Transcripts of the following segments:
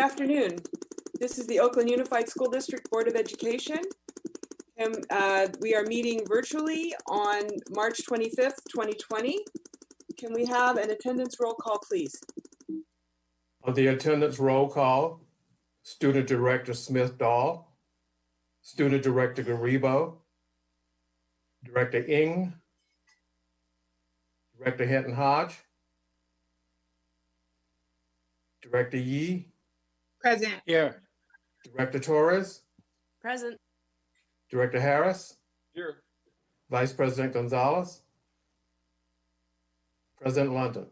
afternoon. This is the Oakland Unified School District Board of Education. And we are meeting virtually on March 25th, 2020. Can we have an attendance roll call, please? On the attendance roll call, Student Director Smith-Dahl, Student Director Garibo, Director Ng, Director Hinton-Hodge, Director Yee. Present. Here. Director Torres. Present. Director Harris. Here. Vice President Gonzalez. President London.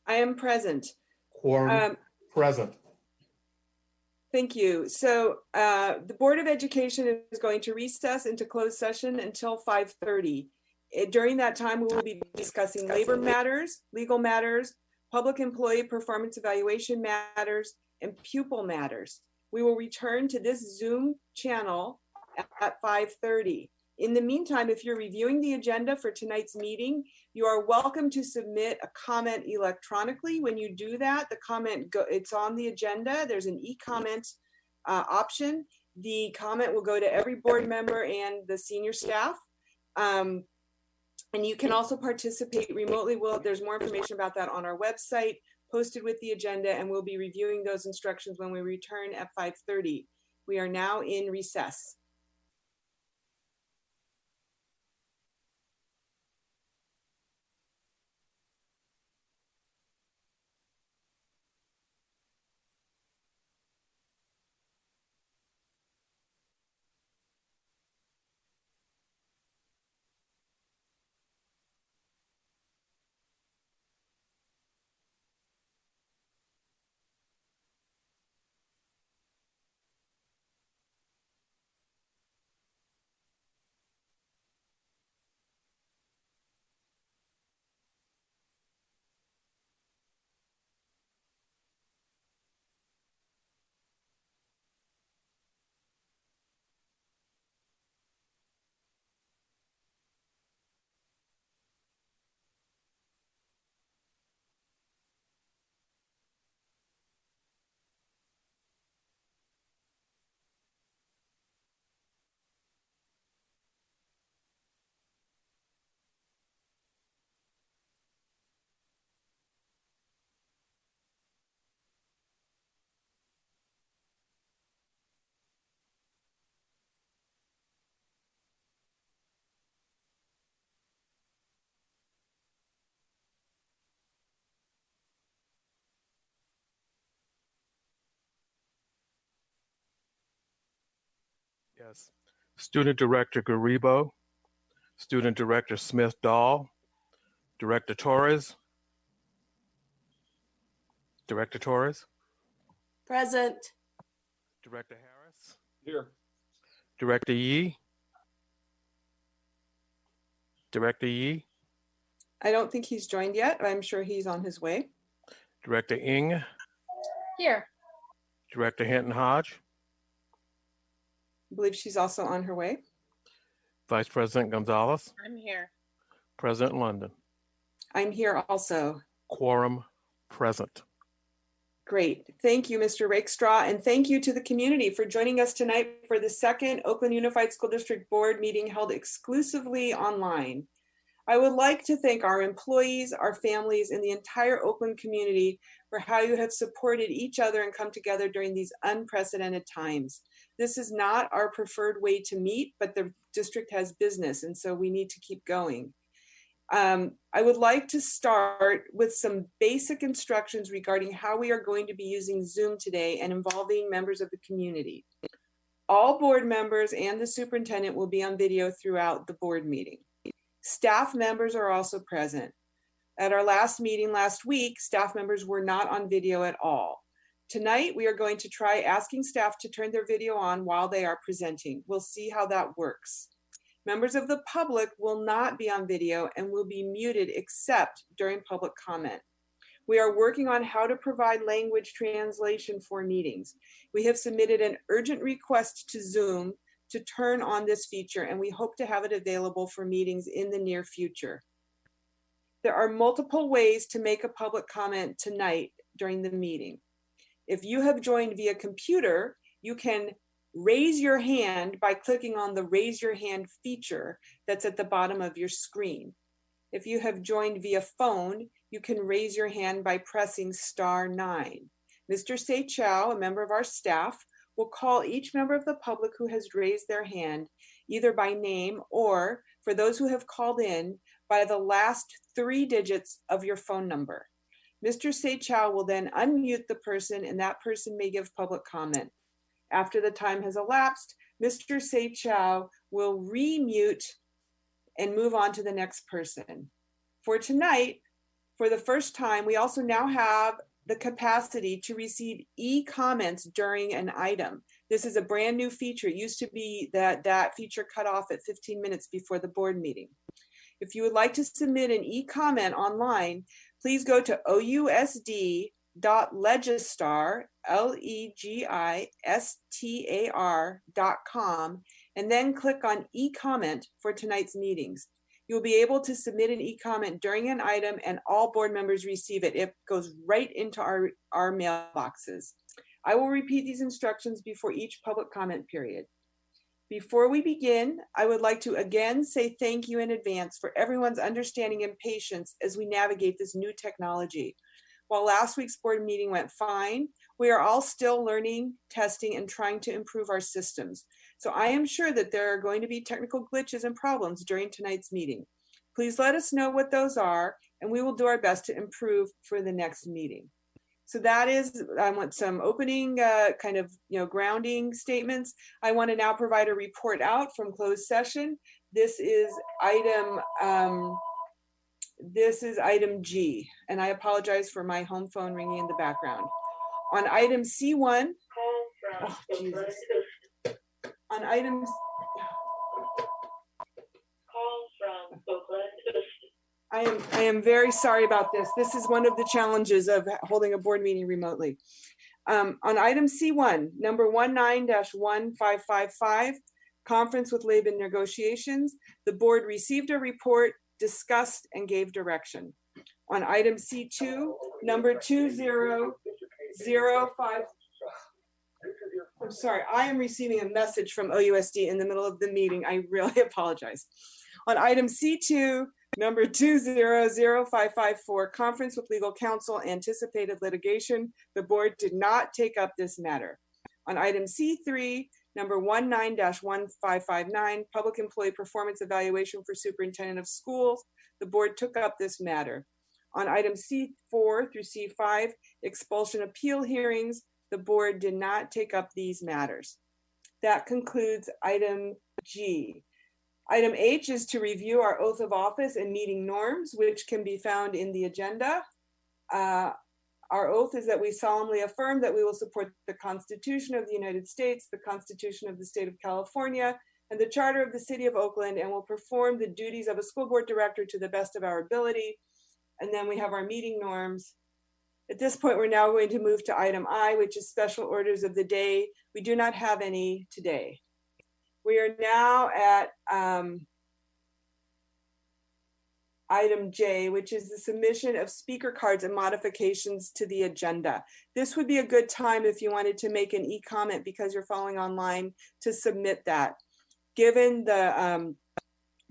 I am present. Quorum present. Thank you. So the Board of Education is going to recess into closed session until 5:30. During that time, we will be discussing labor matters, legal matters, public employee performance evaluation matters, and pupil matters. We will return to this Zoom channel at 5:30. In the meantime, if you're reviewing the agenda for tonight's meeting, you are welcome to submit a comment electronically. When you do that, the comment, it's on the agenda. There's an e-comment option. The comment will go to every board member and the senior staff. And you can also participate remotely. There's more information about that on our website, posted with the agenda, and we'll be reviewing those instructions when we return at 5:30. We are now in recess. Yes. Student Director Garibo, Student Director Smith-Dahl, Director Torres. Director Torres. Present. Director Harris. Here. Director Yee. Director Yee. I don't think he's joined yet. I'm sure he's on his way. Director Ng. Here. Director Hinton-Hodge. I believe she's also on her way. Vice President Gonzalez. I'm here. President London. I'm here also. Quorum present. Great. Thank you, Mr. Rakestraw, and thank you to the community for joining us tonight for the second Oakland Unified School District Board meeting held exclusively online. I would like to thank our employees, our families, and the entire Oakland community for how you have supported each other and come together during these unprecedented times. This is not our preferred way to meet, but the district has business, and so we need to keep going. I would like to start with some basic instructions regarding how we are going to be using Zoom today and involving members of the community. All board members and the superintendent will be on video throughout the board meeting. Staff members are also present. At our last meeting last week, staff members were not on video at all. Tonight, we are going to try asking staff to turn their video on while they are presenting. We'll see how that works. Members of the public will not be on video and will be muted except during public comment. We are working on how to provide language translation for meetings. We have submitted an urgent request to Zoom to turn on this feature, and we hope to have it available for meetings in the near future. There are multiple ways to make a public comment tonight during the meeting. If you have joined via computer, you can raise your hand by clicking on the raise your hand feature that's at the bottom of your screen. If you have joined via phone, you can raise your hand by pressing *9. Mr. Say Chow, a member of our staff, will call each member of the public who has raised their hand, either by name or, for those who have called in, by the last 3 digits of your phone number. Mr. Say Chow will then unmute the person and that person may give public comment. After the time has elapsed, Mr. Say Chow will remute and move on to the next person. For tonight, for the first time, we also now have the capacity to receive e-comments during an item. This is a brand new feature. It used to be that feature cut off at 15 minutes before the board meeting. If you would like to submit an e-comment online, please go to ousd.legistar, legistar.com, and then click on e-comment for tonight's meetings. You'll be able to submit an e-comment during an item and all board members receive it. It goes right into our mailboxes. I will repeat these instructions before each public comment period. Before we begin, I would like to again say thank you in advance for everyone's understanding and patience as we navigate this new technology. While last week's board meeting went fine, we are all still learning, testing, and trying to improve our systems. So I am sure that there are going to be technical glitches and problems during tonight's meeting. Please let us know what those are, and we will do our best to improve for the next meeting. So that is, I want some opening grounding statements. I want to now provide a report out from closed session. This is item G, and I apologize for my home phone ringing in the background. On item C1, oh, Jesus. On items, call from Oakland. I am very sorry about this. This is one of the challenges of holding a board meeting remotely. On item C1, number 19-1555, conference with labor negotiations, the board received a report, discussed, and gave direction. On item C2, number 2005, I'm sorry, I am receiving a message from OUSD in the middle of the meeting. I really apologize. On item C2, number 200554, conference with legal counsel, anticipated litigation, the board did not take up this matter. On item C3, number 19-1559, public employee performance evaluation for superintendent of schools, the board took up this matter. On item C4 through C5, expulsion appeal hearings, the board did not take up these matters. That concludes item G. Item H is to review our oath of office and meeting norms, which can be found in the agenda. Our oath is that we solemnly affirm that we will support the Constitution of the United States, the Constitution of the State of California, and the Charter of the City of Oakland, and will perform the duties of a school board director to the best of our ability. And then we have our meeting norms. At this point, we're now going to move to item I, which is special orders of the day. We do not have any today. We are now at item J, which is the submission of speaker cards and modifications to the agenda. This would be a good time if you wanted to make an e-comment because you're following online to submit that. Given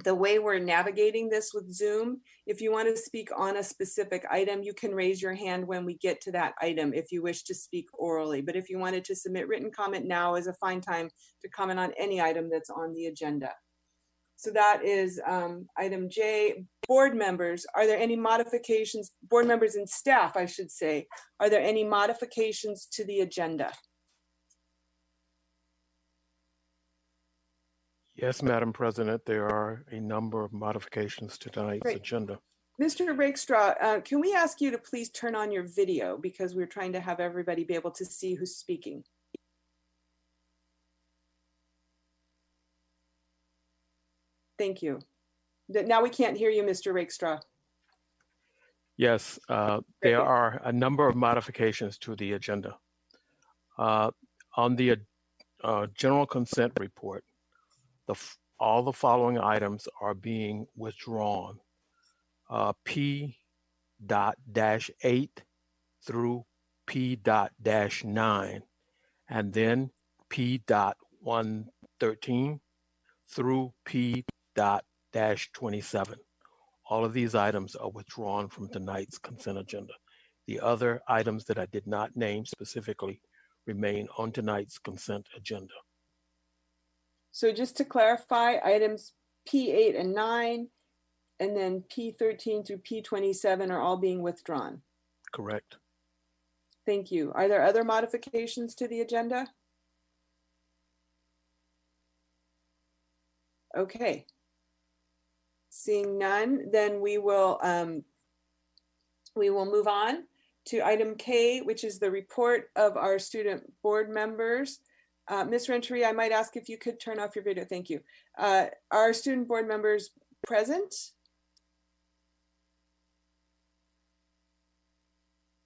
the way we're navigating this with Zoom, if you want to speak on a specific item, you can raise your hand when we get to that item if you wish to speak orally. But if you wanted to submit written comment, now is a fine time to comment on any item that's on the agenda. So that is item J. Board members, are there any modifications? Board members and staff, I should say, are there any modifications to the agenda? Yes, Madam President, there are a number of modifications to tonight's Great. agenda. Mr. Rakestraw, can we ask you to please turn on your video because we're trying to have everybody be able to see who's speaking. Thank you. Now we can't hear you, Mr. Rakestraw. Yes, there are a number of modifications to the agenda. On the general consent report, all the following items are being withdrawn. P.-8 through P.-9, and then P.113 through P.-27. All of these items are withdrawn from tonight's consent agenda. The other items that I did not name specifically remain on tonight's consent agenda. So just to clarify, items P8 and 9, and then P13 through P27 are all being withdrawn. Correct. Thank you. Are there other modifications to the agenda? Okay. Seeing none, then we will move on to item K, which is the report of our student board members. Ms. Renteria, I might ask if you could turn off your video. Thank you. Are student board members present?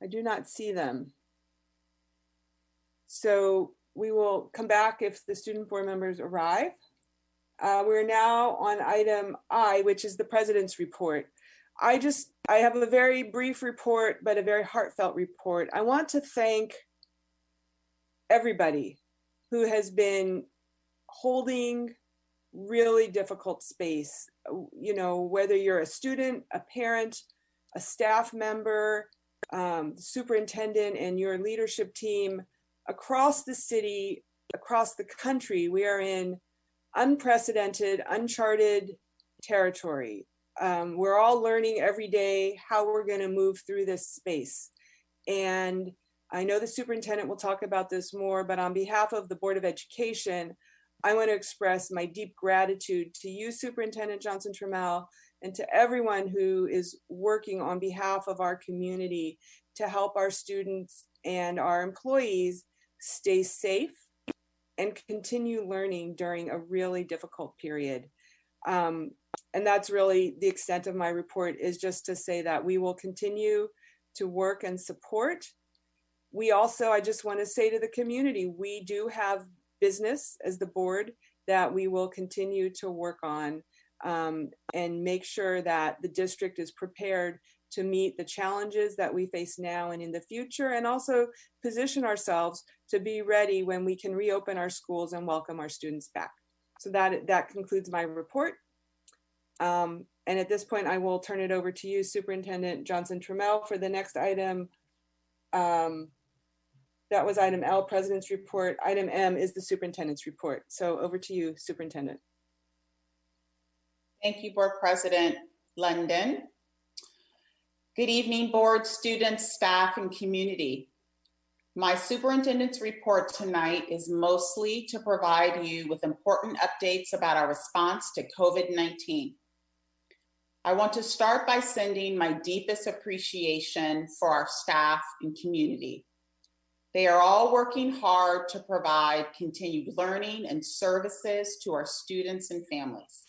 I do not see them. So we will come back if the student board members arrive. We're now on item I, which is the president's report. I have a very brief report, but a very heartfelt report. I want to thank everybody who has been holding really difficult space. You know, whether you're a student, a parent, a staff member, superintendent, and your leadership team across the city, across the country, we are in unprecedented, uncharted territory. We're all learning every day how we're going to move through this space. And I know the superintendent will talk about this more, but on behalf of the Board of Education, I want to express my deep gratitude to you, Superintendent Johnson-Trammell, and to everyone who is working on behalf of our community to help our students and our employees stay safe and continue learning during a really difficult period. And that's really the extent of my report, is just to say that we will continue to work and support. We also, I just want to say to the community, we do have business as the board that we will continue to work on and make sure that the district is prepared to meet the challenges that we face now and in the future, and also position ourselves to be ready when we can reopen our schools and welcome our students back. So that concludes my report. And at this point, I will turn it over to you, Superintendent Johnson-Trammell, for the next item. That was item L, President's report. Item M is the superintendent's report. So over to you, Superintendent. Thank you, Board President London. Good evening, board, students, staff, and community. My superintendent's report tonight is mostly to provide you with important updates about our response to COVID-19. I want to start by sending my deepest appreciation for our staff and community. They are all working hard to provide continued learning and services to our students and families.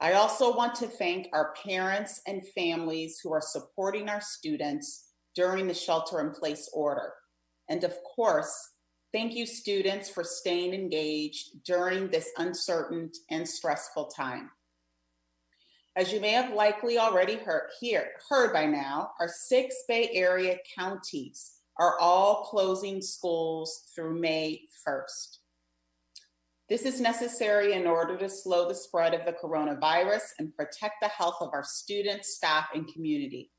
I also want to thank our parents and families who are supporting our students during the shelter-in-place order. And of course, thank you, students, for staying engaged during this uncertain and stressful time. As you may have likely already heard by now, our 6 Bay Area counties are all closing schools through May 1st. This is necessary in order to slow the spread of the coronavirus and protect the health of our students, staff, and community.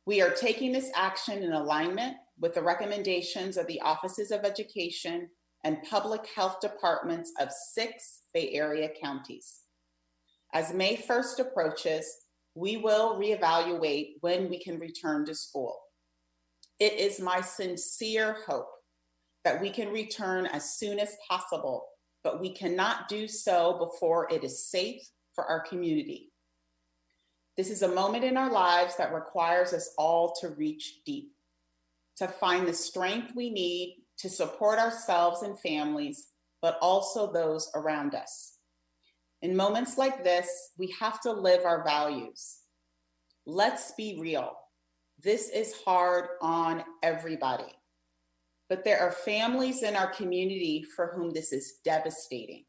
We are taking this action in alignment with the recommendations of the Offices of Education and Public Health Departments of 6 Bay Area counties. As May 1st approaches, we will reevaluate when we can return to school. It is my sincere hope that we can return as soon as possible, but we cannot do so before it is safe for our community. This is a moment in our lives that requires us all to reach deep, to find the strength we need to support ourselves and families, but also those around us. In moments like this, we have to live our values. Let's be real. This is hard on everybody. But there are families in our community for whom this is devastating.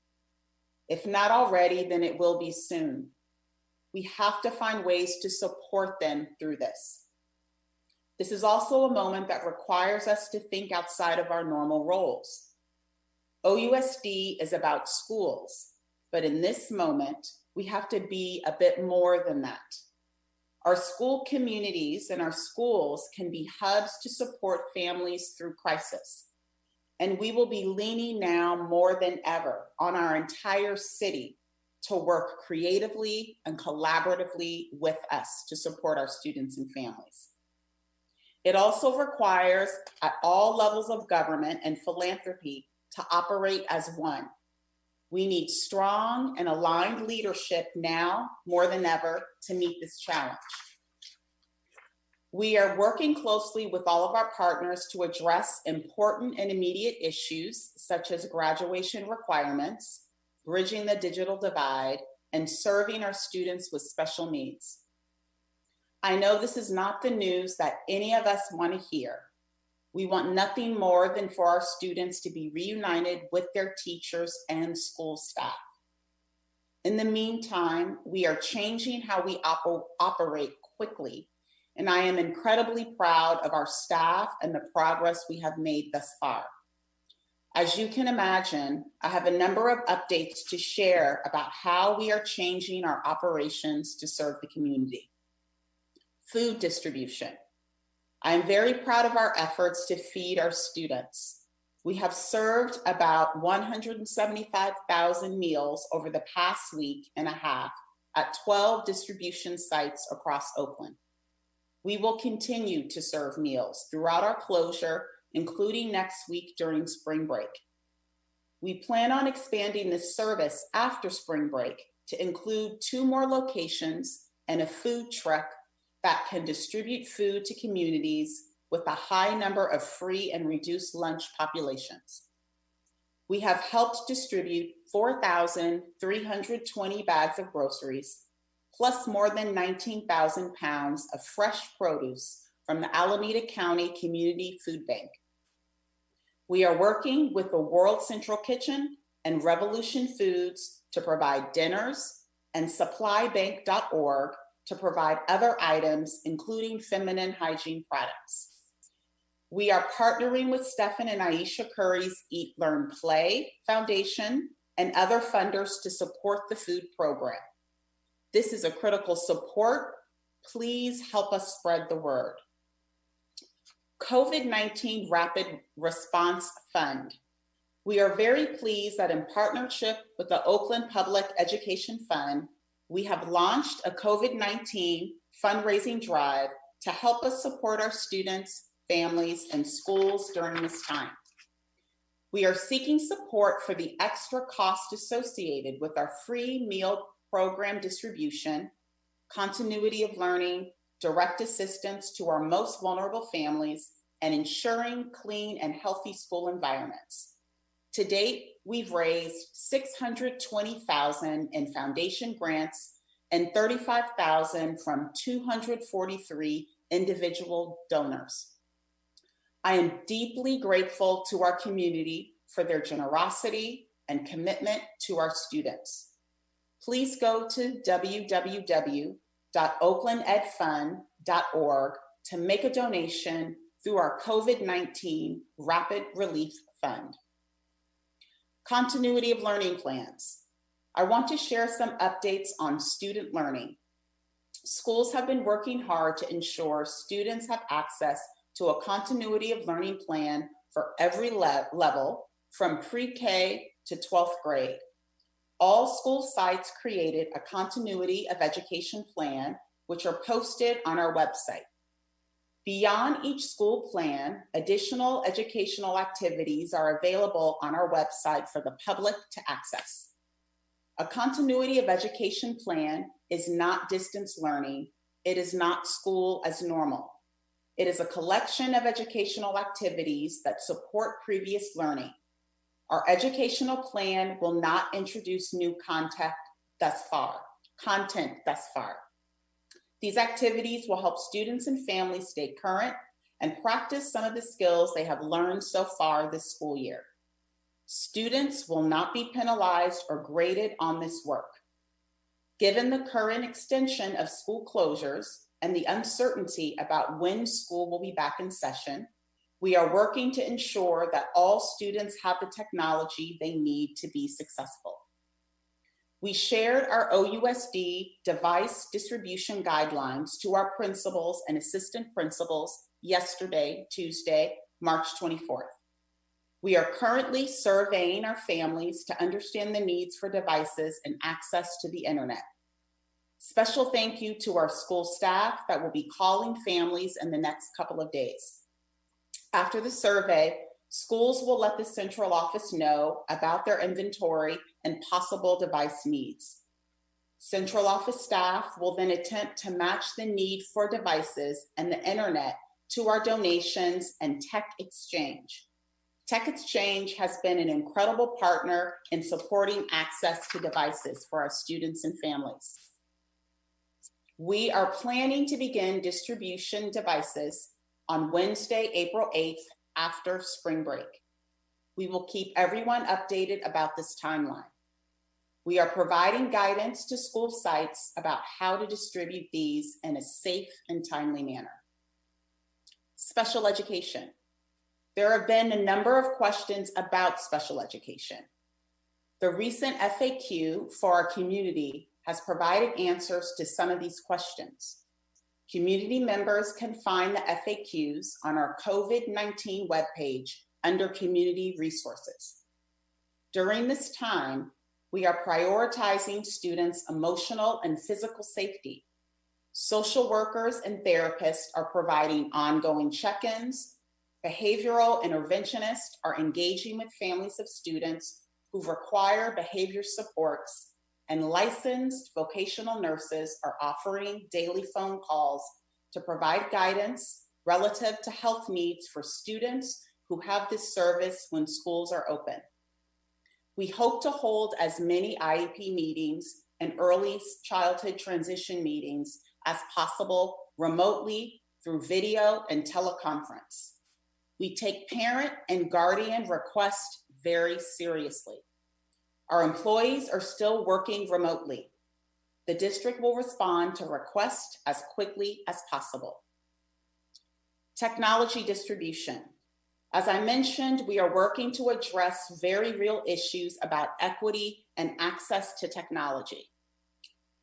If not already, then it will be soon. We have to find ways to support them through this. This is also a moment that requires us to think outside of our normal roles. OUSD is about schools, but in this moment, we have to be a bit more than that. Our school communities and our schools can be hubs to support families through crisis. And we will be leaning now more than ever on our entire city to work creatively and collaboratively with us to support our students and families. It also requires at all levels of government and philanthropy to operate as one. We need strong and aligned leadership now more than ever to meet this challenge. We are working closely with all of our partners to address important and immediate issues such as graduation requirements, bridging the digital divide, and serving our students with special needs. I know this is not the news that any of us want to hear. We want nothing more than for our students to be reunited with their teachers and school staff. In the meantime, we are changing how we operate quickly, and I am incredibly proud of our staff and the progress we have made thus far. As you can imagine, I have a number of updates to share about how we are changing our operations to serve the community. Food distribution. I am very proud of our efforts to feed our students. We have served about 175,000 meals over the past week and a half at 12 distribution sites across Oakland. We will continue to serve meals throughout our closure, including next week during spring break. We plan on expanding this service after spring break to include 2 more locations and a food truck that can distribute food to communities with a high number of free and reduced lunch populations. We have helped distribute 4,320 bags of groceries, plus more than 19,000 pounds of fresh produce from the Alameda County Community Food Bank. We are working with the World Central Kitchen and Revolution Foods to provide dinners and supplybank.org to provide other items, including feminine hygiene products. We are partnering with Stephen and Aisha Curry's Eat, Learn, Play Foundation and other funders to support the food program. This is a critical support. Please help us spread the word. COVID-19 Rapid Response Fund. We are very pleased that in partnership with the Oakland Public Education Fund, we have launched a COVID-19 fundraising drive to help us support our students, families, and schools during this time. We are seeking support for the extra cost associated with our free meal program distribution, continuity of learning, direct assistance to our most vulnerable families, and ensuring clean and healthy school environments. To date, we've raised $620,000 in foundation grants and $35,000 from 243 individual donors. I am deeply grateful to our community for their generosity and commitment to our students. Please go to www.oaklandedfund.org to make a donation through our COVID-19 Rapid Relief Fund. Continuity of learning plans. I want to share some updates on student learning. Schools have been working hard to ensure students have access to a continuity of learning plan for every level from pre-K to 12th grade. All school sites created a continuity of education plan, which are posted on our website. Beyond each school plan, additional educational activities are available on our website for the public to access. A continuity of education plan is not distance learning. It is not school as normal. It is a collection of educational activities that support previous learning. Our educational plan will not introduce new content thus far. These activities will help students and families stay current and practice some of the skills they have learned so far this school year. Students will not be penalized or graded on this work. Given the current extension of school closures, and the uncertainty about when school will be back in session, we are working to ensure that all students have the technology they need to be successful. We shared our OUSD device distribution guidelines to our principals and assistant principals yesterday, Tuesday, March 24th. We are currently surveying our families to understand the needs for devices and access to the internet. Special thank you to our school staff that will be calling families in the next couple of days. After the survey, schools will let the central office know about their inventory and possible device needs. Central office staff will then attempt to match the need for devices and the internet to our donations and tech exchange. Tech Exchange has been an incredible partner in supporting access to devices for our students and families. We are planning to begin distribution devices on Wednesday, April 8th, after spring break. We will keep everyone updated about this timeline. We are providing guidance to school sites about how to distribute these in a safe and timely manner. Special education. There have been a number of questions about special education. The recent FAQ for our community has provided answers to some of these questions. Community members can find the FAQs on our COVID-19 webpage under Community Resources. During this time, we are prioritizing students' emotional and physical safety. Social workers and therapists are providing ongoing check-ins. Behavioral interventionists are engaging with families of students who require behavior supports, and licensed vocational nurses are offering daily phone calls to provide guidance relative to health needs for students who have this service when schools are open. We hope to hold as many IEP meetings and early childhood transition meetings as possible remotely through video and teleconference. We take parent and guardian requests very seriously. Our employees are still working remotely. The district will respond to requests as quickly as possible. Technology distribution. As I mentioned, we are working to address very real issues about equity and access to technology.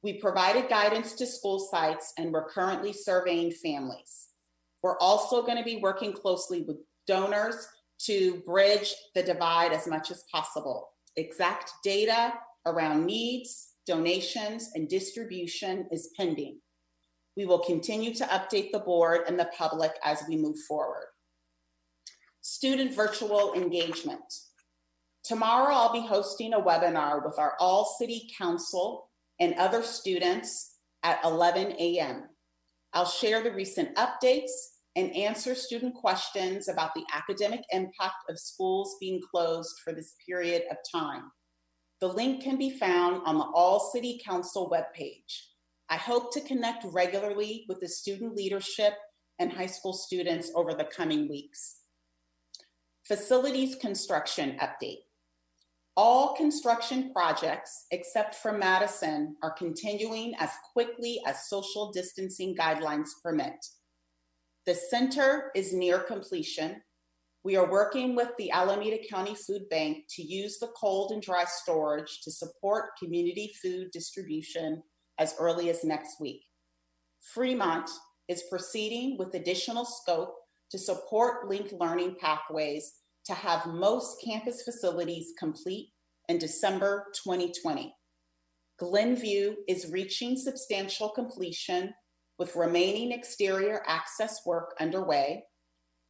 We provided guidance to school sites and we're currently surveying families. We're also going to be working closely with donors to bridge the divide as much as possible. Exact data around needs, donations, and distribution is pending. We will continue to update the board and the public as we move forward. Student virtual engagement. Tomorrow, I'll be hosting a webinar with our All City Council and other students at 11 a.m. I'll share the recent updates and answer student questions about the academic impact of schools being closed for this period of time. The link can be found on the All City Council webpage. I hope to connect regularly with the student leadership and high school students over the coming weeks. Facilities construction update. All construction projects, except for Madison, are continuing as quickly as social distancing guidelines permit. The center is near completion. We are working with the Alameda County Food Bank to use the cold and dry storage to support community food distribution as early as next week. Fremont is proceeding with additional scope to support linked learning pathways to have most campus facilities complete in December 2020. Glenview is reaching substantial completion with remaining exterior access work underway,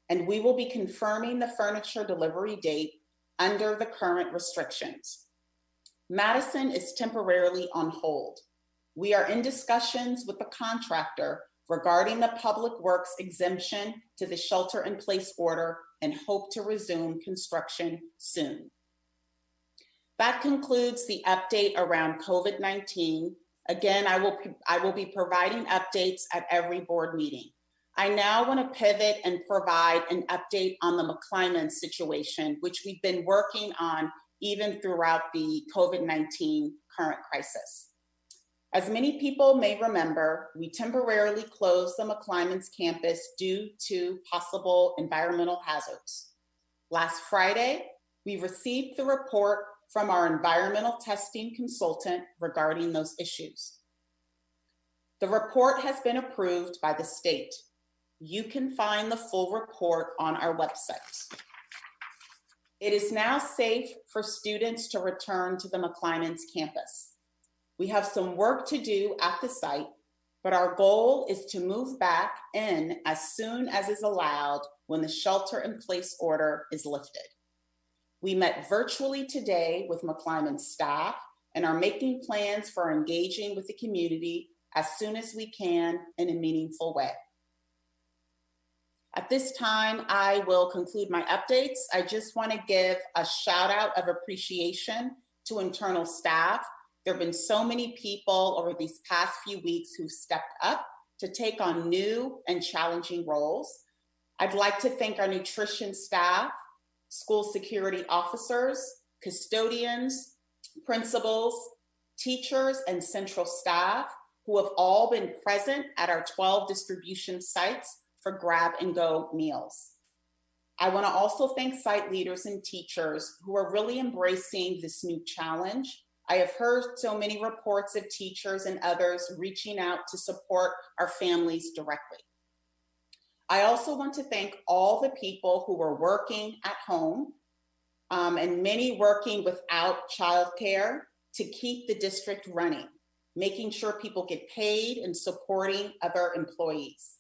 and we will be confirming the furniture delivery date under the current restrictions. Madison is temporarily on hold. We are in discussions with the contractor regarding the public works exemption to the shelter-in-place order and hope to resume construction soon. That concludes the update around COVID-19. Again, I will be providing updates at every board meeting. I now want to pivot and provide an update on the McClymonds situation, which we've been working on even throughout the COVID-19 current crisis. As many people may remember, we temporarily closed the McClymonds campus due to possible environmental hazards. Last Friday, we received the report from our environmental testing consultant regarding those issues. The report has been approved by the state. You can find the full report on our website. It is now safe for students to return to the McClymonds campus. We have some work to do at the site, but our goal is to move back in as soon as is allowed when the shelter-in-place order is lifted. We met virtually today with McClymonds staff and are making plans for engaging with the community as soon as we can in a meaningful way. At this time, I will conclude my updates. I just want to give a shout out of appreciation to internal staff. There have been so many people over these past few weeks who've stepped up to take on new and challenging roles. I'd like to thank our nutrition staff, school security officers, custodians, principals, teachers, and central staff who have all been present at our 12 distribution sites for grab and go meals. I want to also thank site leaders and teachers who are really embracing this new challenge. I have heard so many reports of teachers and others reaching out to support our families directly. I also want to thank all the people who are working at home and many working without childcare to keep the district running, making sure people get paid and supporting other employees.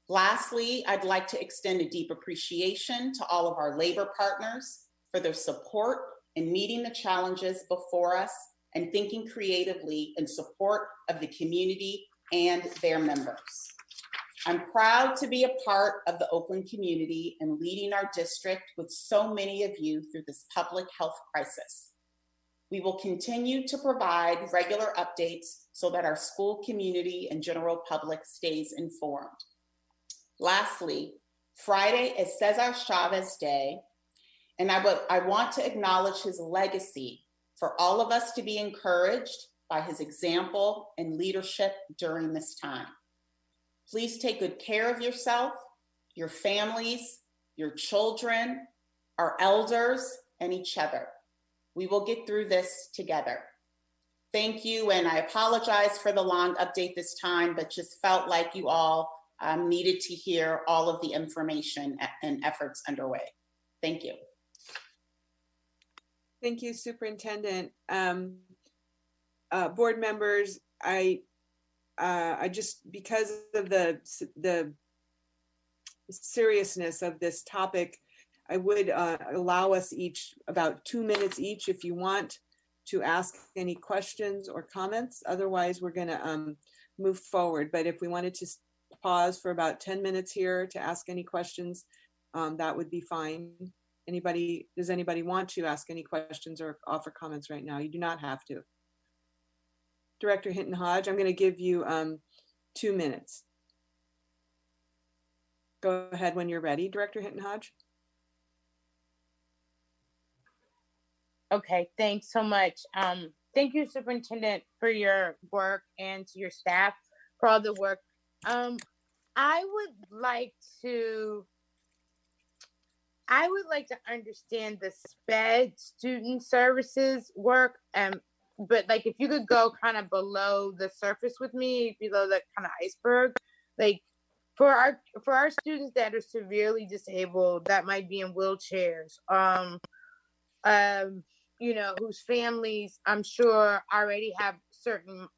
Lastly, I'd like to extend a deep appreciation to all of our labor partners for their support in meeting the challenges before us and thinking creatively in support of the community and their members. I'm proud to be a part of the Oakland community and leading our district with so many of you through this public health crisis. We will continue to provide regular updates so that our school community and general public stays informed. Lastly, Friday is Cesar Chavez Day, and I want to acknowledge his legacy for all of us to be encouraged by his example and leadership during this time. Please take good care of yourself, your families, your children, our elders, and each other. We will get through this together. Thank you, and I apologize for the long update this time, but just felt like you all needed to hear all of the information and efforts underway. Thank you. Thank you, Superintendent. Board members, I just, because of the seriousness of this topic, I would allow us each about 2 minutes each if you want to ask any questions or comments. Otherwise, we're going to move forward. But if we wanted to pause for about 10 minutes here to ask any questions, that would be fine. Does anybody want to ask any questions or offer comments right now? You do not have to. Director Hinton Hodge, I'm going to give you 2 minutes. Go ahead when you're ready, Director Hinton Hodge. Okay, thanks so much. Thank you, Superintendent, for your work and to your staff for all the work. I would like to understand the SPED student services work, but like if you could go kind of below the surface with me, below the kind of iceberg, like for our students that are severely disabled, that might be in wheelchairs, you know, whose families I'm sure already have certain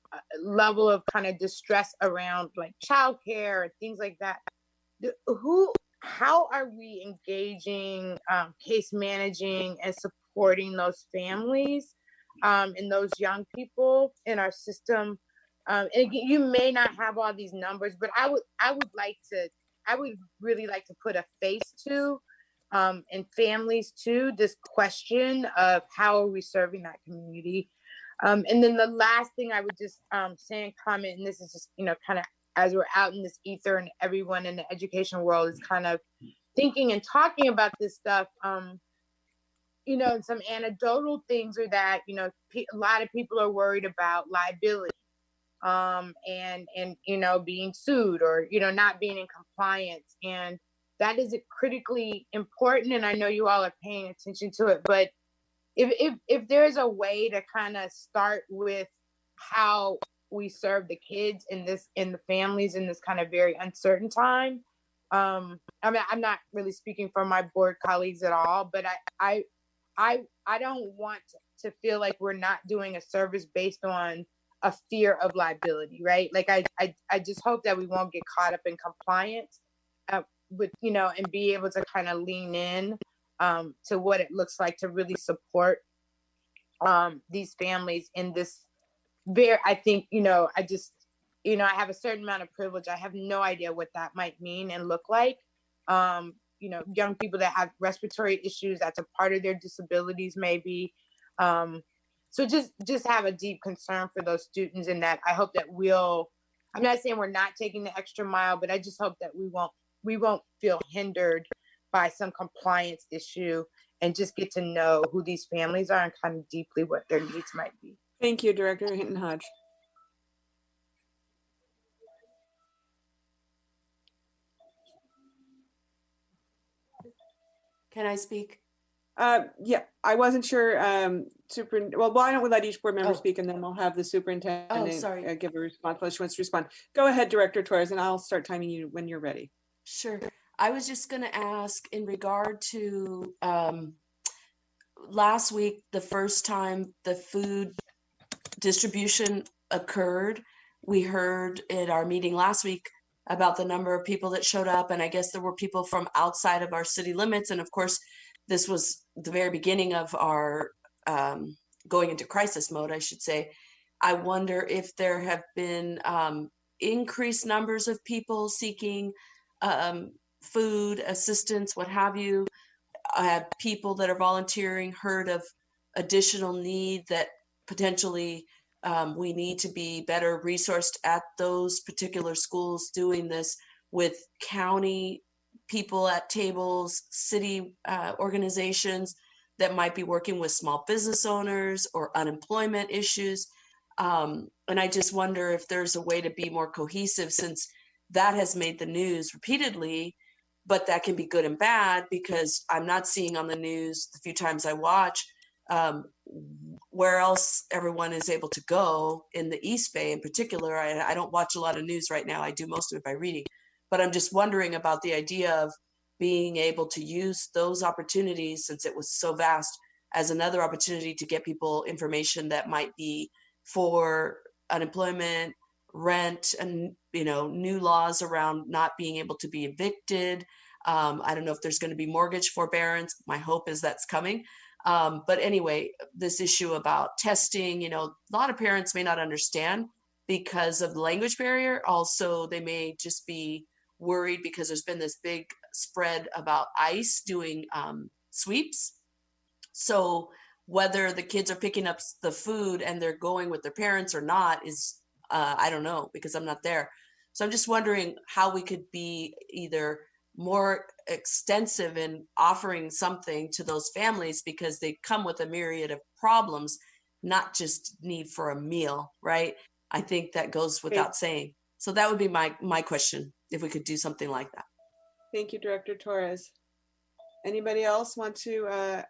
level of kind of distress around like childcare and things like that. How are we engaging, case managing and supporting those families and those young people in our system? And again, you may not have all these numbers, but I would really like to put a face to and families to this question of how are we serving that community. And then the last thing I would just say and comment, and this is just, you know, kind of as we're out in this ether and everyone in the education world is kind of thinking and talking about this stuff, you know, some anecdotal things are that, you know, a lot of people are worried about liability. and being sued or not being in compliance, and that is critically important. And I know you all are paying attention to it, but if there's a way to kind of start with how we serve the kids in the families in this kind of very uncertain time. I mean, I'm not really speaking for my board colleagues at all, but I don't want to feel like we're not doing a service based on a fear of liability, right? Like I just hope that we won't get caught up in compliance with, and be able to kind of lean in to what it looks like to really support these families in this I think, I have a certain amount of privilege. I have no idea what that might mean and look like. Young people that have respiratory issues, that's a part of their disabilities maybe. So just have a deep concern for those students, and that I hope that I'm not saying we're not taking the extra mile, but I just hope that we won't feel hindered by some compliance issue, and just get to know who these families are and kind of deeply what their needs might be. Thank you, Director Hinton Hodge. Can I speak? Yeah, I wasn't sure. Well, why don't we let each board member Oh. speak, and then we'll have the superintendent sorry. give a response unless she wants to respond. Go ahead, Director Torres, and I'll start timing you when you're ready. Sure. I was just going to ask in regard to last week, the first time the food distribution occurred, we heard at our meeting last week about the number of people that showed up. And I guess there were people from outside of our city limits. And of course, this was the very beginning of our going into crisis mode, I should say. I wonder if there have been increased numbers of people seeking food assistance, what have you. People that are volunteering heard of additional need that potentially we need to be better resourced at those particular schools doing this, with county people at tables, city organizations that might be working with small business owners or unemployment issues. And I just wonder if there's a way to be more cohesive, since that has made the news repeatedly, but that can be good and bad, because I'm not seeing on the news the few times I watch where else everyone is able to go in the East Bay in particular. I don't watch a lot of news right now. I do most of it by reading, but I'm just wondering about the idea of being able to use those opportunities, since it was so vast, as another opportunity to get people information that might be for unemployment, rent, and new laws around not being able to be evicted. I don't know if there's going to be mortgage forbearance. My hope is that's coming. But anyway, this issue about testing, a lot of parents may not understand because of the language barrier. Also, they may just be worried because there's been this big spread about ICE doing sweeps. So whether the kids are picking up the food and they're going with their parents or not is, I don't know, because I'm not there. So I'm just wondering how we could be either more extensive in offering something to those families, because they come with a myriad of problems, not just need for a meal, right? I think that goes without saying. So that would be my question, if we could do something like that. Thank you, Director Torres. Anybody else want to,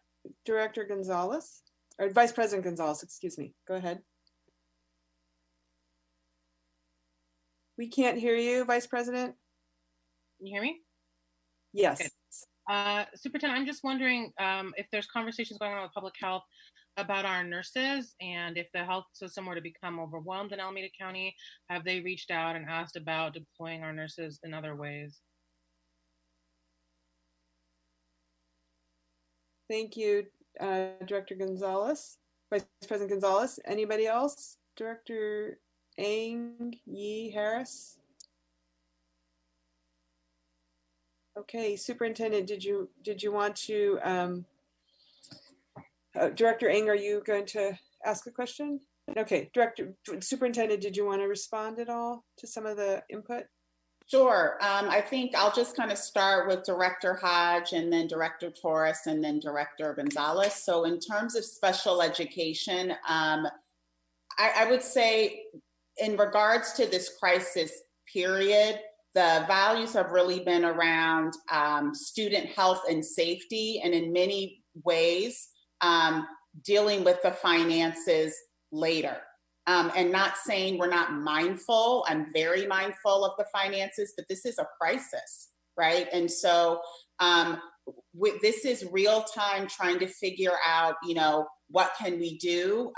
Director Gonzalez, or Vice President Gonzalez, excuse me, go ahead. We can't hear you, Vice President. Can you hear me? Yes. Okay. Superintendent, I'm just wondering if there's conversations going on with public health about our nurses, and if the health system were to become overwhelmed in Alameda County, have they reached out and asked about deploying our nurses in other ways? Thank you, Director Gonzalez, Vice President Gonzalez. Anybody else? Director Ng, Yee, Harris? Okay, Superintendent, did you want to, Director Ng, are you going to ask a question? Okay, Superintendent, did you want to respond at all to some of the input? Sure. I think I'll just kind of start with Director Hodge, and then Director Torres, and then Director Gonzalez. So in terms of special education, I would say in regards to this crisis period, the values have really been around student health and safety, and in many ways, dealing with the finances later. And not saying we're not mindful. I'm very mindful of the finances, but this is a crisis, right? And so this is real time trying to figure out, what can we do?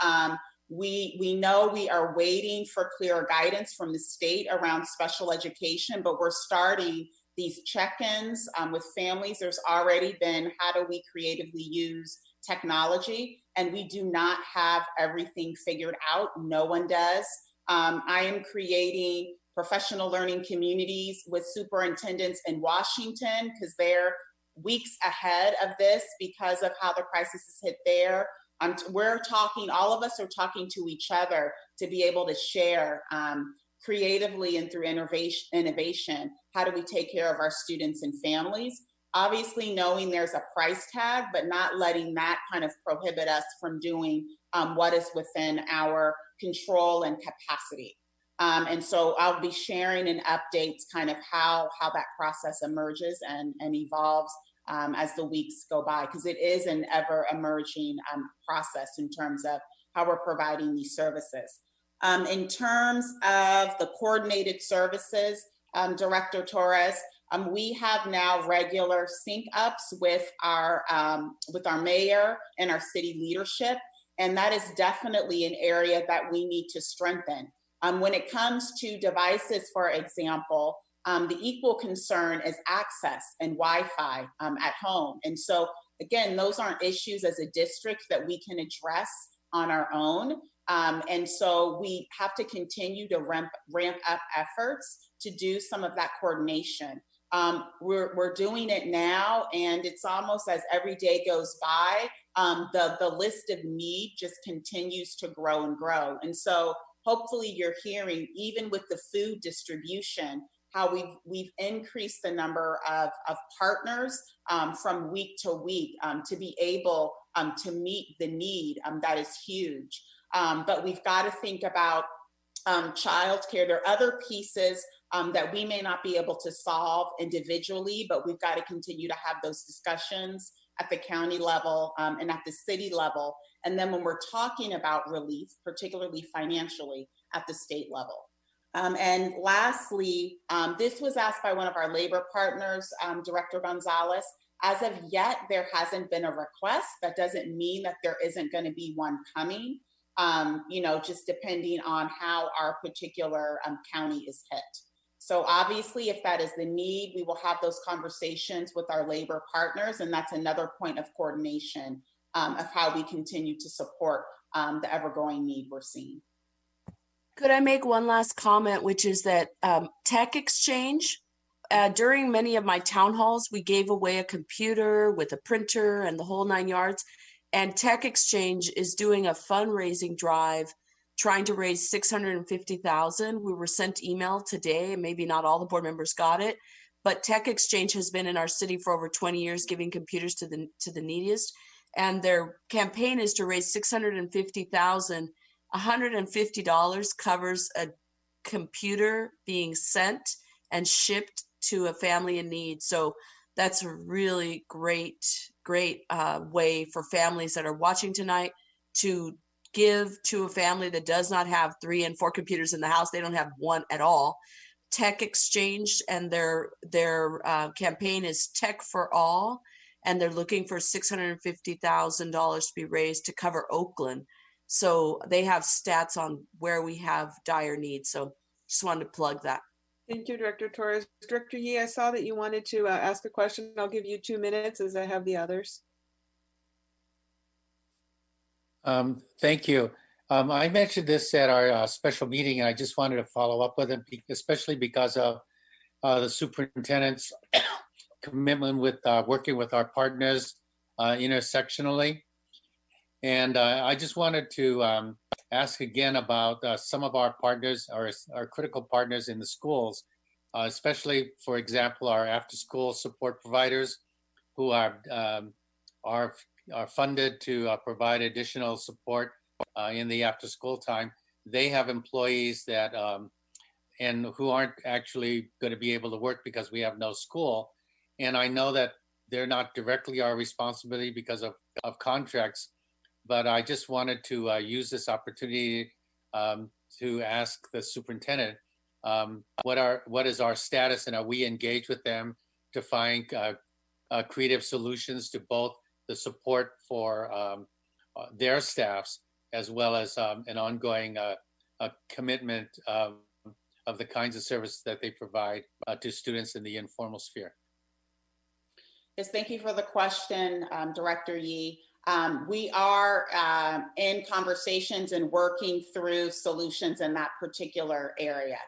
We know we are waiting for clear guidance from the state around special education, but we're starting these check-ins with families. There's already been, how do we creatively use technology? And we do not have everything figured out. No one does. I am creating professional learning communities with superintendents in Washington because they're weeks ahead of this because of how the crisis has hit there. We're talking, all of us are talking to each other to be able to share creatively and through innovation, how do we take care of our students and families? Obviously knowing there's a price tag, but not letting that kind of prohibit us from doing what is within our control and capacity. And so I'll be sharing in updates kind of how that process emerges and evolves as the weeks go by, because it is an ever emerging process in terms of how we're providing these services. In terms of the coordinated services, Director Torres, we have now regular sync ups with our mayor and our city leadership, and that is definitely an area that we need to strengthen. When it comes to devices, for example, the equal concern is access and Wi-Fi at home. And so again, those aren't issues as a district that we can address on our own. And so we have to continue to ramp up efforts to do some of that coordination. We're doing it now, and it's almost as every day goes by, the list of need just continues to grow and grow. And so hopefully you're hearing, even with the food distribution, how we've increased the number of partners from week to week to be able to meet the need. That is huge. But we've got to think about childcare. There are other pieces that we may not be able to solve individually, but we've got to continue to have those discussions at the county level and at the city level. And then when we're talking about relief, particularly financially, at the state level. And lastly, this was asked by one of our labor partners, Director Gonzalez. As of yet, there hasn't been a request. That doesn't mean that there isn't going to be one coming, just depending on how our particular county is hit. So obviously, if that is the need, we will have those conversations with our labor partners, and that's another point of coordination of how we continue to support the ever-growing need we're seeing. Could I make one last comment, which is that tech exchange, during many of my town halls, we gave away a computer with a printer and the whole 9 yards. And Tech Exchange is doing a fundraising drive, trying to raise $650,000. We were sent email today, maybe not all the board members got it, but Tech Exchange has been in our city for over 20 years, giving computers to the neediest. And their campaign is to raise $650,000. $150 covers a computer being sent and shipped to a family in need. So that's a really great way for families that are watching tonight to give to a family that does not have 3 and 4 computers in the house. They don't have one at all. Tech Exchange, and their campaign is Tech for All, and they're looking for $650,000 to be raised to cover Oakland. So they have stats on where we have dire needs. So just wanted to plug that. Thank you, Director Torres. Director Yee, I saw that you wanted to ask a question. I'll give you 2 minutes as I have the others. Thank you. I mentioned this at our special meeting, and I just wanted to follow up with it, especially because of the superintendent's commitment with working with our partners intersectionally. And I just wanted to ask again about some of our partners, our critical partners in the schools, especially, for example, our after-school support providers who are funded to provide additional support in the after-school time. they have employees that, and who aren't actually going to be able to work because we have no school. And I know that they're not directly our responsibility because of contracts, but I just wanted to use this opportunity to ask the superintendent, what is our status, and are we engaged with them to find creative solutions to both the support for their staffs, as well as an ongoing commitment of the kinds of services that they provide to students in the informal sphere. Yes, thank you for the question, Director Yee. We are in conversations and working through solutions in that particular area.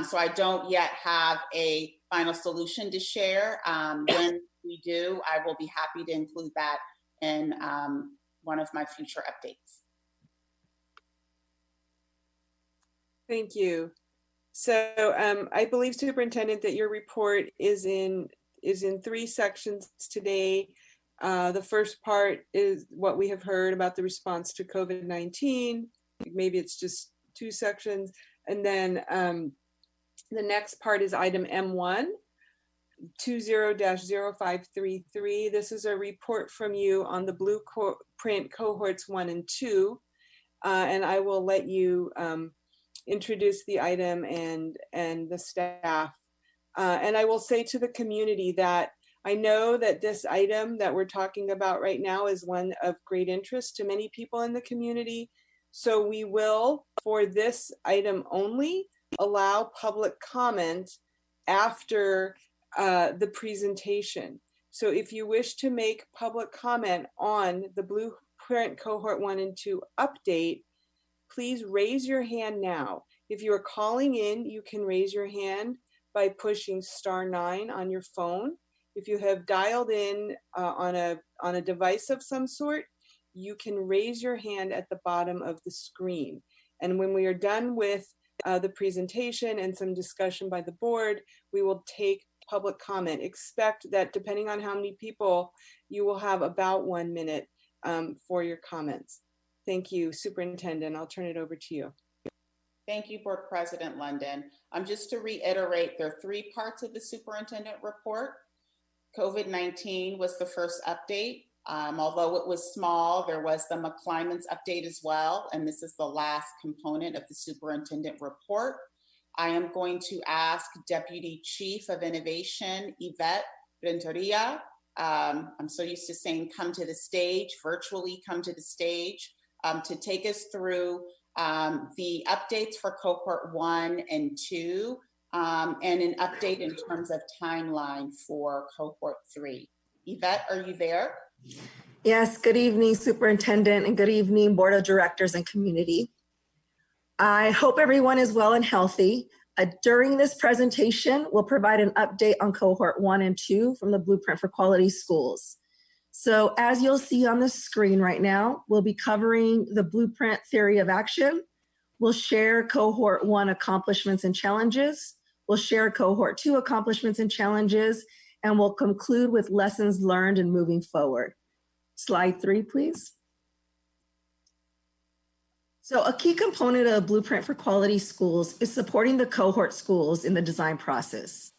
So I don't yet have a final solution to share. When we do, I will be happy to include that in one of my future updates. Thank you. So I believe, Superintendent, that your report is in 3 sections today. The first part is what we have heard about the response to COVID-19. Maybe it's just 2 sections. And then the next part is item M1, 20-0533. This is a report from you on the Blueprint cohorts 1 and 2. And I will let you introduce the item and the staff. And I will say to the community that I know that this item that we're talking about right now is one of great interest to many people in the community. So we will, for this item only, allow public comment after the presentation. So if you wish to make public comment on the Blueprint Cohort 1 and 2 update, please raise your hand now. If you are calling in, you can raise your hand by pushing *9 on your phone. If you have dialed in on a device of some sort, you can raise your hand at the bottom of the screen. And when we are done with the presentation and some discussion by the board, we will take public comment. Expect that depending on how many people, you will have about 1 minute for your comments. Thank you, Superintendent. I'll turn it over to you. Thank you, Board President London. Just to reiterate, there are 3 parts of the superintendent report. COVID-19 was the first update. Although it was small, there was the McClymonds update as well, and this is the last component of the superintendent report. I am going to ask Deputy Chief of Innovation, Yvette Renteria. I'm so used to saying come to the stage, virtually come to the stage, to take us through the updates for cohort 1 and 2, and an update in terms of timeline for cohort 3. Yvette, are you there? Yes, good evening, Superintendent, and good evening, Board of Directors and community. I hope everyone is well and healthy. During this presentation, we'll provide an update on cohort 1 and 2 from the Blueprint for Quality Schools. So as you'll see on the screen right now, we'll be covering the Blueprint theory of action. We'll share cohort 1 accomplishments and challenges. We'll share cohort 2 accomplishments and challenges, and we'll conclude with lessons learned and moving forward. Slide 3, please. So a key component of Blueprint for Quality Schools is supporting the cohort schools in the design process.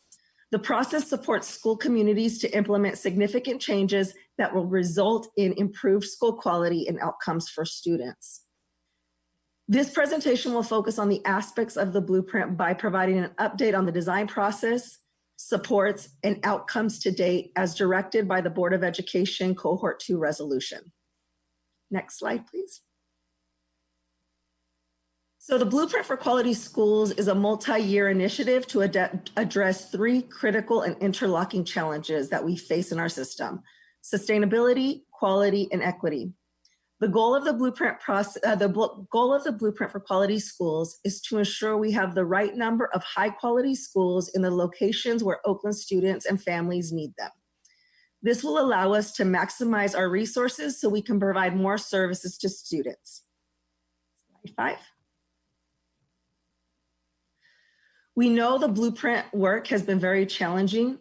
The process supports school communities to implement significant changes that will result in improved school quality and outcomes for students. This presentation will focus on the aspects of the Blueprint by providing an update on the design process, supports, and outcomes to date as directed by the Board of Education Cohort 2 resolution. Next slide, please. So the Blueprint for Quality Schools is a multi-year initiative to address 3 critical and interlocking challenges that we face in our system: sustainability, quality, and equity. The goal of the Blueprint for Quality Schools is to ensure we have the right number of high-quality schools in the locations where Oakland students and families need them. This will allow us to maximize our resources so we can provide more services to students. Slide 5. We know the Blueprint work has been very challenging,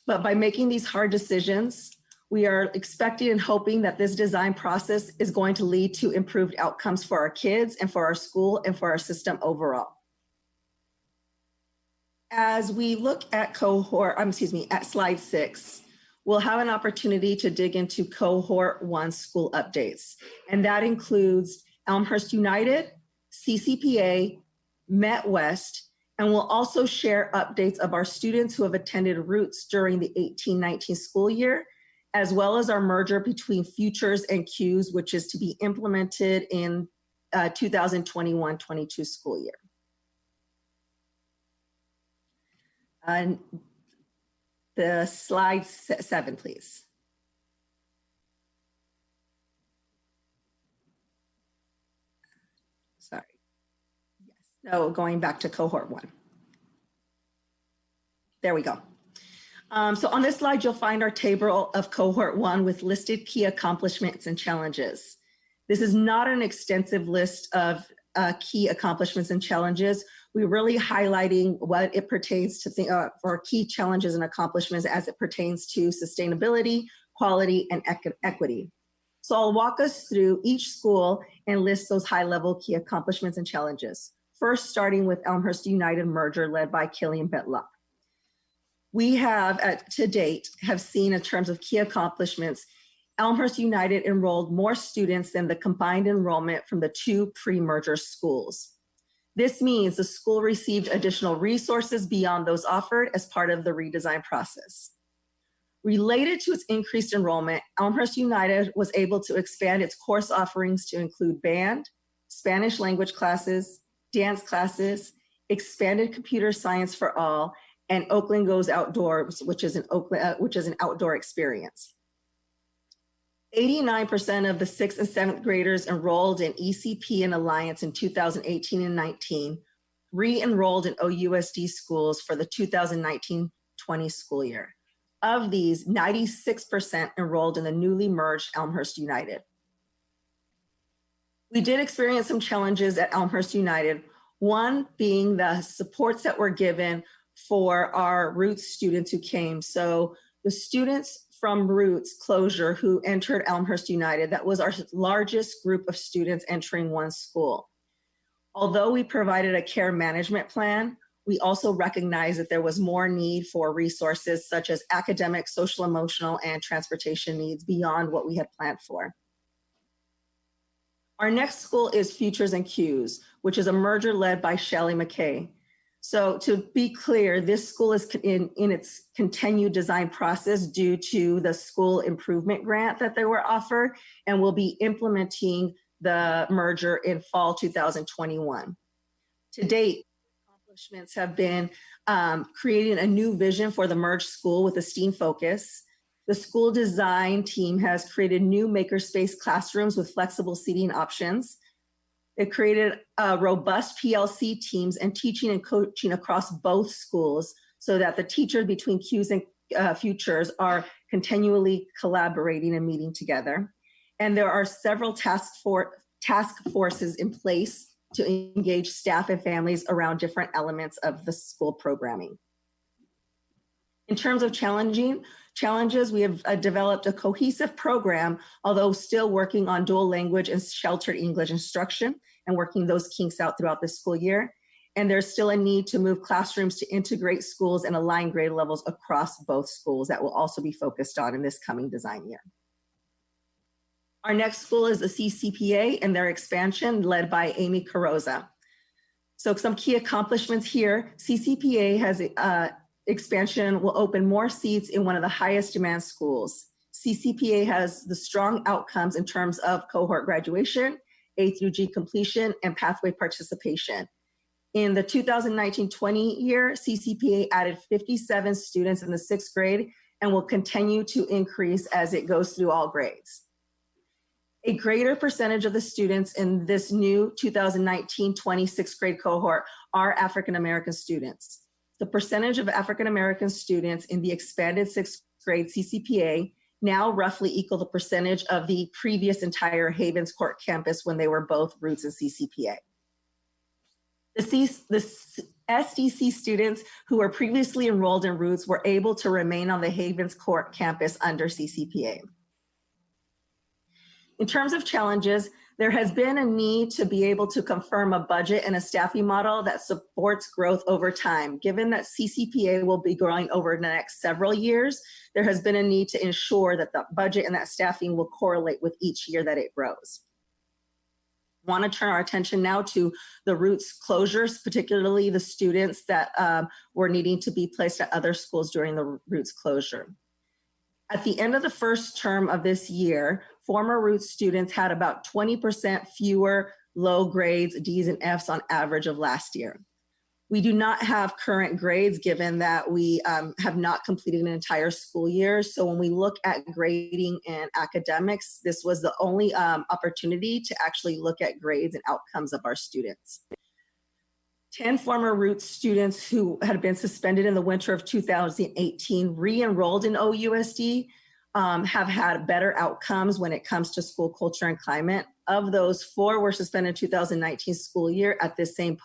but by making these hard decisions, We are expecting and hoping that this design process is going to lead to improved outcomes for our kids and for our school and for our system overall. As we look at at slide 6, we'll have an opportunity to dig into cohort 1 school updates. And that includes Elmhurst United, CCPA, Met West, and we'll also share updates of our students who have attended Roots during the 18-19 school year, as well as our merger between Futures and Qs, which is to be implemented in 2021-22 school year. And the slide 7, please. Sorry. Yes. No, going back to cohort 1. There we go. So on this slide, you'll find our table of cohort 1 with listed key accomplishments and challenges. This is not an extensive list of key accomplishments and challenges. We're really highlighting what it pertains to for key challenges and accomplishments as it pertains to sustainability, quality, and equity. So I'll walk us through each school and list those high-level key accomplishments and challenges. First, starting with Elmhurst United merger led by Killian Betlock. We have, to date, have seen in terms of key accomplishments, Elmhurst United enrolled more students than the combined enrollment from the 2 pre-merger schools. This means the school received additional resources beyond those offered as part of the redesign process. Related to its increased enrollment, Elmhurst United was able to expand its course offerings to include band, Spanish language classes, dance classes, expanded computer science for all, and Oakland Goes Outdoors, which is an outdoor experience. 89% of the 6th and 7th graders enrolled in ECP and Alliance in 2018 and 19 re-enrolled in OUSD schools for the 2019-20 school year. Of these, 96% enrolled in the newly merged Elmhurst United. We did experience some challenges at Elmhurst United, one being the supports that were given for our Roots students who came. So the students from Roots closure who entered Elmhurst United, that was our largest group of students entering one school. Although we provided a care management plan, we also recognized that there was more need for resources such as academic, social, emotional, and transportation needs beyond what we had planned for. Our next school is Futures and Qs, which is a merger led by Shelley McKay. So to be clear, this school is in its continued design process due to the school improvement grant that they were offered, and will be implementing the merger in fall 2021. To date, accomplishments have been creating a new vision for the merged school with a STEAM focus. The school design team has created new makerspace classrooms with flexible seating options. It created robust PLC teams and teaching and coaching across both schools so that the teachers between Qs and Futures are continually collaborating and meeting together. And there are several task forces in place to engage staff and families around different elements of the school programming. In terms of challenges, we have developed a cohesive program, although still working on dual language and sheltered English instruction and working those kinks out throughout the school year. And there's still a need to move classrooms to integrate schools and align grade levels across both schools that will also be focused on in this coming design year. Our next school is the CCPA and their expansion led by Amy Carroza. So some key accomplishments here, CCPA has expansion will open more seats in one of the highest demand schools. CCPA has the strong outcomes in terms of cohort graduation, A through G completion, and pathway participation. In the 2019-20 year, CCPA added 57 students in the 6th grade and will continue to increase as it goes through all grades. A greater percentage of the students in this new 2019-20 6th grade cohort are African-American students. The percentage of African-American students in the expanded 6th grade CCPA now roughly equal the percentage of the previous entire Havens Court campus when they were both Roots and CCPA. The SDC students who were previously enrolled in Roots were able to remain on the Havens Court campus under CCPA. In terms of challenges, there has been a need to be able to confirm a budget and a staffing model that supports growth over time. Given that CCPA will be growing over the next several years, there has been a need to ensure that the budget and that staffing will correlate with each year that it grows. I want to turn our attention now to the Roots closures, particularly the students that were needing to be placed at other schools during the Roots closure. At the end of the first term of this year, former Roots students had about 20% fewer low grades, D's and F's on average of last year. We do not have current grades given that we have not completed an entire school year. So when we look at grading and academics, this was the only opportunity to actually look at grades and outcomes of our students. 10 former Roots students who had been suspended in the winter of 2018 re-enrolled in OUSD have had better outcomes when it comes to school culture and climate. Of those, 4 were suspended in 2019 school year at this same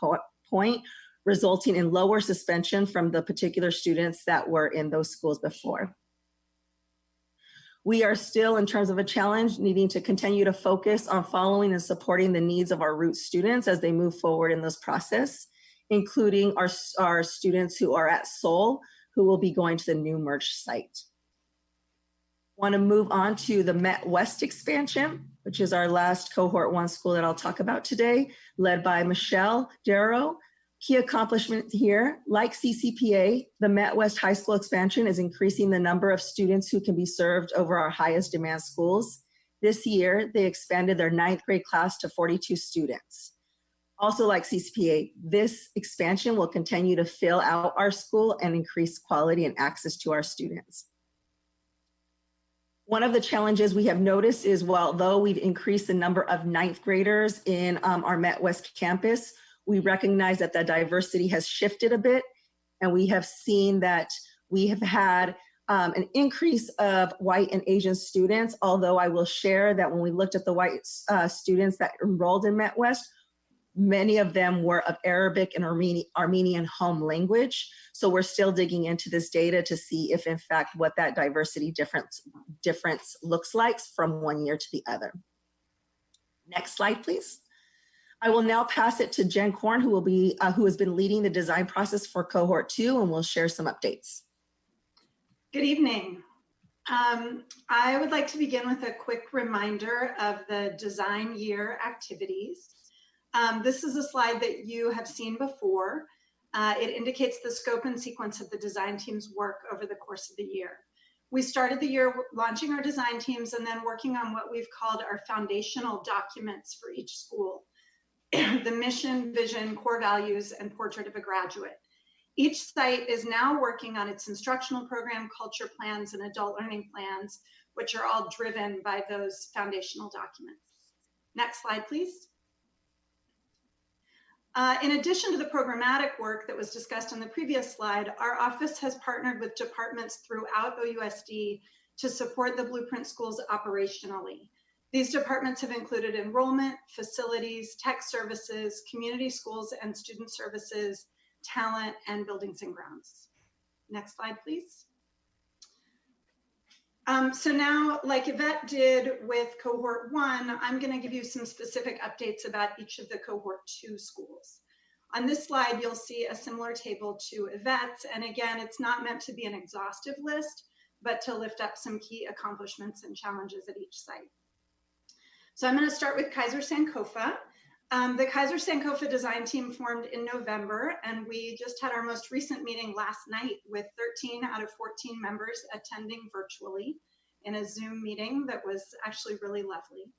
point, resulting in lower suspension from the particular students that were in those schools before. We are still, in terms of a challenge, needing to continue to focus on following and supporting the needs of our Roots students as they move forward in this process, including our students who are at Seoul, who will be going to the new merged site. Want to move on to the Met West expansion, which is our last cohort 1 school that I'll talk about today, led by Michelle Darrow. Key accomplishment here, like CCPA, the Met West High School expansion is increasing the number of students who can be served over our highest demand schools. This year, they expanded their 9th grade class to 42 students. Also like CCPA, this expansion will continue to fill out our school and increase quality and access to our students. One of the challenges we have noticed is, well, though we've increased the number of 9th graders in our Met West campus, we recognize that the diversity has shifted a bit, and we have seen that we have had an increase of white and Asian students, although I will share that when we looked at the white students that enrolled in Met West, many of them were of Arabic and Armenian home language. So we're still digging into this data to see if in fact what that diversity difference looks like from one year to the other. Next slide, please. I will now pass it to Jen Korn, who has been leading the design process for cohort 2, and will share some updates. Good evening. I would like to begin with a quick reminder of the design year activities. This is a slide that you have seen before. It indicates the scope and sequence of the design team's work over the course of the year. We started the year launching our design teams and then working on what we've called our foundational documents for each school. The mission, vision, core values, and portrait of a graduate. Each site is now working on its instructional program, culture plans, and adult learning plans, which are all driven by those foundational documents. Next slide, please. In addition to the programmatic work that was discussed on the previous slide, our office has partnered with departments throughout OUSD to support the Blueprint schools operationally. These departments have included enrollment, facilities, tech services, community schools and student services, talent, and buildings and grounds. Next slide, please. So now, like Yvette did with cohort 1, I'm going to give you some specific updates about each of the cohort 2 schools. On this slide, you'll see a similar table to Yvette's, and again, it's not meant to be an exhaustive list, but to lift up some key accomplishments and challenges at each site. So I'm going to start with Kaiser Sankofa. The Kaiser Sankofa design team formed in November, and we just had our most recent meeting last night with 13 out of 14 members attending virtually in a Zoom meeting that was actually really lovely.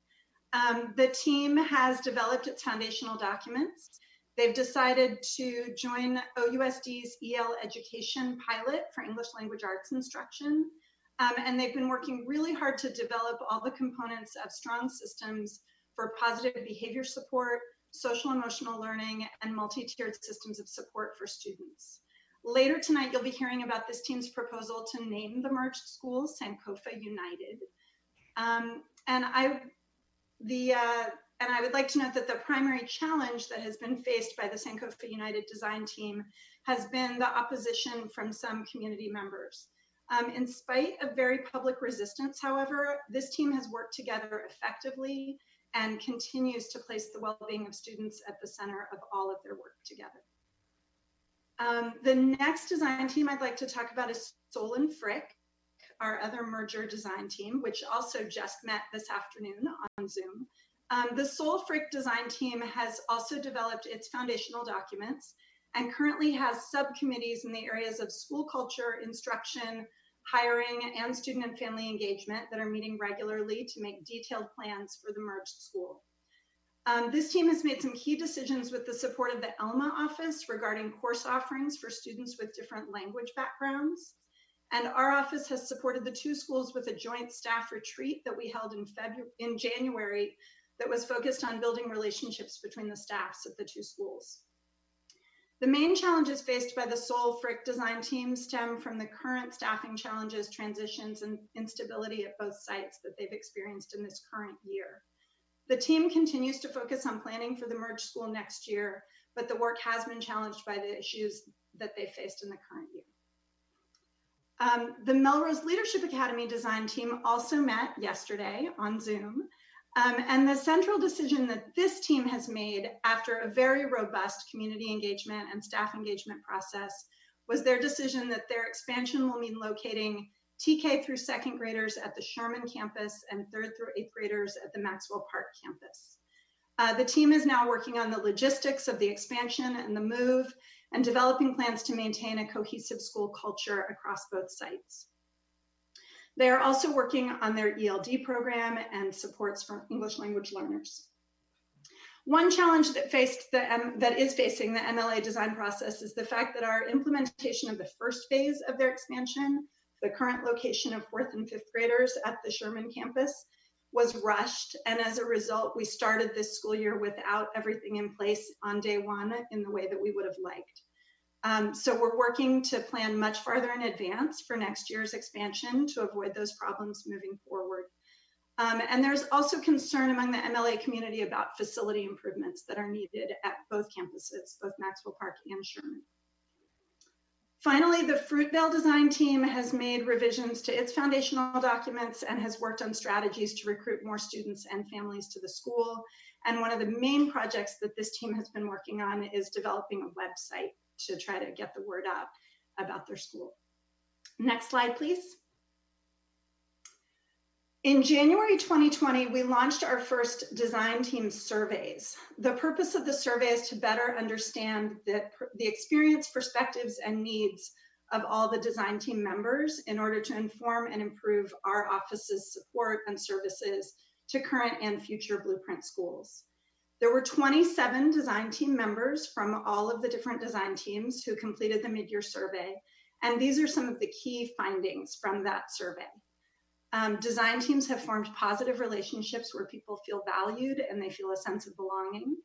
The team has developed its foundational documents. They've decided to join OUSD's EL education pilot for English language arts instruction. And they've been working really hard to develop all the components of strong systems for positive behavior support, social emotional learning, and multi-tiered systems of support for students. Later tonight, you'll be hearing about this team's proposal to name the merged schools Sankofa United. And I would like to note that the primary challenge that has been faced by the Sankofa United design team has been the opposition from some community members. In spite of very public resistance, however, this team has worked together effectively and continues to place the well-being of students at the center of all of their work together. The next design team I'd like to talk about is Sol and Frick, our other merger design team, which also just met this afternoon on Zoom. The Sol Frick design team has also developed its foundational documents and currently has subcommittees in the areas of school culture, instruction, hiring, and student and family engagement that are meeting regularly to make detailed plans for the merged school. This team has made some key decisions with the support of the ELMA office regarding course offerings for students with different language backgrounds. And our office has supported the two schools with a joint staff retreat that we held in January that was focused on building relationships between the staffs at the two schools. The main challenges faced by the Sol Frick design team stem from the current staffing challenges, transitions, and instability at both sites that they've experienced in this current year. The team continues to focus on planning for the merged school next year, but the work has been challenged by the issues that they faced in the current year. The Melrose Leadership Academy design team also met yesterday on Zoom. And the central decision that this team has made after a very robust community engagement and staff engagement process was their decision that their expansion will mean locating TK through second graders at the Sherman campus and third through eighth graders at the Maxwell Park campus. The team is now working on the logistics of the expansion and the move and developing plans to maintain a cohesive school culture across both sites. They are also working on their ELD program and supports for English language learners. One challenge that is facing the MLA design process is the fact that our implementation of the first phase of their expansion, the current location of fourth and fifth graders at the Sherman campus, was rushed. And as a result, we started this school year without everything in place on day one in the way that we would have liked. So we're working to plan much farther in advance for next year's expansion to avoid those problems moving forward. And there's also concern among the MLA community about facility improvements that are needed at both campuses, both Maxwell Park and Sherman. Finally, the Fruitvale design team has made revisions to its foundational documents and has worked on strategies to recruit more students and families to the school. And one of the main projects that this team has been working on is developing a website to try to get the word out about their school. Next slide, please. In January 2020, we launched our first design team surveys. The purpose of the survey is to better understand the experience, perspectives, and needs of all the design team members in order to inform and improve our office's support and services to current and future Blueprint schools. There were 27 design team members from all of the different design teams who completed the mid-year survey. And these are some of the key findings from that survey. Design teams have formed positive relationships where people feel valued and they feel a sense of belonging.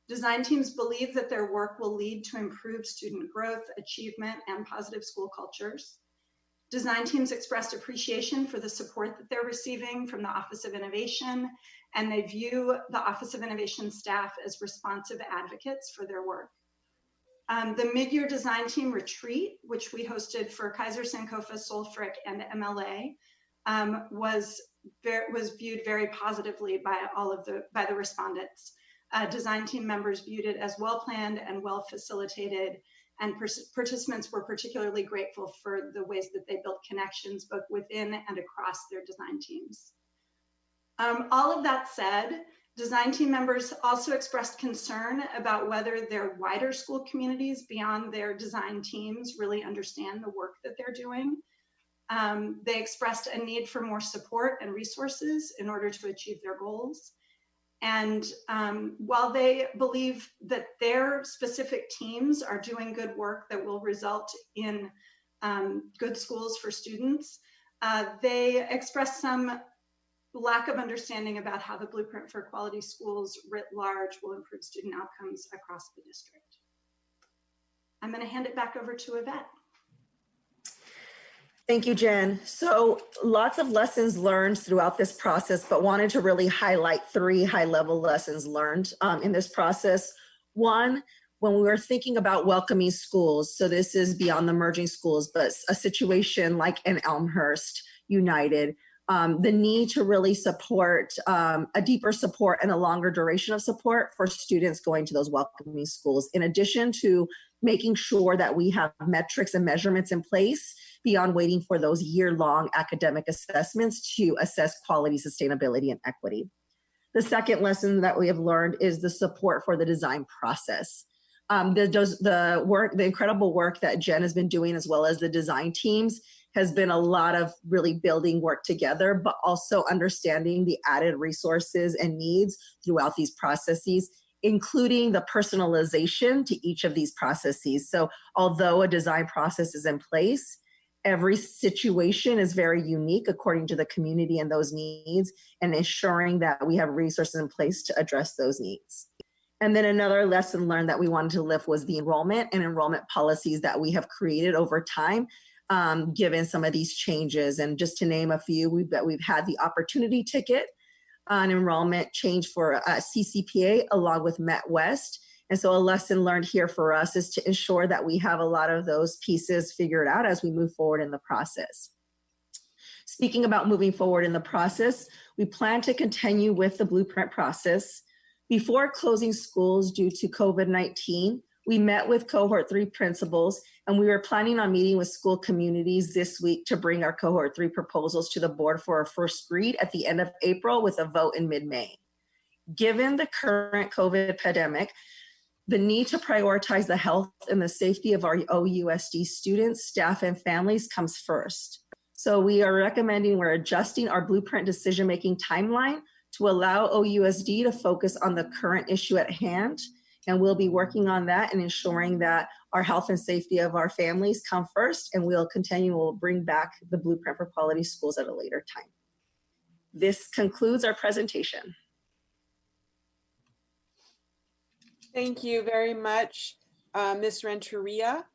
Design teams believe that their work will lead to improved student growth, achievement, and positive school cultures. Design teams expressed appreciation for the support that they're receiving from the Office of Innovation, and they view the Office of Innovation staff as responsive advocates for their work. The mid-year design team retreat, which we hosted for Kaiser Sankofa, Sol Frick, and MLA, was viewed very positively by the respondents. Design team members viewed it as well-planned and well-facilitated, and participants were particularly grateful for the ways that they built connections both within and across their design teams. All of that said, design team members also expressed concern about whether their wider school communities beyond their design teams really understand the work that they're doing. They expressed a need for more support and resources in order to achieve their goals. And while they believe that their specific teams are doing good work that will result in good schools for students, they expressed some lack of understanding about how the Blueprint for Quality Schools writ large will improve student outcomes across the district. I'm going to hand it back over to Yvette. Thank you, Jen. So lots of lessons learned throughout this process, but wanted to really highlight 3 high-level lessons learned in this process. One, when we were thinking about welcoming schools, so this is beyond the merging schools, but a situation like in Elmhurst United, the need to really support a deeper support and a longer duration of support for students going to those welcoming schools, in addition to making sure that we have metrics and measurements in place beyond waiting for those year-long academic assessments to assess quality, sustainability, and equity. The second lesson that we have learned is the support for the design process. The incredible work that Jen has been doing, as well as the design teams, has been a lot of really building work together, but also understanding the added resources and needs throughout these processes, including the personalization to each of these processes. So although a design process is in place, every situation is very unique according to the community and those needs, and ensuring that we have resources in place to address those needs. And then another lesson learned that we wanted to lift was the enrollment and enrollment policies that we have created over time, given some of these changes. And just to name a few, we've had the opportunity ticket, an enrollment change for CCPA along with MetWest. And so a lesson learned here for us is to ensure that we have a lot of those pieces figured out as we move forward in the process. Speaking about moving forward in the process, we plan to continue with the blueprint process. Before closing schools due to COVID-19, we met with cohort 3 principals, and we were planning on meeting with school communities this week to bring our cohort 3 proposals to the board for our first read at the end of April with a vote in mid-May. Given the current COVID pandemic, the need to prioritize the health and the safety of our OUSD students, staff, and families comes first. So we're adjusting our blueprint decision-making timeline to allow OUSD to focus on the current issue at hand. And we'll be working on that and ensuring that our health and safety of our families come first, and we'll bring back the blueprint for quality schools at a later time. This concludes our presentation. Thank you very much, Ms. Renteria.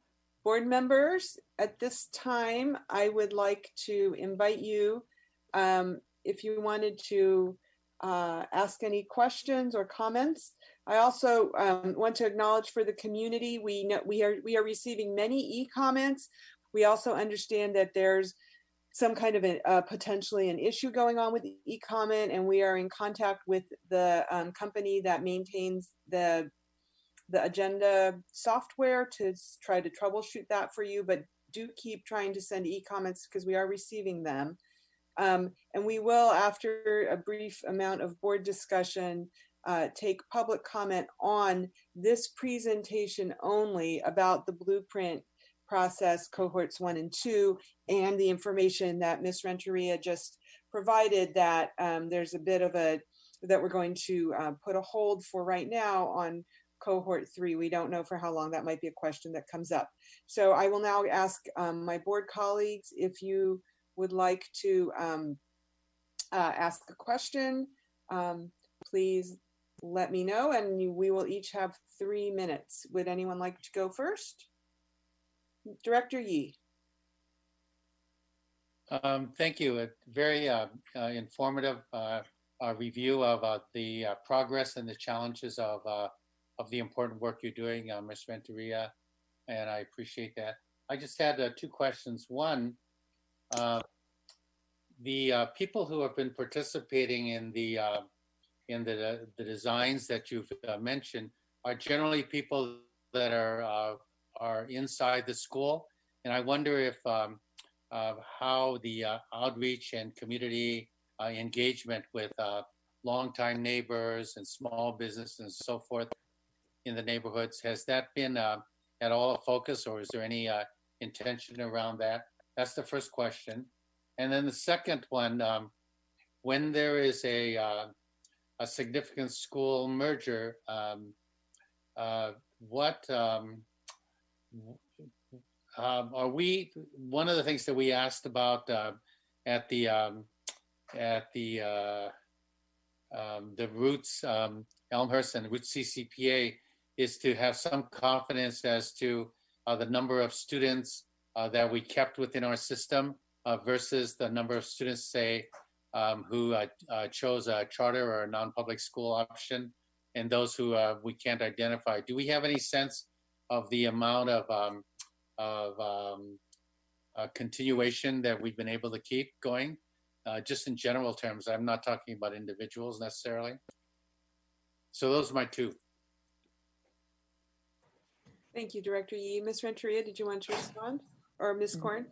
Board members, at this time, I would like to invite you, if you wanted to ask any questions or comments. I also want to acknowledge for the community, we are receiving many e-comments. We also understand that there's some kind of potentially an issue going on with e-comment, and we are in contact with the company that maintains the agenda software to try to troubleshoot that for you, but do keep trying to send e-comments because we are receiving them. And we will, after a brief amount of board discussion, take public comment on this presentation only about the blueprint process cohorts 1 and 2 and the information that Ms. Renteria just provided, that there's a bit of that we're going to put a hold for right now on cohort 3. We don't know for how long. That might be a question that comes up. So I will now ask my board colleagues if you would like to ask a question, please let me know, and we will each have 3 minutes. Would anyone like to go first? Director Yee. Thank you. A very informative review of the progress and the challenges of the important work you're doing, Ms. Renteria, and I appreciate that. I just had 2 questions. One, the people who have been participating in the designs that you've mentioned are generally people that are inside the school, and I wonder if how the outreach and community engagement with longtime neighbors and small business and so forth in the neighborhoods, has that been at all a focus, or is there any intention around that? That's the first question. And then the second one, when there is a significant school merger, what are we? One of the things that we asked about at the Roots Elmhurst and Roots CCPA is to have some confidence as to the number of students that we kept within our system versus the number of students, say, who chose a charter or a non-public school option, and those who we can't identify. Do we have any sense of the amount of continuation that we've been able to keep going? Just in general terms, I'm not talking about individuals necessarily. So those are my two. Thank you, Director Yee. Ms. Renteria, did you want to respond? Or Ms. Korn?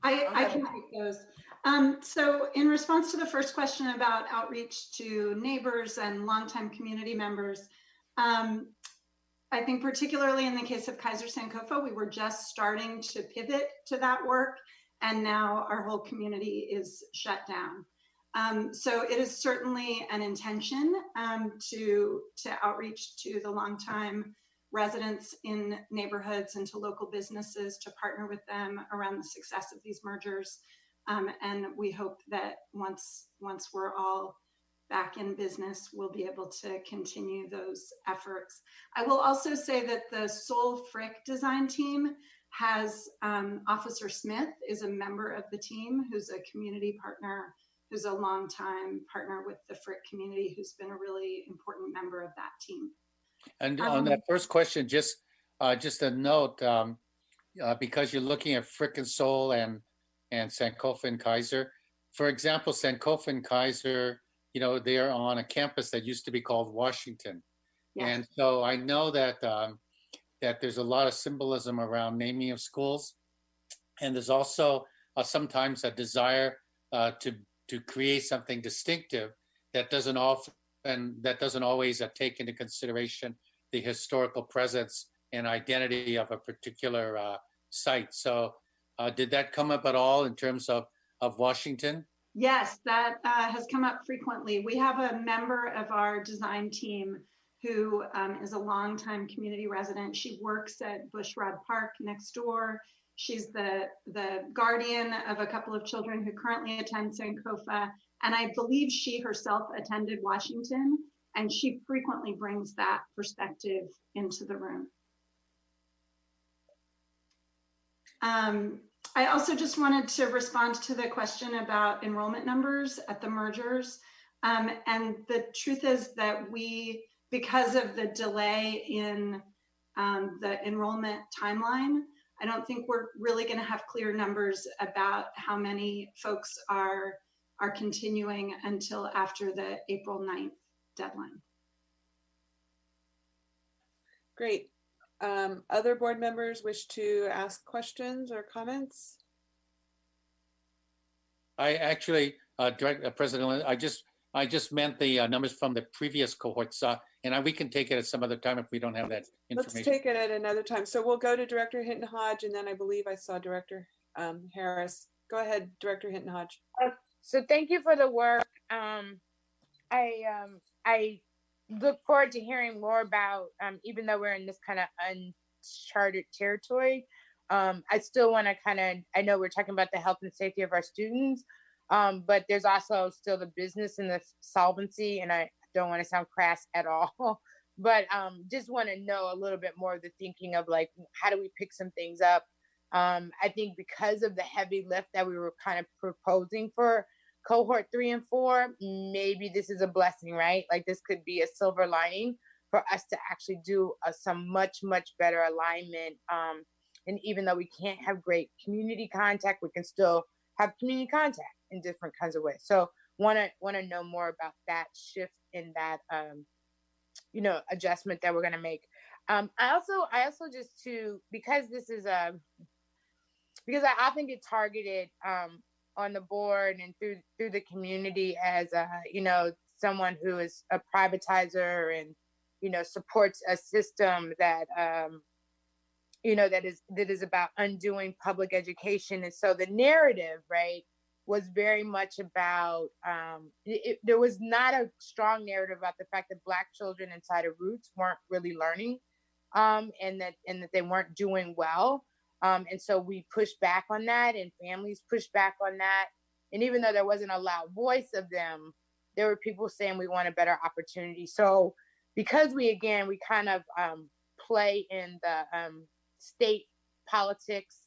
I can take those. So in response to the first question about outreach to neighbors and longtime community members, I think particularly in the case of Kaiser Sankofa, we were just starting to pivot to that work, and now our whole community is shut down. So it is certainly an intention to outreach to the longtime residents in neighborhoods and to local businesses to partner with them around the success of these mergers. And we hope that once we're all back in business, we'll be able to continue those efforts. I will also say that the Soul Frick design team has Officer Smith is a member of the team who's a community partner, who's a longtime partner with the Frick community, who's been a really important member of that team. And on that first question, just a note, because you're looking at Frick and Soul and Sankofa and Kaiser. For example, Sankofa and Kaiser, you know, they're on a campus that used to be called Washington. Yes. And so I know that that there's a lot of symbolism around naming of schools. And there's also sometimes a desire to create something distinctive that doesn't always take into consideration the historical presence and identity of a particular site. So did that come up at all in terms of Washington? Yes, that has come up frequently. We have a member of our design team who is a longtime community resident. She works at Bushrod Park next door. She's the guardian of a couple of children who currently attend Sankofa. And I believe she herself attended Washington, and she frequently brings that perspective into the room. I also just wanted to respond to the question about enrollment numbers at the mergers. And the truth is that because of the delay in the enrollment timeline, I don't think we're really going to have clear numbers about how many folks are continuing until after the April 9th deadline. Great. Other board members wish to ask questions or comments? I actually, President, I just meant the numbers from the previous cohorts, and we can take it at some other time if we don't have that information. Let's take it at another time. So we'll go to Director Hinton Hodge, and then I believe I saw Director Harris. Go ahead, Director Hinton Hodge. So thank you for the work. I look forward to hearing more about, even though we're in this kind of uncharted territory, I still want to I know we're talking about the health and safety of our students, but there's also still the business and the solvency, and I don't want to sound crass at all, but just want to know a little bit more of the thinking of like, how do we pick some things up? I think because of the heavy lift that we were kind of proposing for cohort 3 and 4, maybe this is a blessing, right? Like this could be a silver lining for us to actually do some much better alignment. And even though we can't have great community contact, we can still have community contact in different kinds of ways. So want to know more about that shift in that, adjustment that we're going to make. I also just because this is because I often get targeted on the board and through the community as someone who is a privatizer and supports a system that that is about undoing public education. And so the narrative, right, was very much about there was not a strong narrative about the fact that Black children inside of Roots weren't really learning, and that they weren't doing well. And so we pushed back on that, and families pushed back on that. And even though there wasn't a loud voice of them, there were people saying we want a better opportunity. So because we kind of play in the state politics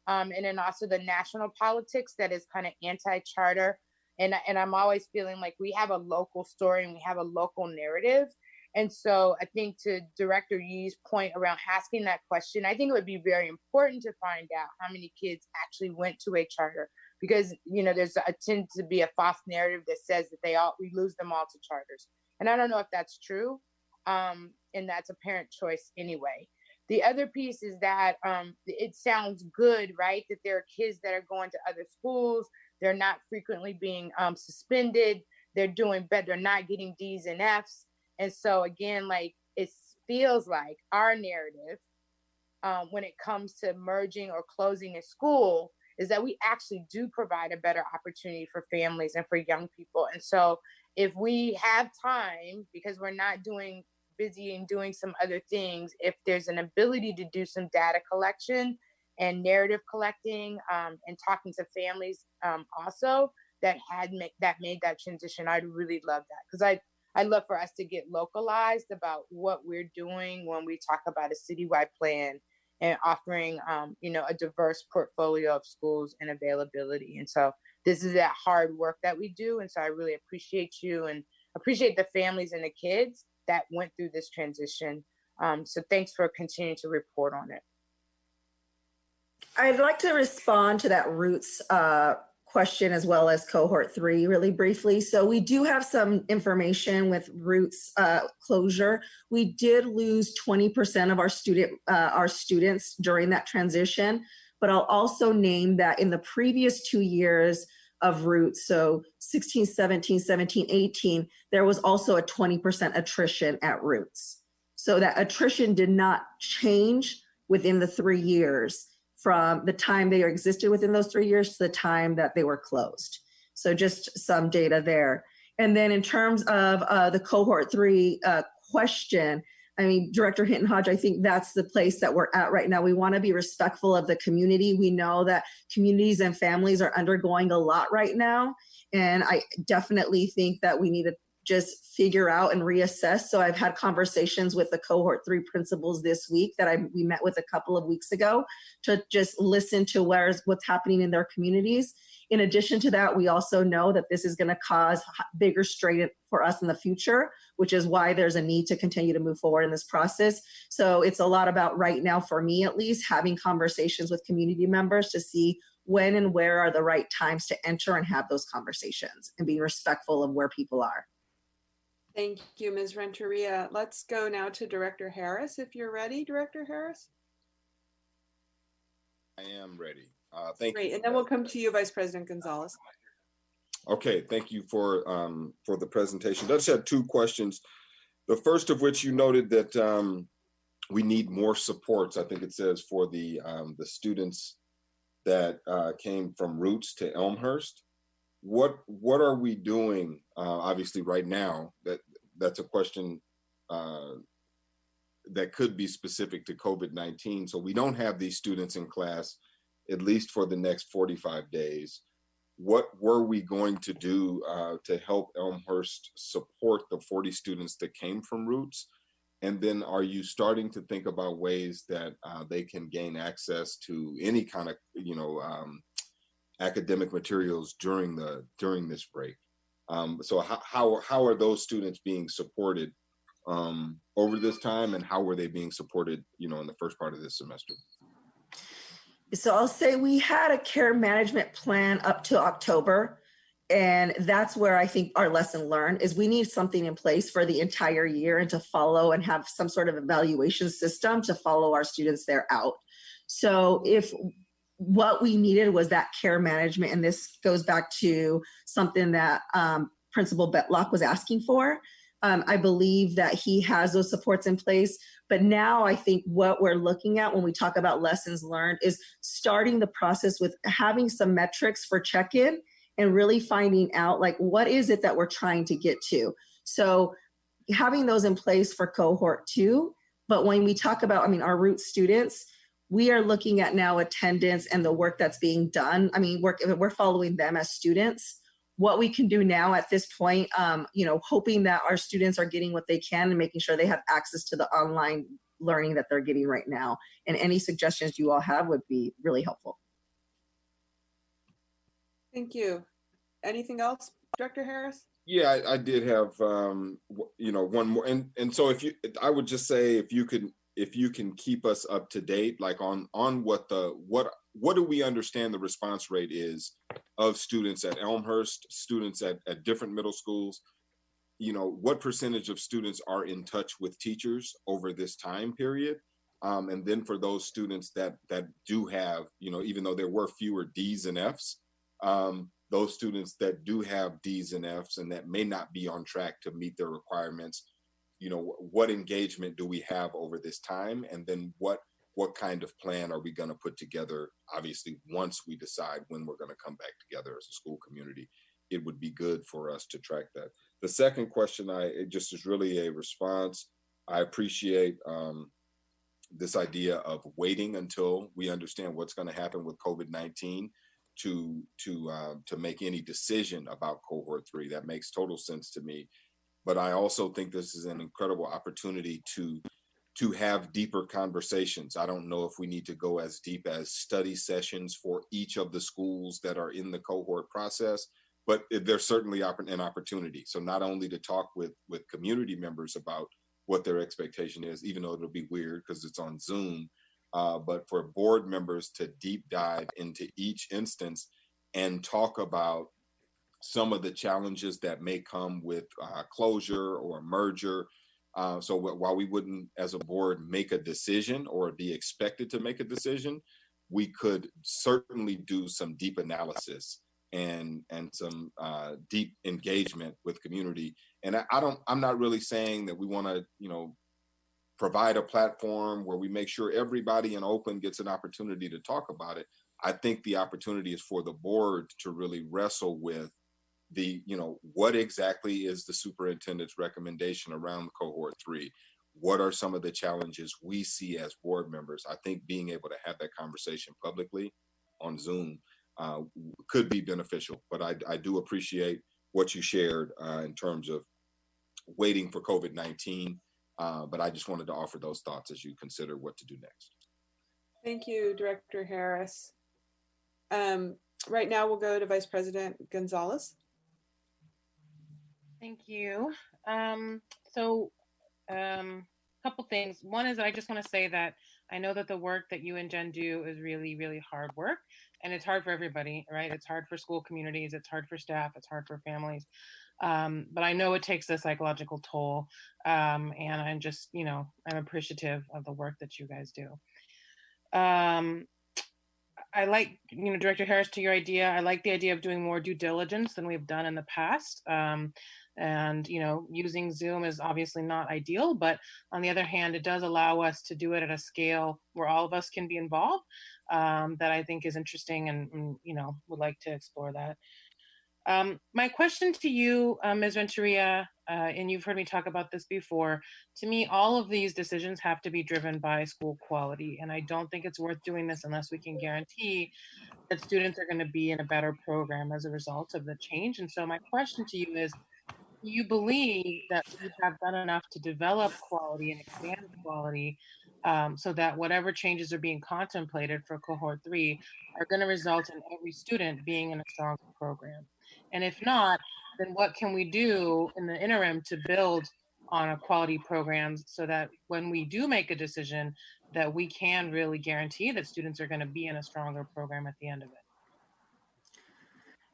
and then also the national politics that is kind of anti-charter. And I'm always feeling like we have a local story and we have a local narrative. And so I think to Director Yee's point around asking that question, I think it would be very important to find out how many kids actually went to a charter, because, you know, there's a tend to be a false narrative that says that we lose them all to charters. And I don't know if that's true. And that's a parent choice anyway. The other piece is that it sounds good, right? That there are kids that are going to other schools. They're not frequently being suspended. They're doing better. They're not getting D's and F's. And so again, like, it feels like our narrative when it comes to merging or closing a school is that we actually do provide a better opportunity for families and for young people. And so if we have time, because we're not busy and doing some other things, if there's an ability to do some data collection and narrative collecting and talking to families also that made that transition, I'd really love that, because I'd love for us to get localized about what we're doing when we talk about a citywide plan and offering, you know, a diverse portfolio of schools and availability. And so this is that hard work that we do. And so I really appreciate you and appreciate the families and the kids that went through this transition. So thanks for continuing to report on it. I'd like to respond to that Roots question as well as cohort 3 really briefly. So we do have some information with Roots closure. We did lose 20% of our students during that transition, but I'll also name that in the previous 2 years of Roots, so 16, 17, 17, 18, there was also a 20% attrition at Roots. So that attrition did not change within the 3 years, from the time they existed within those 3 years to the time that they were closed. So just some data there. And then in terms of the cohort 3 question, I mean, Director Hinton Hodge, I think that's the place that we're at right now. We want to be respectful of the community. We know that communities and families are undergoing a lot right now. And I definitely think that we need to just figure out and reassess. So I've had conversations with the cohort 3 principals this week that we met with a couple of weeks ago to just listen to what's happening in their communities. In addition to that, we also know that this is going to cause bigger strain for us in the future, which is why there's a need to continue to move forward in this process. So it's a lot about, right now, for me at least, having conversations with community members to see when and where are the right times to enter and have those conversations and being respectful of where people are. Thank you, Ms. Renteria. Let's go now to Director Harris, if you're ready, Director Harris. I am ready. Thank you. Great, and then we'll come to you, Vice President Gonzalez. Okay, thank you for the presentation. I just had 2 questions. The first of which, you noted that we need more supports. I think it says for the students that came from Roots to Elmhurst. What are we doing? Obviously, right now, that's a question that could be specific to COVID-19. So we don't have these students in class, at least for the next 45 days. What were we going to do to help Elmhurst support the 40 students that came from Roots? And then are you starting to think about ways that they can gain access to any kind of, academic materials during this break? So how are those students being supported over this time, and how were they being supported, in the first part of this semester? So I'll say we had a care management plan up to October, and that's where I think our lesson learned is we need something in place for the entire year and to follow and have some sort of evaluation system to follow our students there out. So if what we needed was that care management, and this goes back to something that Principal Betlock was asking for. I believe that he has those supports in place, but now I think what we're looking at when we talk about lessons learned is starting the process with having some metrics for check-in and really finding out, like, what is it that we're trying to get to? So having those in place for cohort 2, but when we talk about, our Roots students, we are looking at now attendance and the work that's being done. We're following them as students. What we can do now at this point, hoping that our students are getting what they can and making sure they have access to the online learning that they're getting right now. And any suggestions you all have would be really helpful. Thank you. Anything else, Director Harris? Yeah, I did have, you know, one more, and so I would just say if you can keep us up to date, like on what do we understand the response rate is of students at Elmhurst, students at different middle schools, you know, what percentage of students are in touch with teachers over this time period, and then for those students that do have, you know, even though there were fewer D's and F's. Those students that do have D's and F's and that may not be on track to meet their requirements, you know, what engagement do we have over this time? And then what kind of plan are we going to put together? Obviously, once we decide when we're going to come back together as a school community, it would be good for us to track that. The second question, it just is really a response. I appreciate this idea of waiting until we understand what's going to happen with COVID-19 to make any decision about cohort 3. That makes total sense to me. But I also think this is an incredible opportunity to have deeper conversations. I don't know if we need to go as deep as study sessions for each of the schools that are in the cohort process, but there's certainly an opportunity. So not only to talk with community members about what their expectation is, even though it'll be weird because it's on Zoom, but for board members to deep dive into each instance and talk about some of the challenges that may come with closure or merger. So while we wouldn't, as a board, make a decision or be expected to make a decision, we could certainly do some deep analysis and some deep engagement with community. And I'm not really saying that we want to, you know, provide a platform where we make sure everybody in Oakland gets an opportunity to talk about it. I think the opportunity is for the board to really wrestle with you know, what exactly is the superintendent's recommendation around cohort 3? What are some of the challenges we see as board members? I think being able to have that conversation publicly on Zoom could be beneficial, but I do appreciate what you shared in terms of waiting for COVID-19. But I just wanted to offer those thoughts as you consider what to do next. Thank you, Director Harris. Right now we'll go to Vice President Gonzalez. Thank you. Couple things. One is that I just want to say that I know that the work that you and Jen do is really, really hard work, and it's hard for everybody, right? It's hard for school communities, it's hard for staff, it's hard for families. But I know it takes a psychological toll, and I'm just, you know, I'm appreciative of the work that you guys do. I like, you know, Director Harris, to your idea, I like the idea of doing more due diligence than we've done in the past. And, you know, using Zoom is obviously not ideal, but on the other hand, it does allow us to do it at a scale where all of us can be involved, that I think is interesting and, you know, would like to explore that. My question to you, Ms. Renteria, and you've heard me talk about this before, to me, all of these decisions have to be driven by school quality. And I don't think it's worth doing this unless we can guarantee that students are going to be in a better program as a result of the change. And so my question to you is, do you believe that we have done enough to develop quality and expand quality so that whatever changes are being contemplated for cohort 3 are going to result in every student being in a stronger program? And if not, then what can we do in the interim to build on a quality programs so that when we do make a decision, that we can really guarantee that students are going to be in a stronger program at the end of it?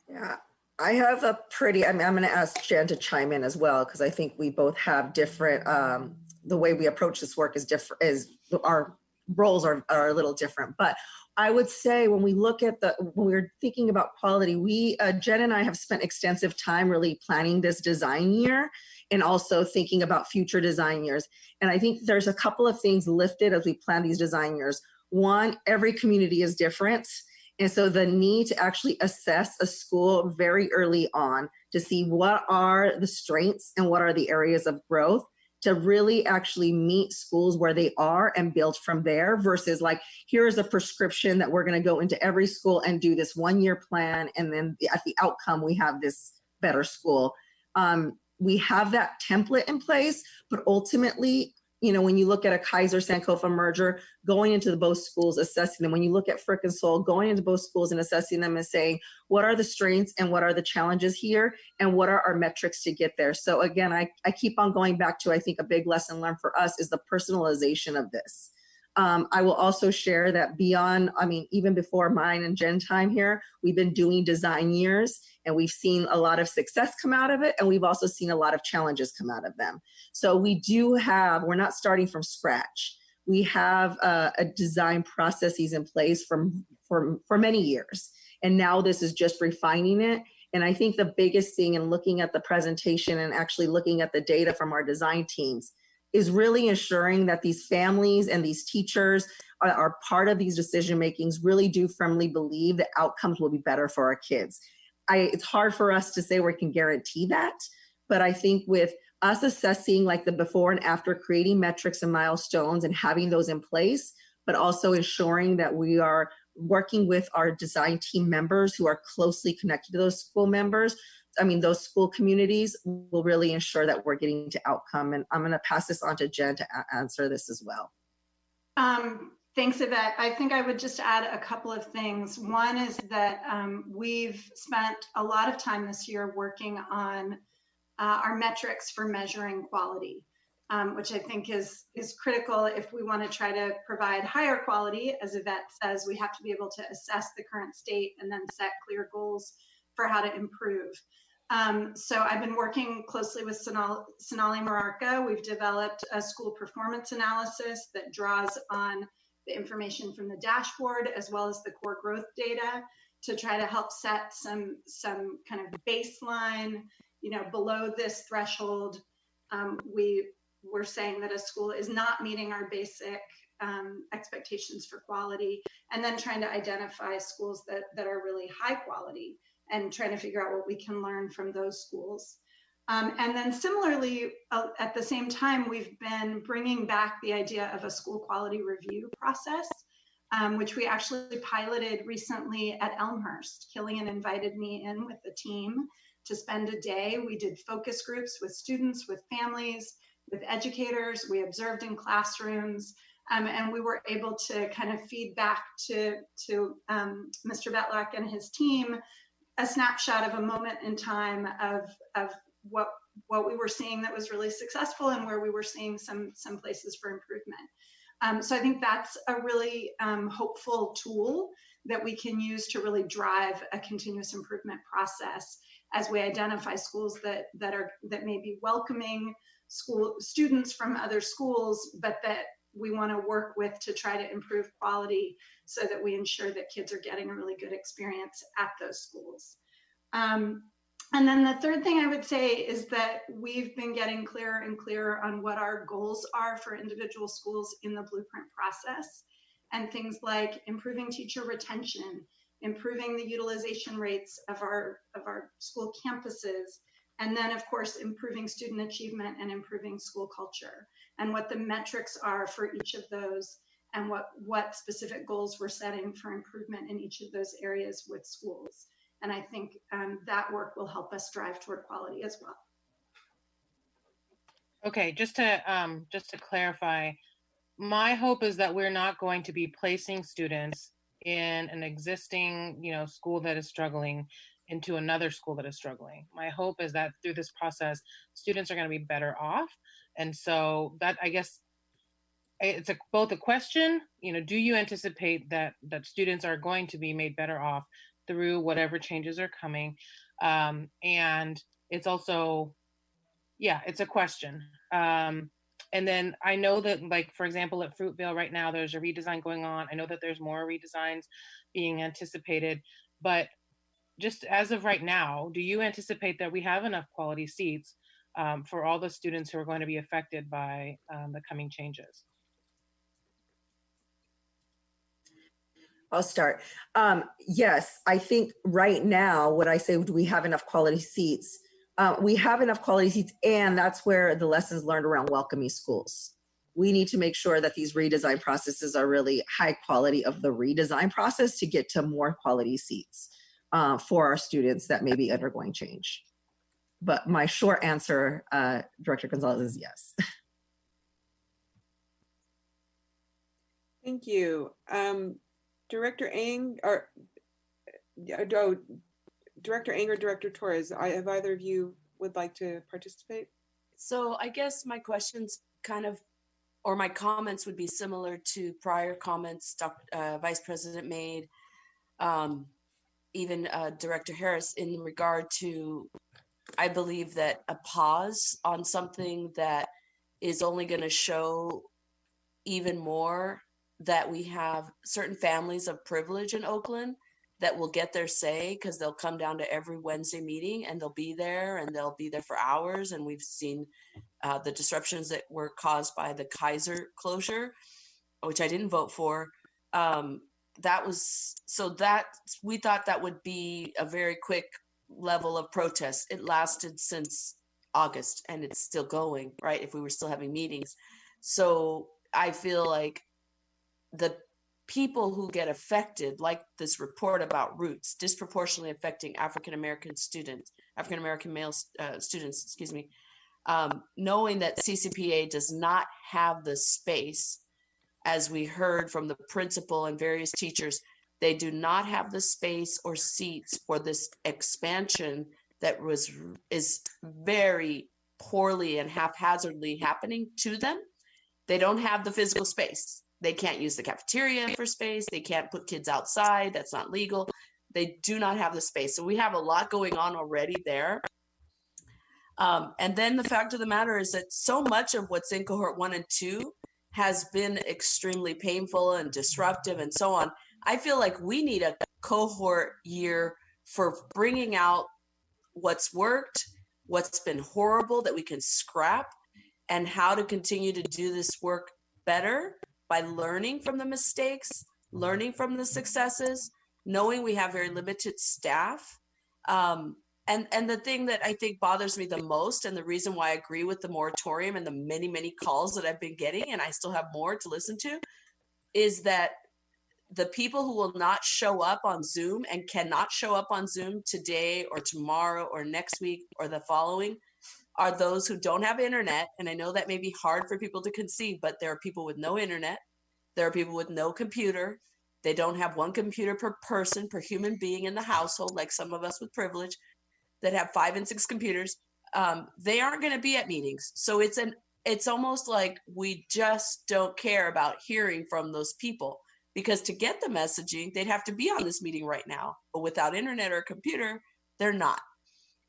Yeah, I have a pretty, I'm going to ask Jen to chime in as well, because I think we both have different, the way we approach this work is different, our roles are a little different. But I would say when we look at when we're thinking about quality, Jen and I have spent extensive time really planning this design year and also thinking about future design years. And I think there's a couple of things lifted as we plan these design years. One, every community is different. And so the need to actually assess a school very early on to see what are the strengths and what are the areas of growth to really actually meet schools where they are and build from there versus like, here's a prescription that we're going to go into every school and do this 1-year plan. And then at the outcome, we have this better school. We have that template in place, but ultimately, when you look at a Kaiser Sankofa merger, going into both schools, assessing them. When you look at Frick and Soul, going into both schools and assessing them and saying, what are the strengths and what are the challenges here? And what are our metrics to get there? So again, I keep on going back to, I think a big lesson learned for us is the personalization of this. I will also share that beyond, even before mine and Jen time here, we've been doing design years and we've seen a lot of success come out of it. And we've also seen a lot of challenges come out of them. So we're not starting from scratch. We have a design processes in place for many years. And now this is just refining it. And I think the biggest thing in looking at the presentation and actually looking at the data from our design teams is really ensuring that these families and these teachers are part of these decision makings, really do firmly believe that outcomes will be better for our kids. It's hard for us to say we can guarantee that, but I think with us assessing like the before and after, creating metrics and milestones and having those in place, but also ensuring that we are working with our design team members who are closely connected to those school members, those school communities, will really ensure that we're getting to outcome. And I'm going to pass this on to Jen to answer this as well. Thanks, Yvette. I think I would just add a couple of things. One is that we've spent a lot of time this year working on our metrics for measuring quality, which I think is critical if we want to try to provide higher quality. As Yvette says, we have to be able to assess the current state and then set clear goals for how to improve. So I've been working closely with Sonali Mararka. We've developed a school performance analysis that draws on the information from the dashboard as well as the core growth data to try to help set some kind of baseline, below this threshold. We're saying that a school is not meeting our basic expectations for quality, and then trying to identify schools that are really high quality and trying to figure out what we can learn from those schools. And then similarly, at the same time, we've been bringing back the idea of a school quality review process, which we actually piloted recently at Elmhurst. Killian invited me in with the team to spend a day. We did focus groups with students, with families, with educators. We observed in classrooms, and we were able to kind of feed back to Mr. Betlach and his team a snapshot of a moment in time of what we were seeing that was really successful and where we were seeing some places for improvement. So I think that's a really hopeful tool that we can use to really drive a continuous improvement process as we identify schools that may be welcoming students from other schools, but that we want to work with to try to improve quality so that we ensure that kids are getting a really good experience at those schools. And then the third thing I would say is that we've been getting clearer and clearer on what our goals are for individual schools in the blueprint process, and things like improving teacher retention, improving the utilization rates of our school campuses, and then of course improving student achievement and improving school culture, and what the metrics are for each of those, and what specific goals we're setting for improvement in each of those areas with schools. And I think that work will help us drive toward quality as well. Okay, just to clarify, my hope is that we're not going to be placing students in an existing, school that is struggling into another school that is struggling. My hope is that through this process, students are going to be better off. And so that, I guess, it's both a question, do you anticipate that students are going to be made better off through whatever changes are coming? And it's also, it's a question. And then I know that, like, for example, at Fruitvale right now, there's a redesign going on. I know that there's more redesigns being anticipated, but just as of right now, do you anticipate that we have enough quality seats for all the students who are going to be affected by the coming changes? I'll start. Yes, I think right now, what I say, do we have enough quality seats? We have enough quality seats, and that's where the lessons learned around welcoming schools. We need to make sure that these redesign processes are really high quality of the redesign process to get to more quality seats for our students that may be undergoing change. But my short answer, Director Gonzalez, is yes. Thank you. Director Ng, or Director Ng or Director Torres, have either of you would like to participate? So I guess my questions kind of, or my comments would be similar to prior comments Vice President made, even Director Harris, in regard to, I believe that a pause on something that is only going to show even more that we have certain families of privilege in Oakland that will get their say, because they'll come down to every Wednesday meeting and they'll be there for hours. And we've seen the disruptions that were caused by the Kaiser closure, which I didn't vote for. We thought that would be a very quick level of protest. It lasted since August and it's still going, right? If we were still having meetings. So I feel like the people who get affected, like this report about Roots, disproportionately affecting African-American male students, knowing that CCPA does not have the space, as we heard from the principal and various teachers, they do not have the space or seats for this expansion that is very poorly and haphazardly happening to them. They don't have the physical space. They can't use the cafeteria for space. They can't put kids outside. That's not legal. They do not have the space. So we have a lot going on already there. And then the fact of the matter is that so much of what's in cohort 1 and 2 has been extremely painful and disruptive and so on. I feel like we need a cohort year for bringing out what's worked, what's been horrible that we can scrap, and how to continue to do this work better by learning from the mistakes, learning from the successes, knowing we have very limited staff. And the thing that I think bothers me the most, and the reason why I agree with the moratorium and the many, many calls that I've been getting, and I still have more to listen to, is that the people who will not show up on Zoom and cannot show up on Zoom today or tomorrow or next week or the following are those who don't have internet. And I know that may be hard for people to conceive, but there are people with no internet. There are people with no computer. They don't have one computer per person, per human being in the household, like some of us with privilege that have 5 and 6 computers. They aren't going to be at meetings. So it's almost like we just don't care about hearing from those people, because to get the messaging, they'd have to be on this meeting right now. But without internet or computer, they're not.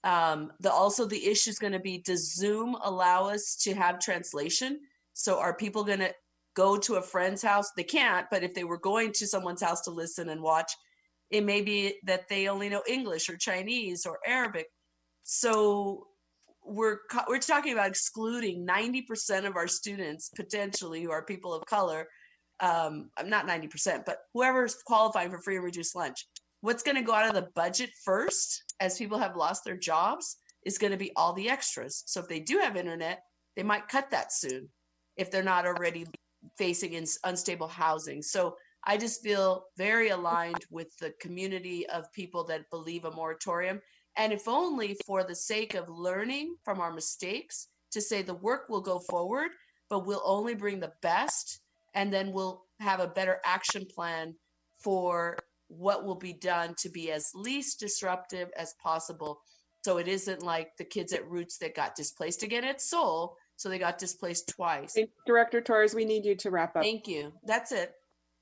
Also, the issue is going to be, does Zoom allow us to have translation? So are people going to go to a friend's house? They can't, but if they were going to someone's house to listen and watch, it may be that they only know English or Chinese or Arabic. So we're talking about excluding 90% of our students potentially who are people of color. Not 90%, but whoever's qualifying for free and reduced lunch. What's going to go out of the budget first, as people have lost their jobs, is going to be all the extras. So if they do have internet, they might cut that soon if they're not already facing unstable housing. So I just feel very aligned with the community of people that believe a moratorium. And if only for the sake of learning from our mistakes, to say the work will go forward, but we'll only bring the best, and then we'll have a better action plan for what will be done to be as least disruptive as possible. So it isn't like the kids at Roots that got displaced again at Seoul, so they got displaced twice. Director Torres, we need you to wrap up. Thank you. That's it.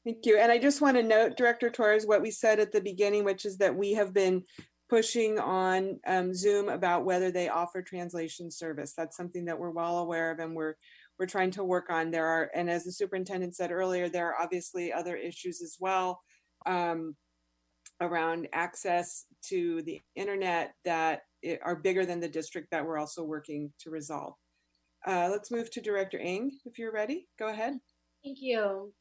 Thank you. And I just want to note, Director Torres, what we said at the beginning, which is that we have been pushing on Zoom about whether they offer translation service. That's something that we're well aware of, and we're trying to work on. And as the superintendent said earlier, there are obviously other issues as well around access to the internet that are bigger than the district that we're also working to resolve. Let's move to Director Ng, if you're ready. Go ahead. Thank you.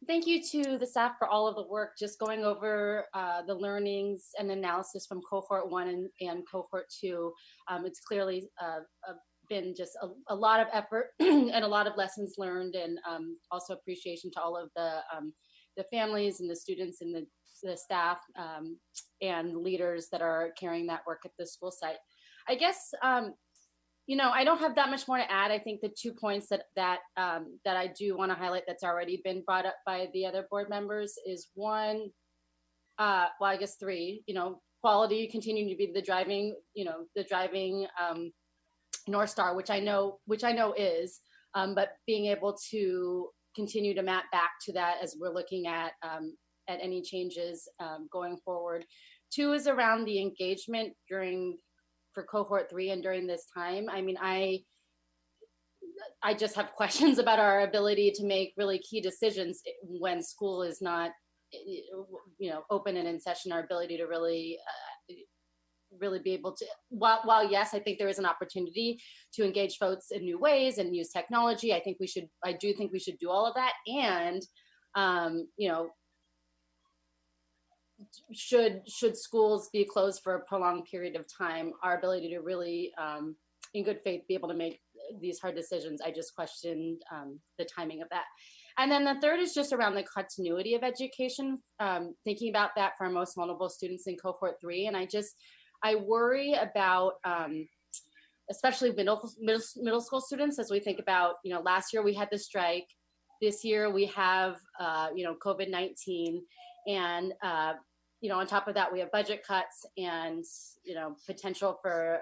Thank you to the staff for all of the work, just going over the learnings and analysis from cohort 1 and cohort 2. It's clearly been just a lot of effort and a lot of lessons learned, and also appreciation to all of the families and the students and the staff and leaders that are carrying that work at the school site. I guess I don't have that much more to add. I think the 2 points that I do want to highlight that's already been brought up by the other board members is one, well, I guess 3, quality continuing to be the driving North Star, which I know is, but being able to continue to map back to that as we're looking at any changes going forward. 2 is around the engagement for cohort 3 and during this time. I mean, I just have questions about our ability to make really key decisions when school is not, open and in session. Our ability to really be able to, while yes, I think there is an opportunity to engage folks in new ways and use technology. I do think we should do all of that. And, should schools be closed for a prolonged period of time, our ability to really, in good faith, be able to make these hard decisions, I just questioned the timing of that. And then the 3rd is just around the continuity of education, thinking about that for our most vulnerable students in cohort 3. And I worry about, especially middle school students, as we think about, last year we had the strike. This year we have, COVID-19, and on top of that we have budget cuts and potential for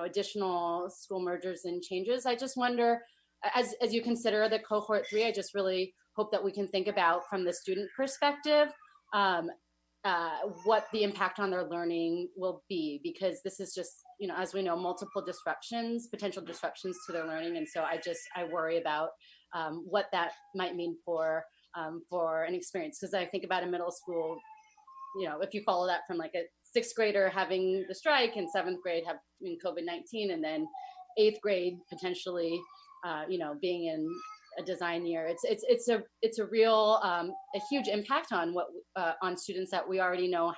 additional school mergers and changes. I just wonder, as you consider the cohort 3, I just really hope that we can think about from the student perspective what the impact on their learning will be, because this is just, as we know, multiple potential disruptions to their learning. And so I worry about what that might mean for an experience. Because I think about a middle school, if you follow that from like a 6th grader having the strike and 7th grade having COVID-19, and then 8th grade potentially, being in a design year, it's a real a huge impact on on students that we already know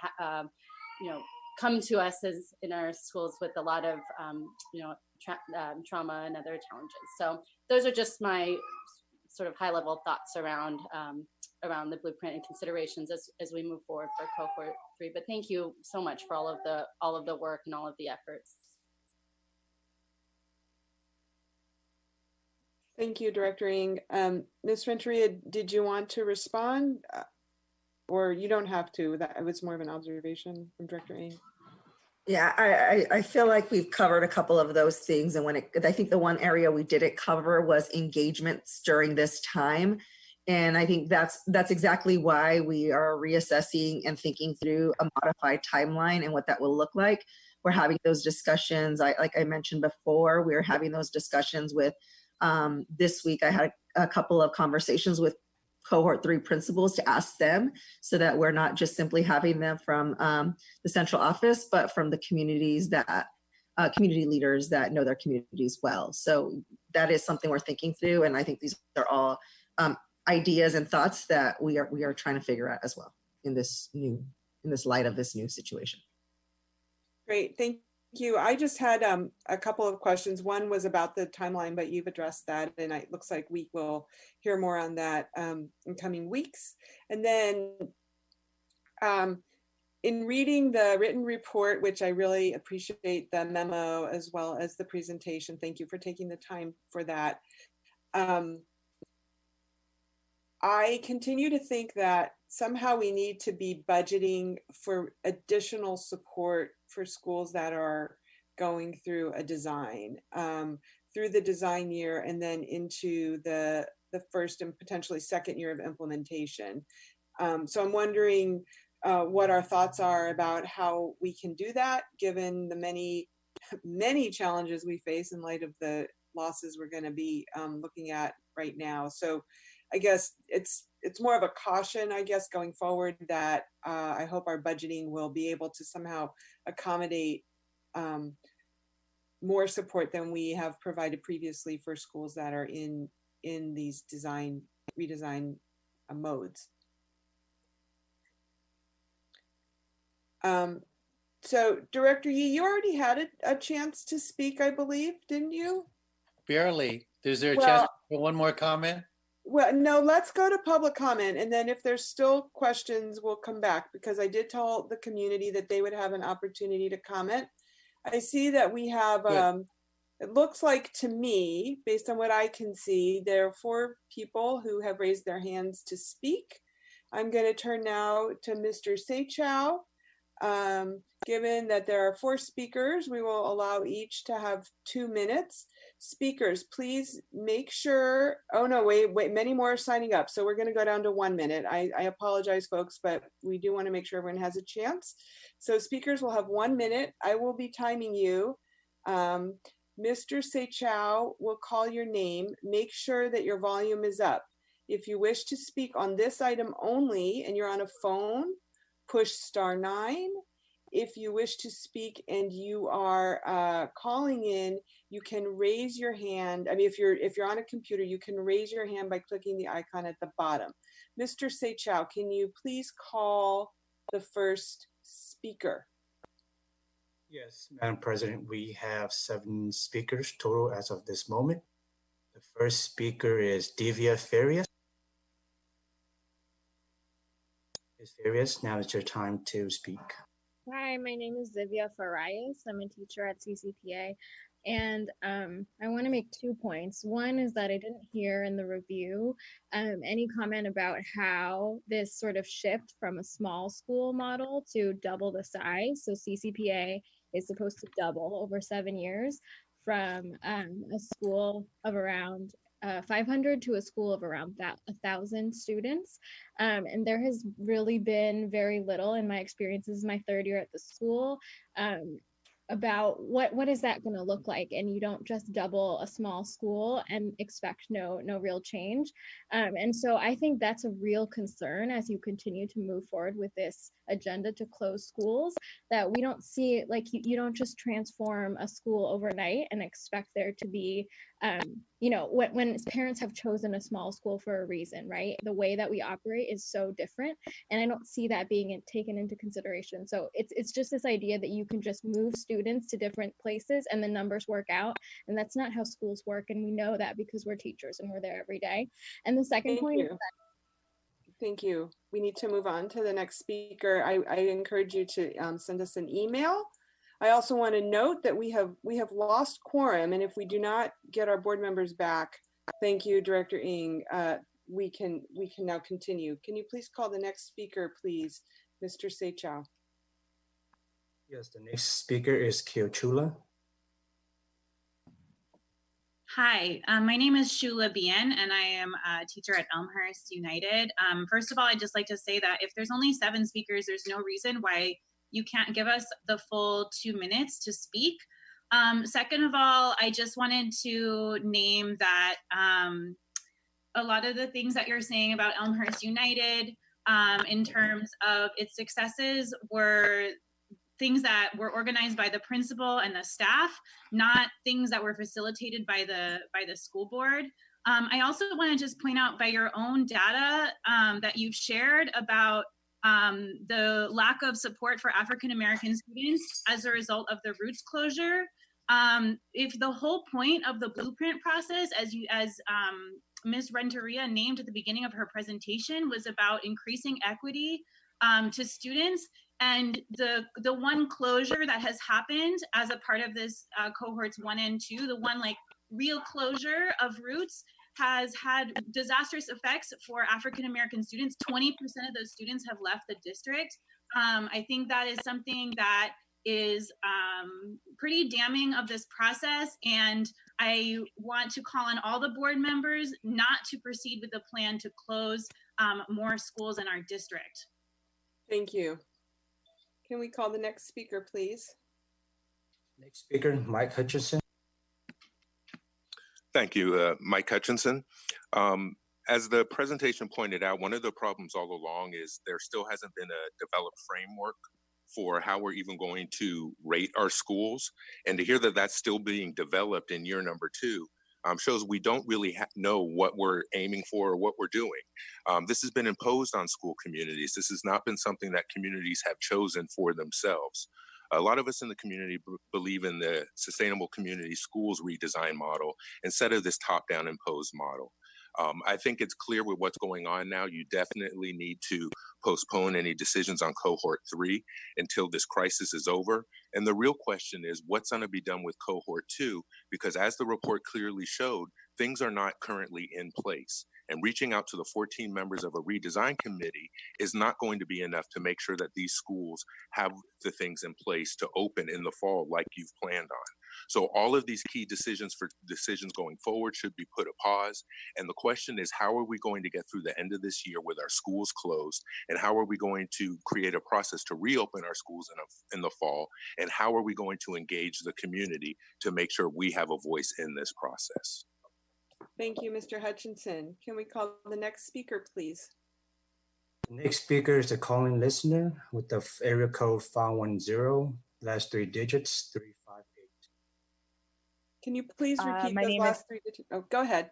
come to us as in our schools with a lot of trauma and other challenges. So those are just my sort of high level thoughts around the blueprint and considerations as we move forward for cohort 3. But thank you so much for all of the work and all of the efforts. Thank you, Director Ng. Ms. Renteria, did you want to respond? Or you don't have to, that was more of an observation from Director Ng. Yeah, I feel like we've covered a couple of those things. And I think the one area we didn't cover was engagements during this time. And I think that's exactly why we are reassessing and thinking through a modified timeline and what that will look like. We're having those discussions. Like I mentioned before, we're having those discussions with this week. I had a couple of conversations with cohort 3 principals to ask them, so that we're not just simply having them from the central office, but from the communities that community leaders that know their communities well. So that is something we're thinking through. And I think these are all ideas and thoughts that we are trying to figure out as well in this light of this new situation. Great, thank you. I just had a couple of questions. One was about the timeline, but you've addressed that, and it looks like we will hear more on that in coming weeks. And then in reading the written report, which I really appreciate the memo as well as the presentation, thank you for taking the time for that. I continue to think that somehow we need to be budgeting for additional support for schools that are going through a design, through the design year and then into the first and potentially second year of implementation. So I'm wondering what our thoughts are about how we can do that, given the many challenges we face in light of the losses we're going to be looking at right now. So I guess it's more of a caution, I guess, going forward, that I hope our budgeting will be able to somehow accommodate more support than we have provided previously for schools that are in these redesign modes. So Director Yee, you already had a chance to speak, I believe, didn't you? Barely. Is there a chance for one more comment? Well, no, let's go to public comment. And then if there's still questions, we'll come back, because I did tell the community that they would have an opportunity to comment. I see that we have It looks like to me, based on what I can see, there are 4 people who have raised their hands to speak. I'm going to turn now to Mr. Seychow. Given that there are 4 speakers, we will allow each to have 2 minutes. Speakers, please make sure, oh no, wait, many more are signing up. So we're gonna go down to 1 minute. I apologize, folks, but we do wanna make sure everyone has a chance. So speakers will have 1 minute. I will be timing you. Mr. Seychow will call your name. Make sure that your volume is up. If you wish to speak on this item only and you're on a phone, push *9. If you wish to speak and you are calling in, you can raise your hand. I mean, if you're on a computer, you can raise your hand by clicking the icon at the bottom. Mr. Seychow, can you please call the first speaker? Yes, Madam President, we have 7 speakers total as of this moment. The first speaker is Divya Farias. Ms. Farias, now is your time to speak. Hi, my name is Divya Farias. I'm a teacher at CCPA, and I want to make 2 points. One is that I didn't hear in the review any comment about how this sort of shift from a small school model to double the size. So CCPA is supposed to double over 7 years from a school of around 500 to a school of around 1,000 students. And there has really been very little in my experience. This is my 3rd year at the school. About what is that going to look like, and you don't just double a small school and expect no real change. And so I think that's a real concern as you continue to move forward with this agenda to close schools, that we don't see, like, you don't just transform a school overnight and expect there to be when parents have chosen a small school for a reason, right? The way that we operate is so different, and I don't see that being taken into consideration. So it's just this idea that you can just move students to different places and the numbers work out, and that's not how schools work, and we know that because we're teachers and we're there every day. And the second point is that Thank you. We need to move on to the next speaker. I encourage you to send us an email. I also want to note that we have lost quorum, and if we do not get our board members back, thank you, Director Ng, we can now continue. Can you please call the next speaker, please, Mr. Seychow? Yes, the next speaker is Kyochula. Hi, my name is Shula Bien, and I am a teacher at Elmhurst United. First of all, I'd just like to say that if there's only 7 speakers, there's no reason why you can't give us the full 2 minutes to speak. Second of all, I just wanted to name that a lot of the things that you're saying about Elmhurst United in terms of its successes were things that were organized by the principal and the staff, not things that were facilitated by the school board. I also want to just point out by your own data that you've shared about the lack of support for African American students as a result of the Roots closure. If the whole point of the blueprint process, as Ms. Renteria named at the beginning of her presentation, was about increasing equity to students, and the one closure that has happened as a part of this cohorts 1 and 2, the one like real closure of Roots, has had disastrous effects for African American students. 20% of those students have left the district. I think that is something that is pretty damning of this process, and I want to call on all the board members not to proceed with the plan to close more schools in our district. Thank you. Can we call the next speaker, please? Next speaker, Mike Hutchinson. Thank you, Mike Hutchinson. As the presentation pointed out, one of the problems all along is there still hasn't been a developed framework for how we're even going to rate our schools. And to hear that that's still being developed in year number 2 shows we don't really know what we're aiming for or what we're doing. This has been imposed on school communities. This has not been something that communities have chosen for themselves. A lot of us in the community believe in the sustainable community schools redesign model instead of this top-down imposed model. I think it's clear with what's going on now, you definitely need to postpone any decisions on cohort 3 until this crisis is over. And the real question is what's going to be done with cohort 2? Because as the report clearly showed, things are not currently in place. And reaching out to the 14 members of a redesign committee is not going to be enough to make sure that these schools have the things in place to open in the fall like you've planned on. So all of these key decisions going forward should be put a pause. And the question is, how are we going to get through the end of this year with our schools closed? And how are we going to create a process to reopen our schools in the fall? And how are we going to engage the community to make sure we have a voice in this process? Thank you, Mr. Hutchinson. Can we call the next speaker, please? The next speaker is a calling listener with the area code 510, last 3 digits, 358. Can you please repeat those last 3 digits? Oh, go ahead.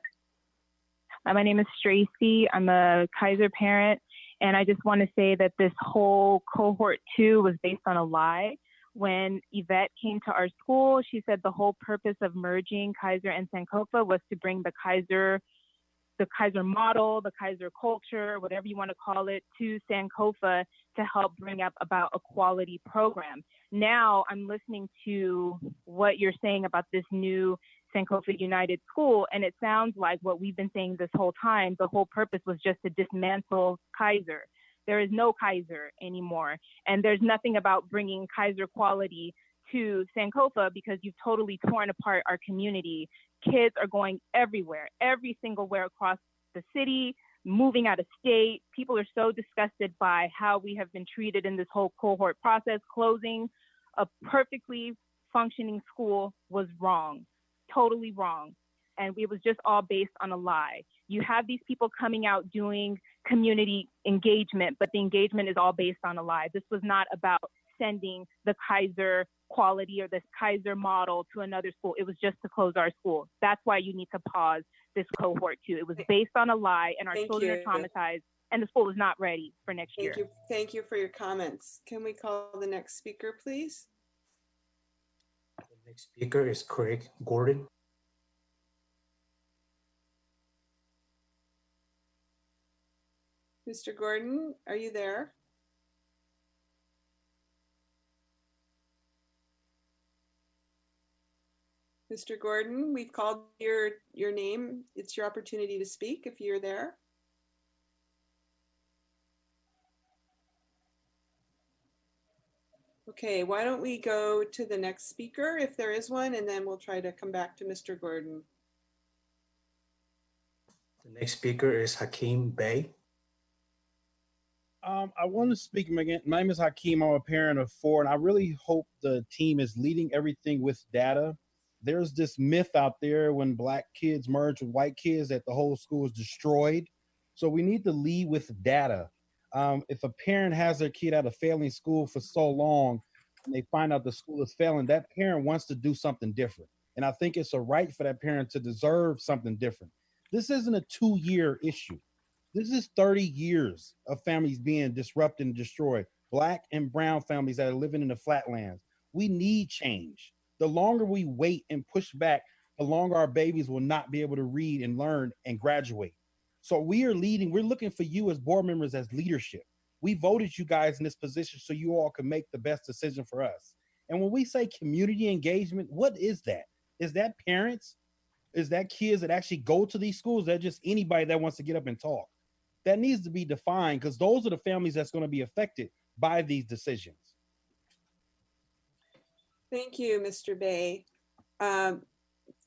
My name is Tracy. I'm a Kaiser parent, and I just want to say that this whole cohort 2 was based on a lie. When Yvette came to our school, she said the whole purpose of merging Kaiser and Sankofa was to bring the Kaiser model, the Kaiser culture, whatever you want to call it, to Sankofa to help bring up about a quality program. Now I'm listening to what you're saying about this new Sankofa United School, and it sounds like what we've been saying this whole time, the whole purpose was just to dismantle Kaiser. There is no Kaiser anymore, and there's nothing about bringing Kaiser quality to Sankofa because you've totally torn apart our community. Kids are going everywhere, every single where across the city, moving out of state. People are so disgusted by how we have been treated in this whole cohort process. Closing a perfectly functioning school was wrong, totally wrong. And it was just all based on a lie. You have these people coming out doing community engagement, but the engagement is all based on a lie. This was not about sending the Kaiser quality or this Kaiser model to another school. It was just to close our school. That's why you need to pause this cohort 2. It was based on a lie, and our children are traumatized, and the school is not ready for next year. Thank you for your comments. Can we call the next speaker, please? The next speaker is Craig Gordon. Mr. Gordon, are you there? Mr. Gordon, we've called your name. It's your opportunity to speak if you're there. Okay, why don't we go to the next speaker if there is one, and then we'll try to come back to Mr. Gordon. The next speaker is Hakeem Bey. I want to speak again. My name is Hakeem. I'm a parent of 4, and I really hope the team is leading everything with data. There's this myth out there when Black kids merge with white kids that the whole school is destroyed. So we need to lead with data. If a parent has their kid at a failing school for so long and they find out the school is failing, that parent wants to do something different. And I think it's a right for that parent to deserve something different. This isn't a 2-year issue. This is 30 years of families being disrupted and destroyed. Black and brown families that are living in the flatlands. We need change. The longer we wait and push back, the longer our babies will not be able to read and learn and graduate. So we are leading. We're looking for you as board members as leadership. We voted you guys in this position so you all can make the best decision for us. And when we say community engagement, what is that? Is that parents? Is that kids that actually go to these schools? Is that just anybody that wants to get up and talk? That needs to be defined because those are the families that's going to be affected by these decisions. Thank you, Mr. Bey. Can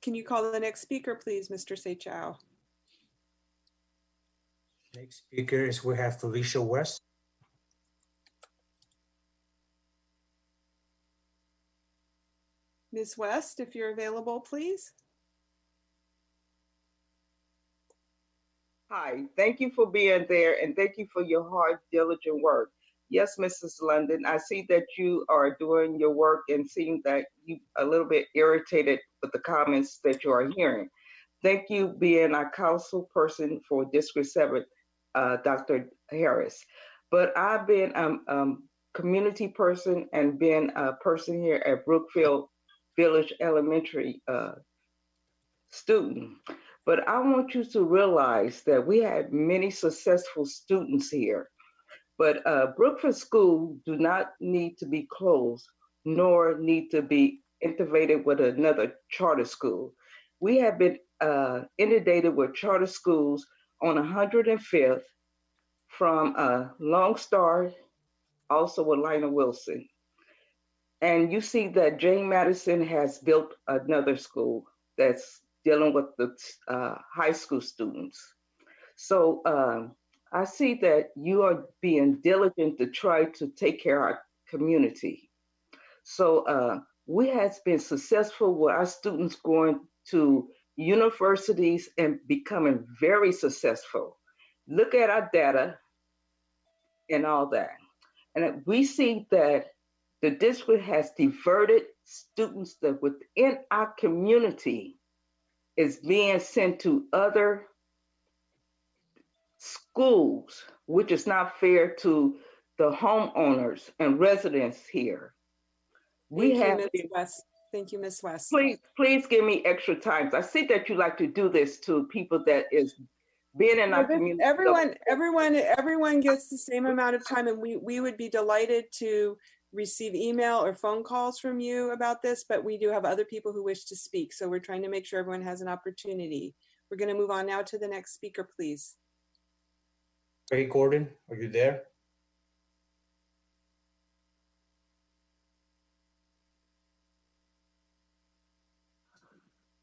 you call the next speaker, please, Mr. Seychow? Next speaker is we have Felicia West. Ms. West, if you're available, please. Hi, thank you for being there and thank you for your hard, diligent work. Yes, Mrs. London, I see that you are doing your work and seeing that you a little bit irritated with the comments that you are hearing. Thank you being our council person for District 7, Dr. Harris. But I've been a community person and been a person here at Brookfield Village Elementary student. But I want you to realize that we had many successful students here. But Brookford School do not need to be closed, nor need to be integrated with another charter school. We have been inundated with charter schools on 105th from Long Star, also with Lionel Wilson. And you see that Jane Madison has built another school that's dealing with the high school students. So I see that you are being diligent to try to take care of our community. So we have been successful with our students going to universities and becoming very successful. Look at our data and all that. And we see that the district has diverted students that within our community is being sent to other schools, which is not fair to the homeowners and residents here. Thank you, Ms. West. Thank you, Ms. West. Please give me extra time. I see that you like to do this to people that is being in our community. Everyone gets the same amount of time, and we would be delighted to receive email or phone calls from you about this, but we do have other people who wish to speak. So we're trying to make sure everyone has an opportunity. We're going to move on now to the next speaker, please. Ray Gordon, are you there?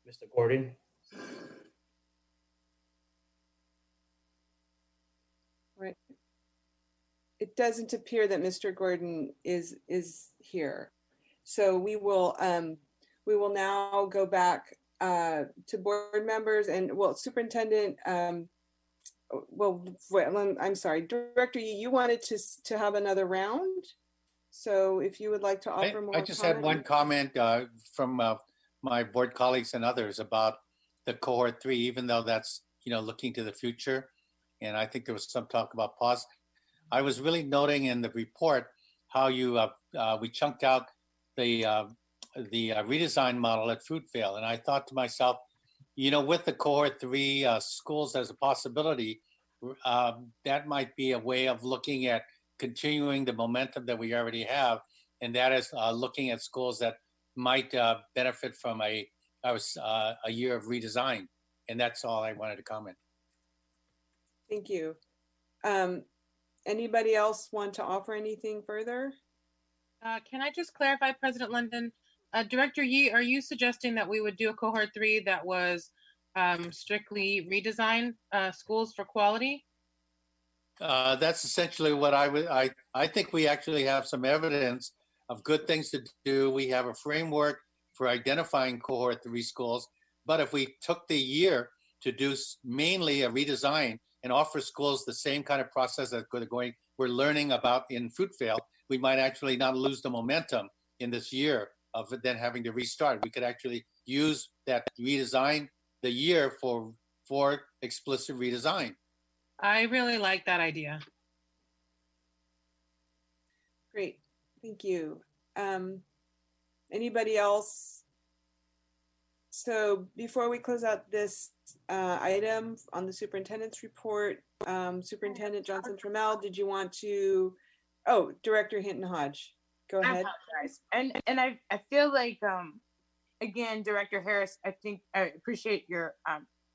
Mr. Gordon? Right. It doesn't appear that Mr. Gordon is here. So we will now go back to board members and, well, Superintendent, well, I'm sorry, Director, you wanted to have another round. So if you would like to offer more. I just had one comment from my board colleagues and others about the cohort 3, even though that's, looking to the future. And I think there was some talk about pause. I was really noting in the report how we chunked out the redesign model at Fruitvale. And I thought to myself, with the cohort 3 schools as a possibility, that might be a way of looking at continuing the momentum that we already have. And that is looking at schools that might benefit from a year of redesign. And that's all I wanted to comment. Thank you. Anybody else want to offer anything further? Can I just clarify, President London? Director Yee, are you suggesting that we would do a cohort 3 that was strictly redesign schools for quality? That's essentially what I think we actually have some evidence of good things to do. We have a framework for identifying cohort 3 schools, but if we took the year to do mainly a redesign and offer schools the same kind of process that we're learning about in Fruitvale, we might actually not lose the momentum in this year of then having to restart. We could actually use that redesign the year for explicit redesign. I really like that idea. Great, thank you. Anybody else? So before we close out this item on the superintendent's report, Superintendent Johnson Trammell, did you want to, Director Hinton Hodge, go ahead. I apologize. And I feel like, again, Director Harris, I think I appreciate your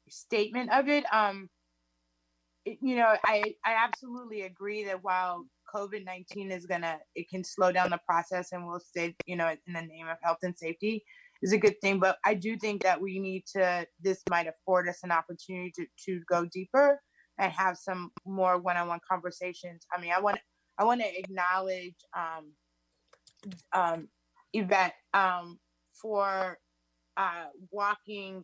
statement of it. I absolutely agree that while COVID-19 it can slow down the process and will stay, in the name of health and safety is a good thing. But I do think that this might afford us an opportunity to go deeper and have some more one-on-one conversations. I mean, I want to acknowledge Yvette for walking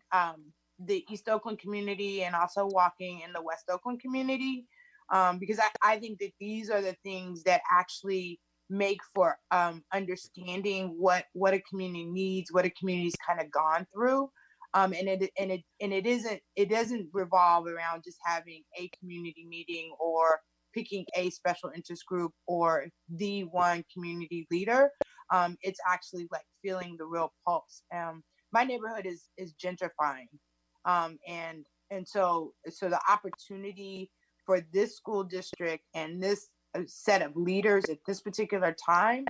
the East Oakland community and also walking in the West Oakland community, because I think that these are the things that actually make for understanding what a community needs, what a community's kind of gone through, and it doesn't revolve around just having a community meeting or picking a special interest group or the one community leader. It's actually like feeling the real pulse. My neighborhood is gentrifying. And And so the opportunity for this school district and this set of leaders at this particular time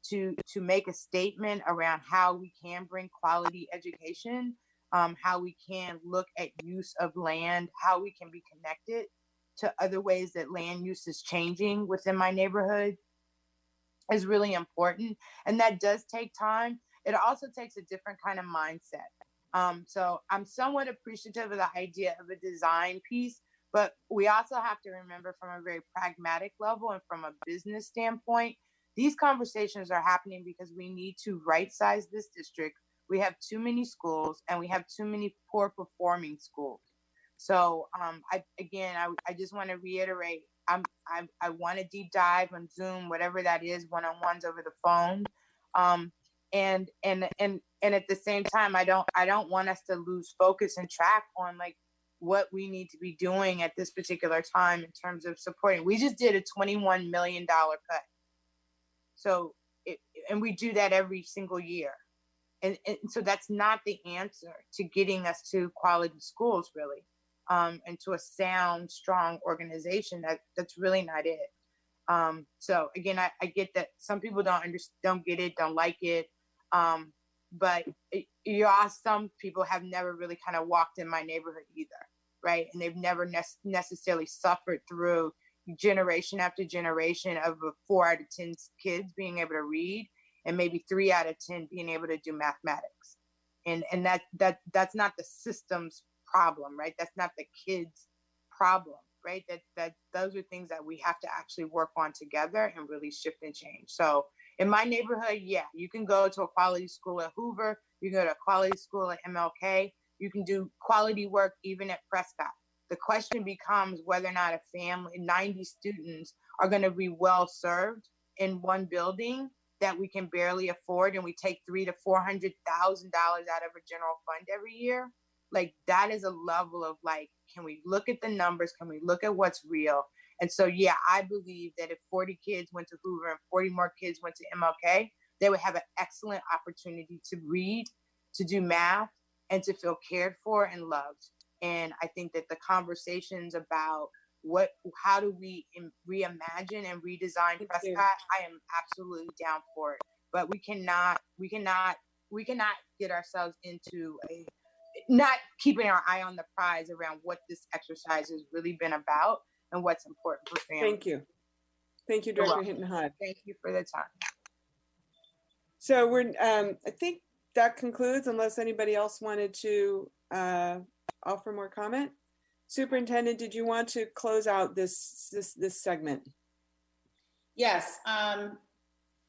to make a statement around how we can bring quality education, how we can look at use of land, how we can be connected to other ways that land use is changing within my neighborhood is really important. And that does take time. It also takes a different kind of mindset. So I'm somewhat appreciative of the idea of a design piece, but we also have to remember from a very pragmatic level and from a business standpoint, these conversations are happening because we need to right size this district. We have too many schools and we have too many poor performing schools. So I just want to reiterate, I want a deep dive on Zoom, whatever that is, one-on-ones over the phone. And at the same time, I don't want us to lose focus and track on like what we need to be doing at this particular time in terms of supporting. We just did a $21 million cut. So, and we do that every single year. And so that's not the answer to getting us to quality schools, really, and to a sound, strong organization. That's really not it. So again, I get that some people don't get it, don't like it. But some people have never really kind of walked in my neighborhood either, right? And they've never necessarily suffered through generation after generation of 4 out of 10 kids being able to read and maybe 3 out of 10 being able to do mathematics. And that's not the system's problem, right? That's not the kids' problem, right? That those are things that we have to actually work on together and really shift and change. So in my neighborhood, yeah, you can go to a quality school at Hoover, you can go to a quality school at MLK, you can do quality work even at Prescott. The question becomes whether or not a family, 90 students, are going to be well served in one building that we can barely afford, and we take $300,000 to $400,000 out of a general fund every year. Like, that is a level of like, can we look at the numbers? Can we look at what's real? And so, yeah, I believe that if 40 kids went to Hoover and 40 more kids went to MLK, they would have an excellent opportunity to read, to do math, and to feel cared for and loved. And I think that the conversations about how do we reimagine and redesign Prescott, I am absolutely down for it. But we cannot get ourselves into not keeping our eye on the prize around what this exercise has really been about and what's important for families. Thank you. Thank you, Director Hinton-Hod. Thank you for the time. So I think that concludes, unless anybody else wanted to offer more comment. Superintendent, did you want to close out this segment? Yes.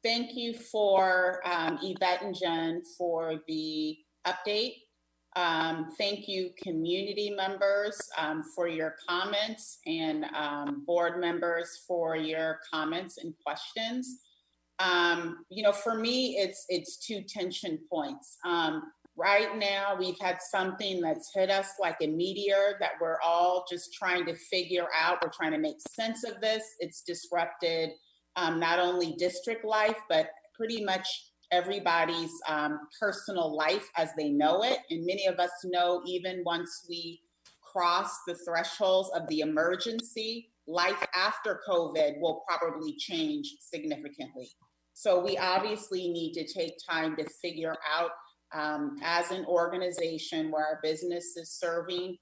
Thank you for Yvette and Jen for the update. Thank you, community members, for your comments, and board members for your comments and questions. For me, it's 2 tension points. Right now, we've had something that's hit us like a meteor that we're all just trying to figure out. We're trying to make sense of this. It's disrupted not only district life, but pretty much everybody's personal life as they know it. And many of us know even once we cross the thresholds of the emergency, life after COVID will probably change significantly. So we obviously need to take time to figure out as an organization where our business is serving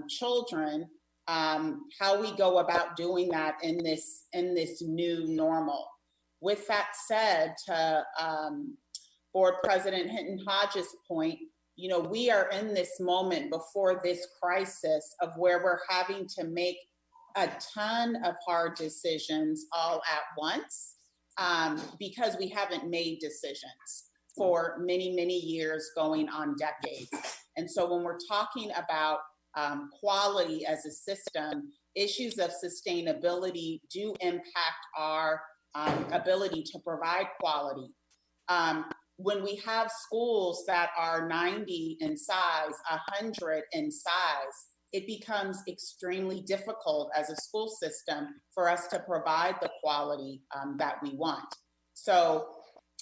children, how we go about doing that in this new normal. With that said, to Board President Hinton-Hodges' point, we are in this moment before this crisis of where we're having to make a ton of hard decisions all at once because we haven't made decisions for many, many years, going on decades. And so when we're talking about quality as a system, issues of sustainability do impact our ability to provide quality. When we have schools that are 90 in size, 100 in size, it becomes extremely difficult as a school system for us to provide the quality that we want. So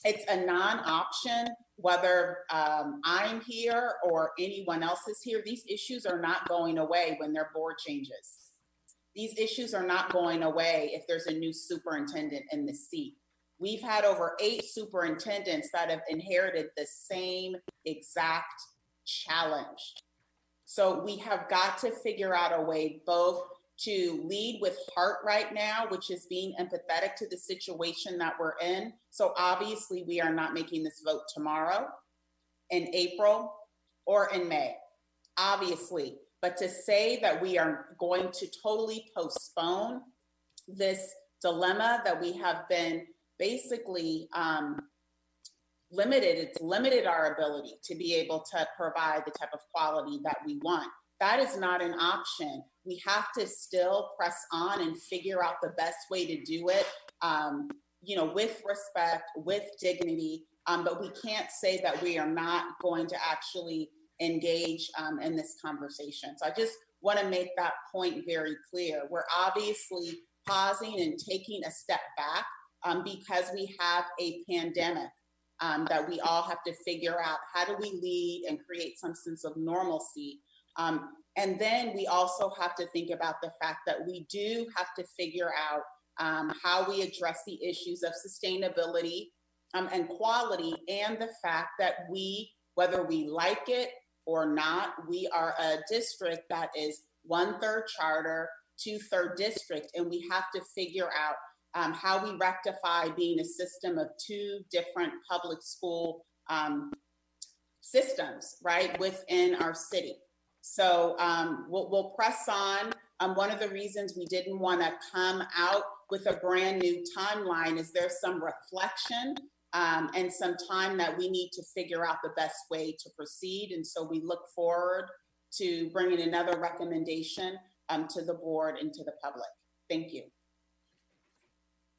it's a non-option whether I'm here or anyone else is here, these issues are not going away when their board changes. These issues are not going away if there's a new superintendent in the seat. We've had over 8 superintendents that have inherited the same exact challenge. So we have got to figure out a way both to lead with heart right now, which is being empathetic to the situation that we're in. So obviously we are not making this vote tomorrow, in April, or in May, obviously. But to say that we are going to totally postpone this dilemma that we have been basically limited, it's limited our ability to be able to provide the type of quality that we want. That is not an option. We have to still press on and figure out the best way to do it, you know, with respect, with dignity, but we can't say that we are not going to actually engage in this conversation. So I just want to make that point very clear. We're obviously pausing and taking a step back because we have a pandemic that we all have to figure out how do we lead and create some sense of normalcy. And then we also have to think about the fact that we do have to figure out how we address the issues of sustainability and quality, and the fact that we, whether we like it or not, we are a district that is 1/3 charter, 2/3 district, and we have to figure out how we rectify being a system of 2 different public school systems, right, within our city. So we'll press on. One of the reasons we didn't want to come out with a brand new timeline is there's some reflection and some time that we need to figure out the best way to proceed. And so we look forward to bringing another recommendation to the board and to the public. Thank you.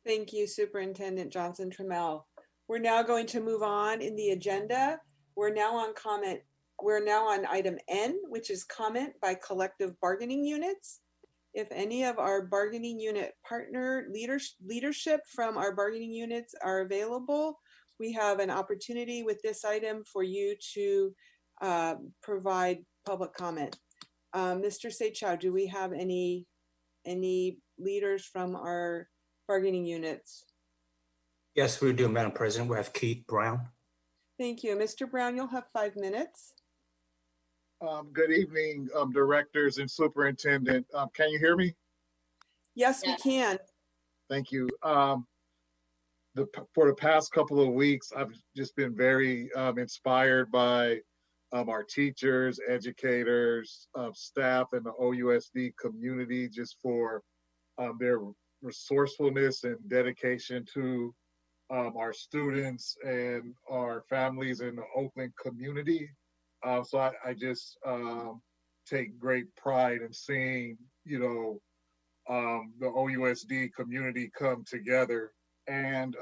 Thank you, Superintendent Johnson-Trammell. We're now going to move on in the agenda. We're now on item N, which is comment by collective bargaining units. If any of our bargaining unit partner leadership from our bargaining units are available, we have an opportunity with this item for you to provide public comment. Mr. Seichow, do we have any leaders from our bargaining units? Yes, we do, Madam President. We have Keith Brown. Thank you. Mr. Brown, you'll have 5 minutes. Good evening, directors and superintendent. Can you hear me? Yes, we can. Thank you. For the past couple of weeks, I've just been very inspired by our teachers, educators, staff, and the OUSD community, just for their resourcefulness and dedication to our students and our families in the Oakland community. So I just take great pride in seeing, you know, the OUSD community come together, and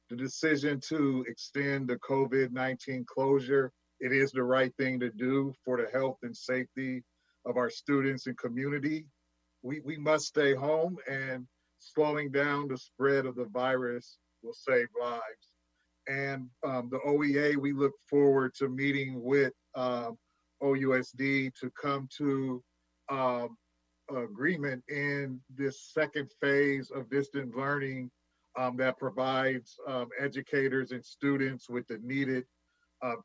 the decision to extend the COVID-19 closure, it is the right thing to do for the health and safety of our students and community. We must stay home, and slowing down the spread of the virus will save lives. And the OEA, we look forward to meeting with OUSD to come to agreement in this second phase of distance learning that provides educators and students with the needed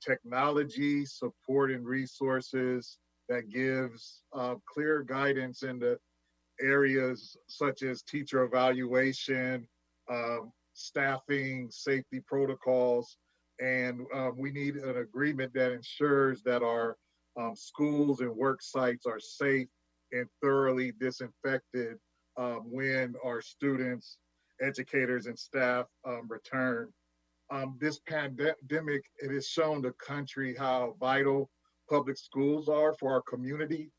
technology, support, and resources that gives clear guidance in the areas such as teacher evaluation, staffing, safety protocols, and we need an agreement that ensures that our schools and work sites are safe and thoroughly disinfected when our students, educators, and staff return. This pandemic, it has shown the country how vital public schools are for our community,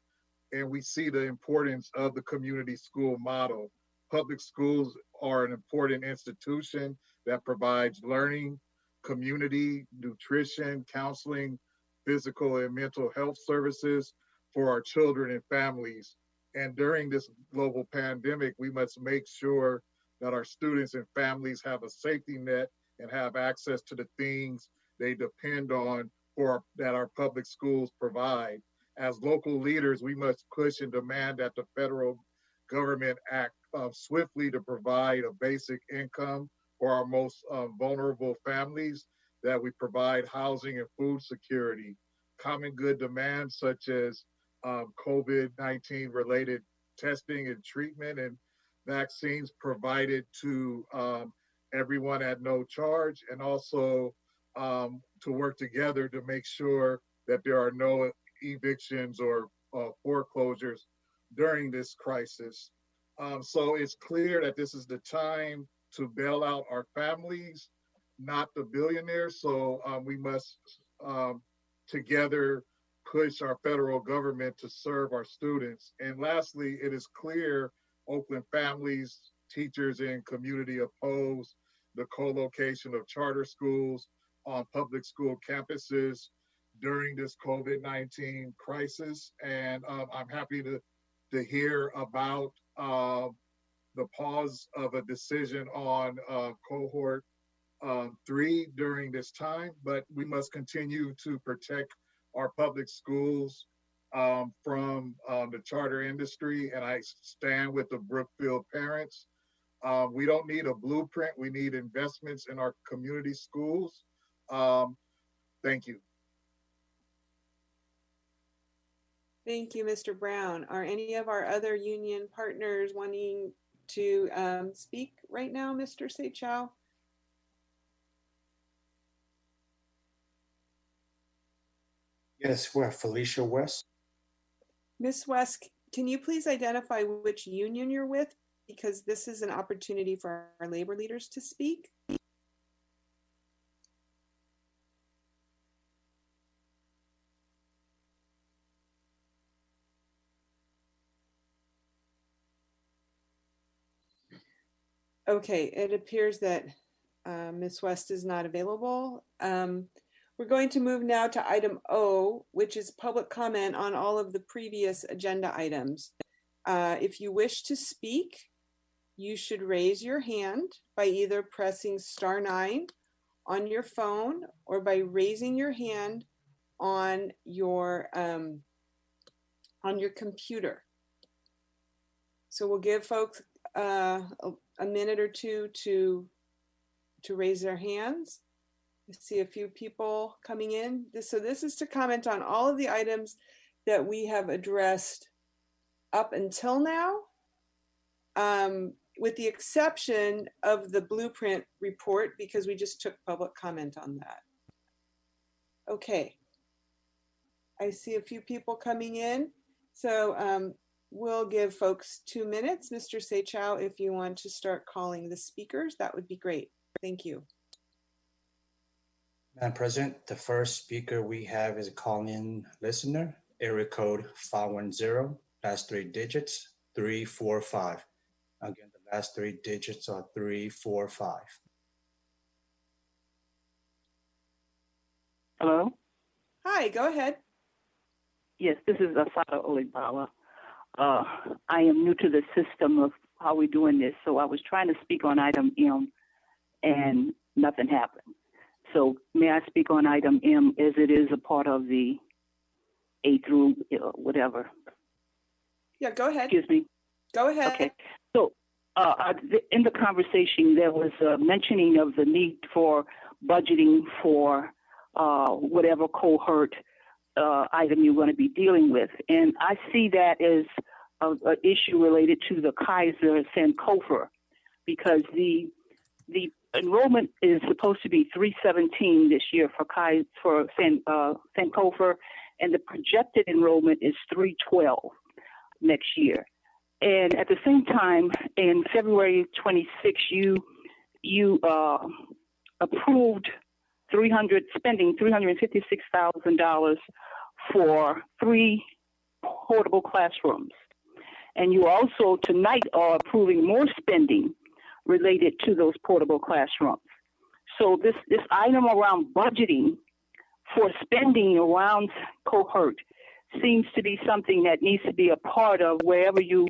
and we see the importance of the community school model. Public schools are an important institution that provides learning, community, nutrition, counseling, physical and mental health services for our children and families. And during this global pandemic, we must make sure that our students and families have a safety net and have access to the things they depend on for that our public schools provide. As local leaders, we must push and demand that the federal government act swiftly to provide a basic income for our most vulnerable families, that we provide housing and food security, common good demands such as COVID-19 related testing and treatment and vaccines provided to everyone at no charge, and also to work together to make sure that there are no evictions or foreclosures during this crisis. So it's clear that this is the time to bail out our families, not the billionaires. So we must together push our federal government to serve our students. And lastly, it is clear Oakland families, teachers, and community oppose the co-location of charter schools on public school campuses during this COVID-19 crisis. And I'm happy to hear about the pause of a decision on cohort 3 during this time, but we must continue to protect our public schools from the charter industry. And I stand with the Brookfield parents. We don't need a blueprint. We need investments in our community schools. Thank you. Thank you, Mr. Brown. Are any of our other union partners wanting to speak right now, Mr. Seychow? Yes, we have Felicia West. Ms. West, can you please identify which union you're with? Because this is an opportunity for our labor leaders to speak. Okay, it appears that Ms. West is not available. We're going to move now to item O, which is public comment on all of the previous agenda items. If you wish to speak, you should raise your hand by either pressing *9 on your phone or by raising your hand on your computer. So we'll give folks a minute or two to raise their hands. I see a few people coming in. So this is to comment on all of the items that we have addressed up until now, with the exception of the blueprint report, because we just took public comment on that. Okay. I see a few people coming in. So we'll give folks 2 minutes. Mr. Seychow, if you want to start calling the speakers, that would be great. Thank you. Madam President, the first speaker we have is a call-in listener, area code 510, last 3 digits, 345. Again, the last 3 digits are 345. Hello? Hi, go ahead. Yes, this is Asada Olibawa. I am new to the system of how we're doing this, so I was trying to speak on item M and nothing happened. So may I speak on item M as it is a part of the A through whatever? Yeah, go ahead. Excuse me. Go ahead. Okay. So in the conversation, there was a mentioning of the need for budgeting for whatever cohort item you're going to be dealing with. And I see that as an issue related to the Kaiser Sankofa, because the enrollment is supposed to be 317 this year for Sankofa, and the projected enrollment is 312 next year. And at the same time, in February 26, you approved spending $356,000 for 3 portable classrooms. And you also tonight are approving more spending related to those portable classrooms. So this item around budgeting for spending around cohort seems to be something that needs to be a part of wherever you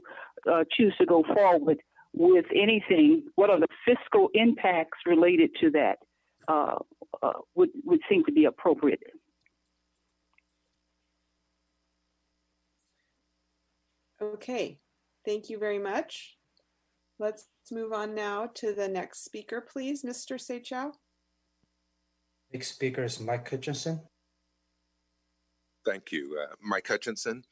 choose to go forward with anything. What are the fiscal impacts related to that would seem to be appropriate. Okay, thank you very much. Let's move on now to the next speaker, please, Mr. Seychow. Next speaker is Mike Hutchinson. Thank you, Mike Hutchinson.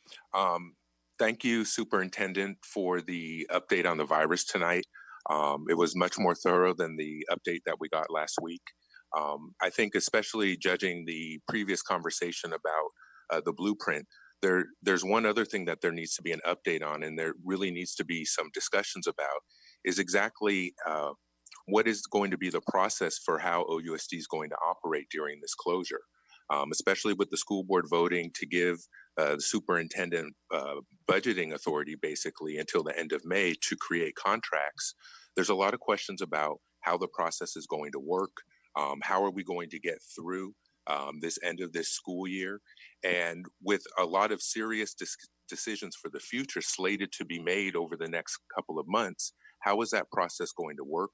Thank you, Superintendent, for the update on the virus tonight. It was much more thorough than the update that we got last week. I think especially judging the previous conversation about the blueprint, there's one other thing that there needs to be an update on, and there really needs to be some discussions about, is exactly what is going to be the process for how OUSD is going to operate during this closure, especially with the school board voting to give the superintendent budgeting authority basically until the end of May to create contracts. There's a lot of questions about how the process is going to work. How are we going to get through this end of this school year? And with a lot of serious decisions for the future slated to be made over the next couple of months, how is that process going to work?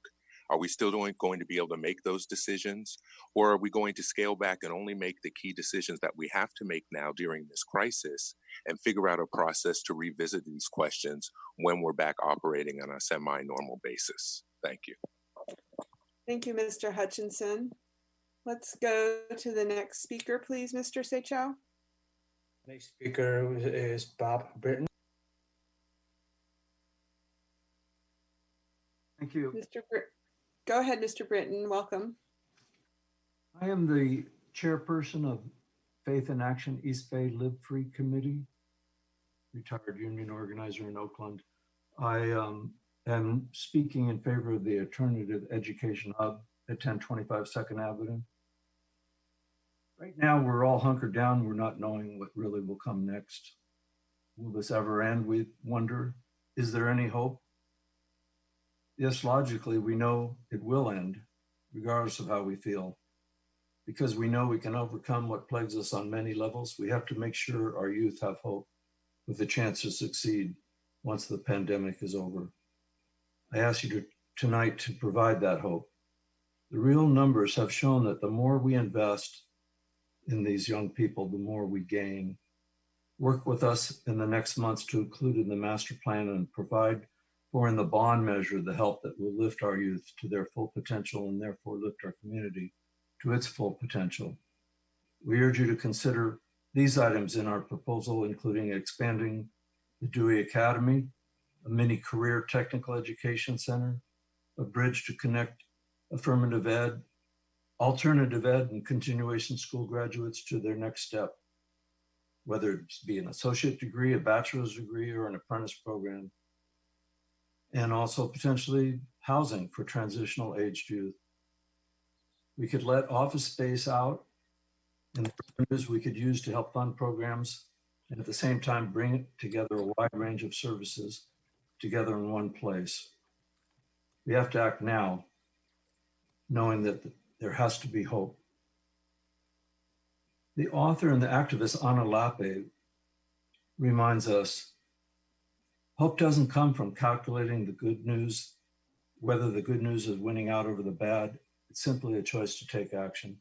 Are we still going to be able to make those decisions? Or are we going to scale back and only make the key decisions that we have to make now during this crisis and figure out a process to revisit these questions when we're back operating on a semi-normal basis? Thank you. Thank you, Mr. Hutchinson. Let's go to the next speaker, please, Mr. Seychow. Next speaker is Bob Britton. Thank you. Go ahead, Mr. Britton. Welcome. I am the chairperson of Faith in Action East Bay Live Free Committee, retired union organizer in Oakland. I am speaking in favor of the Alternative Education Hub at 1025 2nd Avenue. Right now, we're all hunkered down. We're not knowing what really will come next. Will this ever end? We wonder, is there any hope? Yes, logically, we know it will end, regardless of how we feel. Because we know we can overcome what plagues us on many levels, we have to make sure our youth have hope with a chance to succeed once the pandemic is over. I ask you tonight to provide that hope. The real numbers have shown that the more we invest in these young people, the more we gain. Work with us in the next months to include in the master plan and provide for in the bond measure the help that will lift our youth to their full potential and therefore lift our community to its full potential. We urge you to consider these items in our proposal, including expanding the Dewey Academy, a mini career technical education center, a bridge to connect affirmative ed, alternative ed, and continuation school graduates to their next step, whether it be an associate degree, a bachelor's degree, or an apprentice program, and also potentially housing for transitional aged youth. We could let office space out and the revenues we could use to help fund programs, and at the same time bring together a wide range of services together in one place. We have to act now, knowing that there has to be hope. The author and the activist Ana Lape reminds us, hope doesn't come from calculating the good news, whether the good news is winning out over the bad. It's simply a choice to take action.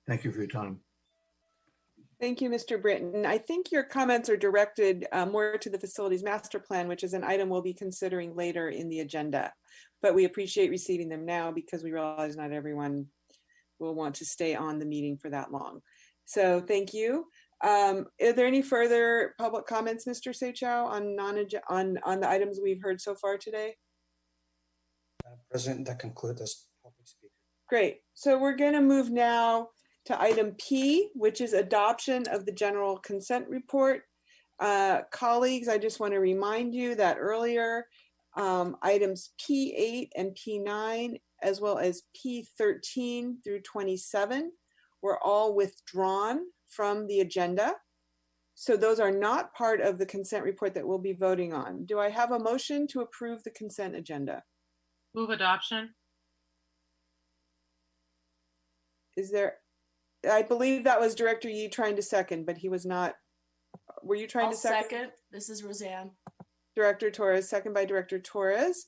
Thank you for your time. Thank you, Mr. Britton. I think your comments are directed more to the facilities master plan, which is an item we'll be considering later in the agenda. But we appreciate receiving them now because we realize not everyone will want to stay on the meeting for that long. So thank you. Are there any further public comments, Mr. Seychow, on the items we've heard so far today? President, that concludes this public speaker. Great. So we're going to move now to item P, which is adoption of the general consent report. Colleagues, I just want to remind you that earlier items P8 and P9, as well as P13 through 27, were all withdrawn from the agenda. So those are not part of the consent report that we'll be voting on. Do I have a motion to approve the consent agenda? Move adoption. Is there, I believe that was Director Yee trying to second, but he was not. Were you trying to second? This is Roseanne. Director Torres, second by Director Torres.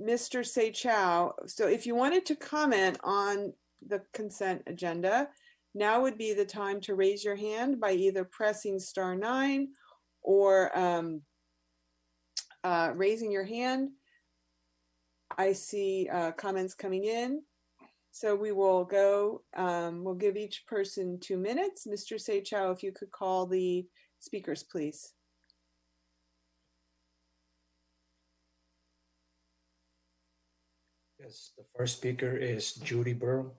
Mr. Seychow, so if you wanted to comment on the consent agenda, now would be the time to raise your hand by either pressing *9 or raising your hand. I see comments coming in. So we will go, we'll give each person 2 minutes. Mr. Seychow, if you could call the speakers, please. Yes, the first speaker is Judy Burrow.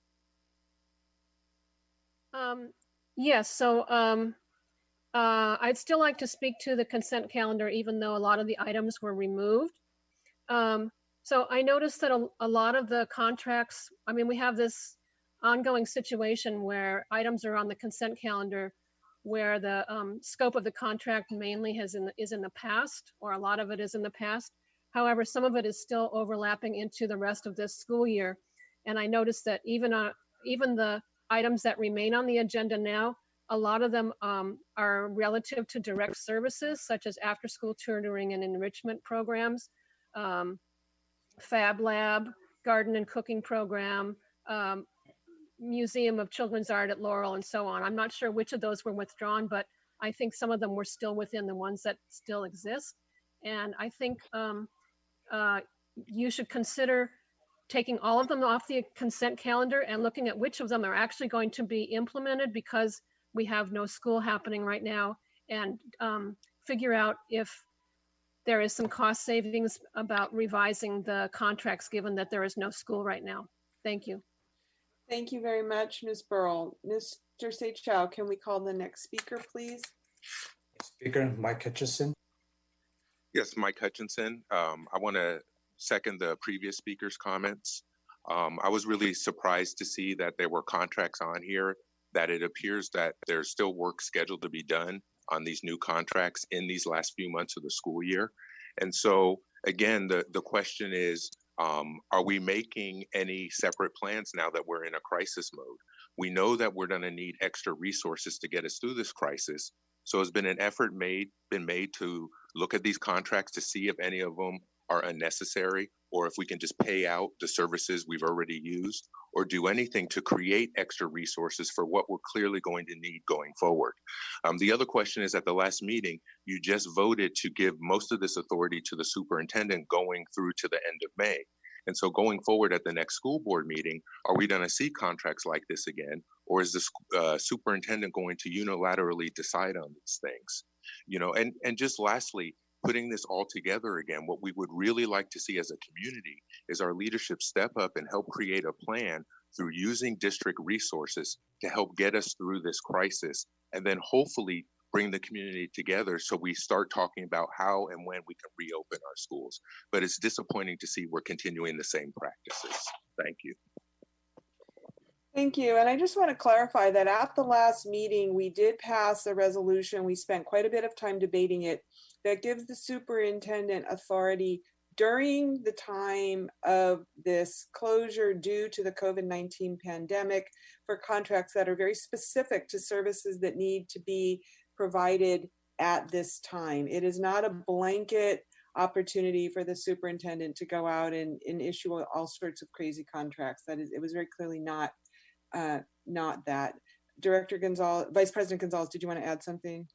Yes, so I'd still like to speak to the consent calendar, even though a lot of the items were removed. So I noticed that a lot of the contracts, I mean, we have this ongoing situation where items are on the consent calendar where the scope of the contract mainly is in the past, or a lot of it is in the past. However, some of it is still overlapping into the rest of this school year. And I noticed that even the items that remain on the agenda now, a lot of them are relative to direct services, such as after-school tutoring and enrichment programs, Fab Lab, garden and cooking program, Museum of Children's Art at Laurel, and so on. I'm not sure which of those were withdrawn, but I think some of them were still within the ones that still exist. And I think you should consider taking all of them off the consent calendar and looking at which of them are actually going to be implemented, because we have no school happening right now, and figure out if there is some cost savings about revising the contracts, given that there is no school right now. Thank you. Thank you very much, Ms. Burrell. Mr. Seychow, can we call the next speaker, please? Speaker Mike Hutchinson. Yes, Mike Hutchinson. I want to second the previous speaker's comments. I was really surprised to see that there were contracts on here, that it appears that there's still work scheduled to be done on these new contracts in these last few months of the school year. And so again, the question is, are we making any separate plans now that we're in a crisis mode? We know that we're going to need extra resources to get us through this crisis. So has been an effort been made to look at these contracts to see if any of them are unnecessary, or if we can just pay out the services we've already used, or do anything to create extra resources for what we're clearly going to need going forward. The other question is, at the last meeting, you just voted to give most of this authority to the superintendent going through to the end of May. And so going forward at the next school board meeting, are we going to see contracts like this again? Or is the superintendent going to unilaterally decide on these things? You know, and just lastly, putting this all together again, what we would really like to see as a community is our leadership step up and help create a plan through using district resources to help get us through this crisis, and then hopefully bring the community together so we start talking about how and when we can reopen our schools. But it's disappointing to see we're continuing the same practices. Thank you. Thank you. And I just want to clarify that at the last meeting, we did pass a resolution. We spent quite a bit of time debating it, that gives the superintendent authority during the time of this closure due to the COVID-19 pandemic for contracts that are very specific to services that need to be provided at this time. It is not a blanket opportunity for the superintendent to go out and issue all sorts of crazy contracts. That is, it was very clearly not that. Director Gonzalez, Vice President Gonzalez, did you want to add something?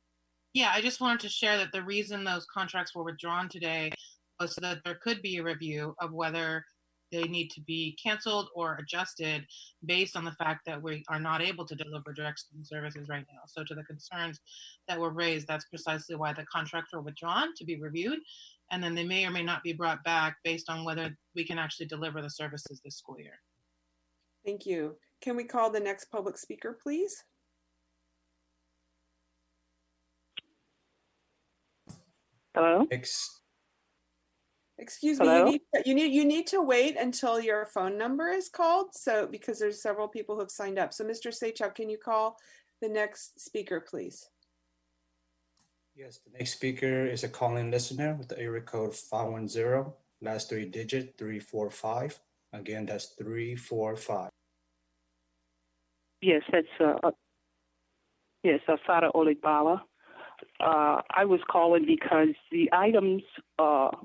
Yeah, I just wanted to share that the reason those contracts were withdrawn today was so that there could be a review of whether they need to be canceled or adjusted based on the fact that we are not able to deliver direct student services right now. So to the concerns that were raised, that's precisely why the contracts were withdrawn, to be reviewed. And then they may or may not be brought back based on whether we can actually deliver the services this school year. Thank you. Can we call the next public speaker, please? Hello? Excuse me, Hello? you need to wait until your phone number is called, so because there's several people who have signed up. So Mr. Seychow, can you call the next speaker, please? Yes, the next speaker is a call-in listener with the area code 510, last 3 digit 345. Again, that's 345. Yes, that's Asada Oligbala. I was calling because the items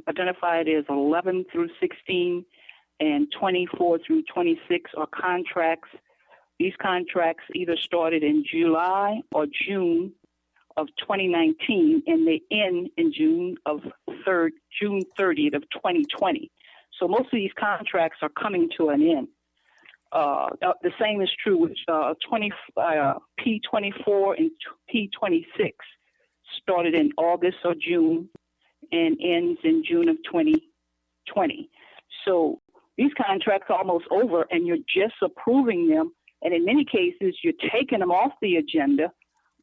identified as 11 through 16 and 24 through 26 are contracts. These contracts either started in July or June of 2019, and they end in June 30th of 2020. So most of these contracts are coming to an end. The same is true with P24 and P26. Started in August or June and ends in June of 2020. So these contracts are almost over, and you're just approving them. And in many cases, you're taking them off the agenda,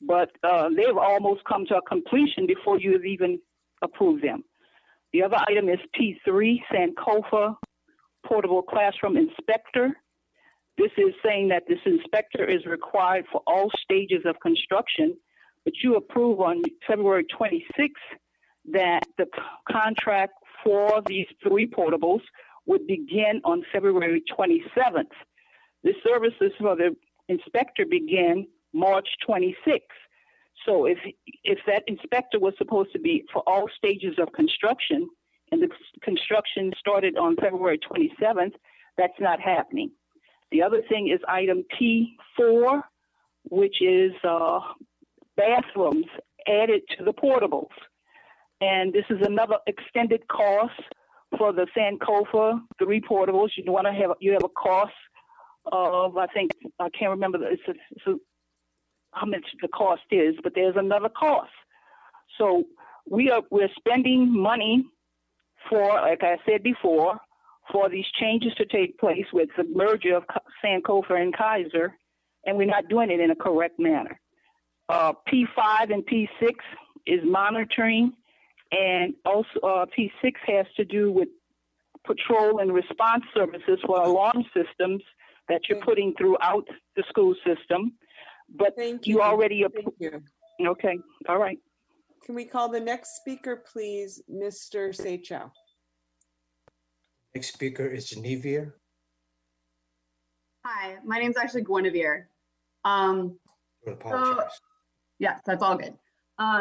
but they've almost come to a completion before you've even approved them. The other item is P3, Sankofa Portable Classroom Inspector. This is saying that this inspector is required for all stages of construction, but you approve on February 26th that the contract for these 3 portables would begin on February 27th. The services for the inspector began March 26th. So if that inspector was supposed to be for all stages of construction and the construction started on February 27th, that's not happening. The other thing is item P4, which is bathrooms added to the portables. And this is another extended cost for the Sankofa 3 portables. You have a cost of, I can't remember, how much the cost is, but there's another cost. So we're spending money for, like I said before, for these changes to take place with the merger of Sankofa and Kaiser, and we're not doing it in a correct manner. P5 and P6 is monitoring, and also P6 has to do with patrol and response services for alarm systems that you're putting throughout the school system. But you already approved. Okay, all right. Can we call the next speaker, please, Mr. Seychow? Next speaker is Genevieve. Hi, my name's actually Guinevere. Yes, that's all good.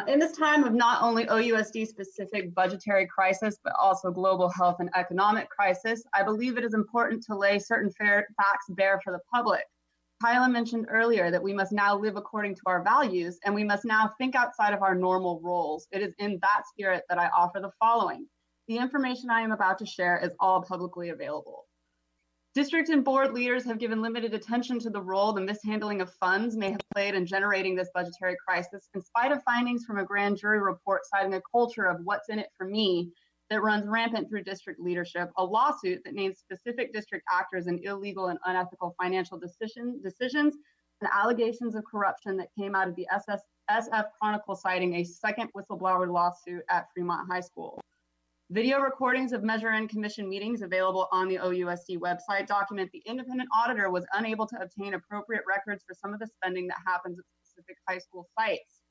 In this time of not only OUSD specific budgetary crisis, but also global health and economic crisis, I believe it is important to lay certain facts bare for the public. Kyla mentioned earlier that we must now live according to our values, and we must now think outside of our normal roles. It is in that spirit that I offer the following. The information I am about to share is all publicly available. District and board leaders have given limited attention to the role the mishandling of funds may have played in generating this budgetary crisis, in spite of findings from a grand jury report citing a culture of what's in it for me that runs rampant through district leadership, a lawsuit that names specific district actors in illegal and unethical financial decisions, and allegations of corruption that came out of the SF Chronicle citing a second whistleblower lawsuit at Fremont High School. Video recordings of Measure N Commission meetings available on the OUSD website document the independent auditor was unable to obtain appropriate records for some of the spending that happens at specific high school sites.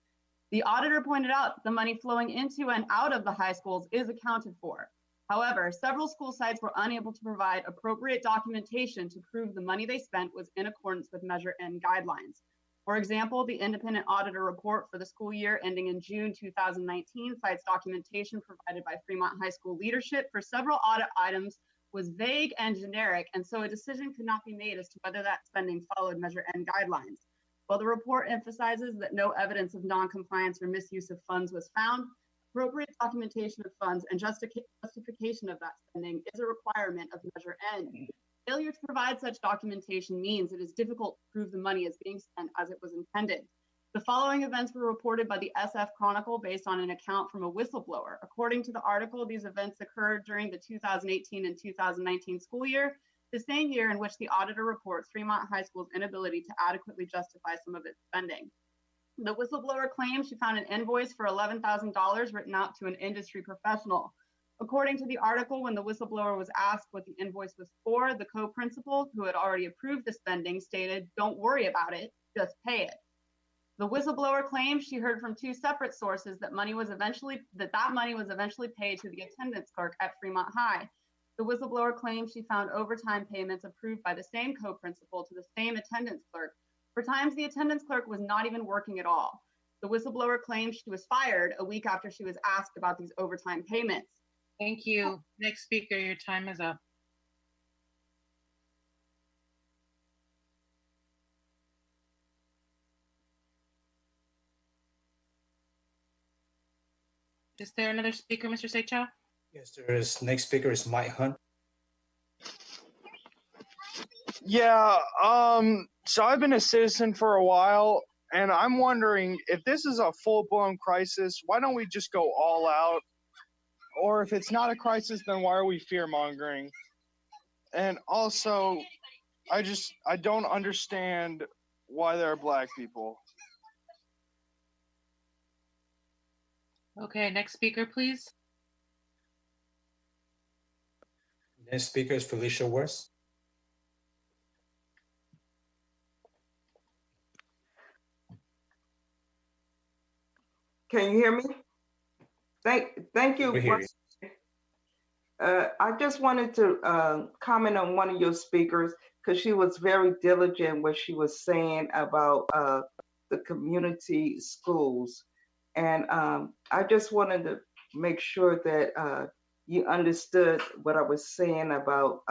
The auditor pointed out the money flowing into and out of the high schools is accounted for. However, several school sites were unable to provide appropriate documentation to prove the money they spent was in accordance with Measure N guidelines. For example, the independent auditor report for the school year ending in June 2019 cites documentation provided by Fremont High School leadership for several audit items was vague and generic, and so a decision could not be made as to whether that spending followed Measure N guidelines. While the report emphasizes that no evidence of non-compliance or misuse of funds was found, appropriate documentation of funds and justification of that spending is a requirement of Measure N. Failure to provide such documentation means it is difficult to prove the money is being spent as it was intended. The following events were reported by the SF Chronicle based on an account from a whistleblower. According to the article, these events occurred during the 2018 and 2019 school year, the same year in which the auditor reports Fremont High School's inability to adequately justify some of its spending. The whistleblower claims she found an invoice for $11,000 written out to an industry professional. According to the article, when the whistleblower was asked what the invoice was for, the co-principal, who had already approved the spending, stated, "Don't worry about it, just pay it." The whistleblower claims she heard from 2 separate sources that money was eventually paid to the attendance clerk at Fremont High. The whistleblower claims she found overtime payments approved by the same co-principal to the same attendance clerk for times the attendance clerk was not even working at all. The whistleblower claimed she was fired a week after she was asked about these overtime payments. Thank you. Next speaker, your time is up. Is there another speaker, Mr. Seychow? Yes, there is. Next speaker is Mike Hunt. Yeah, so I've been a citizen for a while, and I'm wondering if this is a full-blown crisis, why don't we just go all out? Or if it's not a crisis, then why are we fear-mongering? And also, I don't understand why there are Black people. Okay, next speaker, please. Next speaker is Felicia West. Can you hear me? Thank you. We hear you. I just wanted to comment on one of your speakers because she was very diligent what she was saying about the community schools. And I just wanted to make sure that you understood what I was saying about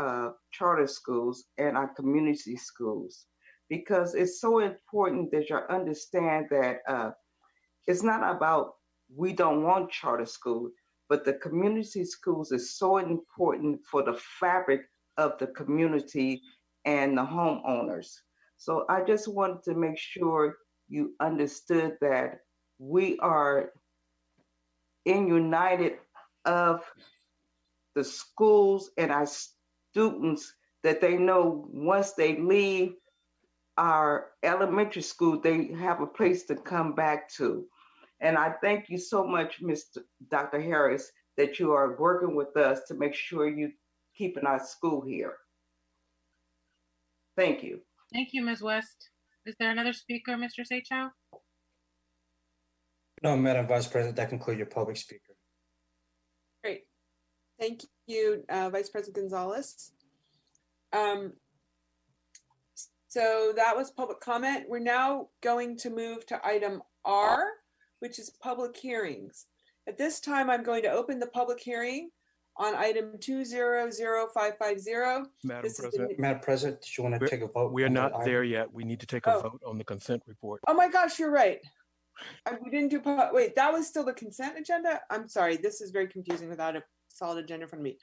charter schools and our community schools, because it's so important that you understand that it's not about we don't want charter schools, but the community schools is so important for the fabric of the community and the homeowners. So I just wanted to make sure you understood that we are united of the schools and our students, that they know once they leave our elementary school, they have a place to come back to. And I thank you so much, Dr. Harris, that you are working with us to make sure you keeping our school here. Thank you. Thank you, Ms. West. Is there another speaker, Mr. Seychow? No, Madam Vice President, that concludes your public speaker. Great. Thank you, Vice President Gonzalez. So that was public comment. We're now going to move to item R, which is public hearings. At this time, I'm going to open the public hearing on item 200550. Madam President. Madam President, do you want to take a vote? We are on not that there item? yet. We need to take a vote on the consent report. Oh my gosh, you're right. We didn't do, wait, that was still the consent agenda? I'm sorry, this is very confusing without a solid agenda in front of me.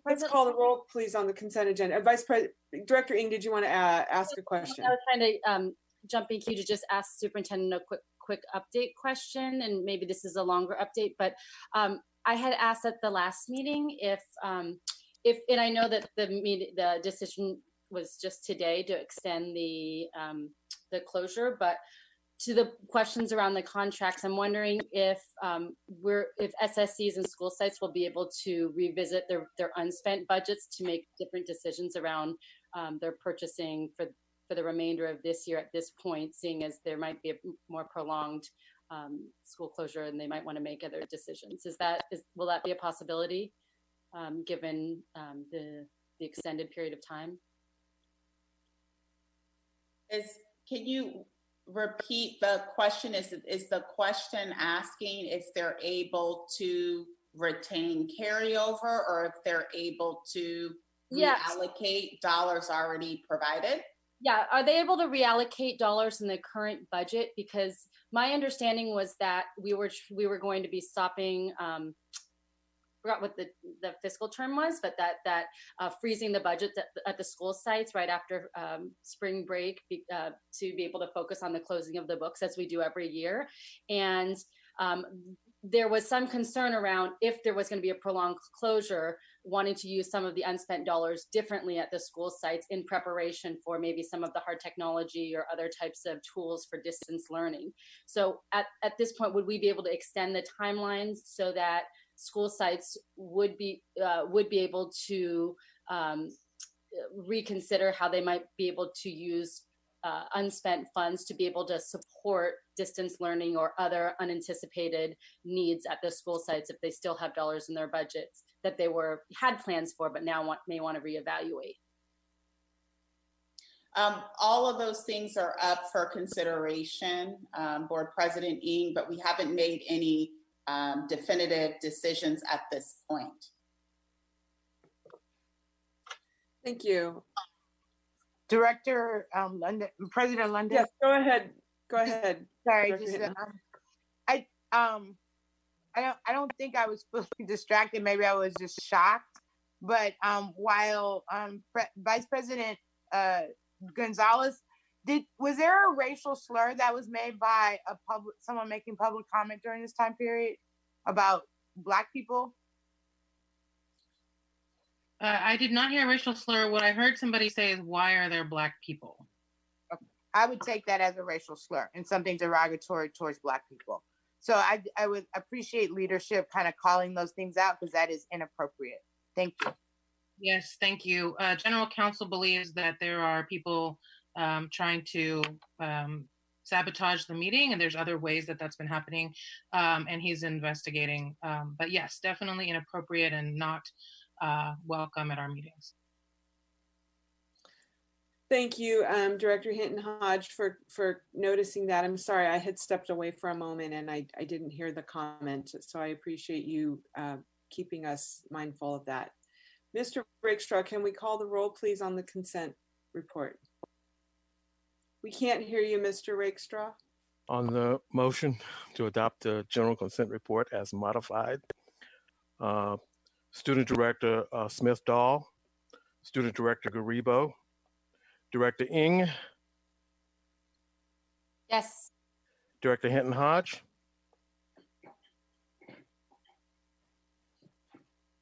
Let's call the roll, please, on the consent agenda. Vice President, Director Ng, did you want to ask a question? I was trying to jump in queue to just ask the superintendent a quick update question, and maybe this is a longer update, but I had asked at the last meeting if and I know that the decision was just today to extend the closure, but to the questions around the contracts, I'm wondering if SSCs and school sites will be able to revisit their unspent budgets to make different decisions around their purchasing for the remainder of this year at this point, seeing as there might be a more prolonged school closure and they might want to make other decisions. Will that be a possibility given the extended period of time? Can you repeat the question? Is the question asking if they're able to retain carryover or if they're able to reallocate dollars already provided? Yeah, are they able to reallocate dollars in the current budget? Because my understanding was that we were going to be stopping, forgot what the fiscal term was, but that freezing the budget at the school sites right after spring break to be able to focus on the closing of the books as we do every year. And there was some concern around if there was going to be a prolonged closure, wanting to use some of the unspent dollars differently at the school sites in preparation for maybe some of the hard technology or other types of tools for distance learning. So at this point, would we be able to extend the timelines so that school sites would be able to reconsider how they might be able to use unspent funds to be able to support distance learning or other unanticipated needs at the school sites if they still have dollars in their budgets that they had plans for but now may want to reevaluate? All of those things are up for consideration, Board President Ng, but we haven't made any definitive decisions at this point. Thank you. Director London, President London. Yes, go ahead. Go ahead. Sorry, Director just Hinton. I don't think I was fully distracted. Maybe I was just shocked. But while Vice President Gonzalez, was there a racial slur that was made by someone making public comment during this time period about Black people? I did not hear a racial slur. What I heard somebody say is, "Why are there Black people?" I would take that as a racial slur and something derogatory towards Black people. So I would appreciate leadership kind of calling those things out, because that is inappropriate. Thank you. Yes, thank you. General Counsel believes that there are people trying to sabotage the meeting, and there's other ways that that's been happening, and he's investigating. But yes, definitely inappropriate and not welcome at our meetings. Thank you, Director Hinton Hodge, for noticing that. I'm sorry, I had stepped away for a moment and I didn't hear the comment. So I appreciate you keeping us mindful of that. Mr. Rakestraw, can we call the roll, please, on the consent report? We can't hear you, Mr. Rakestraw. On the motion to adopt the general consent report as modified, Student Director Smith-Dahl, Student Director Garibo, Director Ng, Yes. Director Hinton Hodge,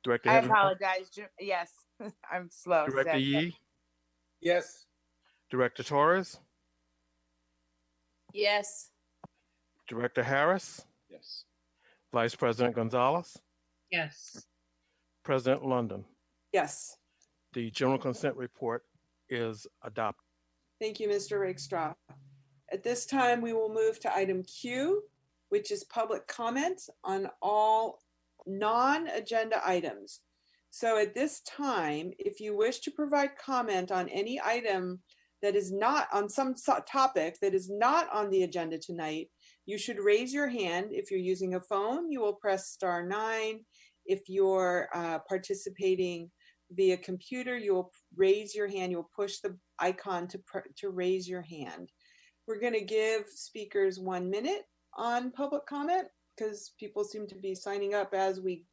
Director I Hinton Hodge, apologize. Yes, I'm slow. Director Yee, Yes. Director Torres, Yes. Director Harris, Yes. Vice President Gonzalez, Yes. President London. Yes. The general consent report is adopted. Thank you, Mr. Rakestraw. At this time, we will move to item Q, which is public comment on all non-agenda items. So at this time, if you wish to provide comment on any item that is not on some topic that is not on the agenda tonight, you should raise your hand. If you're using a phone, you will press *9. If you're participating via computer, you will raise your hand. You'll push the icon to raise your hand. We're going to give speakers 1 minute on public comment because people seem to be signing up as we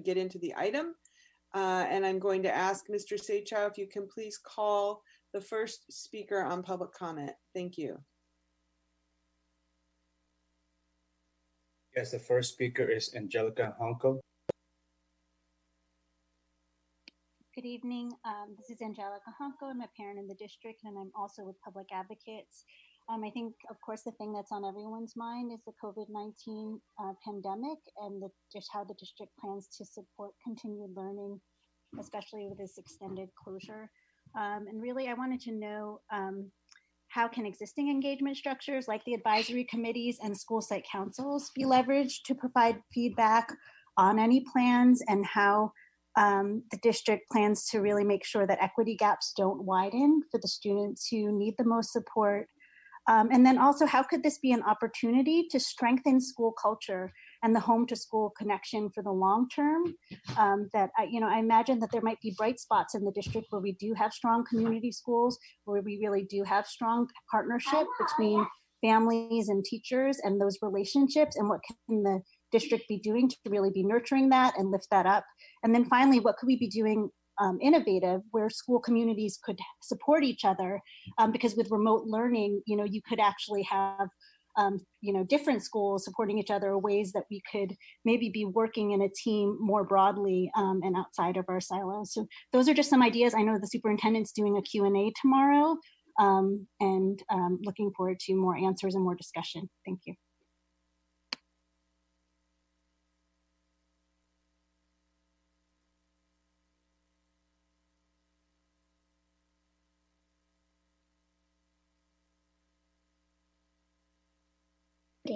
get into the item. And I'm going to ask Mr. Seychow if you can please call the first speaker on public comment. Thank you. Yes, the first speaker is Angelica Honko. Good evening. This is Angelica Honko. I'm a parent in the district, and I'm also with Public Advocates. I think, of course, the thing that's on everyone's mind is the COVID-19 pandemic and just how the district plans to support continued learning, especially with this extended closure. And really, I wanted to know how can existing engagement structures like the advisory committees and school site councils be leveraged to provide feedback on any plans, and how the district plans to really make sure that equity gaps don't widen for the students who need the most support. And then also, how could this be an opportunity to strengthen school culture and the home to school connection for the long term? I imagine that there might be bright spots in the district where we do have strong community schools, where we really do have strong partnership between families and teachers and those relationships, and what can the district be doing to really be nurturing that and lift that up? And then finally, what could we be doing innovative where school communities could support each other? Because with remote learning, you could actually have different schools supporting each other, ways that we could maybe be working in a team more broadly and outside of our silos. So those are just some ideas. I know the superintendent's doing a Q&A tomorrow, and looking forward to more answers and more discussion. Thank you.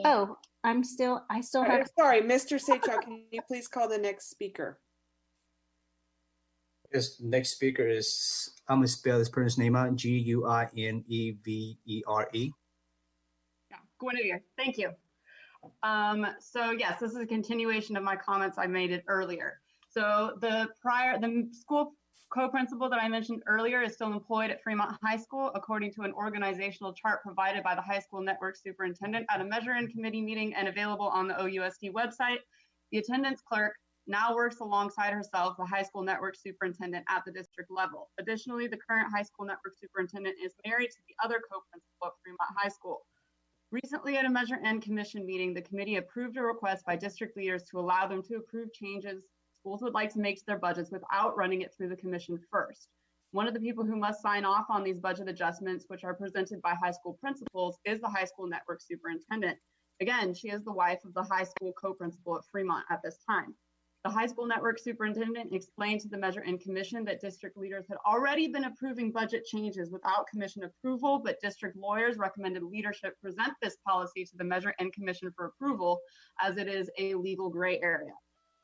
Oh, I still have. Sorry, Mr. Seychow, can you please call the next speaker? Yes, next speaker is, I'm gonna spell this person's name out, Guinevere. Yeah, Guinevere, thank you. So yes, this is a continuation of my comments I made it earlier. So the school co-principal that I mentioned earlier is still employed at Fremont High School, according to an organizational chart provided by the high school network superintendent at a measure-in committee meeting and available on the OUSD website. The attendance clerk now works alongside herself, the high school network superintendent at the district level. Additionally, the current high school network superintendent is married to the other co-principal at Fremont High School. Recently, at a Measure N Commission meeting, the committee approved a request by district leaders to allow them to approve changes schools would like to make to their budgets without running it through the commission first. One of the people who must sign off on these budget adjustments, which are presented by high school principals, is the high school network superintendent. Again, she is the wife of the high school co-principal at Fremont at this time. The high school network superintendent explained to the Measure N Commission that district leaders had already been approving budget changes without commission approval, but district lawyers recommended leadership present this policy to the Measure N Commission for approval, as it is a legal gray area.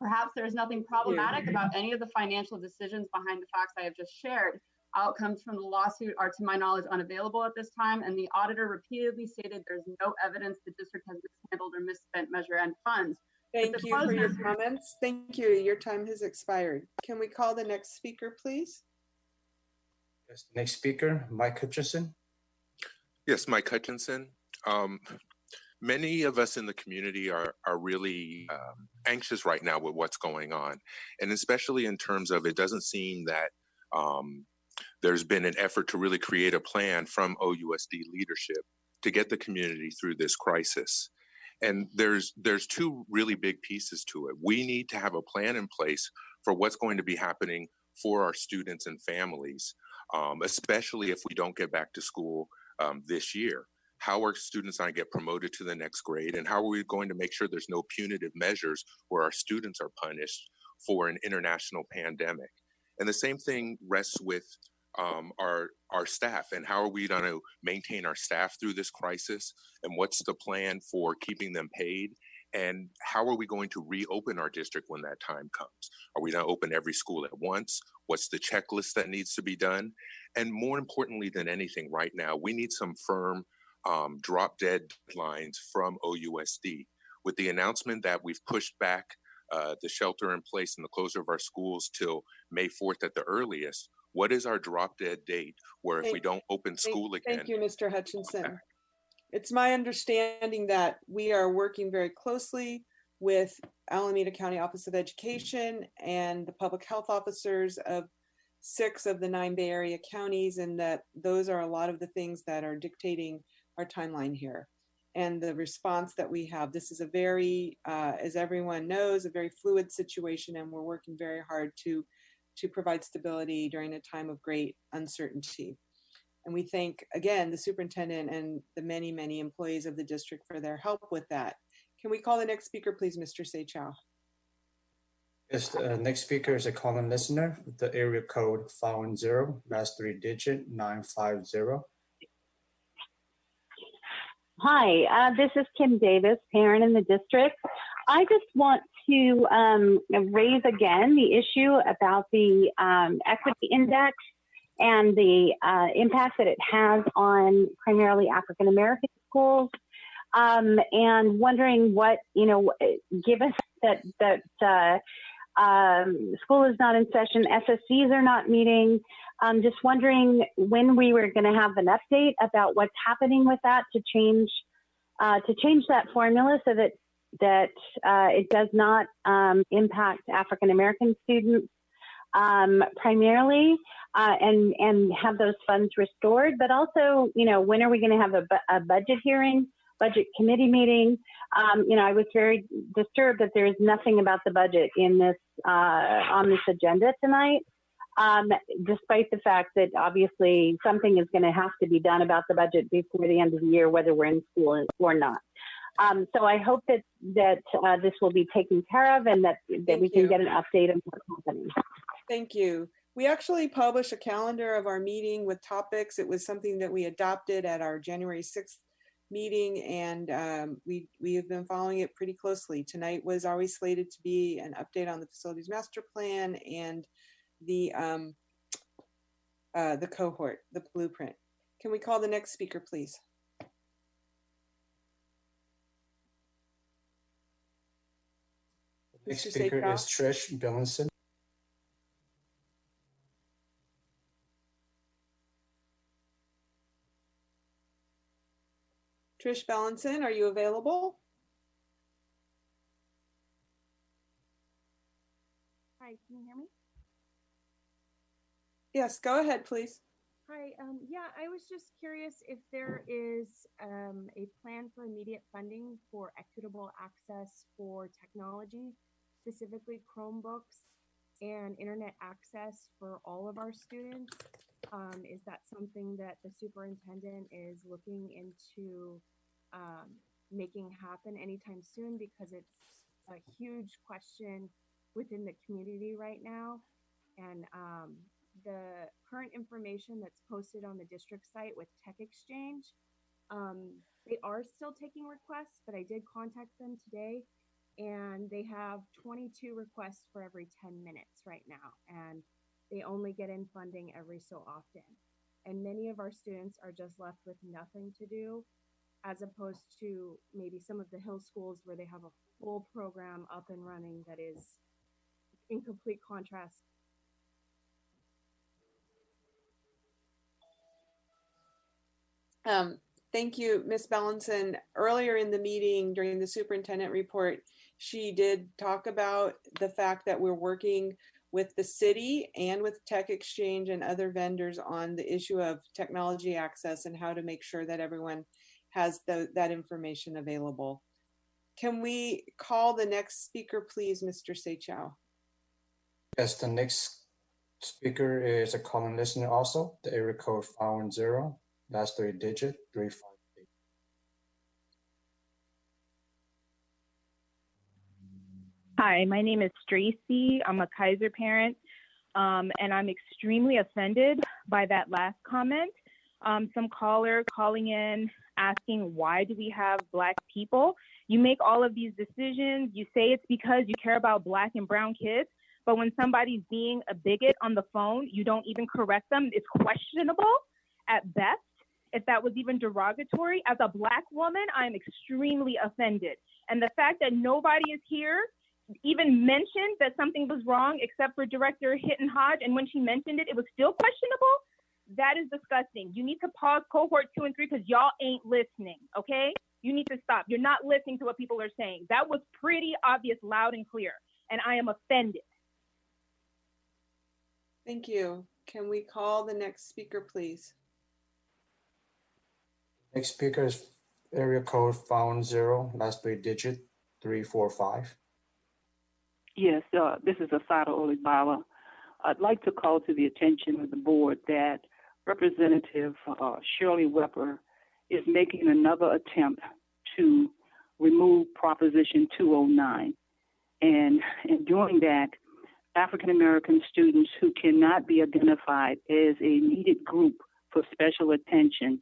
Perhaps there's nothing problematic about any of the financial decisions behind the facts I have just shared. Outcomes from the lawsuit are, to my knowledge, unavailable at this time, and the auditor repeatedly stated there's no evidence the district has mishandled or misspent Measure N funds. Thank you for your comments. Thank you. Your time has expired. Can we call the next speaker, please? Yes, next speaker, Mike Hutchinson. Yes, Mike Hutchinson. Many of us in the community are really anxious right now with what's going on. And especially in terms of, it doesn't seem that there's been an effort to really create a plan from OUSD leadership to get the community through this crisis. And there's two really big pieces to it. We need to have a plan in place for what's going to be happening for our students and families, especially if we don't get back to school this year. How are students going to get promoted to the next grade? And how are we going to make sure there's no punitive measures where our students are punished for an international pandemic? And the same thing rests with our staff, and how are we going to maintain our staff through this crisis, and what's the plan for keeping them paid, and how are we going to reopen our district when that time comes? Are we going to open every school at once? What's the checklist that needs to be done? And more importantly than anything right now, we need some firm drop dead deadlines from OUSD. With the announcement that we've pushed back the shelter in place and the closure of our schools till May 4th at the earliest, what is our drop dead date where if we don't open school again? Thank you, Mr. Hutchinson. It's my understanding that we are working very closely with Alameda County Office of Education and the public health officers of 6 of the 9 Bay Area counties, and that those are a lot of the things that are dictating our timeline here and the response that we have. This is a very, as everyone knows, a very fluid situation, and we're working very hard to provide stability during a time of great uncertainty. And we thank, again, the superintendent and the many, many employees of the district for their help with that. Can we call the next speaker, please, Mr. Seychow? Yes, the next speaker is a call-in listener with the area code 510, last 3 digit 950. Hi, this is Kim Davis, parent in the district. I just want to raise again the issue about the equity index and the impact that it has on primarily African American schools, and wondering what, given that school is not in session, SSCs are not meeting. Just wondering when we were going to have an update about what's happening with that to change that formula so that it does not impact African American students primarily, and have those funds restored. But also, when are we going to have a budget hearing, budget committee meeting? I was very disturbed that there is nothing about the budget in this on this agenda tonight, despite the fact that obviously something is going to have to be done about the budget before the end of the year, whether we're in school or not. So I hope that this will be taken care of, and that we can get an update on what's happening. Thank you. We actually published a calendar of our meeting with topics. It was something that we adopted at our January 6th meeting, and we have been following it pretty closely. Tonight was always slated to be an update on the facilities master plan and the cohort, the blueprint. Can we call the next speaker, please? Next Mr. speaker Seychell? is Trish Billinson. Trish Bellinson, are you available? Hi, can you hear me? Yes, go ahead, please. Hi, yeah, I was just curious if there is a plan for immediate funding for equitable access for technology, specifically Chromebooks and internet access for all of our students. Is that something that the superintendent is looking into making happen anytime soon? Because it's a huge question within the community right now. And the current information that's posted on the district site with Tech Exchange, they are still taking requests, but I did contact them today and they have 22 requests for every 10 minutes right now. And they only get in funding every so often. And many of our students are just left with nothing to do, as opposed to maybe some of the Hill schools where they have a full program up and running that is in complete contrast. Thank you, Ms. Bellinson. Earlier in the meeting during the superintendent report, she did talk about the fact that we're working with the city and with Tech Exchange and other vendors on the issue of technology access and how to make sure that everyone has that information available. Can we call the next speaker, please, Mr. Seychell? Yes, the next speaker is a calling listener also, the area code 510, last 3 digit 358. Hi, my name is Tracy. I'm a Kaiser parent, and I'm extremely offended by that last comment. Some caller calling in asking, why do we have Black people? You make all of these decisions. You say it's because you care about Black and brown kids, but when somebody's being a bigot on the phone, you don't even correct them. It's questionable at best. If that was even derogatory, as a Black woman, I'm extremely offended. And the fact that nobody is here even mentioned that something was wrong except for Director Hitton Hodge, and when she mentioned it, it was still questionable. That is disgusting. You need to pause cohort 2 and 3 because y'all ain't listening, okay? You need to stop. You're not listening to what people are saying. That was pretty obvious, loud and clear, and I am offended. Thank you. Can we call the next speaker, please? Next speaker is area code 510, last 3 digit 345. Yes, this is Asada Olibala. I'd like to call to the attention of the board that Representative Shirley Wepper is making another attempt to remove Proposition 209. And in doing that, African American students who cannot be identified as a needed group for special attention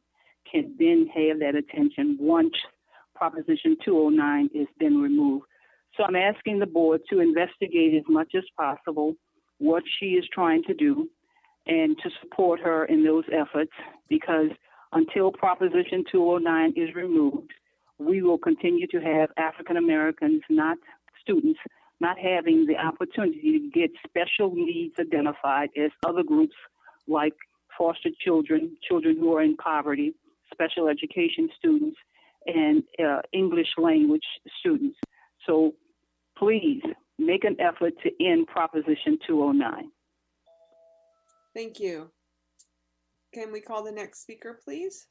can then have that attention once Proposition 209 is then removed. So I'm asking the board to investigate as much as possible what she is trying to do and to support her in those efforts, because until Proposition 209 is removed, we will continue to have African Americans, not students, not having the opportunity to get special needs identified as other groups like foster children, children who are in poverty, special education students, and English language students. So please make an effort to end Proposition 209. Thank you. Can we call the next speaker, please?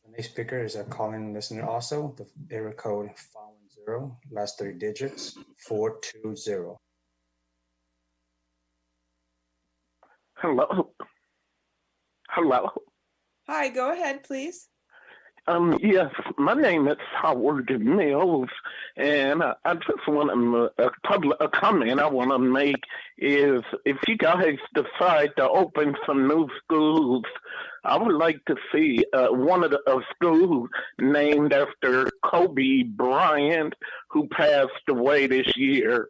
The next speaker is a calling listener also, the area code 510, last 3 digits 420. Hello. Hello. Hi, go ahead, please. Yes, my name is Howard Mills, and I just want to a comment I want to make is if you guys decide to open some new schools, I would like to see one of the schools named after Kobe Bryant, who passed away this year.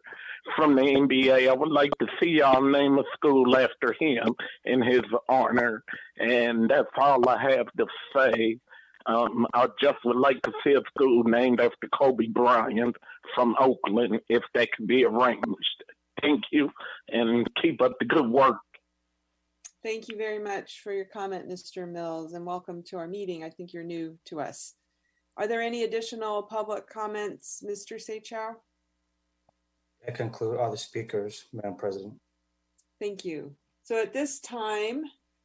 from the NBA. I would like to see y'all name a school after him in his honor. And that's all I have to say. I just would like to see a school named after Kobe Bryant from Oakland, if that could be arranged. Thank you, and keep up the good work. Thank you very much for your comment, Mr. Mills, and welcome to our meeting. I think you're new to us. Are there any additional public comments, Mr. Seychow? I conclude all the speakers, Madam President. Thank you. So at this time,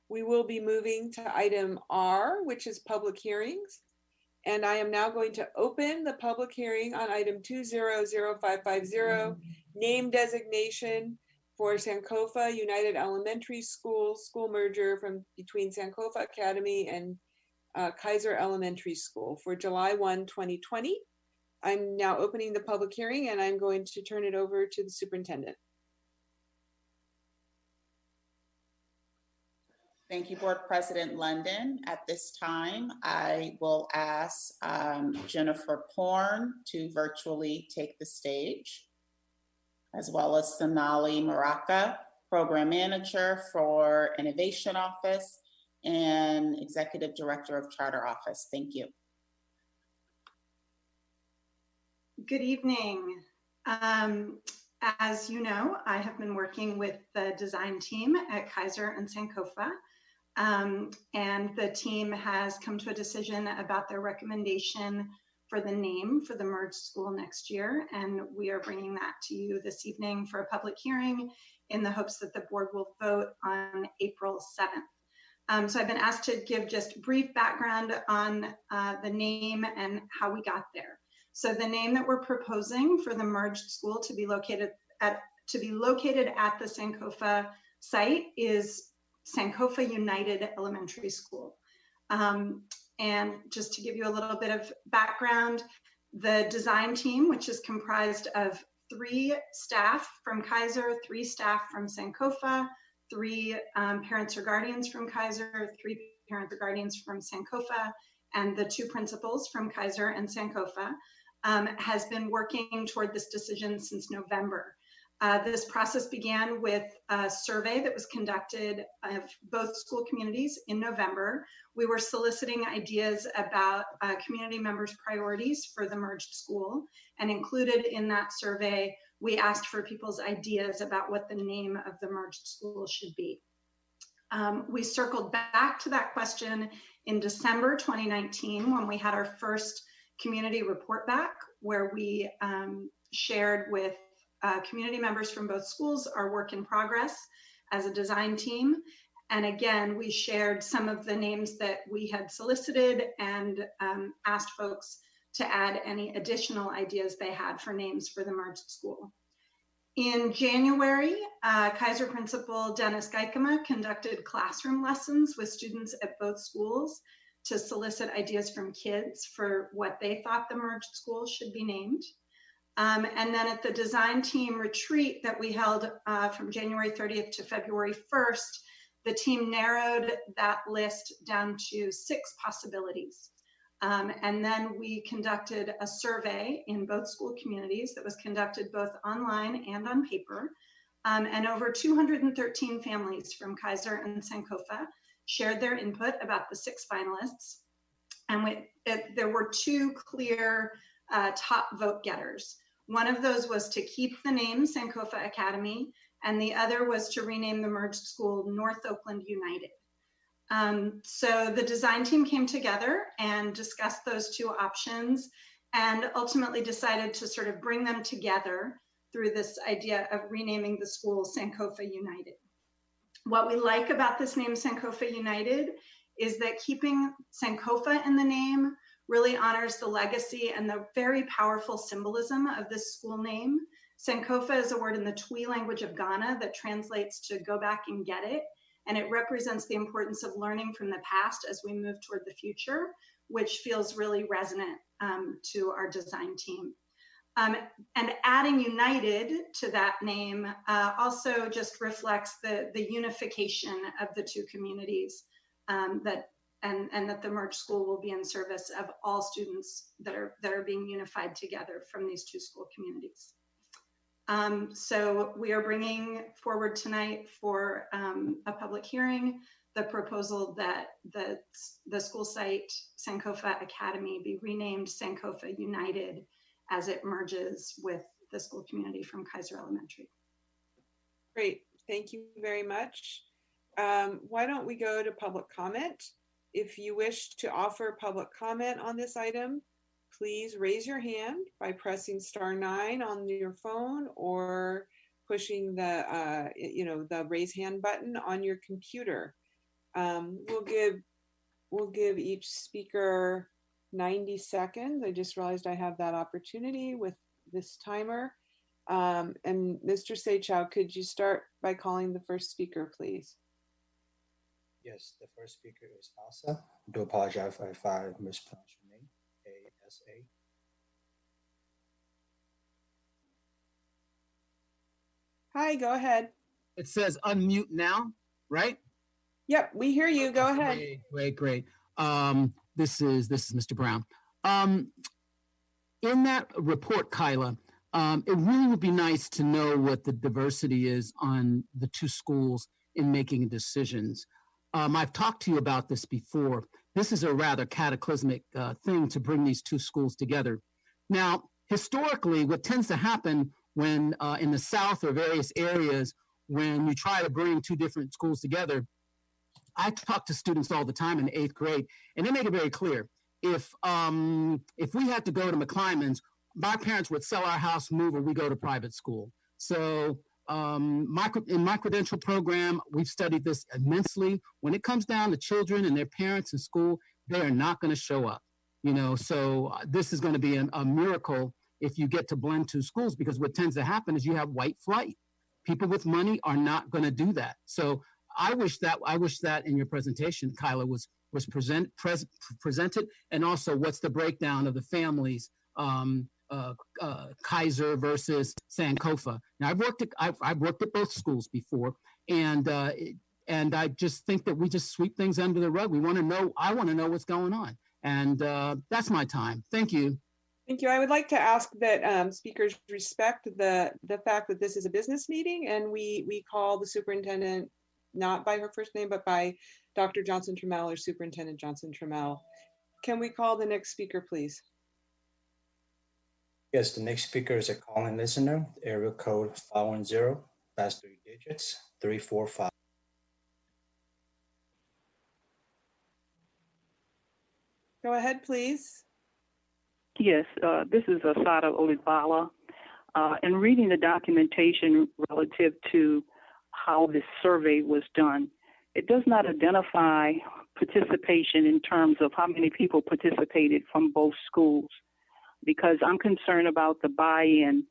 we will be moving to item R, which is public hearings. And I am now going to open the public hearing on item 200550, name designation for Sankofa United Elementary School merger between Sankofa Academy and Kaiser Elementary School for July 1, 2020. I'm now opening the public hearing and I'm going to turn it over to the superintendent. Thank you, Board President London. At this time, I will ask Jennifer Porn to virtually take the stage, as well as Sonali Maraka, Program Manager for Innovation Office and Executive Director of Charter Office. Thank you. Good evening. As you know, I have been working with the design team at Kaiser and Sankofa. And the team has come to a decision about their recommendation for the name for the merged school next year. And we are bringing that to you this evening for a public hearing in the hopes that the board will vote on April 7th. So I've been asked to give just brief background on the name and how we got there. So the name that we're proposing for the merged school to be located at the Sankofa site is Sankofa United Elementary School. And just to give you a little bit of background, the design team, which is comprised of 3 staff from Kaiser, 3 staff from Sankofa, 3 parents or guardians from Kaiser, 3 parents or guardians from Sankofa, and the 2 principals from Kaiser and Sankofa, has been working toward this decision since November. This process began with a survey that was conducted of both school communities in November. We were soliciting ideas about community members' priorities for the merged school, and included in that survey, we asked for people's ideas about what the name of the merged school should be. We circled back to that question in December 2019 when we had our first community report back, where we shared with community members from both schools our work in progress as a design team. And again, we shared some of the names that we had solicited and asked folks to add any additional ideas they had for names for the merged school. In January, Kaiser Principal Dennis Geikema conducted classroom lessons with students at both schools to solicit ideas from kids for what they thought the merged school should be named. And then at the design team retreat that we held from January 30th to February 1st, the team narrowed that list down to 6 possibilities. And then we conducted a survey in both school communities that was conducted both online and on paper. And over 213 families from Kaiser and Sankofa shared their input about the 6 finalists. And there were 2 clear top vote getters. One of those was to keep the name Sankofa Academy, and the other was to rename the merged school North Oakland United. So the design team came together and discussed those 2 options and ultimately decided to sort of bring them together through this idea of renaming the school Sankofa United. What we like about this name Sankofa United is that keeping Sankofa in the name really honors the legacy and the very powerful symbolism of this school name. Sankofa is a word in the Twi language of Ghana that translates to go back and get it. And it represents the importance of learning from the past as we move toward the future, which feels really resonant to our design team. And adding United to that name also just reflects the unification of the 2 communities and that the merged school will be in service of all students that are being unified together from these 2 school communities. So we are bringing forward tonight for a public hearing the proposal that the school site Sankofa Academy be renamed Sankofa United as it merges with the school community from Kaiser Elementary. Great, thank you very much. Why don't we go to public comment? If you wish to offer public comment on this item, please raise your hand by pressing *9 on your phone or pushing the the raise hand button on your computer. We'll give each speaker 90 seconds. I just realized I have that opportunity with this timer. And Mr. Seychow, could you start by calling the first speaker, please? Yes, the first speaker is Asa. I do apologize if I mispronounced your name. A-S-A. Hi, go ahead. It says unmute now, right? Yep, we hear you. Go ahead. Great. This is Mr. Brown. In that report, Kyla, it really would be nice to know what the diversity is on the two schools in making decisions. I've talked to you about this before. This is a rather cataclysmic thing to bring these two schools together. Now, historically, what tends to happen when in the South or various areas, when you try to bring two different schools together, I talk to students all the time in 8th grade, and they make it very clear. If we had to go to McClymonds, my parents would sell our house, move, or we go to private school. So in my credential program, we've studied this immensely. When it comes down to children and their parents in school, they are not going to show up. So this is going to be a miracle if you get to blend two schools, because what tends to happen is you have white flight. People with money are not going to do that. So I wish that in your presentation, Kyla, was presented, and also what's the breakdown of the families, Kaiser versus Sankofa. Now I've worked at both schools before, and I just think that we just sweep things under the rug. I want to know what's going on, and that's my time. Thank you. Thank you. I would like to ask that speakers respect the fact that this is a business meeting, and we call the superintendent not by her first name, but by Dr. Johnson Trammell or Superintendent Johnson Trammell. Can we call the next speaker, please? Yes, the next speaker is a call-in listener, area code 510, last 3 digits, 345. Go ahead, please. Yes, this is Asada Olibala. In reading the documentation relative to how this survey was done, it does not identify participation in terms of how many people participated from both schools, because I'm concerned about the buy-in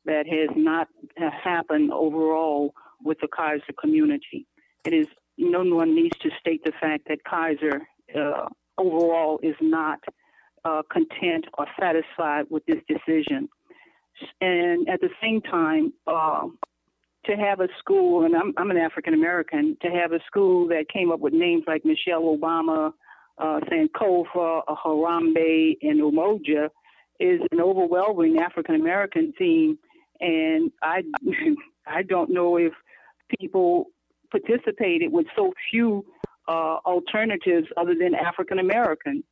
that has not happened overall with the Kaiser community. No one needs to state the fact that Kaiser overall is not content or satisfied with this decision. And at the same time, to have a school, and I'm an African American, to have a school that came up with names like Michelle Obama, Sankofa, Harambe, and Umoja is an overwhelming African American theme, and I don't know if people participated with so few alternatives other than African American.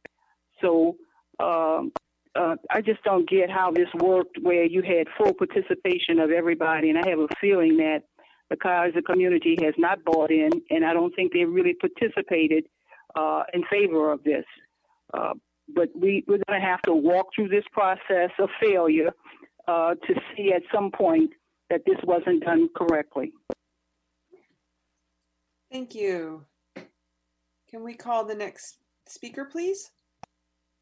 So I just don't get how this worked, where you had full participation of everybody, and I have a feeling that the Kaiser community has not bought in, and I don't think they really participated in favor of this. But we're going to have to walk through this process of failure to see at some point that this wasn't done correctly. Thank you. Can we call the next speaker, please?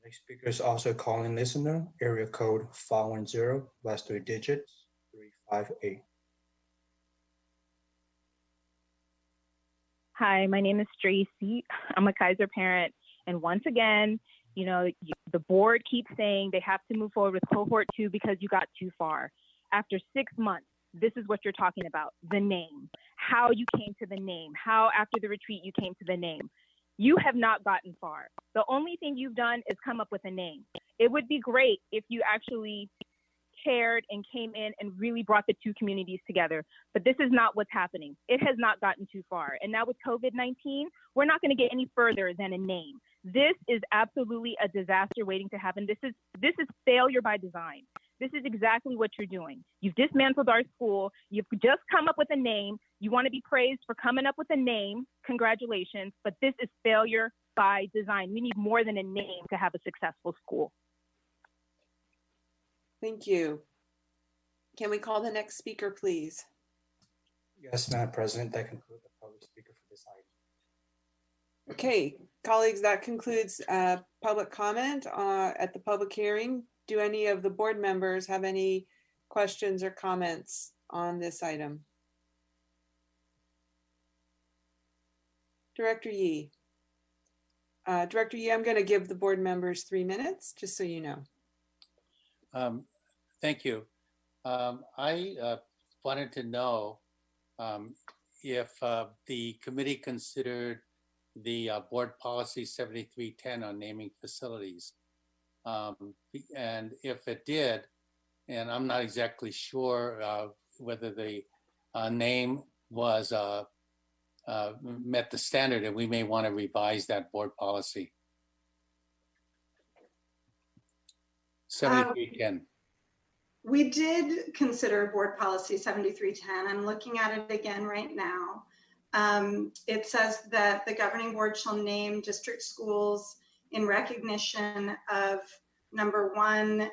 Next speaker is also a call-in listener, area code 510, last 3 digits, 358. Hi, my name is Tracy. I'm a Kaiser parent. And once again, the board keeps saying they have to move forward with cohort 2 because you got too far. After 6 months, this is what you're talking about, the name, how you came to the name, how after the retreat you came to the name. You have not gotten far. The only thing you've done is come up with a name. It would be great if you actually chaired and came in and really brought the two communities together. But this is not what's happening. It has not gotten too far. And now with COVID-19, we're not going to get any further than a name. This is absolutely a disaster waiting to happen. This is failure by design. This is exactly what you're doing. You've dismantled our school. You've just come up with a name. You want to be praised for coming up with a name. Congratulations. But this is failure by design. We need more than a name to have a successful school. Thank you. Can we call the next speaker, please? Yes, Madam President, that concludes the public speaker for this item. Okay, colleagues, that concludes public comment at the public hearing. Do any of the board members have any questions or comments on this item? Director Yee. Director Yee, I'm going to give the board members 3 minutes, just so you know. Thank you. I wanted to know if the committee considered the board policy 7310 on naming facilities. And if it did, and I'm not exactly sure whether the name was met the standard, and we may want to revise that board policy. 7310. We did consider board policy 7310. I'm looking at it again right now. It says that the governing board shall name district schools in recognition of, number one,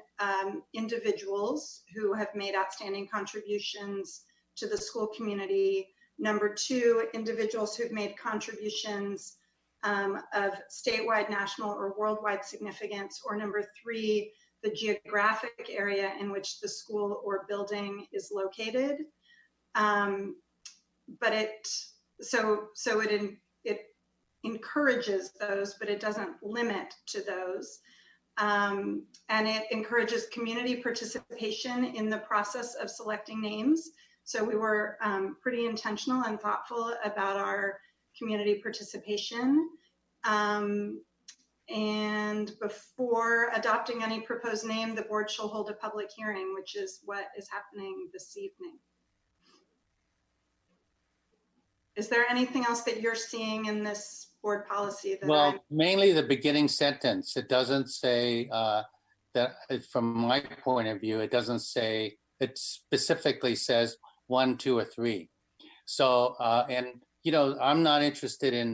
individuals who have made outstanding contributions to the school community. Number two, individuals who've made contributions of statewide, national, or worldwide significance. Or number three, the geographic area in which the school or building is located. But it encourages those, but it doesn't limit to those. And it encourages community participation in the process of selecting names. So we were pretty intentional and thoughtful about our community participation. And before adopting any proposed name, the board shall hold a public hearing, which is what is happening this evening. Is there anything else that you're seeing in this board policy that mainly the beginning sentence. It doesn't say that, from my point of view, it doesn't say, it specifically says 1, 2, or 3. So, and you know, I'm not interested in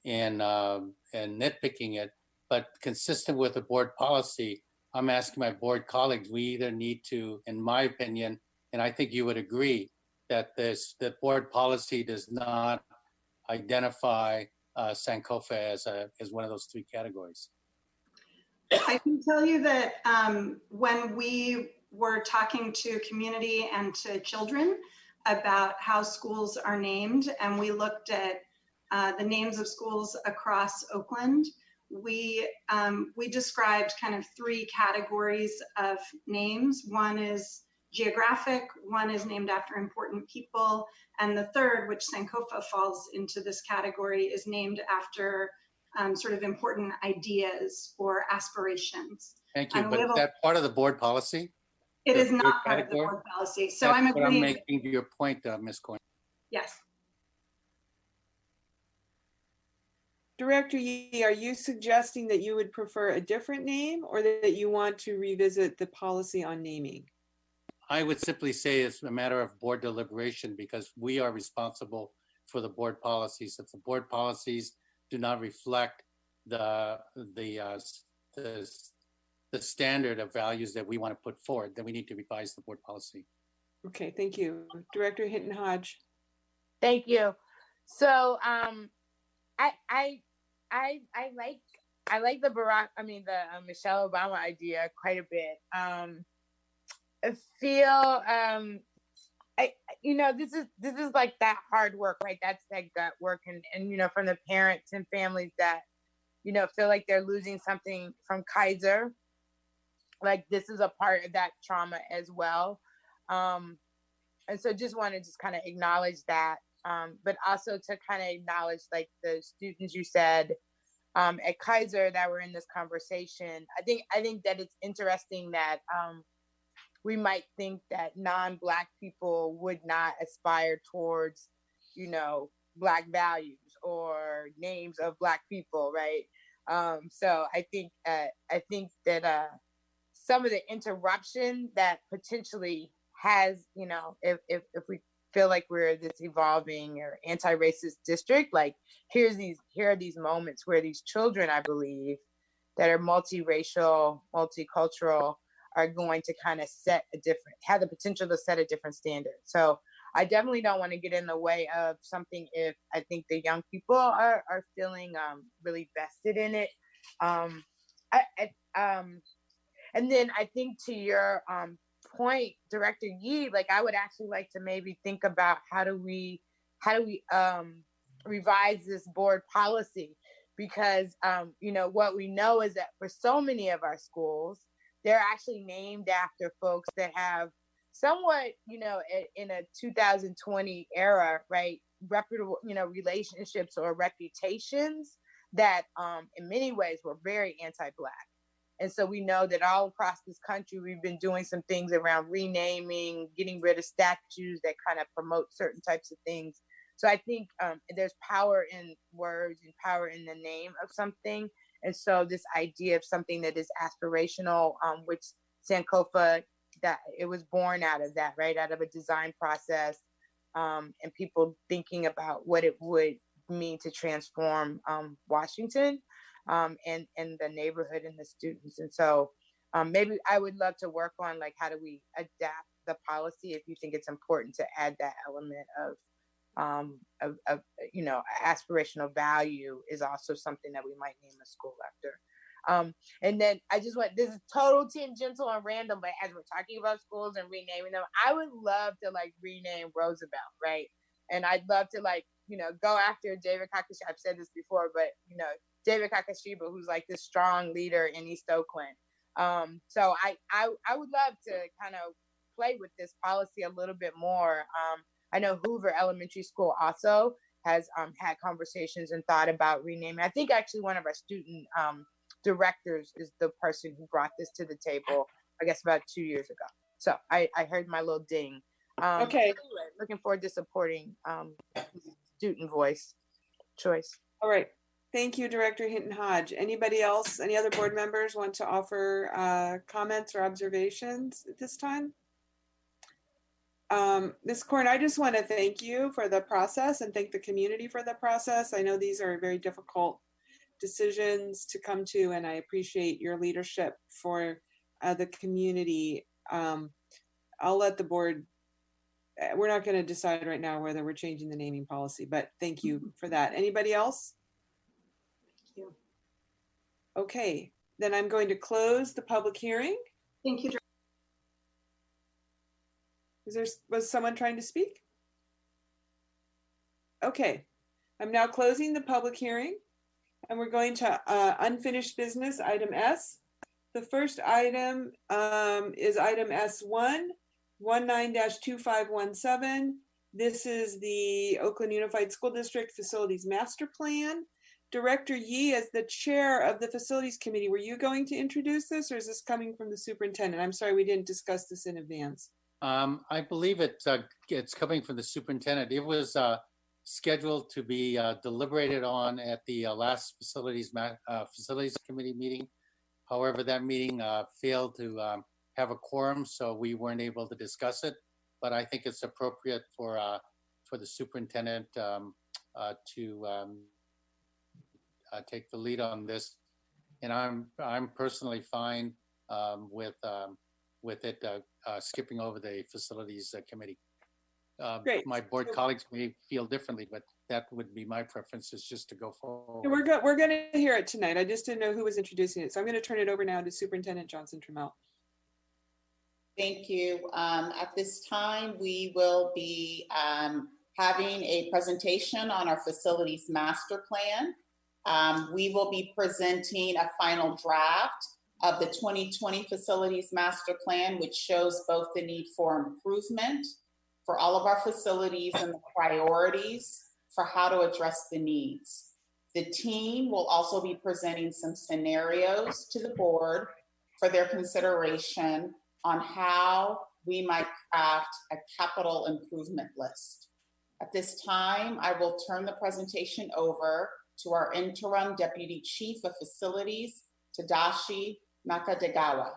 nitpicking it, but consistent with the board policy, I'm asking my board colleagues, we either need to, in my opinion, and I think you would agree, that the board policy does not identify Sankofa as one of those 3 categories. I can tell you that when we were talking to community and to children about how schools are named, and we looked at the names of schools across Oakland, we described kind of 3 categories of names. One is geographic, one is named after important people, and the third, which Sankofa falls into this category, is named after sort of important ideas or aspirations. Thank you, but is that part of the board policy? It is not part of the board policy, so I'm agreeing. I'm making your point, Ms. Coyne. Yes. Director Yee, are you suggesting that you would prefer a different name, or that you want to revisit the policy on naming? I would simply say it's a matter of board deliberation, because we are responsible for the board policies. If the board policies do not reflect the standard of values that we want to put forward, then we need to revise the board policy. Okay, thank you. Director Hinton Hodge. Thank you. So I like the Michelle Obama idea quite a bit. I feel this is like that hard work, right? That's that gut work, and from the parents and families that feel like they're losing something from Kaiser. Like, this is a part of that trauma as well. And so just want to kind of acknowledge that, but also to kind of acknowledge like the students you said at Kaiser that were in this conversation. I think that it's interesting that we might think that non-Black people would not aspire towards, you know, Black values or names of Black people, right? So I think that some of the interruption that potentially has, you know, if we feel like we're this evolving or anti-racist district, like here are these moments where these children, I believe, that are multiracial, multicultural, are going to kind of have the potential to set a different standard. So I definitely don't want to get in the way of something if I think the young people are feeling really vested in it. And then I think to your point, Director Yee, like I would actually like to maybe think about how do we revise this board policy, because you know, what we know is that for so many of our schools, they're actually named after folks that have somewhat, you know, in a 2020 era, right, reputable, you know, relationships or reputations that in many ways were very anti-Black. And so we know that all across this country, we've been doing some things around renaming, getting rid of statues that kind of promote certain types of things. So I think there's power in words and power in the name of something. And so this idea of something that is aspirational, which Sankofa, that it was born out of that, right? Out of a design process, and people thinking about what it would mean to transform Washington. And the neighborhood and the students. And so maybe I would love to work on like, how do we adapt the policy if you think it's important to add that element of you know, aspirational value is also something that we might name a school after. And then I just want, this is total tangential and random, but as we're talking about schools and renaming them, I would love to like rename Roosevelt, right? And I'd love to like, you know, go after David Kakashiba. I've said this before, but you know, David Kakashiba, who's like this strong leader in East Oakland. So I would love to kind of play with this policy a little bit more. I know Hoover Elementary School also has had conversations and thought about renaming. I think actually one of our student directors is the person who brought this to the table, I guess about 2 years ago. So I heard my little ding. Okay. Anyway, looking forward to supporting student voice choice. All right. Thank you, Director Hinton Hodge. Anybody else, any other board members want to offer comments or observations at this time? Ms. Korn, I just want to thank you for the process and thank the community for the process. I know these are very difficult decisions to come to, and I appreciate your leadership for the community. I'll let the board, we're not going to decide right now whether we're changing the naming policy, but thank you for that. Anybody else? Thank you. Okay, then I'm going to close the public hearing. Thank you. Was someone trying to speak? Okay, I'm now closing the public hearing and we're going to unfinished business, item S. The first item is item S1, 19-2517. This is the Oakland Unified School District Facilities Master Plan. Director Yee, as the chair of the Facilities Committee, were you going to introduce this, or is this coming from the superintendent? I'm sorry, we didn't discuss this in advance. I believe it's coming from the superintendent. It was scheduled to be deliberated on at the last Facilities Committee meeting. However, that meeting failed to have a quorum, so we weren't able to discuss it. But I think it's appropriate for the superintendent to take the lead on this, and I'm personally fine with it skipping over the Facilities Committee. Great. My board colleagues may feel differently, but that would be my preference, is just to go forward. We're going to hear it tonight. I just didn't know who was introducing it, so I'm going to turn it over now to Superintendent Johnson-Trammell. Thank you. At this time, we will be having a presentation on our Facilities Master Plan. We will be presenting a final draft of the 2020 Facilities Master Plan, which shows both the need for improvement for all of our facilities and the priorities for how to address the needs. The team will also be presenting some scenarios to the board for their consideration on how we might craft a capital improvement list. At this time, I will turn the presentation over to our interim Deputy Chief of Facilities, Tadashi Nakadagawa.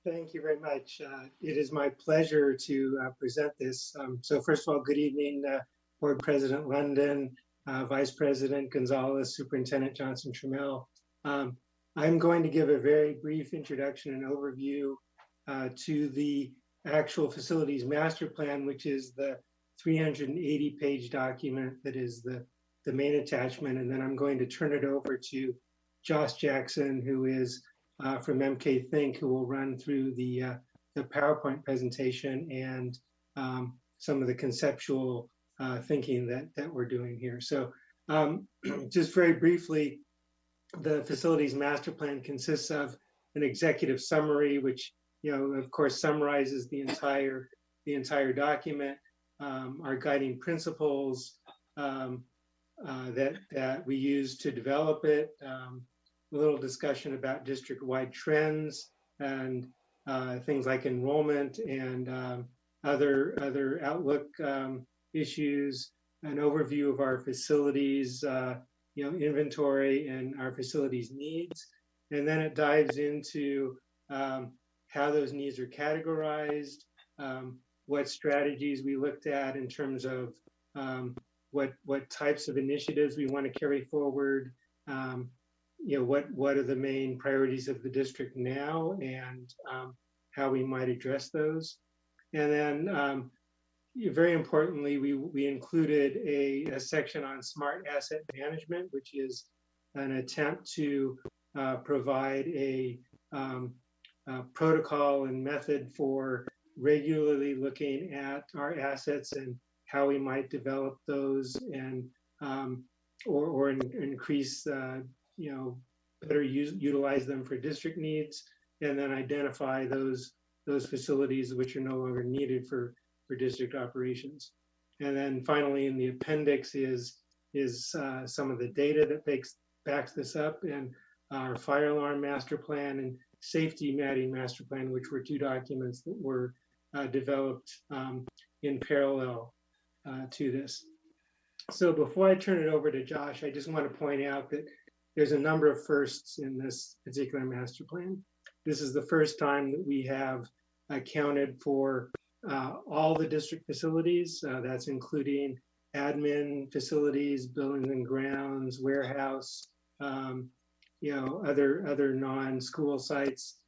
Thank you very much. It is my pleasure to present this. So first of all, good evening, Board President London, Vice President Gonzalez, Superintendent Johnson-Trammell. I'm going to give a very brief introduction and overview to the actual facilities master plan, which is the 380-page document that is the main attachment. And then I'm going to turn it over to Josh Jackson, who is from MK Think, who will run through the PowerPoint presentation and some of the conceptual thinking that we're doing here. So just very briefly, the facilities master plan consists of an executive summary, which, of course, summarizes the entire document, our guiding principles that we use to develop it, a little discussion about district-wide trends and things like enrollment and other outlook issues, an overview of our facilities, inventory and our facilities needs. And then it dives into how those needs are categorized, what strategies we looked at in terms of what types of initiatives we want to carry forward, what are the main priorities of the district now and how we might address those. And then very importantly, we included a section on smart asset management, which is an attempt to provide a protocol and method for regularly looking at our assets and how we might develop those and or increase better utilize them for district needs, and then identify those facilities which are no longer needed for district operations. And then finally, in the appendix is some of the data that backs this up, and our fire alarm master plan and safety matting master plan, which were two documents that were developed in parallel to this. So before I turn it over to Josh, I just want to point out that there's a number of firsts in this particular master plan. This is the first time that we have accounted for all the district facilities. That's including admin facilities, buildings and grounds, warehouse, other non-school sites.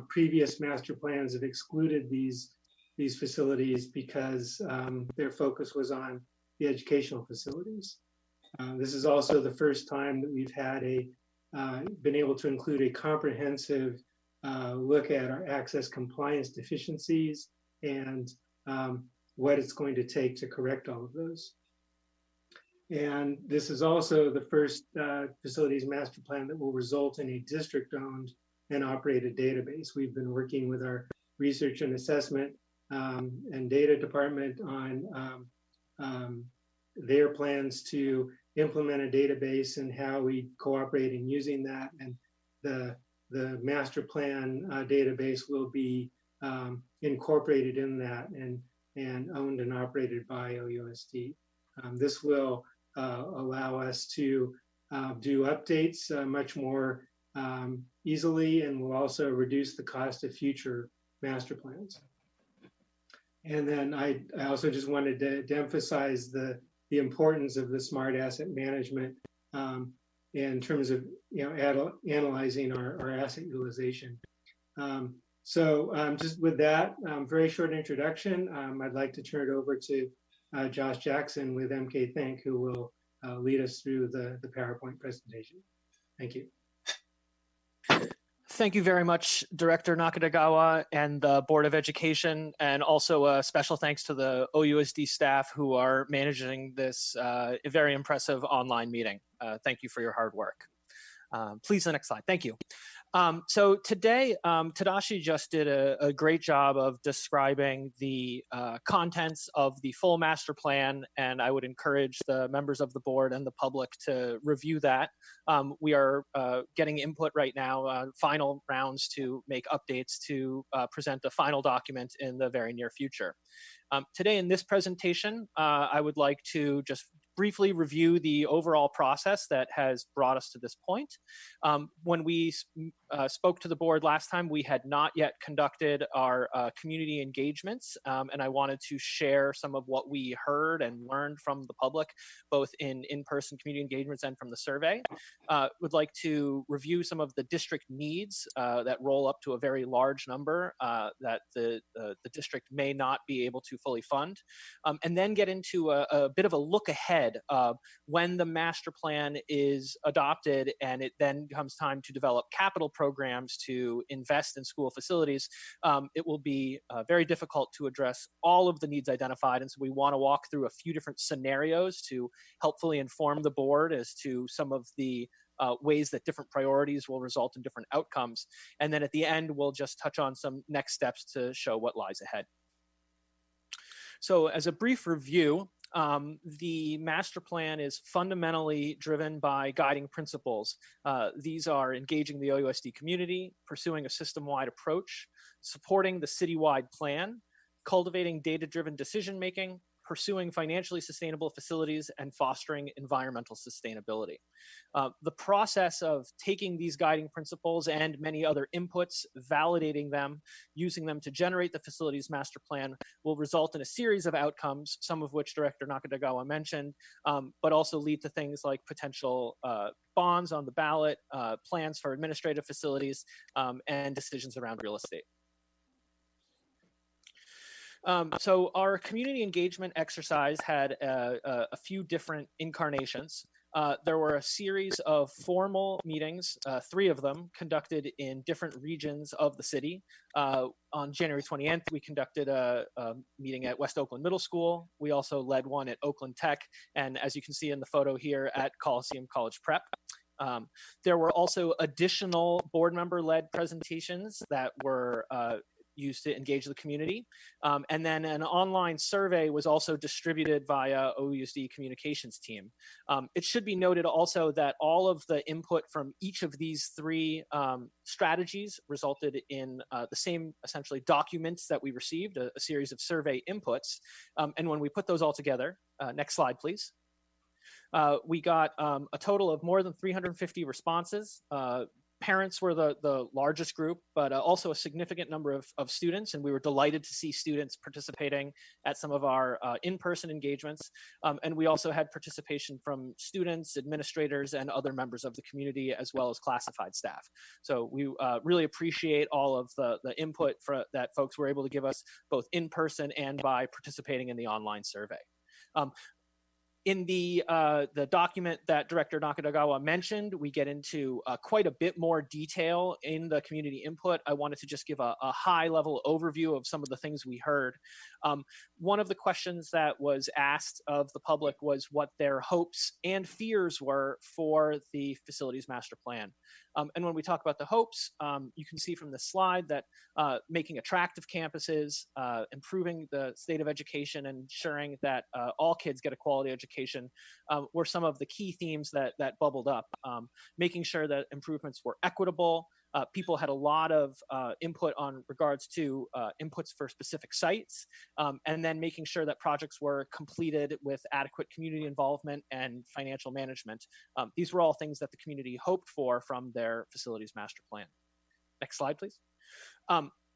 Previous master plans have excluded these facilities because their focus was on the educational facilities. This is also the first time that we've had been able to include a comprehensive look at our access compliance deficiencies and what it's going to take to correct all of those. And this is also the first facilities master plan that will result in a district-owned and operated database. We've been working with our research and assessment and data department on their plans to implement a database and how we cooperate in using that. And the master plan database will be incorporated in that and owned and operated by OUSD. This will allow us to do updates much more easily, and will also reduce the cost of future master plans. And then I also just wanted to emphasize the importance of the smart asset management in terms of analyzing our asset utilization. So just with that very short introduction, I'd like to turn it over to Josh Jackson with MK Think, who will lead us through the PowerPoint presentation. Thank you. Thank you very much, Director Nakadagawa and the Board of Education, and also a special thanks to the OUSD staff who are managing this very impressive online meeting. Thank you for your hard work. Please, the next slide. Thank you. So today, Tadashi just did a great job of describing the contents of the full master plan, and I would encourage the members of the board and the public to review that. We are getting input right now, final rounds to make updates to present a final document in the very near future. Today in this presentation, I would like to just briefly review the overall process that has brought us to this point. When we spoke to the board last time, we had not yet conducted our community engagements, and I wanted to share some of what we heard and learned from the public, both in-person community engagements and from the survey. Would like to review some of the district needs that roll up to a very large number that the district may not be able to fully fund, and then get into a bit of a look ahead when the master plan is adopted and it then comes time to develop capital programs to invest in school facilities. It will be very difficult to address all of the needs identified, and so we want to walk through a few different scenarios to helpfully inform the board as to some of the ways that different priorities will result in different outcomes. And then at the end, we'll just touch on some next steps to show what lies ahead. So as a brief review, the master plan is fundamentally driven by guiding principles. These are engaging the OUSD community, pursuing a system-wide approach, supporting the citywide plan, cultivating data-driven decision-making, pursuing financially sustainable facilities, and fostering environmental sustainability. The process of taking these guiding principles and many other inputs, validating them, using them to generate the facilities master plan will result in a series of outcomes, some of which Director Nakatagawa mentioned, but also lead to things like potential bonds on the ballot, plans for administrative facilities, and decisions around real estate. So our community engagement exercise had a few different incarnations. There were a series of formal meetings, 3 of them conducted in different regions of the city. On January 20th, we conducted a meeting at West Oakland Middle School. We also led one at Oakland Tech, and as you can see in the photo here, at Coliseum College Prep. There were also additional board member-led presentations that were used to engage the community. And then an online survey was also distributed via OUSD communications team. It should be noted also that all of the input from each of these 3 strategies resulted in the same essentially documents that we received, a series of survey inputs. And when we put those all together, next slide, please. We got a total of more than 350 responses. Parents were the largest group, but also a significant number of students, and we were delighted to see students participating at some of our in-person engagements. And we also had participation from students, administrators, and other members of the community, as well as classified staff. So we really appreciate all of the input that folks were able to give us, both in person and by participating in the online survey. In the document that Director Nakatagawa mentioned, we get into quite a bit more detail in the community input. I wanted to just give a high-level overview of some of the things we heard. One of the questions that was asked of the public was what their hopes and fears were for the facilities master plan. And when we talk about the hopes, you can see from this slide that making attractive campuses, improving the state of education, and ensuring that all kids get a quality education were some of the key themes that bubbled up. Making sure that improvements were equitable. People had a lot of input on regards to inputs for specific sites, and then making sure that projects were completed with adequate community involvement and financial management. These were all things that the community hoped for from their facilities master plan. Next slide, please.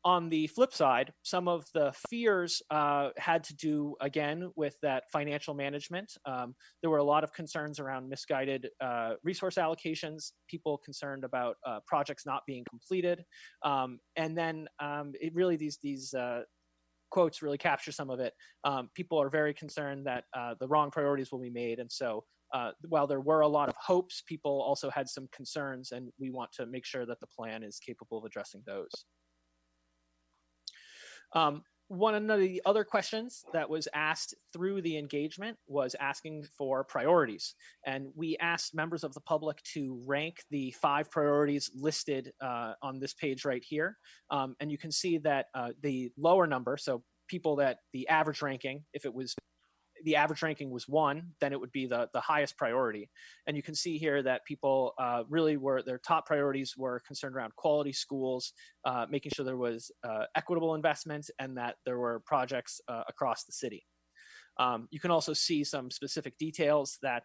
On the flip side, some of the fears had to do, again, with that financial management. There were a lot of concerns around misguided resource allocations, people concerned about projects not being completed. And then it really, these quotes really capture some of it. People are very concerned that the wrong priorities will be made. And so while there were a lot of hopes, people also had some concerns, and we want to make sure that the plan is capable of addressing those. One of the other questions that was asked through the engagement was asking for priorities. And we asked members of the public to rank the 5 priorities listed on this page right here. And you can see that the lower number, so people that the average ranking, if it was the average ranking was 1, then it would be the highest priority. And you can see here that people really were, their top priorities were concerned around quality schools, making sure there was equitable investment, and that there were projects across the city. You can also see some specific details that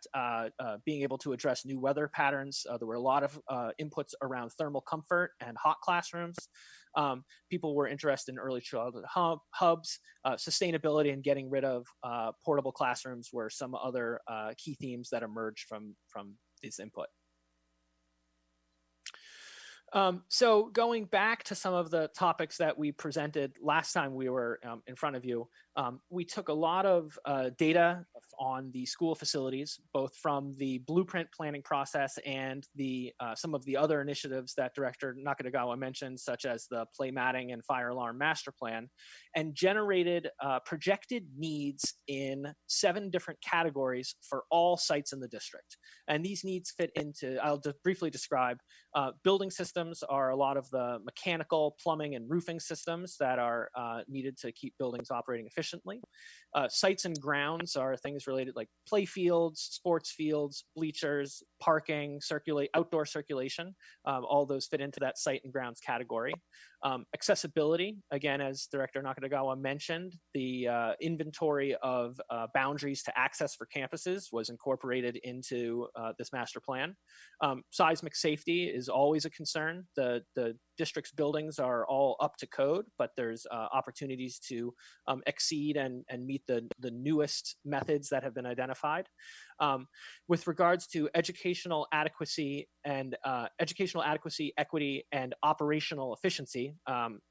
being able to address new weather patterns. There were a lot of inputs around thermal comfort and hot classrooms. People were interested in early childhood hubs, sustainability, and getting rid of portable classrooms were some other key themes that emerged from this input. So going back to some of the topics that we presented last time we were in front of you, we took a lot of data on the school facilities, both from the blueprint planning process and the some of the other initiatives that Director Nakatagawa mentioned, such as the play matting and fire alarm master plan, and generated projected needs in 7 different categories for all sites in the district. And these needs fit into, I'll just briefly describe, building systems are a lot of the mechanical, plumbing, and roofing systems that are needed to keep buildings operating efficiently. Sites and grounds are things related like play fields, sports fields, bleachers, parking, outdoor circulation. All those fit into that site and grounds category. Accessibility, again, as Director Nakatagawa mentioned, the inventory of boundaries to access for campuses was incorporated into this master plan. Seismic safety is always a concern. The district's buildings are all up to code, but there's opportunities to exceed and meet the newest methods that have been identified. With regards to educational adequacy, equity, and operational efficiency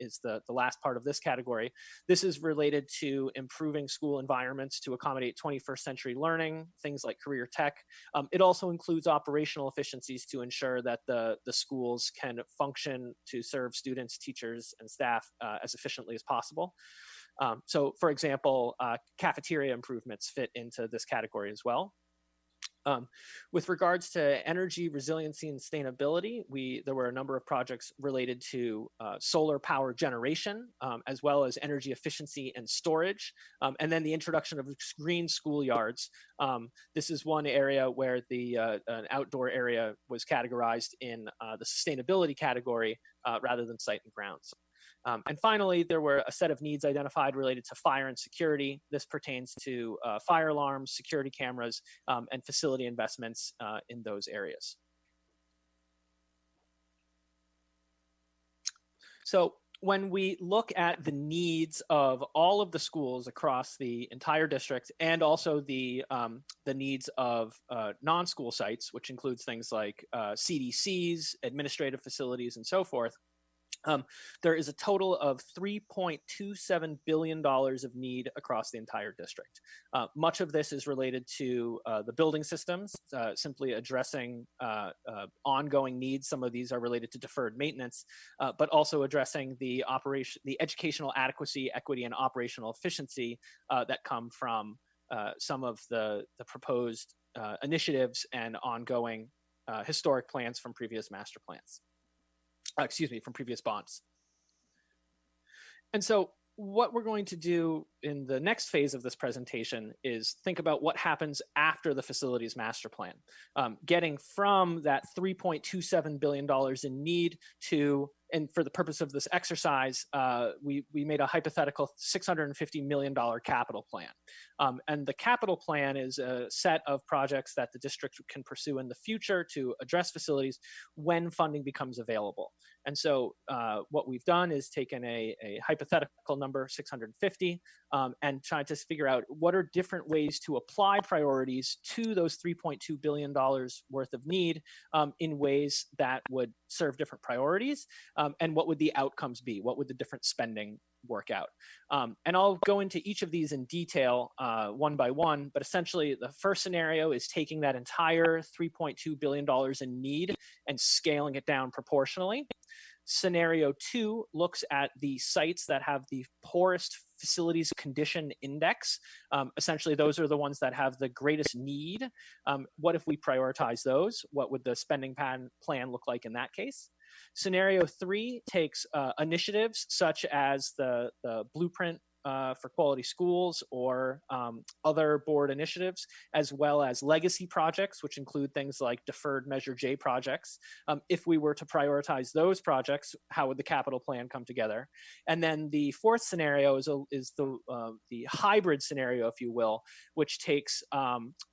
is the last part of this category. This is related to improving school environments to accommodate 21st century learning, things like career tech. It also includes operational efficiencies to ensure that the schools can function to serve students, teachers, and staff as efficiently as possible. So, for example, cafeteria improvements fit into this category as well. With regards to energy resiliency and sustainability, there were a number of projects related to solar power generation, as well as energy efficiency and storage, and then the introduction of green schoolyards. This is one area where an outdoor area was categorized in the sustainability category rather than site and grounds. And finally, there were a set of needs identified related to fire and security. This pertains to fire alarms, security cameras, and facility investments in those areas. So when we look at the needs of all of the schools across the entire district, and also the needs of non-school sites, which includes things like CDCs, administrative facilities, and so forth, there is a total of $3.27 billion of need across the entire district. Much of this is related to the building systems, simply addressing ongoing needs. Some of these are related to deferred maintenance, but also addressing the educational adequacy, equity, and operational efficiency that come from some of the proposed initiatives and ongoing historic plans from previous master plans. From previous bonds. And so what we're going to do in the next phase of this presentation is think about what happens after the facilities master plan, getting from that $3.27 billion in need to, and for the purpose of this exercise, we made a hypothetical $650 million capital plan. And the capital plan is a set of projects that the district can pursue in the future to address facilities when funding becomes available. And so what we've done is taken a hypothetical number, 650, and tried to figure out what are different ways to apply priorities to those $3.2 billion worth of need in ways that would serve different priorities, and what would the outcomes be? What would the different spending work out? And I'll go into each of these in detail one by one, but essentially the first scenario is taking that entire $3.2 billion in need and scaling it down proportionally. Scenario 2 looks at the sites that have the poorest facilities condition index. Essentially, those are the ones that have the greatest need. What if we prioritize those? What would the spending plan look like in that case? Scenario 3 takes initiatives such as the blueprint for quality schools or other board initiatives, as well as legacy projects, which include things like deferred Measure J projects. If we were to prioritize those projects, how would the capital plan come together? And then the fourth scenario is the hybrid scenario, if you will, which takes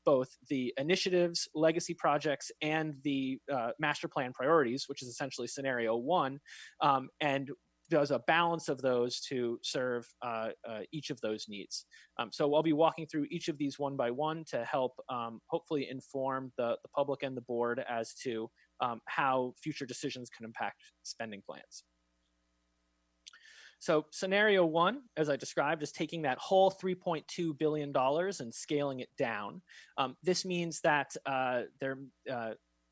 both the initiatives, legacy projects, and the master plan priorities, which is essentially scenario 1, and does a balance of those to serve each of those needs. So I'll be walking through each of these one by one to help hopefully inform the public and the board as to how future decisions can impact spending plans. So scenario 1, as I described, is taking that whole $3.2 billion and scaling it down. This means that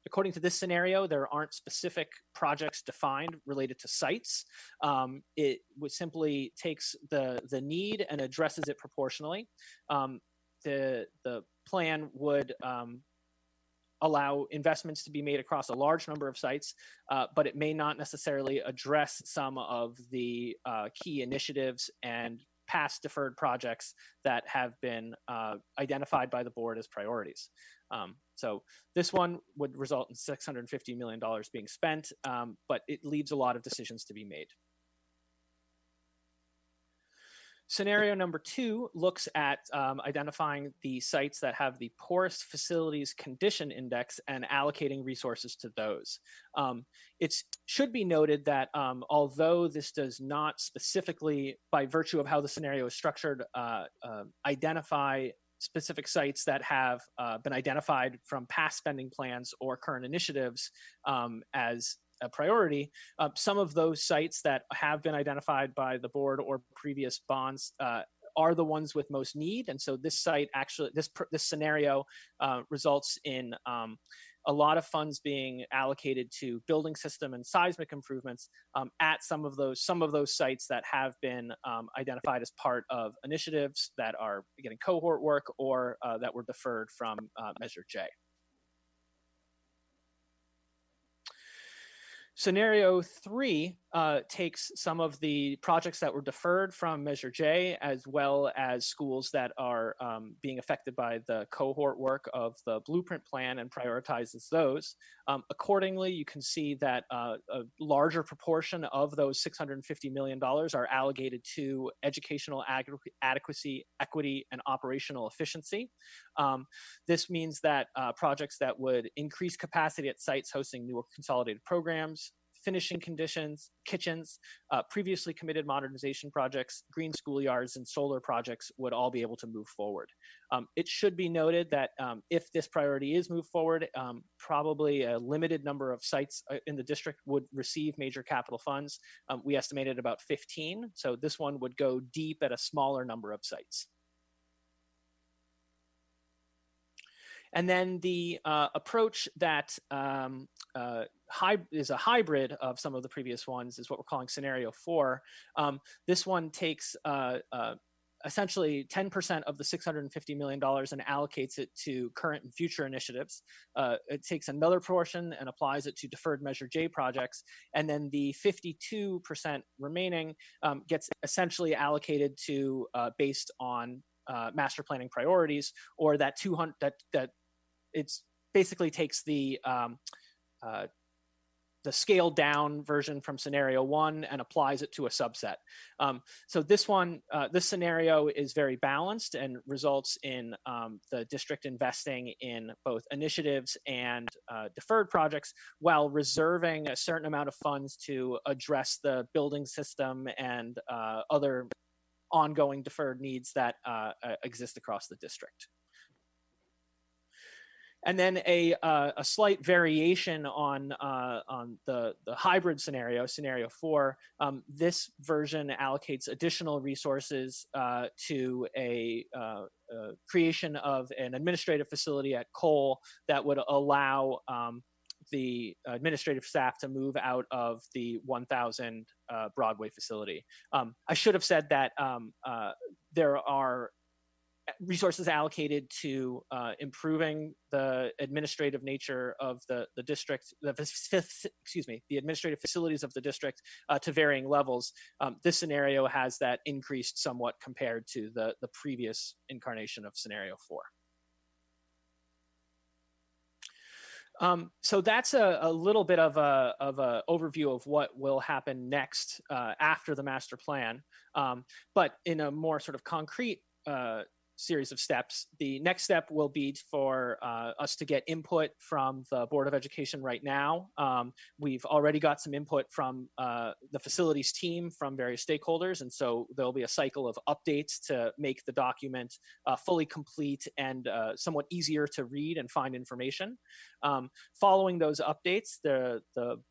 according to this scenario, there aren't specific projects defined related to sites. It would simply takes the need and addresses it proportionally. The plan would allow investments to be made across a large number of sites, but it may not necessarily address some of the key initiatives and past deferred projects that have been identified by the board as priorities. So this one would result in $650 million being spent, but it leaves a lot of decisions to be made. Scenario number 2 looks at identifying the sites that have the poorest facilities condition index and allocating resources to those. It should be noted that although this does not specifically, by virtue of how the scenario is structured, identify specific sites that have been identified from past spending plans or current initiatives as a priority, some of those sites that have been identified by the board or previous bonds are the ones with most need. And so this site actually, this scenario results in a lot of funds being allocated to building system and seismic improvements at some of those sites that have been identified as part of initiatives that are getting cohort work or that were deferred from Measure J. Scenario 3 takes some of the projects that were deferred from Measure J, as well as schools that are being affected by the cohort work of the blueprint plan, and prioritizes those. Accordingly, you can see that a larger proportion of those $650 million are allocated to educational adequacy, equity, and operational efficiency. This means that projects that would increase capacity at sites hosting newer consolidated programs, finishing conditions, kitchens, previously committed modernization projects, green schoolyards, and solar projects would all be able to move forward. It should be noted that if this priority is moved forward, probably a limited number of sites in the district would receive major capital funds. We estimated about 15, so this one would go deep at a smaller number of sites. And then the approach that is a hybrid of some of the previous ones is what we're calling scenario 4. This one takes essentially 10% of the $650 million and allocates it to current and future initiatives. It takes another portion and applies it to deferred Measure J projects. And then the 52% remaining gets essentially allocated to based on master planning priorities, or that 200 that it's basically takes the scaled down version from scenario 1 and applies it to a subset. So this one, this scenario is very balanced and results in the district investing in both initiatives and deferred projects while reserving a certain amount of funds to address the building system and other ongoing deferred needs that exist across the district. And then a slight variation on the hybrid scenario, scenario 4. This version allocates additional resources to a creation of an administrative facility at Cole that would allow the administrative staff to move out of the 1000 Broadway facility. I should have said that there are resources allocated to improving the administrative nature of the district, the administrative facilities of the district to varying levels. This scenario has that increased somewhat compared to the previous incarnation of scenario 4. So that's a little bit of a overview of what will happen next after the master plan. But in a more sort of concrete series of steps, the next step will be for us to get input from the Board of Education right now. We've already got some input from the facilities team from various stakeholders, and so there'll be a cycle of updates to make the document fully complete and somewhat easier to read and find information. Following those updates, the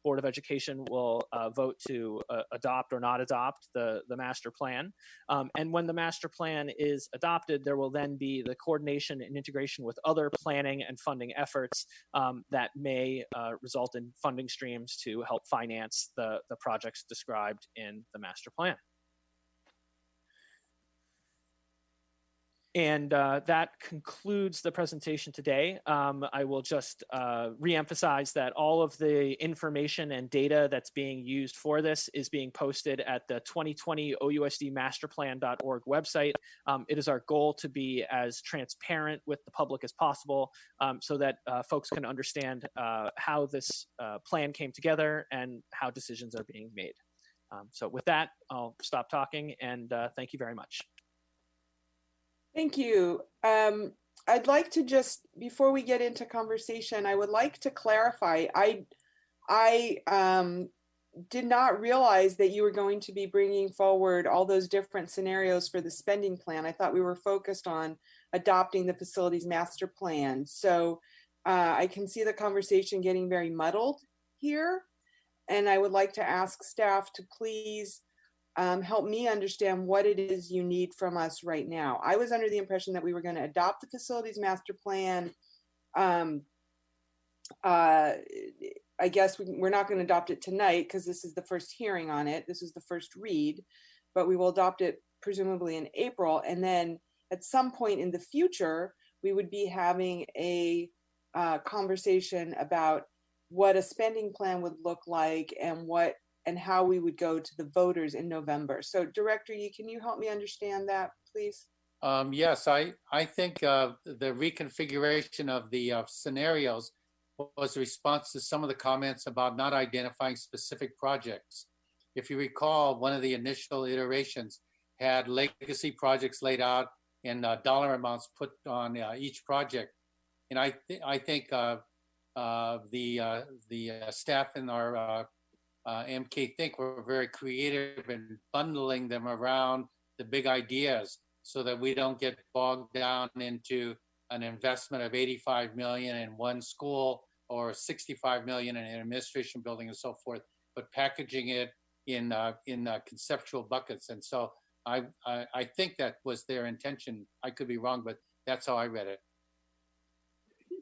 Board of Education will vote to adopt or not adopt the master plan. And when the master plan is adopted, there will then be the coordination and integration with other planning and funding efforts that may result in funding streams to help finance the projects described in the master plan. And that concludes the presentation today. I will just reemphasize that all of the information and data that's being used for this is being posted at the 2020 OUSDmasterplan.org website. It is our goal to be as transparent with the public as possible so that folks can understand how this plan came together and how decisions are being made. So with that, I'll stop talking and thank you very much. Thank you. I'd like to just, before we get into conversation, I would like to clarify. I did not realize that you were going to be bringing forward all those different scenarios for the spending plan. I thought we were focused on adopting the facilities master plan. So I can see the conversation getting very muddled here. And I would like to ask staff to please help me understand what it is you need from us right now. I was under the impression that we were going to adopt the facilities master plan. I guess we're not going to adopt it tonight because this is the first hearing on it. This is the first read, but we will adopt it presumably in April. And then at some point in the future, we would be having a conversation about what a spending plan would look like and how we would go to the voters in November. So Director Yee, can you help me understand that, please? Yes, I think the reconfiguration of the scenarios was a response to some of the comments about not identifying specific projects. If you recall, one of the initial iterations had legacy projects laid out and dollar amounts put on each project. And I think the staff in our MK Think were very creative in bundling them around the big ideas so that we don't get bogged down into an investment of 85 million in one school or 65 million in an administration building and so forth, but packaging it in conceptual buckets. And so I think that was their intention. I could be wrong, but that's how I read it.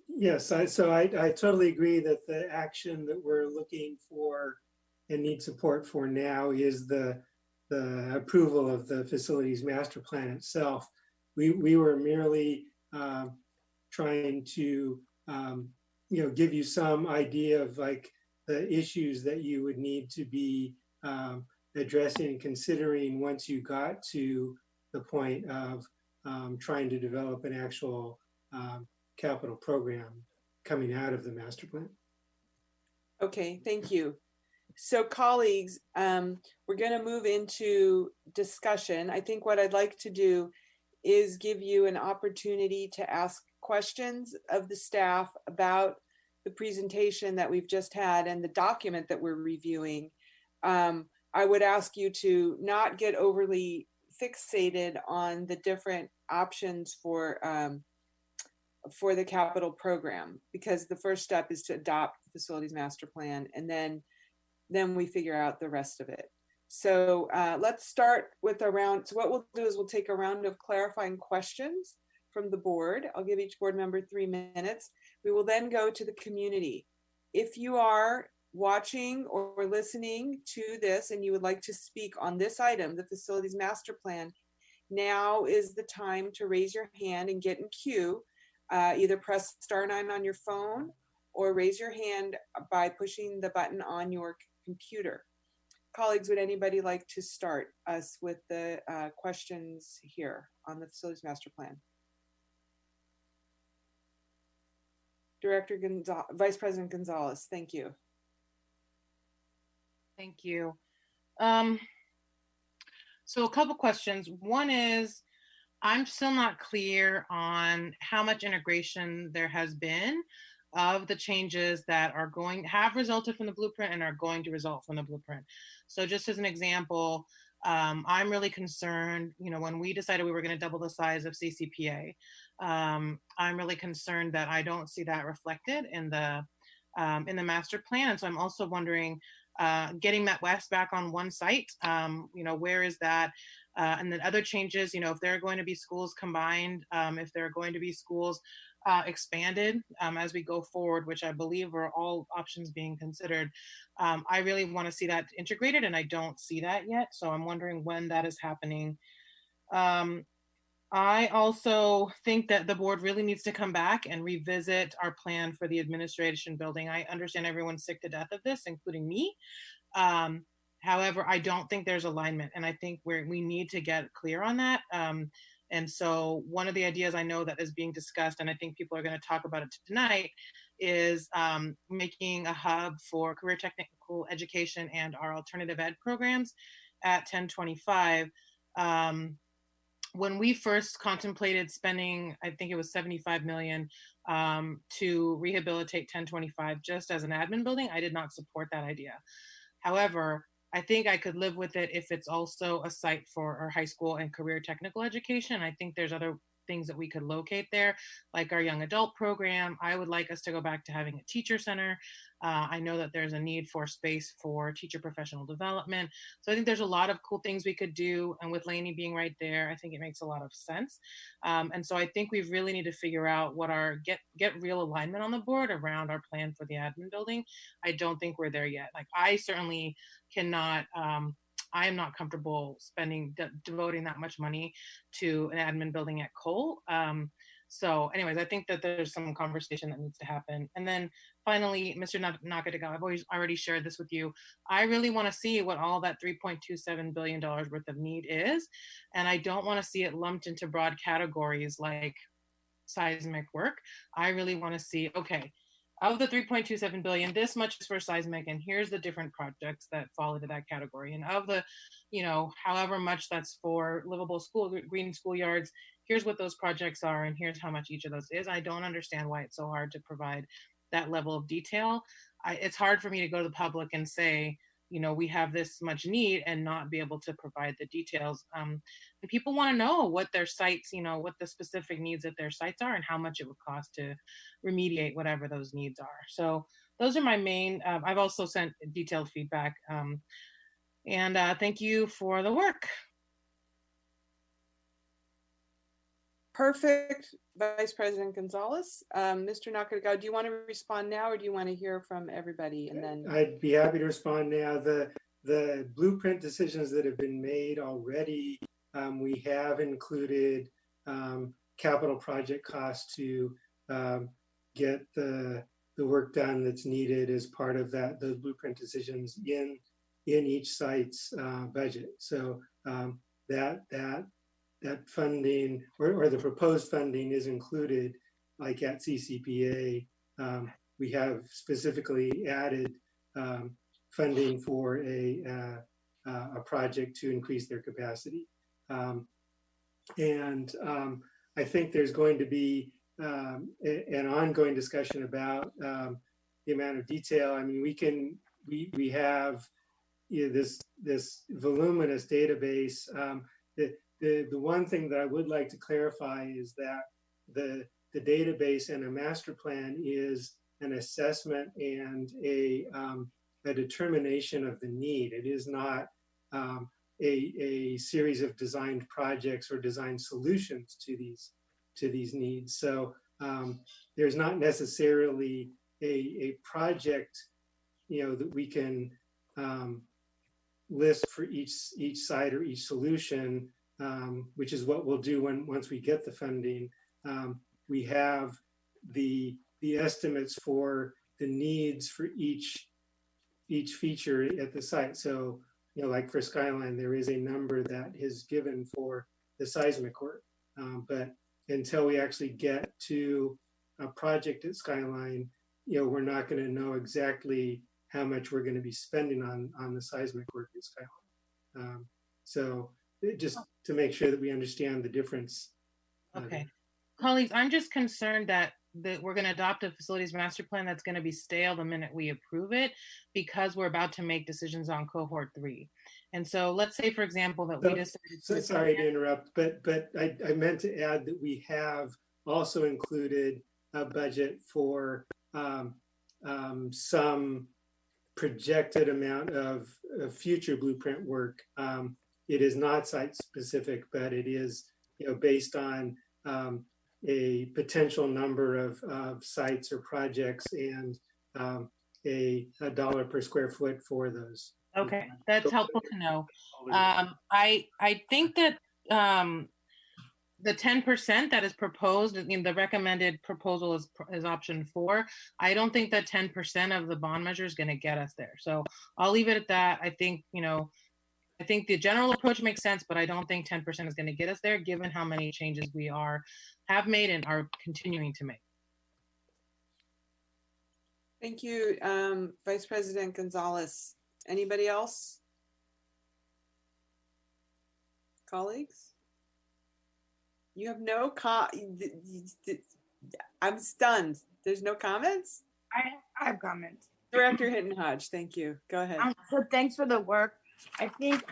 Yes, so I totally agree that the action that we're looking for and need support for now is the approval of the facilities master plan itself. We were merely trying to give you some idea of like the issues that you would need to be addressing and considering once you got to the point of trying to develop an actual capital program coming out of the master plan. Okay, thank you. So colleagues, we're going to move into discussion. I think what I'd like to do is give you an opportunity to ask questions of the staff about the presentation that we've just had and the document that we're reviewing. I would ask you to not get overly fixated on the different options for the capital program, because the first step is to adopt the facilities master plan, and then we figure out the rest of it. So let's start with a round. So what we'll do is we'll take a round of clarifying questions from the board. I'll give each board member 3 minutes. We will then go to the community. If you are watching or listening to this and you would like to speak on this item, the facilities master plan, now is the time to raise your hand and get in queue. Either press *9 on your phone or raise your hand by pushing the button on your computer. Colleagues, would anybody like to start us with the questions here on the facilities master plan? Vice President Gonzalez, thank you. Thank you. So a couple questions. One is, I'm still not clear on how much integration there has been of the changes that have resulted from the blueprint and are going to result from the blueprint. So just as an example, I'm really concerned, when we decided we were going to double the size of CCPA, I'm really concerned that I don't see that reflected in the master plan. And so I'm also wondering, getting Met West back on one site, where is that? And then other changes, if there are going to be schools combined, if there are going to be schools expanded as we go forward, which I believe are all options being considered. I really want to see that integrated, and I don't see that yet. So I'm wondering when that is happening. I also think that the board really needs to come back and revisit our plan for the administration building. I understand everyone's sick to death of this, including me. However, I don't think there's alignment, and I think we need to get clear on that. And so one of the ideas I know that is being discussed, and I think people are going to talk about it tonight, is making a hub for career technical education and our alternative ed programs at 1025. When we first contemplated spending, I think it was 75 million to rehabilitate 1025 just as an admin building, I did not support that idea. However, I think I could live with it if it's also a site for our high school and career technical education. I think there's other things that we could locate there, like our young adult program. I would like us to go back to having a teacher center. I know that there's a need for space for teacher professional development. So I think there's a lot of cool things we could do. And with Lainey being right there, I think it makes a lot of sense. And so I think we really need to figure out what get real alignment on the board around our plan for the admin building. I don't think we're there yet. Like, I certainly cannot, I am not comfortable devoting that much money to an admin building at Cole. So anyways, I think that there's some conversation that needs to happen. And then finally, Mr. Nakagawa, I've already shared this with you. I really want to see what all that $3.27 billion worth of need is. And I don't want to see it lumped into broad categories like seismic work. I really want to see, okay, of the 3.27 billion, this much is for seismic, and here's the different projects that fall into that category. And of the, however much that's for livable green schoolyards, here's what those projects are, and here's how much each of those is. I don't understand why it's so hard to provide that level of detail. It's hard for me to go to the public and say, we have this much need and not be able to provide the details. And people want to know what their sites, what the specific needs at their sites are and how much it would cost to remediate whatever those needs are. So those are my main, I've also sent detailed feedback. And thank you for the work. Perfect, Vice President Gonzalez. Mr. Nakagawa, do you want to respond now, or do you want to hear from everybody and then? I'd be happy to respond now. The blueprint decisions that have been made already, we have included capital project costs to get the work done that's needed as part of those blueprint decisions in each site's budget. So that funding or the proposed funding is included, like at CCPA. We have specifically added funding for a project to increase their capacity. And I think there's going to be an ongoing discussion about the amount of detail. I mean, we have this voluminous database. The one thing that I would like to clarify is that the database and a master plan is an assessment and a determination of the need. It is not a series of designed projects or designed solutions to these needs. So there's not necessarily a project, that we can list for each site or each solution, which is what we'll do once we get the funding. We have the estimates for the needs for each feature at the site. So, like for Skyline, there is a number that is given for the seismic work. But until we actually get to a project at Skyline, we're not going to know exactly how much we're going to be spending on the seismic work at Skyline. So just to make sure that we understand the difference. Okay. Colleagues, I'm just concerned that we're going to adopt a facilities master plan that's going to be stale the minute we approve it, because we're about to make decisions on cohort 3. And so let's say, for example, that we decided So sorry to interrupt, but I meant to add that we have also included a budget for some projected amount of future blueprint work. It is not site specific, but it is based on a potential number of sites or projects and a dollar per square foot for those. Okay, that's helpful to know. I think that the 10% that is proposed, the recommended proposal is option 4. I don't think that 10% of the bond measure is going to get us there. So I'll leave it at that. I think the general approach makes sense, but I don't think 10% is going to get us there, given how many changes we have made and are continuing to make. Thank you, Vice President Gonzalez. Anybody else? Colleagues? You have no I'm stunned. There's no comments? I have comments. Director Hitton Hodge, thank you. Go ahead. So thanks for the work. I think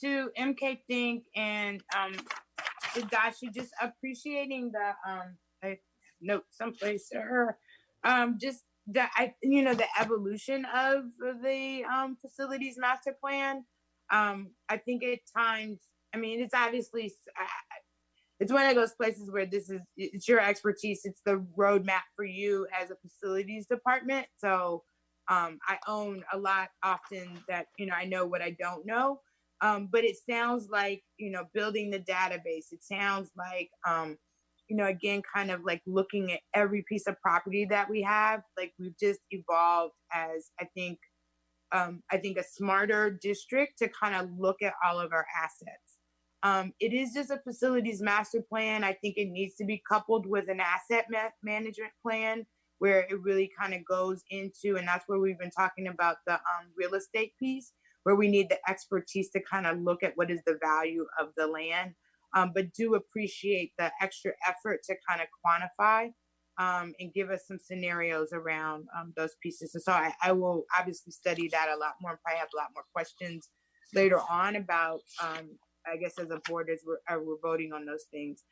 to MK Think and to Dashi, just appreciating the I note someplace to her, just the the evolution of the facilities master plan. I think at times, it's obviously it's one of those places where it's your expertise. It's the roadmap for you as a facilities department. So I own a lot often that, I know what I don't know. But it sounds like, building the database, it sounds like, again, kind of like looking at every piece of property that we have, like we've just evolved as, I think a smarter district to kind of look at all of our assets. It is just a facilities master plan. I think it needs to be coupled with an asset management plan, where it really kind of goes into, and that's where we've been talking about the real estate piece, where we need the expertise to kind of look at what is the value of the land, but do appreciate the extra effort to kind of quantify and give us some scenarios around those pieces. And so I will obviously study that a lot more and probably have a lot more questions later on about, I guess as a board, as we're voting on those things.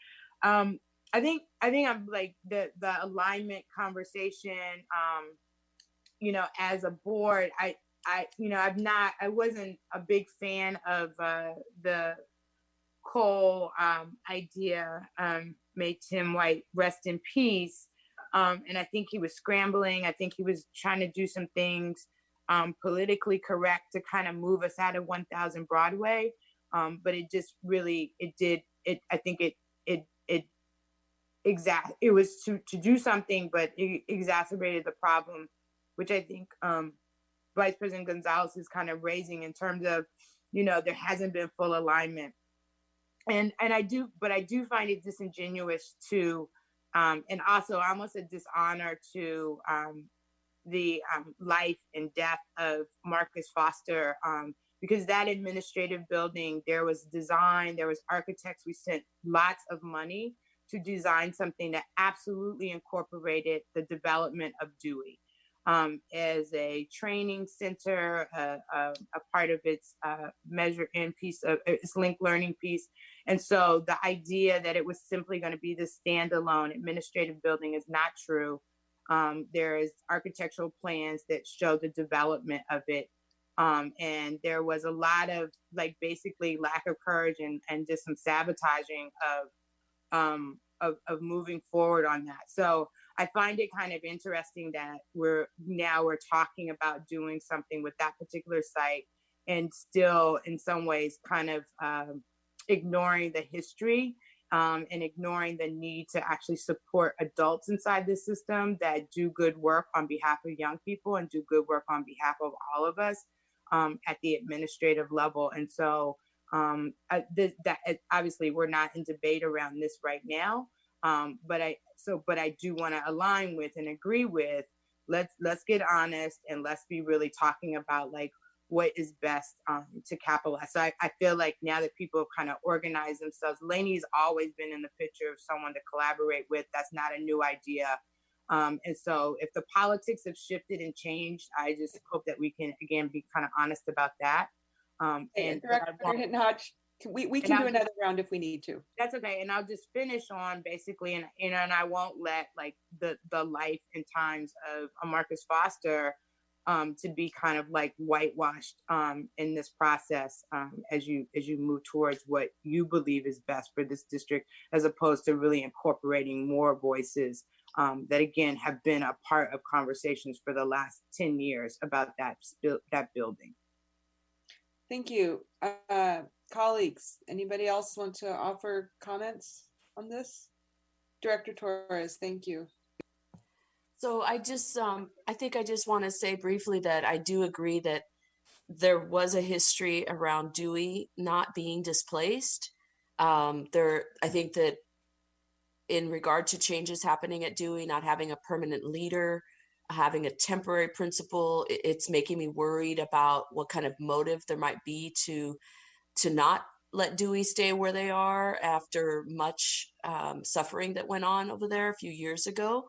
I think I'm like the alignment conversation, as a board, I wasn't a big fan of the coal idea. May Tim White rest in peace. And I think he was scrambling. I think he was trying to do some things politically correct to kind of move us out of 1000 Broadway. But it just really, it was to do something, but it exacerbated the problem, which I think Vice President Gonzalez is kind of raising in terms of, there hasn't been full alignment. And I do find it disingenuous to, and also almost a dishonor to the life and death of Marcus Foster, because that administrative building, there was design, there was architects, we spent lots of money to design something that absolutely incorporated the development of Dewey as a training center, a part of its measure in piece of its linked learning piece. And so the idea that it was simply going to be this standalone administrative building is not true. There is architectural plans that show the development of it. And there was a lot of basically lack of courage and just some sabotaging of moving forward on that. So I find it kind of interesting that we're talking about doing something with that particular site and still in some ways kind of ignoring the history and ignoring the need to actually support adults inside the system that do good work on behalf of young people and do good work on behalf of all of us at the administrative level. And so obviously we're not in debate around this right now, but I do want to align with and agree with, let's get honest and let's be really talking about like what is best to capitalize. So I feel like now that people have kind of organized themselves, Lainey's always been in the picture of someone to collaborate with. That's not a new idea. And so if the politics have shifted and changed, I just hope that we can, again, be kind of honest about that. And Director Hittenhotch, we can do another round if we need to. That's okay. And I'll just finish on basically, and I won't let like the life and times of Marcus Foster to be kind of like whitewashed in this process as you move towards what you believe is best for this district, as opposed to really incorporating more voices that again have been a part of conversations for the last 10 years about that building. Thank you. Colleagues, anybody else want to offer comments on this? Director Torres, thank you. So I just, I think I just want to say briefly that I do agree that there was a history around Dewey not being displaced. I think that in regard to changes happening at Dewey, not having a permanent leader, having a temporary principal, it's making me worried about what kind of motive there might be to not let Dewey stay where they are after much suffering that went on over there a few years ago.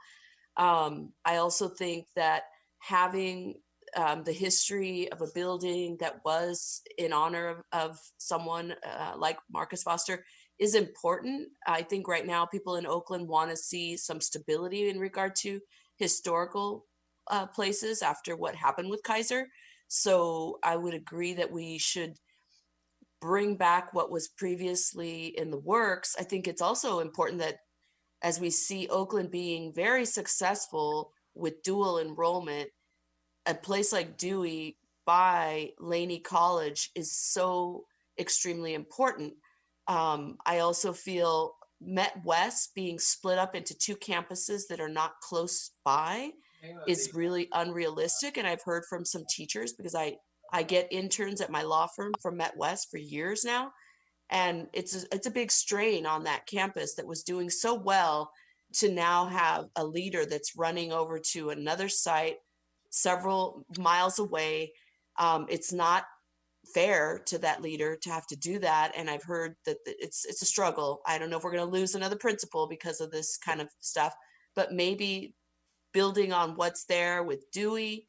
I also think that having the history of a building that was in honor of someone like Marcus Foster is important. I think right now people in Oakland want to see some stability in regard to historical places after what happened with Kaiser. So I would agree that we should bring back what was previously in the works. I think it's also important that as we see Oakland being very successful with dual enrollment, a place like Dewey by Laney College is so extremely important. I also feel Met West being split up into two campuses that are not close by is really unrealistic. And I've heard from some teachers, because I get interns at my law firm from Met West for years now. And it's a big strain on that campus that was doing so well to now have a leader that's running over to another site several miles away. It's not fair to that leader to have to do that. And I've heard that it's a struggle. I don't know if we're going to lose another principal because of this kind of stuff, but maybe building on what's there with Dewey,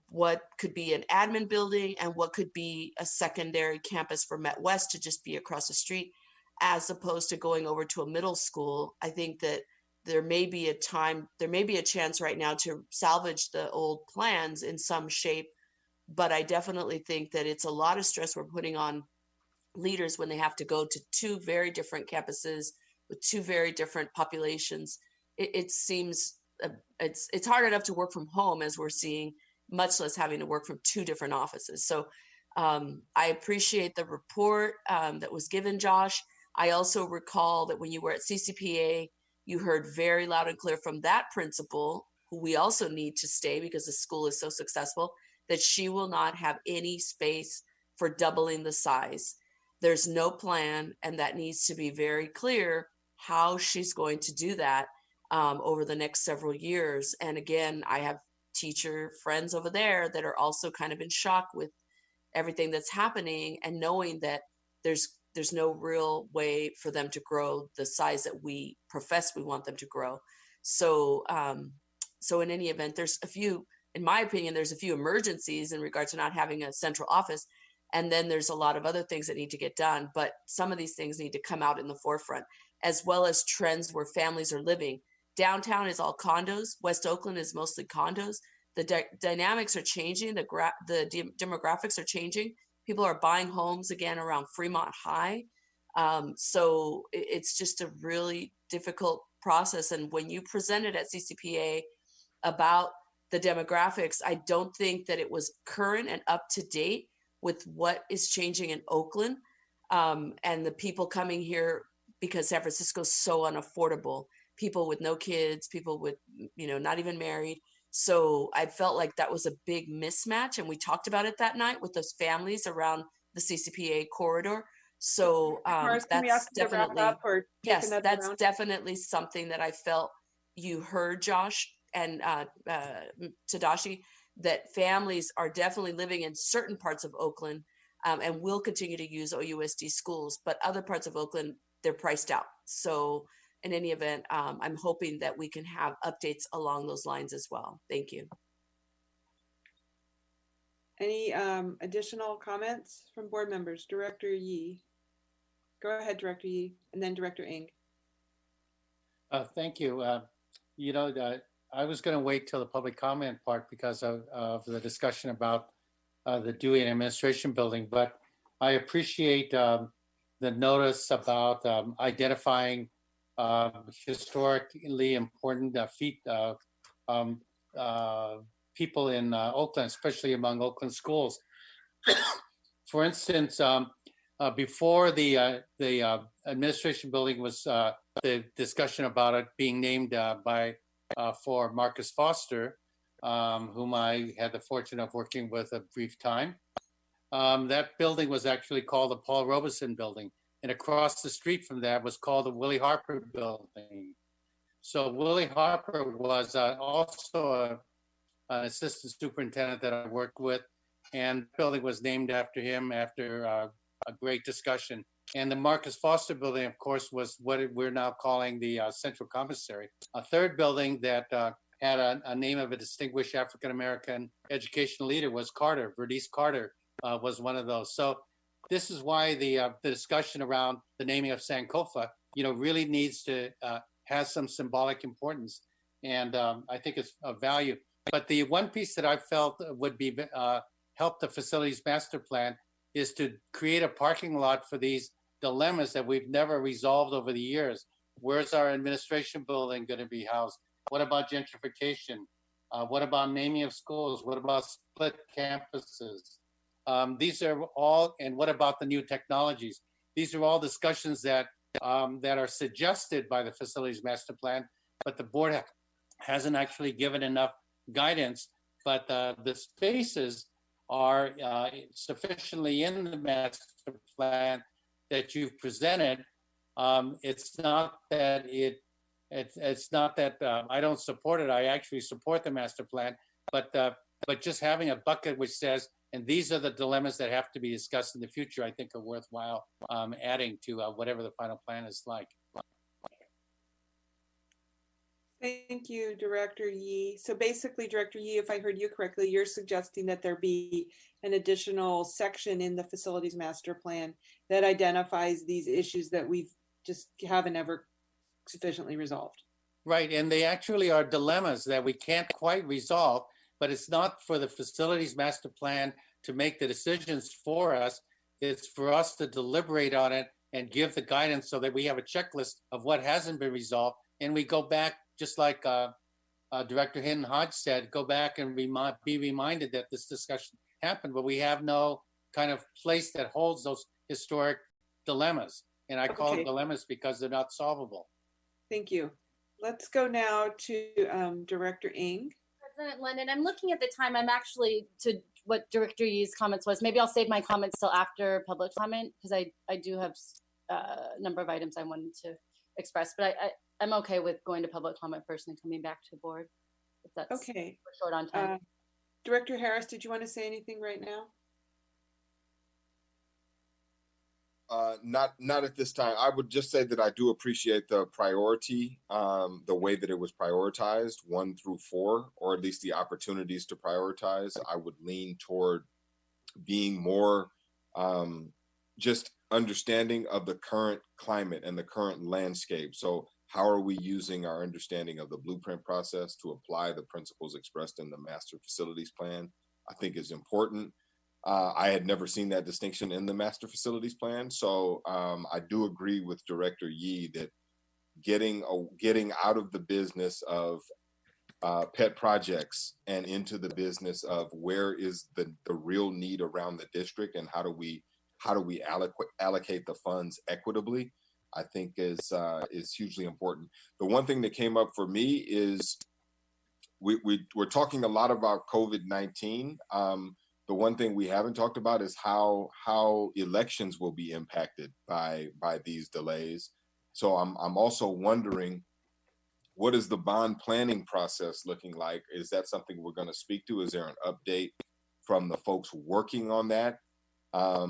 what could be an admin building and what could be a secondary campus for Met West to just be across the street, as opposed to going over to a middle school. I think that there may be a chance right now to salvage the old plans in some shape, but I definitely think that it's a lot of stress we're putting on leaders when they have to go to two very different campuses with two very different populations. It seems it's hard enough to work from home, as we're seeing, much less having to work from two different offices. So I appreciate the report that was given, Josh. I also recall that when you were at CCPA, you heard very loud and clear from that principal, who we also need to stay because the school is so successful, that she will not have any space for doubling the size. There's no plan, and that needs to be very clear how she's going to do that over the next several years. And again, I have teacher friends over there that are also kind of in shock with everything that's happening, and knowing that there's no real way for them to grow the size that we profess we want them to grow. So in any event, in my opinion, there's a few emergencies in regard to not having a central office. And then there's a lot of other things that need to get done. But some of these things need to come out in the forefront, as well as trends where families are living. Downtown is all condos. West Oakland is mostly condos. The dynamics are changing. The demographics are changing. People are buying homes again around Fremont High. So it's just a really difficult process. And when you presented at CCPA about the demographics, I don't think that it was current and up to date with what is changing in Oakland, and the people coming here because San Francisco is so unaffordable. People with no kids, people with, not even married. So I felt like that was a big mismatch. And we talked about it that night with those families around the CCPA corridor. So that's definitely, yes, that's definitely something that I felt you heard, Josh and Tadashi, that families are definitely living in certain parts of Oakland and will continue to use OUSD schools, but other parts of Oakland, they're priced out. So in any event, I'm hoping that we can have updates along those lines as well. Thank you. Any additional comments from board members? Director Yee. Go ahead, Director Yee, and then Director Ng. Thank you. I was going to wait till the public comment part because of the discussion about the Dewey and Administration Building, but I appreciate the notice about identifying historically important people in Oakland, especially among Oakland schools. For instance, before the Administration Building was the discussion about it being named for Marcus Foster, whom I had the fortune of working with a brief time. That building was actually called the Paul Robeson Building, and across the street from that was called the Willie Harper Building. So Willie Harper was also an assistant superintendent that I worked with, and the building was named after him after a great discussion. And the Marcus Foster Building, of course, was what we're now calling the Central Commissary. A third building that had a name of a distinguished African-American educational leader was Carter. Verdice Carter was one of those. So this is why the discussion around the naming of Sankofa, really needs to have some symbolic importance. And I think it's of value. But the one piece that I felt would be help the facilities master plan is to create a parking lot for these dilemmas that we've never resolved over the years. Where's our administration building going to be housed? What about gentrification? What about naming of schools? What about split campuses? These are all, and what about the new technologies? These are all discussions that are suggested by the facilities master plan, but the board hasn't actually given enough guidance. But the spaces are sufficiently in the master plan that you've presented. It's not that it's not that I don't support it. I actually support the master plan, but just having a bucket which says, and these are the dilemmas that have to be discussed in the future, I think are worthwhile adding to whatever the final plan is like. Thank you, Director Yee. So basically, Director Yee, if I heard you correctly, you're suggesting that there be an additional section in the facilities master plan that identifies these issues that we've just haven't ever sufficiently resolved. Right, and they actually are dilemmas that we can't quite resolve, but it's not for the facilities master plan to make the decisions for us. It's for us to deliberate on it and give the guidance so that we have a checklist of what hasn't been resolved. And we go back, just like Director Hinton Hodge said, go back and be reminded that this discussion happened, but we have no kind of place that holds those historic dilemmas. And I call them dilemmas because they're not solvable. Thank you. Let's go now to Director Ng. President London, I'm looking at the time. I'm actually to what Director Yee's comments was. Maybe I'll save my comments till after public comment because I do have a number of items I wanted to express, but I'm okay with going to public comment first and coming back to board. If that's okay. We're short on time. Director Harris, did you want to say anything right now? Not at this time. I would just say that I do appreciate the priority, the way that it was prioritized, 1 through 4, or at least the opportunities to prioritize. I would lean toward being more just understanding of the current climate and the current landscape. So how are we using our understanding of the blueprint process to apply the principles expressed in the master facilities plan, I think is important. I had never seen that distinction in the master facilities plan. So I do agree with Director Yee that getting out of the business of pet projects and into the business of where is the real need around the district, and how do we allocate the funds equitably, I think is hugely important. The one thing that came up for me is we're talking a lot about COVID-19. The one thing we haven't talked about is how elections will be impacted by these delays. So I'm also wondering, what is the bond planning process looking like? Is that something we're going to speak to? Is there an update from the folks working on that? I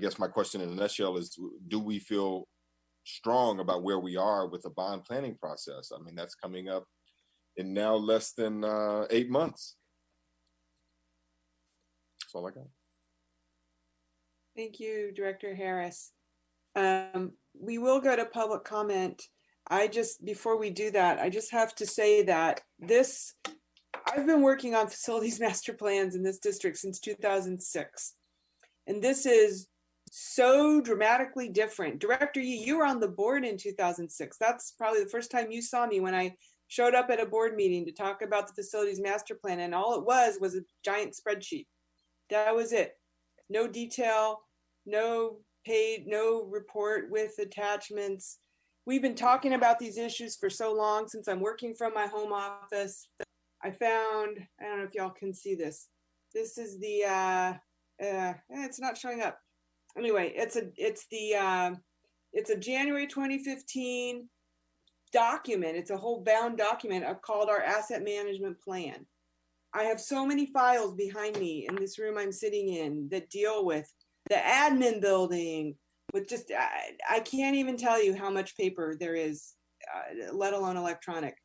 guess my question in a nutshell is, do we feel strong about where we are with the bond planning process? I mean, that's coming up in now less than 8 months. That's all I got. Thank you, Director Harris. We will go to public comment. Before we do that, I just have to say that I've been working on facilities master plans in this district since 2006. And this is so dramatically different. Director Yee, you were on the board in 2006. That's probably the first time you saw me, when I showed up at a board meeting to talk about the facilities master plan. And all it was a giant spreadsheet. That was it. No detail, no report with attachments. We've been talking about these issues for so long, since I'm working from my home office. I don't know if y'all can see this. This is the, it's not showing up. Anyway, it's a January 2015 document. It's a whole bound document called our asset management plan. I have so many files behind me in this room I'm sitting in that deal with the admin building, with just, I can't even tell you how much paper there is, let alone electronic.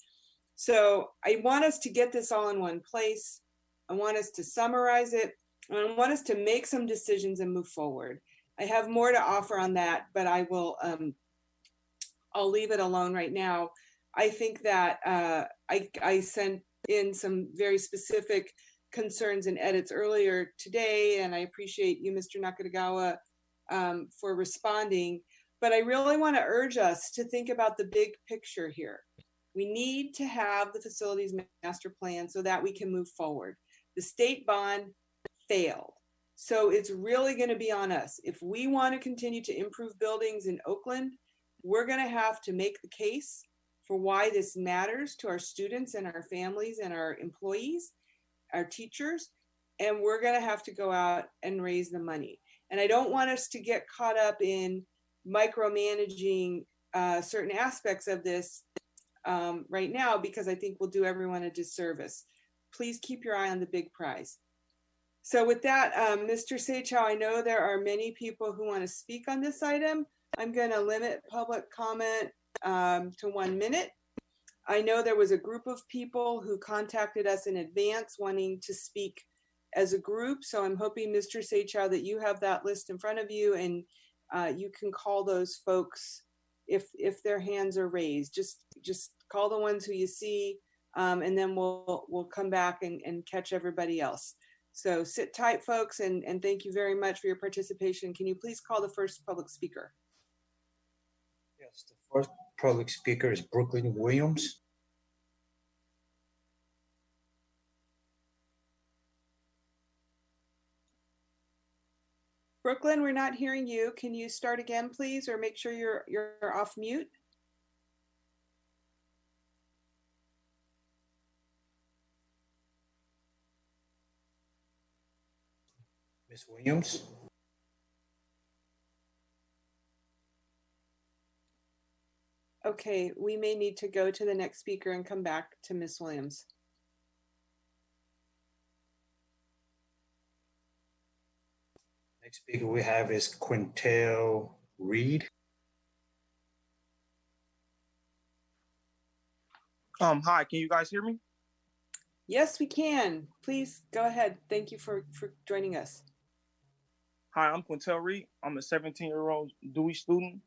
So I want us to get this all in one place. I want us to summarize it. And I want us to make some decisions and move forward. I have more to offer on that, but I will, I'll leave it alone right now. I think that I sent in some very specific concerns and edits earlier today, and I appreciate you, Mr. Nakagawa, for responding. But I really want to urge us to think about the big picture here. We need to have the facilities master plan so that we can move forward. The state bond failed. So it's really going to be on us. If we want to continue to improve buildings in Oakland, we're going to have to make the case for why this matters to our students and our families and our employees, our teachers, and we're going to have to go out and raise the money. And I don't want us to get caught up in micromanaging certain aspects of this right now, because I think we'll do everyone a disservice. Please keep your eye on the big prize. So with that, Mr. Seychow, I know there are many people who want to speak on this item. I'm going to limit public comment to 1 minute. I know there was a group of people who contacted us in advance wanting to speak as a group. So I'm hoping, Mr. Seychow, that you have that list in front of you, and you can call those folks if their hands are raised. Just call the ones who you see, and then we'll come back and catch everybody else. So sit tight, folks, and thank you very much for your participation. Can you please call the first public speaker? Yes, the first public speaker is Brooklyn Williams. Brooklyn, we're not hearing you. Can you start again, please, or make sure you're off mute? Ms. Williams. Okay, we may need to go to the next speaker and come back to Ms. Williams. Next speaker we have is Quintel Reed. Hi, can you guys hear me? Yes, we can. Please go ahead. Thank you for joining us. Hi, I'm Quintel Reed. I'm a 17-year-old Dewey student.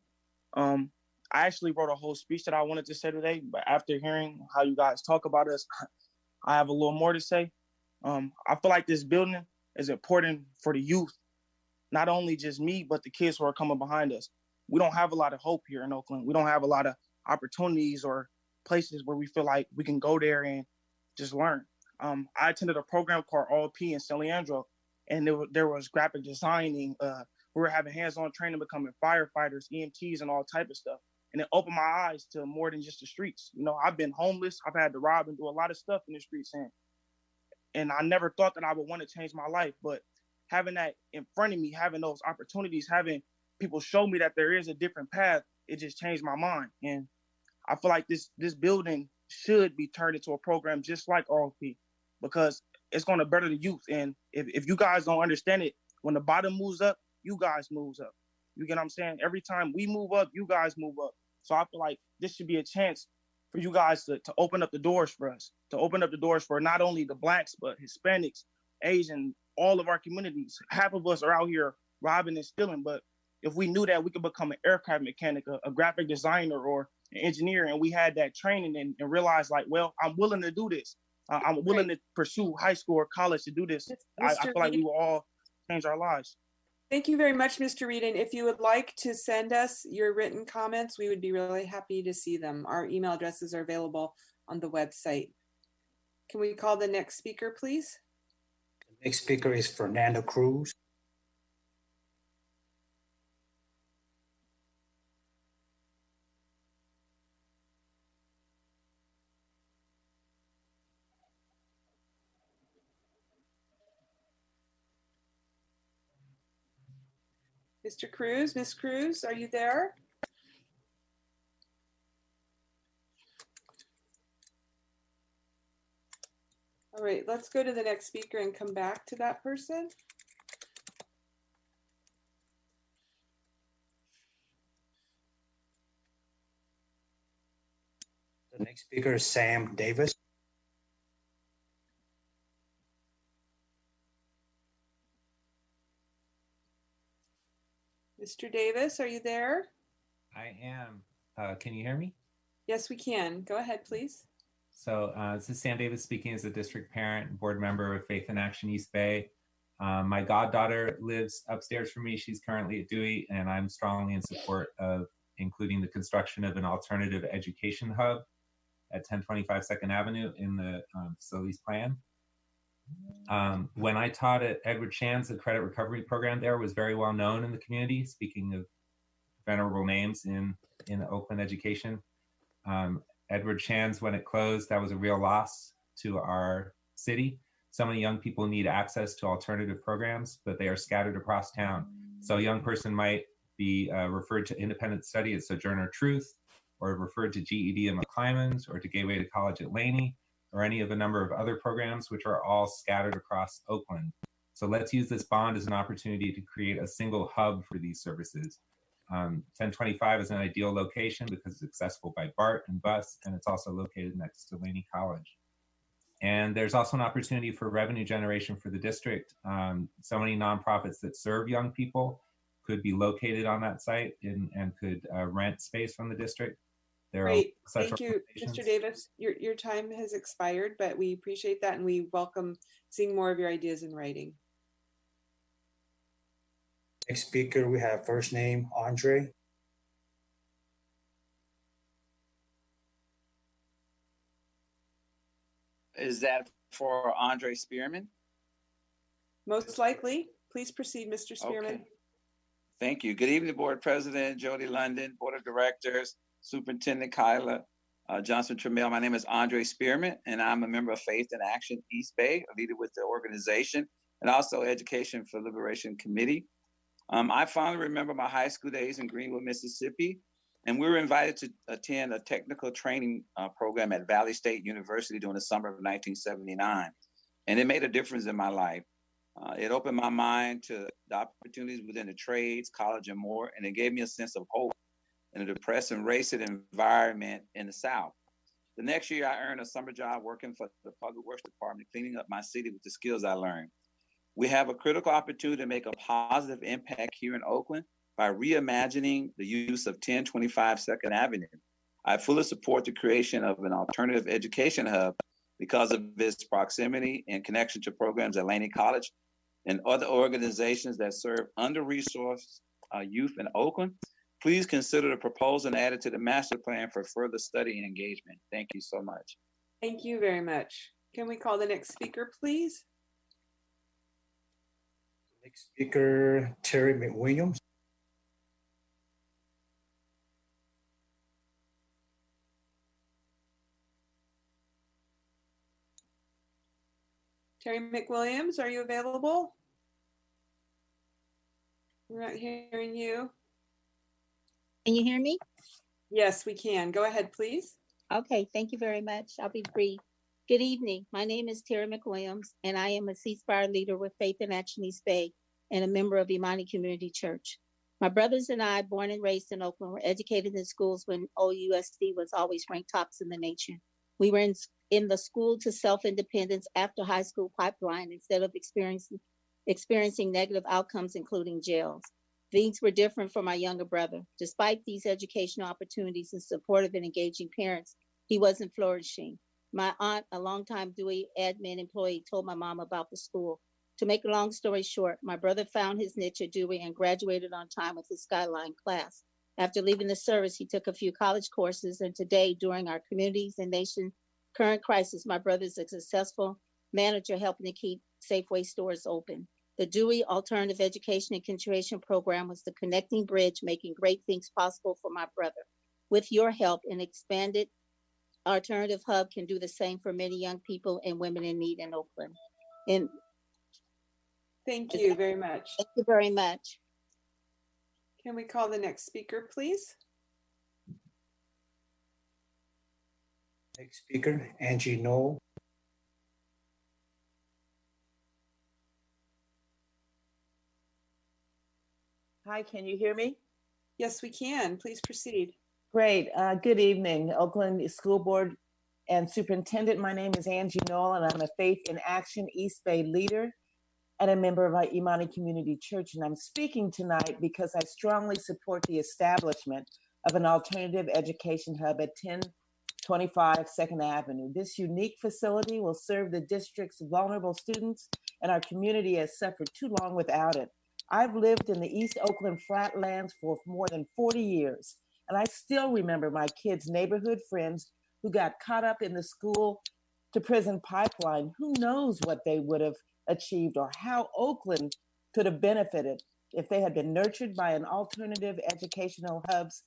I actually wrote a whole speech that I wanted to say today, but after hearing how you guys talk about us, I have a little more to say. I feel like this building is important for the youth, not only just me, but the kids who are coming behind us. we don't have a lot of hope here in Oakland. We don't have a lot of opportunities or places where we feel like we can go there and just learn. I attended a program called OLP in San Leandro, and there was graphic designing. We were having hands-on training, becoming firefighters, EMTs, and all type of stuff. And it opened my eyes to more than just the streets. You know, I've been homeless. I've had to rob and do a lot of stuff in the streets, and I never thought that I would want to change my life. But having that in front of me, having those opportunities, having people show me that there is a different path, it just changed my mind. And I feel like this building should be turned into a program just like ROP, because it's going to better the youth. And if you guys don't understand it, when the bottom moves up, you guys moves up. You get what I'm saying? Every time we move up, you guys move up. So I feel like this should be a chance for you guys to open up the doors for us, to open up the doors for not only the Blacks, but Hispanics, Asian, all of our communities. Half of us are out here robbing and stealing, but if we knew that we could become an aircraft mechanic, a graphic designer, or an engineer, and we had that training and realized like, well, I'm willing to do this. I'm willing to pursue high school or college to do this. I feel like we will all change our lives. Thank you very much, Mr. Reed. And if you would like to send us your written comments, we would be really happy to see them. Our email addresses are available on the website. Can we call the next speaker, please? The next speaker is Fernando Cruz. Mr. Cruz, Ms. Cruz, are you there? All right, let's go to the next speaker and come back to that person. The next speaker is Sam Davis. Mr. Davis, are you there? I am. Can you hear me? Yes, we can. Go ahead, please. So this is Sam Davis speaking as a district parent and board member of Faith in Action East Bay. My goddaughter lives upstairs from me. She's currently at Dewey, and I'm strongly in support of including the construction of an alternative education hub at 1025 2nd Avenue in the facilities plan. When I taught at Edward Shand's, the credit recovery program there was very well known in the community, speaking of venerable names in Oakland education. Edward Shand's, when it closed, that was a real loss to our city. So many young people need access to alternative programs, but they are scattered across town. So a young person might be referred to independent study at Sojourner Truth, or referred to GED at McClymonds, or to Gateway to College at Laney, or any of a number of other programs, which are all scattered across Oakland. So let's use this bond as an opportunity to create a single hub for these services. 1025 is an ideal location because it's accessible by BART and bus, and it's also located next to Laney College. And there's also an opportunity for revenue generation for the district. So many nonprofits that serve young people could be located on that site and could rent space from the district. Great, thank you, Mr. Davis. Your time has expired, but we appreciate that and we welcome seeing more of your ideas in writing. Next speaker, we have first name Andre. Is that for Andre Spearman? Most likely. Please proceed, Mr. Spearman. Okay. Thank you. Good evening, Board President Jody London, Board of Directors, Superintendent Kyla Johnson Trammell. My name is Andre Spearman, and I'm a member of Faith in Action East Bay, a leader with the organization, and also Education for Liberation Committee. I fondly remember my high school days in Greenwood, Mississippi, and we were invited to attend a technical training program at Valley State University during the summer of 1979. And it made a difference in my life. It opened my mind to the opportunities within the trades, college, and more, and it gave me a sense of hope in a depressed and racist environment in the South. The next year, I earned a summer job working for the Public Works Department, cleaning up my city with the skills I learned. We have a critical opportunity to make a positive impact here in Oakland by reimagining the use of 1025 2nd Avenue. I fully support the creation of an alternative education hub because of its proximity and connection to programs at Laney College and other organizations that serve under-resourced youth in Oakland. Please consider the proposal and add it to the master plan for further study and engagement. Thank you so much. Thank you very much. Can we call the next speaker, please? Next speaker, Terry McWilliams. Terry McWilliams, are you available? We're not hearing you. Can you hear me? Yes, we can. Go ahead, please. Okay, thank you very much. I'll be brief. Good evening. My name is Terry McWilliams, and I am a ceasefire leader with Faith in Action East Bay and a member of Imani Community Church. My brothers and I, born and raised in Oakland, were educated in schools when OUSD was always ranked tops in the nation. We were in the school to self-independence after high school pipeline instead of experiencing negative outcomes, including jails. Things were different for my younger brother. Despite these educational opportunities and supportive and engaging parents, he wasn't flourishing. My aunt, a longtime Dewey admin employee, told my mom about the school. To make a long story short, my brother found his niche at Dewey and graduated on time with his Skyline class. After leaving the service, he took a few college courses, and today, during our communities and nation current crisis, my brother is a successful manager helping to keep Safeway stores open. The Dewey Alternative Education and Continuation Program was the connecting bridge, making great things possible for my brother. With your help, an expanded alternative hub can do the same for many young people and women in need in Oakland. And thank you very much. Thank you very much. Can we call the next speaker, please? Next speaker, Angie Knoll. Hi, can you hear me? Yes, we can. Please proceed. Great. Good evening, Oakland School Board and Superintendent. My name is Angie Knoll, and I'm a Faith in Action East Bay leader and a member of our Imani Community Church. And I'm speaking tonight because I strongly support the establishment of an alternative education hub at 1025 2nd Avenue. This unique facility will serve the district's vulnerable students, and our community has suffered too long without it. I've lived in the East Oakland flatlands for more than 40 years, and I still remember my kids' neighborhood friends who got caught up in the school to prison pipeline. Who knows what they would have achieved or how Oakland could have benefited if they had been nurtured by an alternative educational hub's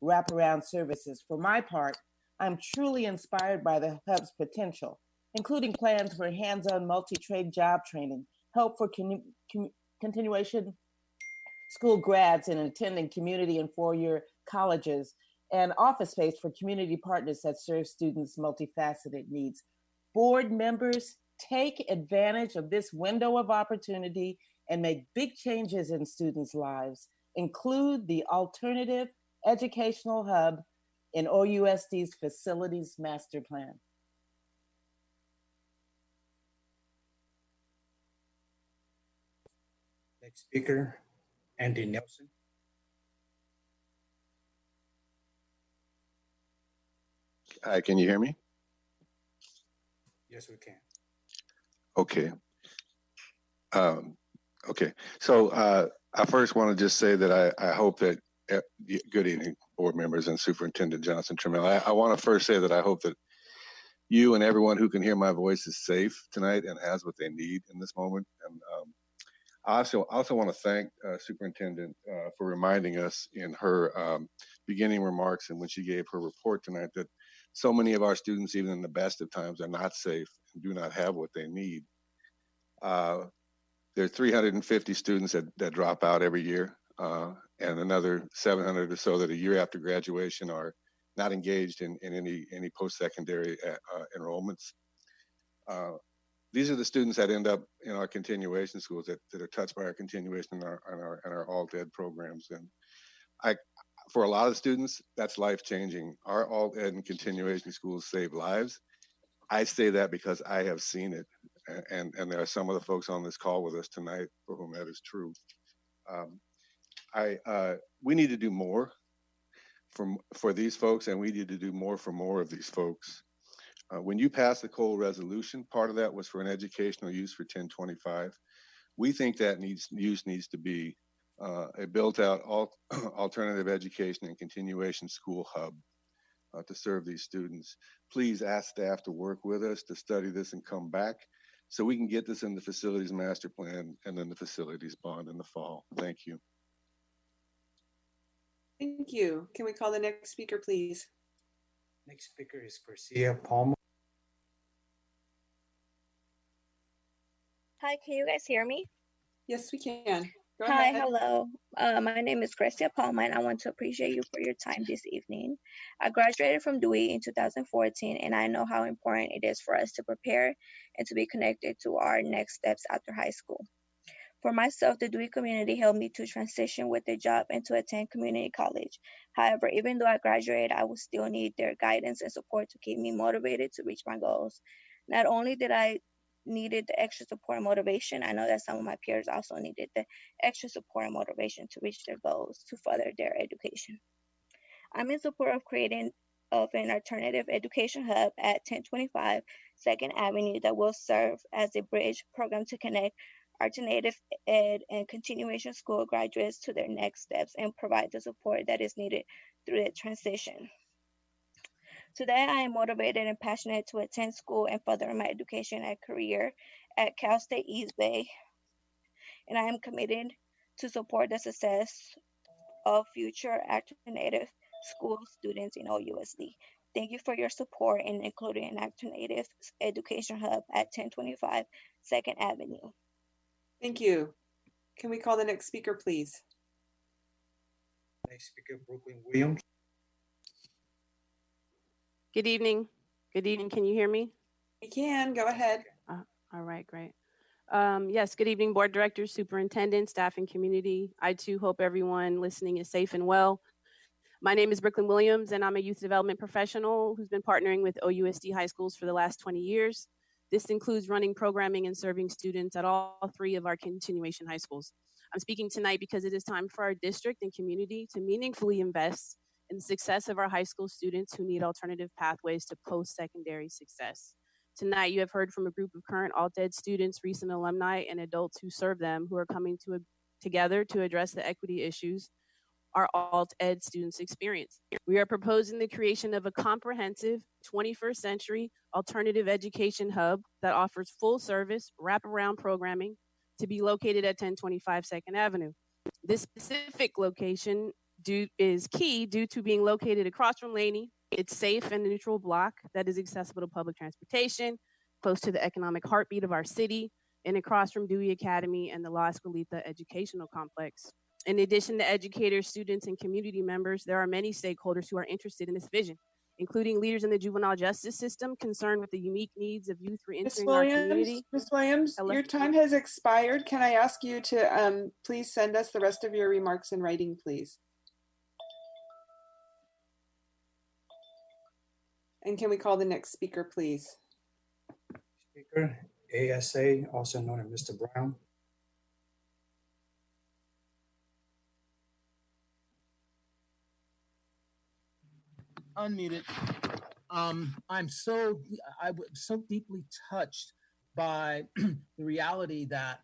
wraparound services. For my part, I'm truly inspired by the hub's potential, including plans for hands-on multi-trade job training, help for continuation school grads and attending community and four-year colleges, and office space for community partners that serve students' multifaceted needs. Board members, take advantage of this window of opportunity and make big changes in students' lives. Include the Alternative Educational Hub in OUSD's Facilities Master Plan. Next speaker, Andy Nelson. Hi, can you hear me? Yes, we can. Okay. Okay. So I first want to just say that I hope that, good evening, board members and Superintendent Johnson Trammell. I want to first say that I hope that you and everyone who can hear my voice is safe tonight and has what they need in this moment. And I also want to thank Superintendent for reminding us in her beginning remarks and when she gave her report tonight that so many of our students, even in the best of times, are not safe and do not have what they need. There are 350 students that drop out every year, and another 700 or so that a year after graduation are not engaged in any post-secondary enrollments. These are the students that end up in our continuation schools that are touched by our continuation and our alt-ed programs. And for a lot of students, that's life-changing. Our alt-ed and continuation schools save lives. I say that because I have seen it. And there are some of the folks on this call with us tonight for whom that is true. We need to do more for these folks, and we need to do more for more of these folks. When you passed the Cole resolution, part of that was for an educational use for 1025. We think that use needs to be a built-out alternative education and continuation school hub to serve these students. Please ask staff to work with us to study this and come back so we can get this in the facilities master plan and then the facilities bond in the fall. Thank you. Thank you. Can we call the next speaker, please? Next speaker is Garcia Palma. Hi, can you guys hear me? Yes, we can. Go Hi, ahead. hello. My name is Gracia Palma, and I want to appreciate you for your time this evening. I graduated from Dewey in 2014, and I know how important it is for us to prepare and to be connected to our next steps after high school. For myself, the Dewey community helped me to transition with a job and to attend community college. However, even though I graduated, I will still need their guidance and support to keep me motivated to reach my goals. Not only did I needed the extra support and motivation, I know that some of my peers also needed the extra support and motivation to reach their goals to further their education. I'm in support of creating of an alternative education hub at 1025 2nd Avenue that will serve as a bridge program to connect alternative ed and continuation school graduates to their next steps and provide the support that is needed through the transition. Today, I am motivated and passionate to attend school and further my education and career at Cal State East Bay, and I am committed to support the success of future alternative school students in OUSD. Thank you for your support in including an alternative education hub at 1025 2nd Avenue. Thank you. Can we call the next speaker, please? Next speaker, Brooklyn Williams. Good evening. Good evening. Can you hear me? We can. Go ahead. All right, great. Yes, good evening, board directors, superintendent, staff, and community. I too hope everyone listening is safe and well. My name is Brooklyn Williams, and I'm a youth development professional who's been partnering with OUSD high schools for the last 20 years. This includes running programming and serving students at all 3 of our continuation high schools. I'm speaking tonight because it is time for our district and community to meaningfully invest in the success of our high school students who need alternative pathways to post-secondary success. Tonight, you have heard from a group of current alt-ed students, recent alumni, and adults who serve them who are coming together to address the equity issues our alt-ed students experience. We are proposing the creation of a comprehensive 21st century alternative education hub that offers full service wraparound programming to be located at 1025 2nd Avenue. This specific location is key due to being located across from Laney. It's safe and neutral block that is accessible to public transportation, close to the economic heartbeat of our city, and across from Dewey Academy and the La Escuelita Educational Complex. In addition to educators, students, and community members, there are many stakeholders who are interested in this vision, including leaders in the juvenile justice system concerned with the unique needs of youth reentering our community. Ms. Williams, your time has expired. Can I ask you to please send us the rest of your remarks in writing, please? And can we call the next speaker, please? Speaker, ASA, also known as Mr. Brown. Unmuted. I'm so deeply touched by the reality that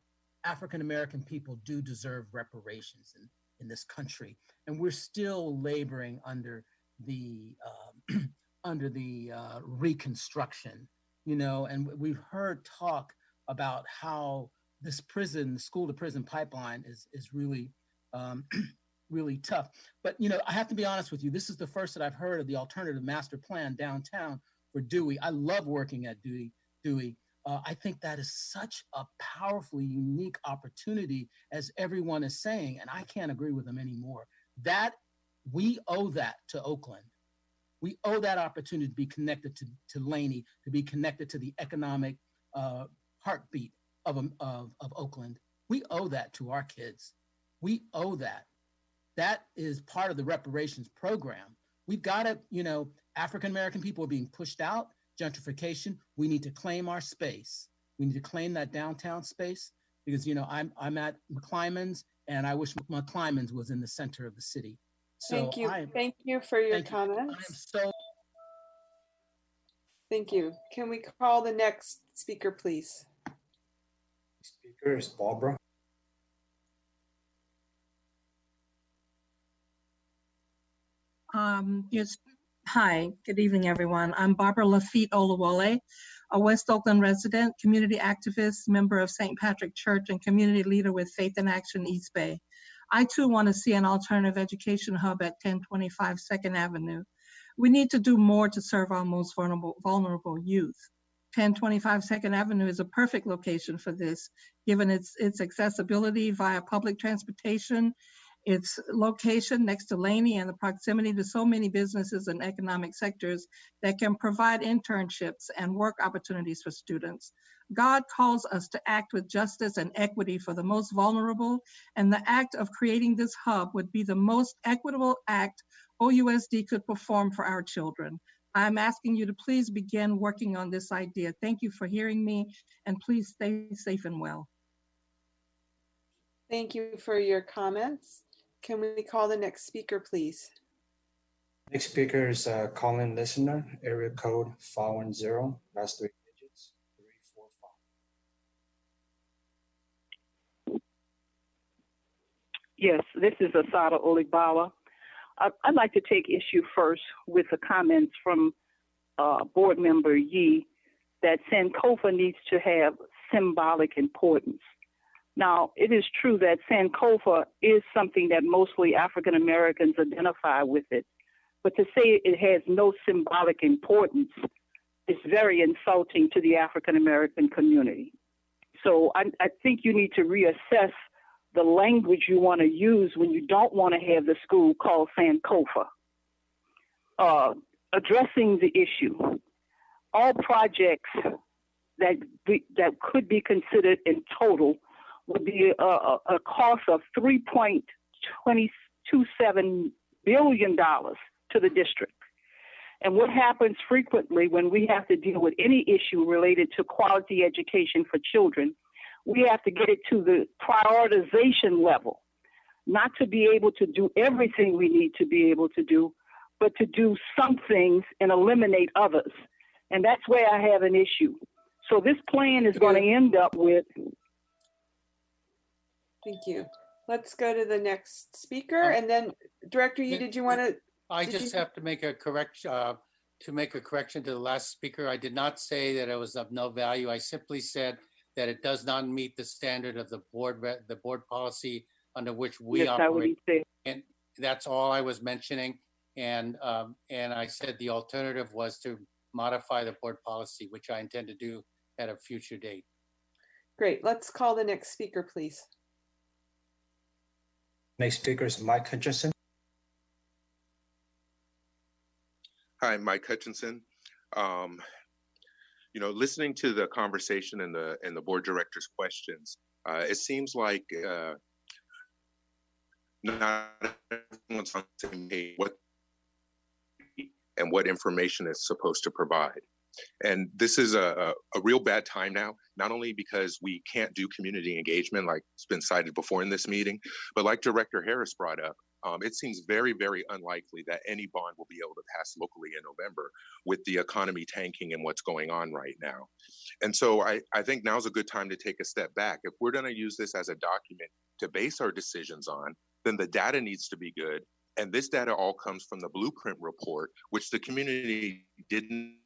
African American people do deserve reparations in this country, and we're still laboring under the Reconstruction, and we've heard talk about how this school to prison pipeline is really really tough. But I have to be honest with you, this is the first that I've heard of the alternative master plan downtown for Dewey. I love working at Dewey. I think that is such a powerfully unique opportunity, as everyone is saying, and I can't agree with them anymore. That we owe that to Oakland. We owe that opportunity to be connected to Laney, to be connected to the economic heartbeat of Oakland. We owe that to our kids. We owe that. That is part of the reparations program. We've got to, African-American people are being pushed out, gentrification. We need to claim our space. We need to claim that downtown space because, I'm at McClymonds and I wish McClymonds was in the center of the city. So thank you. Thank you for your comments. Thank you. Can we call the next speaker, please? Speaker is Barbara. Yes. Hi, good evening, everyone. I'm Barbara Lafitte Olawale, a West Oakland resident, community activist, member of St. Patrick Church, and community leader with Faith in Action East Bay. I too want to see an alternative education hub at 1025 2nd Avenue. We need to do more to serve our most vulnerable youth. 1025 2nd Avenue is a perfect location for this, given its accessibility via public transportation, its location next to Laney, and the proximity to so many businesses and economic sectors that can provide internships and work opportunities for students. God calls us to act with justice and equity for the most vulnerable, and the act of creating this hub would be the most equitable act OUSD could perform for our children. I'm asking you to please begin working on this idea. Thank you for hearing me, and please stay safe and well. Thank you for your comments. Can we call the next speaker, please? Next speaker is a call-in listener, area code 510, last 3 digits, 345. Yes, this is Asada Olibawa. I'd like to take issue first with the comments from board member Yee that Sankofa needs to have symbolic importance. Now, it is true that Sankofa is something that mostly African Americans identify with it, but to say it has no symbolic importance is very insulting to the African American community. So I think you need to reassess the language you want to use when you don't want to have the school called Sankofa. Addressing the issue, all projects that could be considered in total would be a cost of $3.227 billion to the district. And what happens frequently when we have to deal with any issue related to quality education for children, we have to get it to the prioritization level, not to be able to do everything we need to be able to do, but to do some things and eliminate others. And that's where I have an issue. So this plan is going to end up with. Thank you. Let's go to the next speaker, and then Director Yee, did you want to? I just have to make a correction to the last speaker. I did not say that it was of no value. I simply said that it does not meet the standard of the board policy under which we operate. And that's all I was mentioning. And I said the alternative was to modify the board policy, which I intend to do at a future date. Great. Let's call the next speaker, please. Next speaker is Mike Hutchinson. Hi, Mike Hutchinson. Listening to the conversation and the board director's questions, it seems like not everyone's on the same page what information it's supposed to provide. And this is a real bad time now, not only because we can't do community engagement like it's been cited before in this meeting, but like Director Harris brought up, it seems very, very unlikely that any bond will be able to pass locally in November with the economy tanking and what's going on right now. And so I think now's a good time to take a step back. If we're going to use this as a document to base our decisions on, then the data needs to be good. And this data all comes from the blueprint report, which the community didn't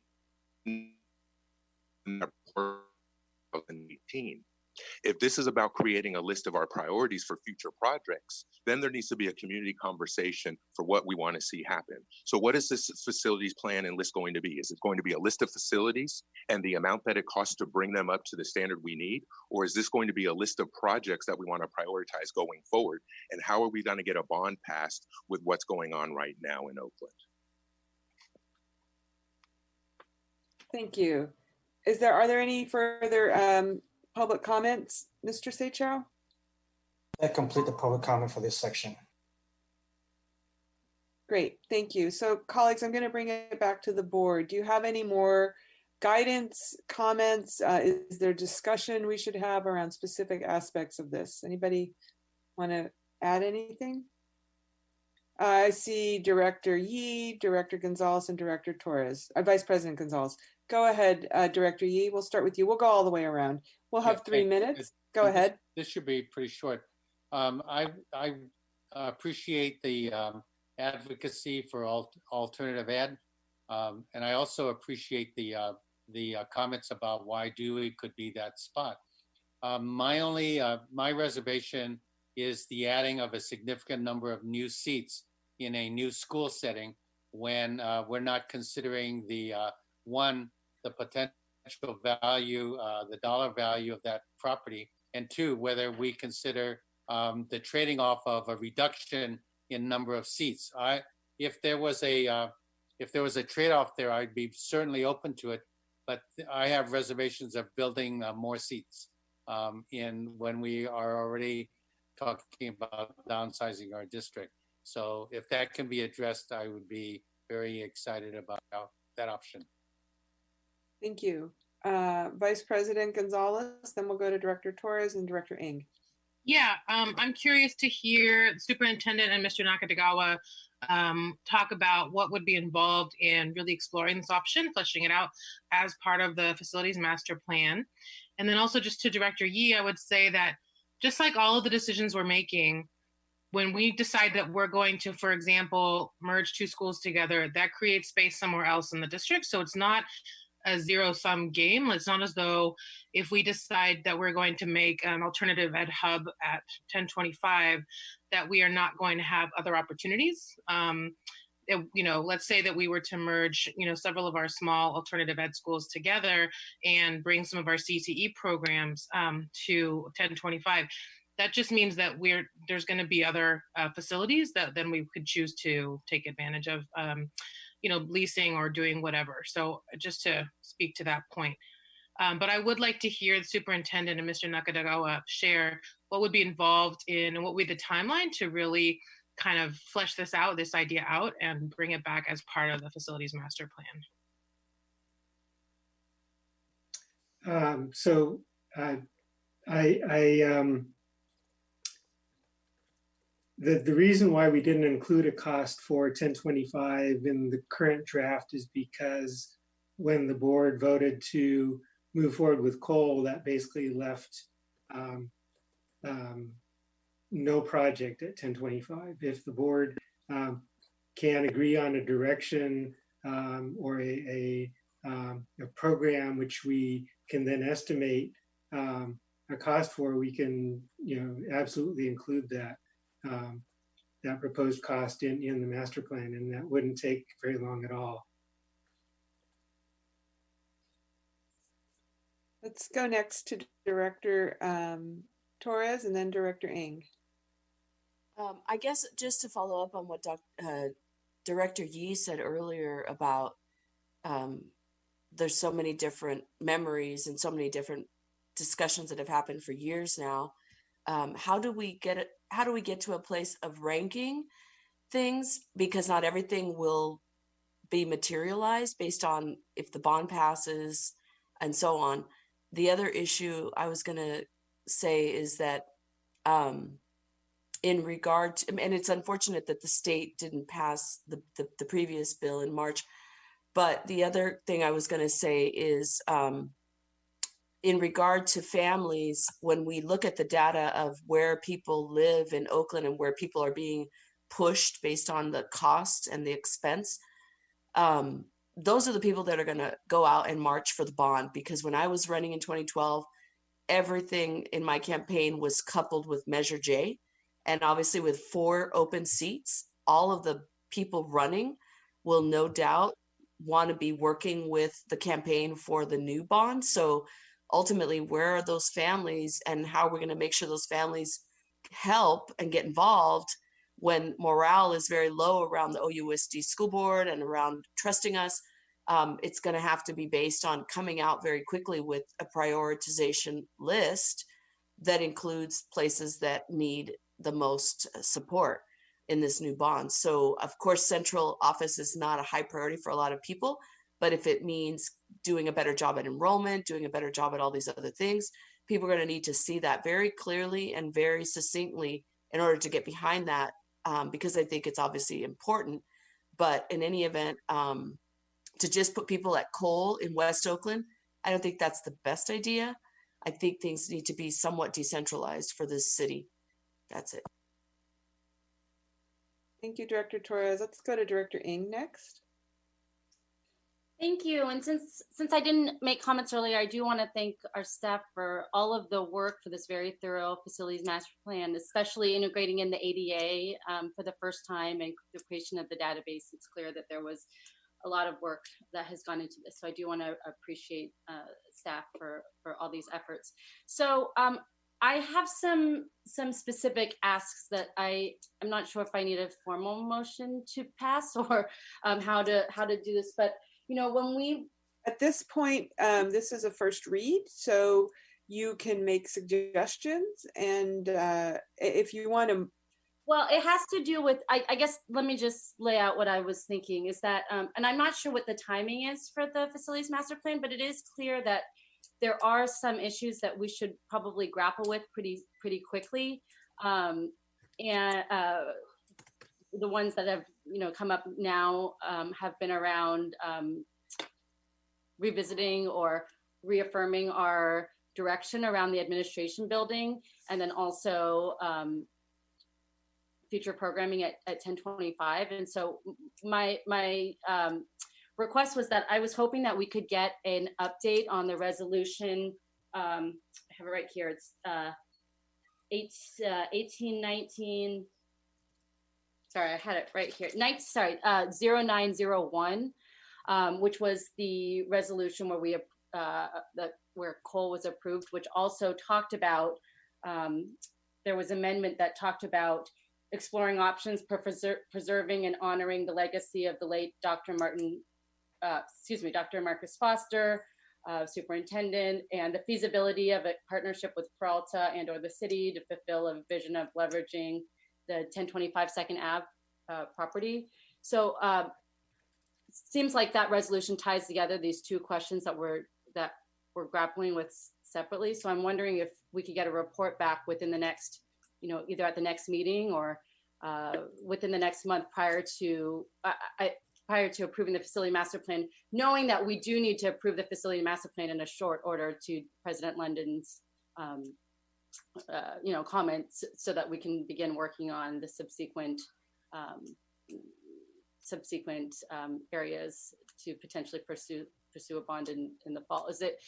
in 2018. If this is about creating a list of our priorities for future projects, then there needs to be a community conversation for what we want to see happen. So what is this facilities plan and list going to be? Is it going to be a list of facilities and the amount that it costs to bring them up to the standard we need? Or is this going to be a list of projects that we want to prioritize going forward? And how are we going to get a bond passed with what's going on right now in Oakland? Thank you. Are there any further public comments, Mr. Seychow? That complete the public comment for this section. Great, thank you. So colleagues, I'm going to bring it back to the board. Do you have any more guidance, comments? Is there discussion we should have around specific aspects of this? Anybody want to add anything? I see Director Yee, Director Gonzalez, and Director Torres, Vice President Gonzalez. Go ahead, Director Yee. We'll start with you. We'll go all the way around. We'll have 3 minutes. Go ahead. This should be pretty short. I appreciate the advocacy for alternative ed. And I also appreciate the comments about why Dewey could be that spot. My reservation is the adding of a significant number of new seats in a new school setting when we're not considering the potential value, the dollar value of that property, and two, whether we consider the trading off of a reduction in number of seats. If there was a trade-off there, I'd be certainly open to it, but I have reservations of building more seats when we are already talking about downsizing our district. So if that can be addressed, I would be very excited about that option. Thank you. Vice President Gonzalez, then we'll go to Director Torres and Director Ng. Yeah, I'm curious to hear the superintendent and Mr. Nakatagawa talk about what would be involved in really exploring this option, fleshing it out as part of the facilities master plan. And then also just to Director Yee, I would say that just like all of the decisions we're making, when we decide that we're going to, for example, merge two schools together, that creates space somewhere else in the district. So it's not a zero-sum game. It's not as though if we decide that we're going to make an alternative ed hub at 1025, that we are not going to have other opportunities. Let's say that we were to merge, several of our small alternative ed schools together and bring some of our CTE programs to 1025. That just means that there's going to be other facilities that then we could choose to take advantage of, leasing or doing whatever. So just to speak to that point. But I would like to hear the superintendent and Mr. Nakatagawa share what would be involved in and what would be the timeline to really kind of flesh this idea out and bring it back as part of the facilities master plan. The reason why we didn't include a cost for 1025 in the current draft is because when the board voted to move forward with coal, that basically left no project at 1025. If the board can agree on a direction or a program which we can then estimate a cost for, we can absolutely include that proposed cost in the master plan, and that wouldn't take very long at all. Let's go next to Director Torres and then Director Ng. I guess just to follow up on what Director Yee said earlier about there's so many different memories and so many different discussions that have happened for years now. How do we get to a place of ranking things? Because not everything will be materialized based on if the bond passes and so on. The other issue I was going to say is that in regard to, and it's unfortunate that the state didn't pass the previous bill in March, but the other thing I was going to say is in regard to families, when we look at the data of where people live in Oakland and where people are being pushed based on the cost and the expense, those are the people that are going to go out and march for the bond. Because when I was running in 2012, everything in my campaign was coupled with Measure J. And obviously with 4 open seats, all of the people running will no doubt want to be working with the campaign for the new bond. So ultimately, where are those families and how are we going to make sure those families help and get involved when morale is very low around the OUSD school board and around trusting us? It's going to have to be based on coming out very quickly with a prioritization list that includes places that need the most support in this new bond. So of course, central office is not a high priority for a lot of people, but if it means doing a better job at enrollment, doing a better job at all these other things, people are going to need to see that very clearly and very succinctly in order to get behind that, because I think it's obviously important. But in any event, to just put people at coal in West Oakland, I don't think that's the best idea. I think things need to be somewhat decentralized for this city. That's it. Thank you, Director Torres. Let's go to Director Ng next. Thank you. And since I didn't make comments earlier, I do want to thank our staff for all of the work for this very thorough facilities master plan, especially integrating in the ADA for the first time and the creation of the database. It's clear that there was a lot of work that has gone into this. So I do want to appreciate staff for all these efforts. So I have some specific asks that I'm not sure if I need a formal motion to pass or how to do this, but you know, when we at this point, this is a first read, so you can make suggestions, and if you want to. Well, it has to do with, I guess, let me just lay out what I was thinking is that, and I'm not sure what the timing is for the facilities master plan, but it is clear that there are some issues that we should probably grapple with pretty quickly. And the ones that have, come up now have been around revisiting or reaffirming our direction around the administration building, and then also future programming at 1025. And so my request was that I was hoping that we could get an update on the resolution. I have it right here. It's 1819. Sorry, I had it right here. 0901, which was the resolution where we where COLE was approved, which also talked about there was amendment that talked about exploring options for preserving and honoring the legacy of the late Dr. Dr. Marcus Foster, superintendent, and the feasibility of a partnership with Peralta and or the city to fulfill a vision of leveraging the 1025 Second Ave property. So seems like that resolution ties together these two questions that we're grappling with separately. So I'm wondering if we could get a report back within the next, either at the next meeting or within the next month prior to approving the facility master plan, knowing that we do need to approve the facility master plan in a short order to President London's comments, so that we can begin working on the subsequent areas to potentially pursue a bond in the fall. Is it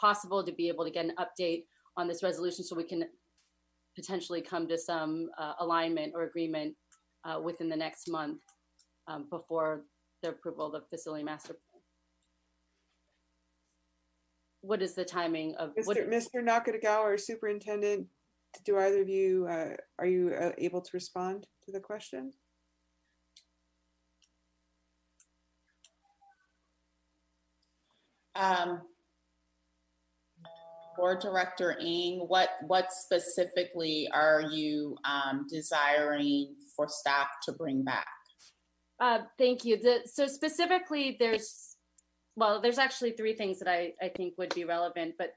possible to be able to get an update on this resolution so we can potentially come to some alignment or agreement within the next month before the approval of the facility master plan? What is the timing of Mr. Nakagawa or Superintendent? Do either of you are you able to respond to the question? Board Director Ng, what specifically are you desiring for staff to bring back? Thank you. So specifically, there's actually three things that I think would be relevant, but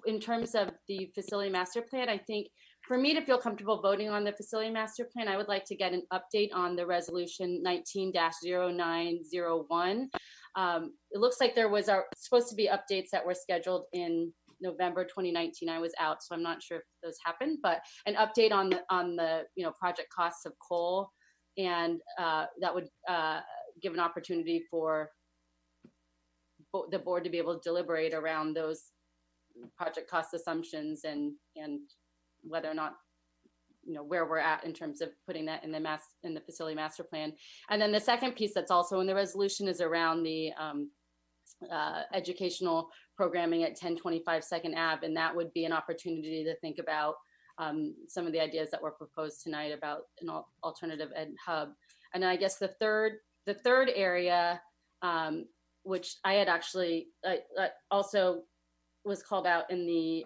in terms of the facility master plan, I think for me to feel comfortable voting on the facility master plan, I would like to get an update on the resolution 19-0901. It looks like there was supposed to be updates that were scheduled in November 2019. I was out, so I'm not sure if those happened, but an update on the project costs of COLE, and that would give an opportunity for the board to be able to deliberate around those project cost assumptions and whether or not where we're at in terms of putting that in the facility master plan. And then the second piece that's also in the resolution is around the educational programming at 1025 Second Ave, and that would be an opportunity to think about some of the ideas that were proposed tonight about an alternative ed hub. And I guess the third area, which I had actually also was called out in the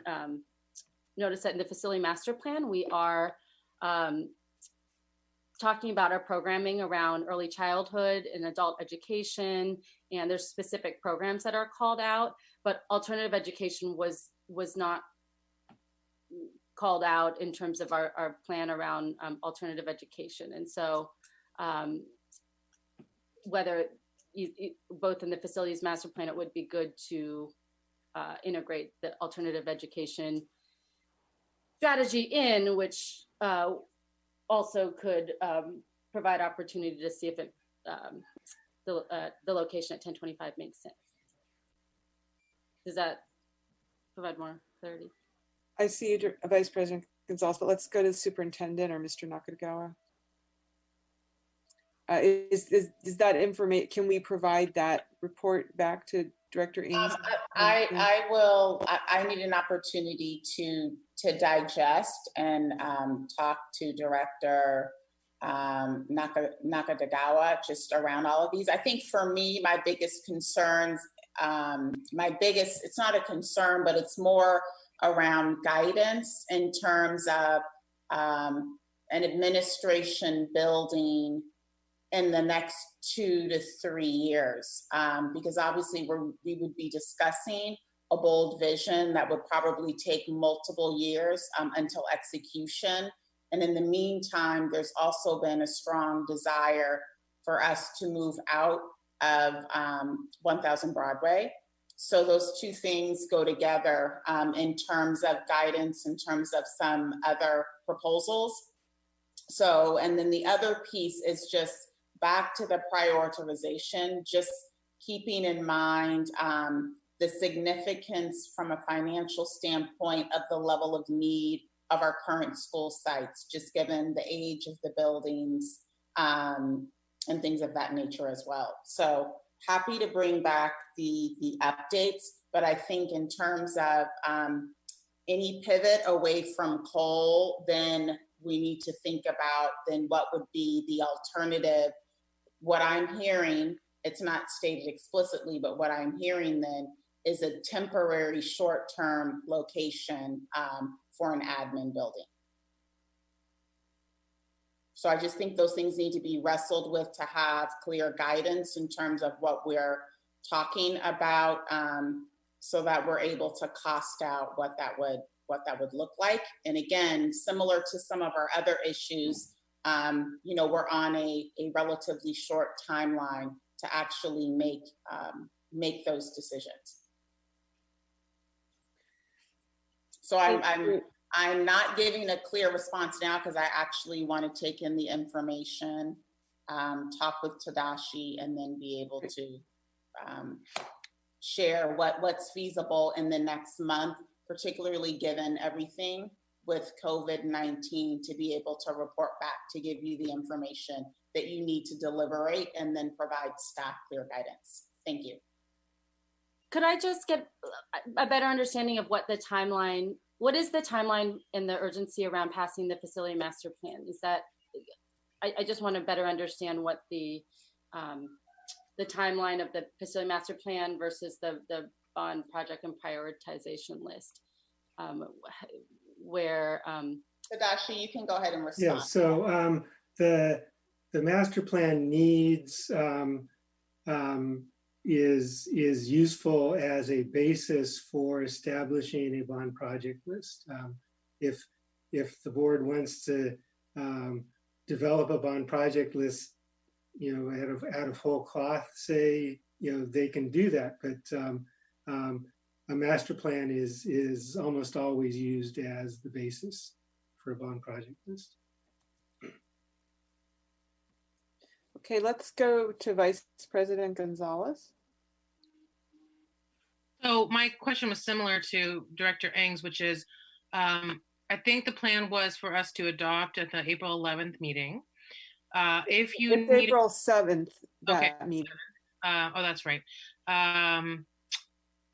notice that in the facility master plan, we are talking about our programming around early childhood and adult education, and there's specific programs that are called out, but alternative education was not called out in terms of our plan around alternative education. And so whether both in the facilities master plan, it would be good to integrate the alternative education strategy in, which also could provide opportunity to see if it, the location at 1025 makes sense. Does that provide more clarity? I see you, Vice President Gonzalez, but let's go to the superintendent or Mr. Nakagawa. Is that information, can we provide that report back to Director Ings? I will. I need an opportunity to digest and talk to Director Nakagawa just around all of these. I think for me, my biggest concerns, it's not a concern, but it's more around guidance in terms of an administration building in the next 2 to 3 years, because obviously we would be discussing a bold vision that would probably take multiple years until execution. And in the meantime, there's also been a strong desire for us to move out of 1000 Broadway. So those two things go together in terms of guidance, in terms of some other proposals. So, and then the other piece is just back to the prioritization, just keeping in mind the significance from a financial standpoint of the level of need of our current school sites, just given the age of the buildings and things of that nature as well. So happy to bring back the updates, but I think in terms of any pivot away from coal, then we need to think about then what would be the alternative. What I'm hearing, it's not stated explicitly, but what I'm hearing then is a temporary short-term location for an admin building. So I just think those things need to be wrestled with to have clear guidance in terms of what we're talking about, so that we're able to cost out what that would look like. And again, similar to some of our other issues, you know, we're on a relatively short timeline to actually make those decisions. So I'm not giving a clear response now because I actually want to take in the information, talk with Tadashi, and then be able to share what's feasible in the next month, particularly given everything with COVID-19, to be able to report back to give you the information that you need to deliberate and then provide staff clear guidance. Thank you. Could I just get a better understanding of what is the timeline and the urgency around passing the facility master plan? Is that, I just want to better understand what the timeline of the facility master plan versus the bond project and prioritization list, where Tadashi, you can go ahead and respond. Yeah, so the master plan needs is useful as a basis for establishing a bond project list. If the board wants to develop a bond project list, you know, out of whole cloth, say, you know, they can do that. But a master plan is almost always used as the basis for a bond project list. Okay, let's go to Vice President Gonzalez. So my question was similar to Director Ings, which is, I think the plan was for us to adopt at the April 11th meeting. It's April 7th, that meeting. Oh, that's right.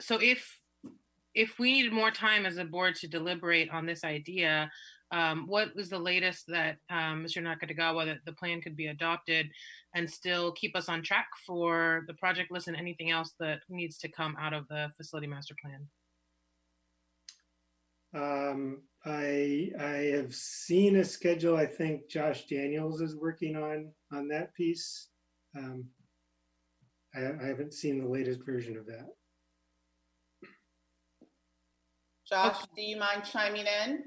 So if we needed more time as a board to deliberate on this idea, what was the latest that Mr. Nakagawa, that the plan could be adopted and still keep us on track for the project list and anything else that needs to come out of the facility master plan? I have seen a schedule. I think Josh Daniels is working on that piece. I haven't seen the latest version of that. Josh, do you mind chiming in?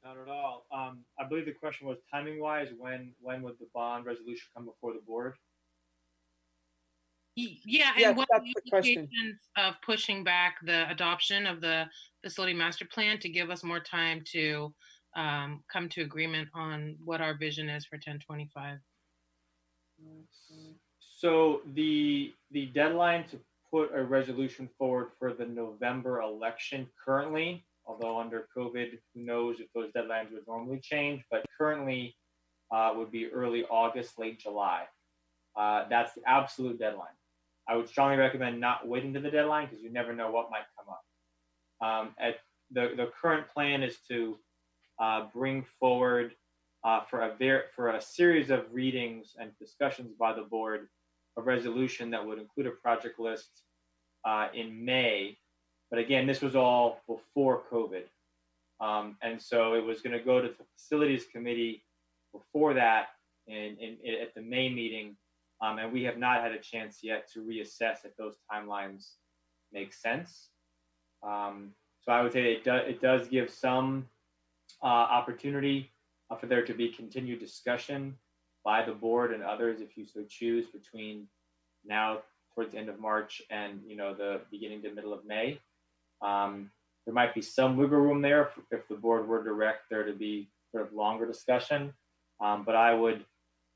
Not at all. I believe the question was timing-wise, when would the bond resolution come before the board? Yeah, and what are the implications of pushing back the adoption of the facility master plan to give us more time to come to agreement on what our vision is for 1025. So the deadline to put a resolution forward for the November election currently, although under COVID, who knows if those deadlines would normally change, but currently would be early August, late July. That's the absolute deadline. I would strongly recommend not waiting to the deadline because you never know what might come up. The current plan is to bring forward for a series of readings and discussions by the board a resolution that would include a project list in May. But again, this was all before COVID. And so it was going to go to the facilities committee before that at the May meeting. And we have not had a chance yet to reassess if those timelines make sense. So I would say it does give some opportunity for there to be continued discussion by the board and others, if you so choose, between now towards the end of March and the beginning to middle of May. There might be some wiggle room there if the board were to direct there to be sort of longer discussion, but I would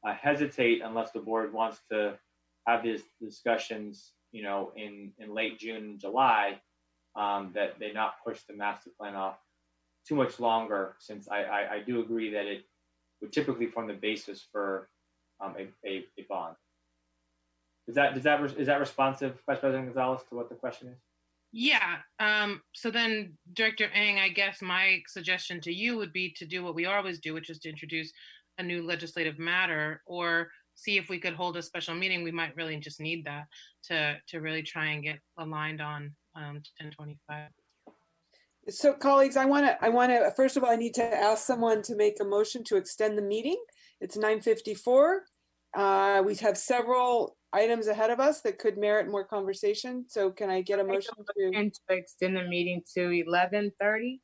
hesitate unless the board wants to have these discussions, in late June and July, that they not push the master plan off too much longer, since I do agree that it would typically form the basis for a bond. Is that responsive, Vice President Gonzalez, to what the question is? Yeah. So then, Director Ng, I guess my suggestion to you would be to do what we always do, which is to introduce a new legislative matter, or see if we could hold a special meeting. We might really just need that to really try and get aligned on 1025. So colleagues, I want to, first of all, I need to ask someone to make a motion to extend the meeting. It's 9:54. We have several items ahead of us that could merit more conversation. So can I get a motion to extend the meeting to 11:30?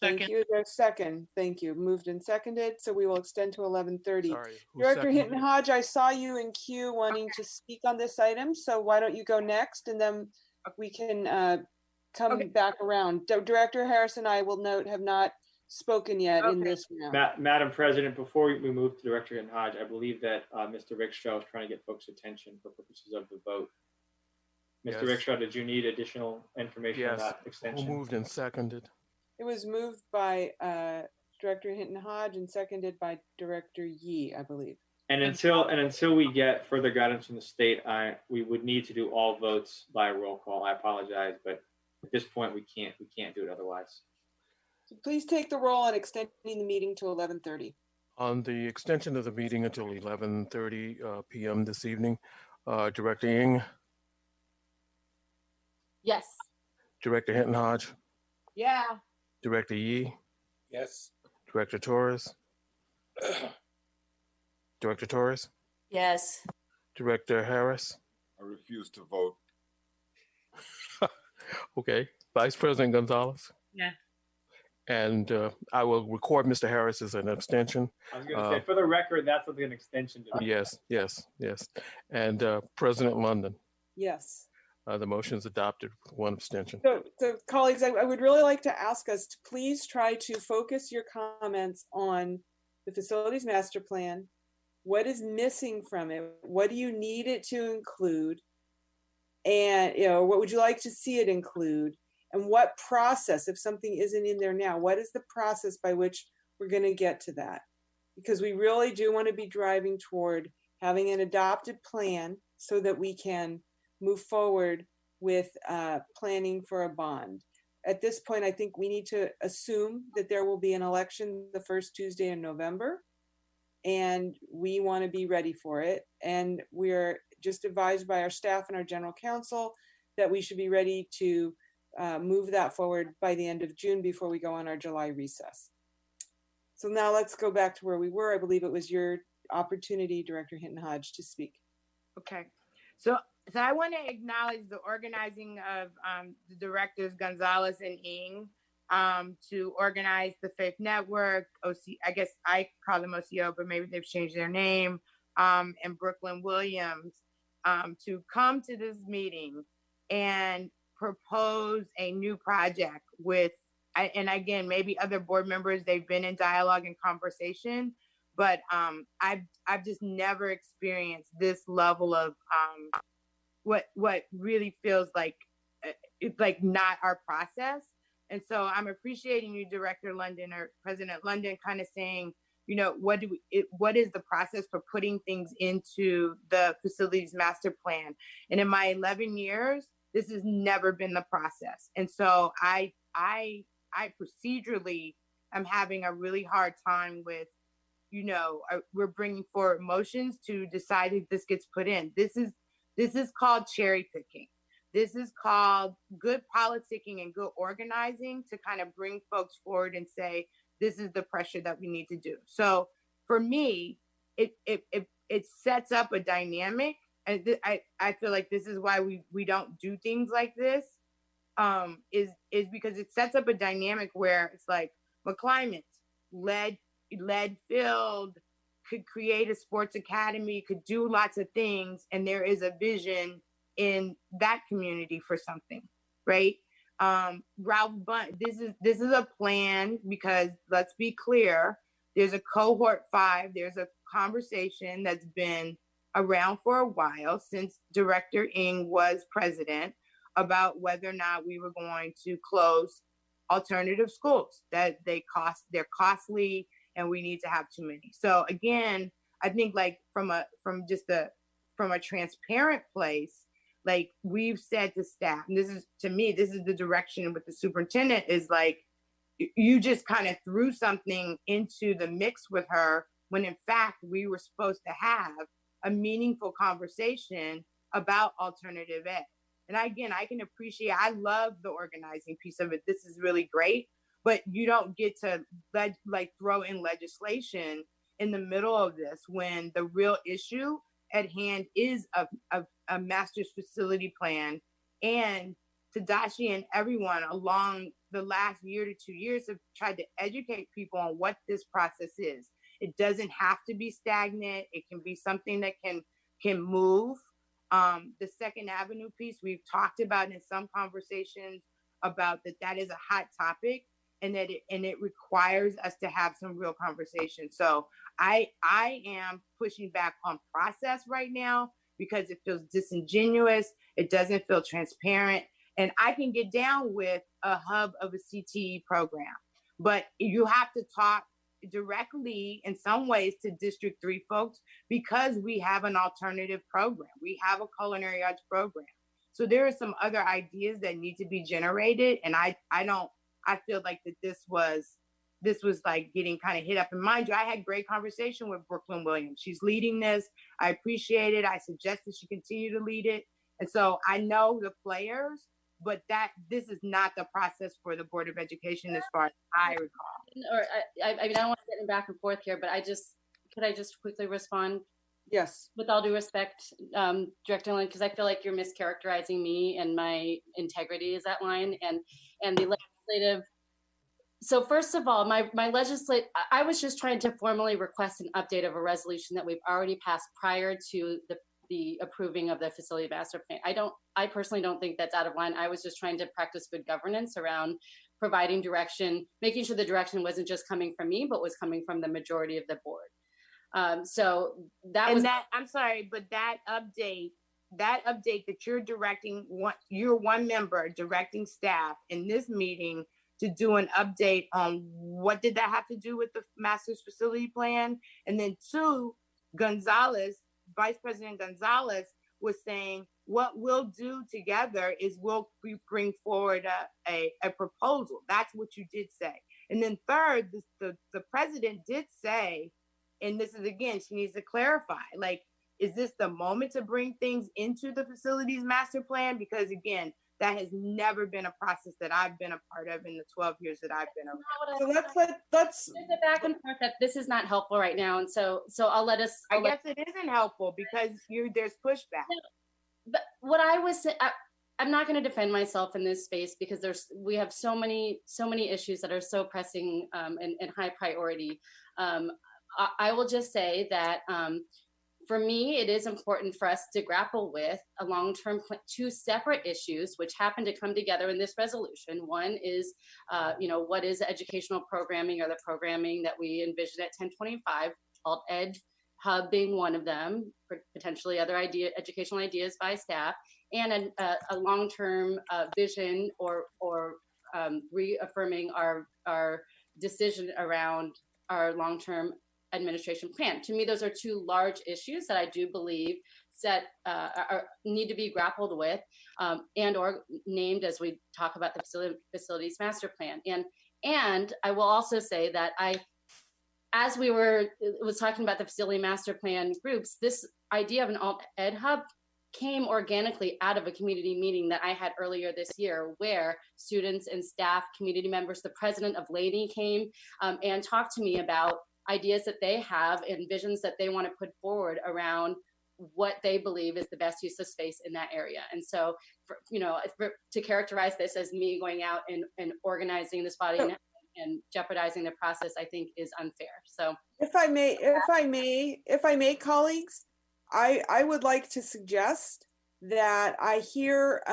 Thank you. Is there a second? Thank you. Moved and seconded. So we will extend to 11:30. Sorry, who Director seconded Hinton it? Hodge, I saw you in queue wanting to speak on this item. So why don't you go next, and then we can come back around. Director Harris and I will note have not spoken yet in this round. Madam President, before we move to Director Hinton Hodge, I believe that Mr. Rickstraw is trying to get folks' attention for purposes of the vote. Mr. Yes. Rickstraw, did you need additional information on Yes. that extension? Who moved and seconded? It was moved by Director Hinton Hodge and seconded by Director Yee, I believe. And until we get further guidance from the state, we would need to do all votes by roll call. I apologize, but at this point we can't do it otherwise. So please take the roll on extending the meeting to 11:30. On the extension of the meeting until 11:30 p.m. this evening, Director Ng, Yes. Director Hinton Hodge, Yeah. Director Yee, Yes. Director Torres, Director Torres, Yes. Director Harris. I refuse to vote. Okay, Vice President Gonzalez. Yeah. And I will record Mr. Harris as an abstention. I was going to say, for the record, that's an extension to Yes. And President London. Yes. The motion is adopted with one abstention. So colleagues, I would really like to ask us to please try to focus your comments on the facilities master plan. What is missing from it? What do you need it to include? And what would you like to see it include? And what process, if something isn't in there now, what is the process by which we're going to get to that? Because we really do want to be driving toward having an adopted plan so that we can move forward with planning for a bond. At this point, I think we need to assume that there will be an election the first Tuesday in November, and we want to be ready for it. And we're just advised by our staff and our general counsel that we should be ready to move that forward by the end of June before we go on our July recess. So now let's go back to where we were. I believe it was your opportunity, Director Hinton Hodge, to speak. Okay. So I want to acknowledge the organizing of the directors Gonzalez and Ng to organize the Faith Network, OC, I guess I call them OCO, but maybe they've changed their name, and Brooklyn Williams to come to this meeting and propose a new project with and again, maybe other board members, they've been in dialogue and conversation, but I've just never experienced this level of what really feels like it's like not our process. And so I'm appreciating you, Director London or President London, kind of saying, you know, what is the process for putting things into the facilities master plan? And in my 11 years, this has never been the process. And so I procedurally am having a really hard time with, you know, we're bringing forward motions to decide if this gets put in. This is called cherry picking. This is called good politicking and good organizing to kind of bring folks forward and say, this is the pressure that we need to do. So for me, it sets up a dynamic. And I feel like this is why we don't do things like this, is because it sets up a dynamic where it's like McClimate, lead filled, could create a sports academy, could do lots of things, and there is a vision in that community for something, right? Ralph Bunt, this is a plan, because let's be clear, there's a cohort 5, there's a conversation that's been around for a while since Director Ng was president about whether or not we were going to close alternative schools, that they're costly and we need to have too many. So again, I think like from a transparent place, like we've said to staff, and this is, to me, this is the direction with the superintendent, is like, you just kind of threw something into the mix with her when in fact we were supposed to have a meaningful conversation about alternative ed. And again, I can appreciate, I love the organizing piece of it. This is really great, but you don't get to throw in legislation in the middle of this when the real issue at hand is a master's facility plan. And Tadashi and everyone along the last year to 2 years have tried to educate people on what this process is. It doesn't have to be stagnant. It can be something that can move. The Second Avenue piece, we've talked about in some conversations about that is a hot topic, and that it requires us to have some real conversation. So I am pushing back on process right now because it feels disingenuous. It doesn't feel transparent. And I can get down with a hub of a CTE program, but you have to talk directly in some ways to District 3 folks, because we have an alternative program. We have a culinary arts program. So there are some other ideas that need to be generated. And I feel like that this was like getting kind of hit up. And mind you, I had great conversation with Brooklyn Williams. She's leading this. I appreciate it. I suggest that she continue to lead it. And so I know the players, but this is not the process for the Board of Education as far as I recall. Or I mean, I don't want to get in back and forth here, but could I just quickly respond? Yes. With all due respect, Director Lynn, because I feel like you're mischaracterizing me and my integrity is that line, and the legislative. So first of all, my I was just trying to formally request an update of a resolution that we've already passed prior to the approving of the facility master plan. I personally don't think that's out of line. I was just trying to practice good governance around providing direction, making sure the direction wasn't just coming from me, but was coming from the majority of the board. So I'm sorry, but that update that you're directing, you're one member directing staff in this meeting to do an update on what did that have to do with the master's facility plan? And then 2, Vice President Gonzalez was saying, what we'll do together is we'll bring forward a proposal. That's what you did say. And then 3rd, the president did say, and this is, again, she needs to clarify, like, is this the moment to bring things into the facilities master plan? Because again, that has never been a process that I've been a part of in the 12 years that I've been around. So let's there's a back and forth that this is not helpful right now. And so I'll let us. I guess it isn't helpful because there's pushback. But what I was saying, I'm not going to defend myself in this space because we have so many issues that are so pressing and high priority. I will just say that For me, it is important for us to grapple with a long-term plan, two separate issues which happen to come together in this resolution. One is, what is educational programming or the programming that we envision at 1025, Alt Ed Hub being one of them, potentially other educational ideas by staff, and a long-term vision or reaffirming our decision around our long-term administration plan. To me, those are two large issues that I do believe need to be grappled with and or named as we talk about the facilities master plan. And I will also say that as we was talking about the facility master plan groups, this idea of an alt ed hub came organically out of a community meeting that I had earlier this year, where students and staff, community members, the president of Laney came and talked to me about ideas that they have and visions that they want to put forward around what they believe is the best use of space in that area. And so, to characterize this as me going out and organizing this body and jeopardizing the process, I think is unfair. So if I may, colleagues, I would like to suggest that I hear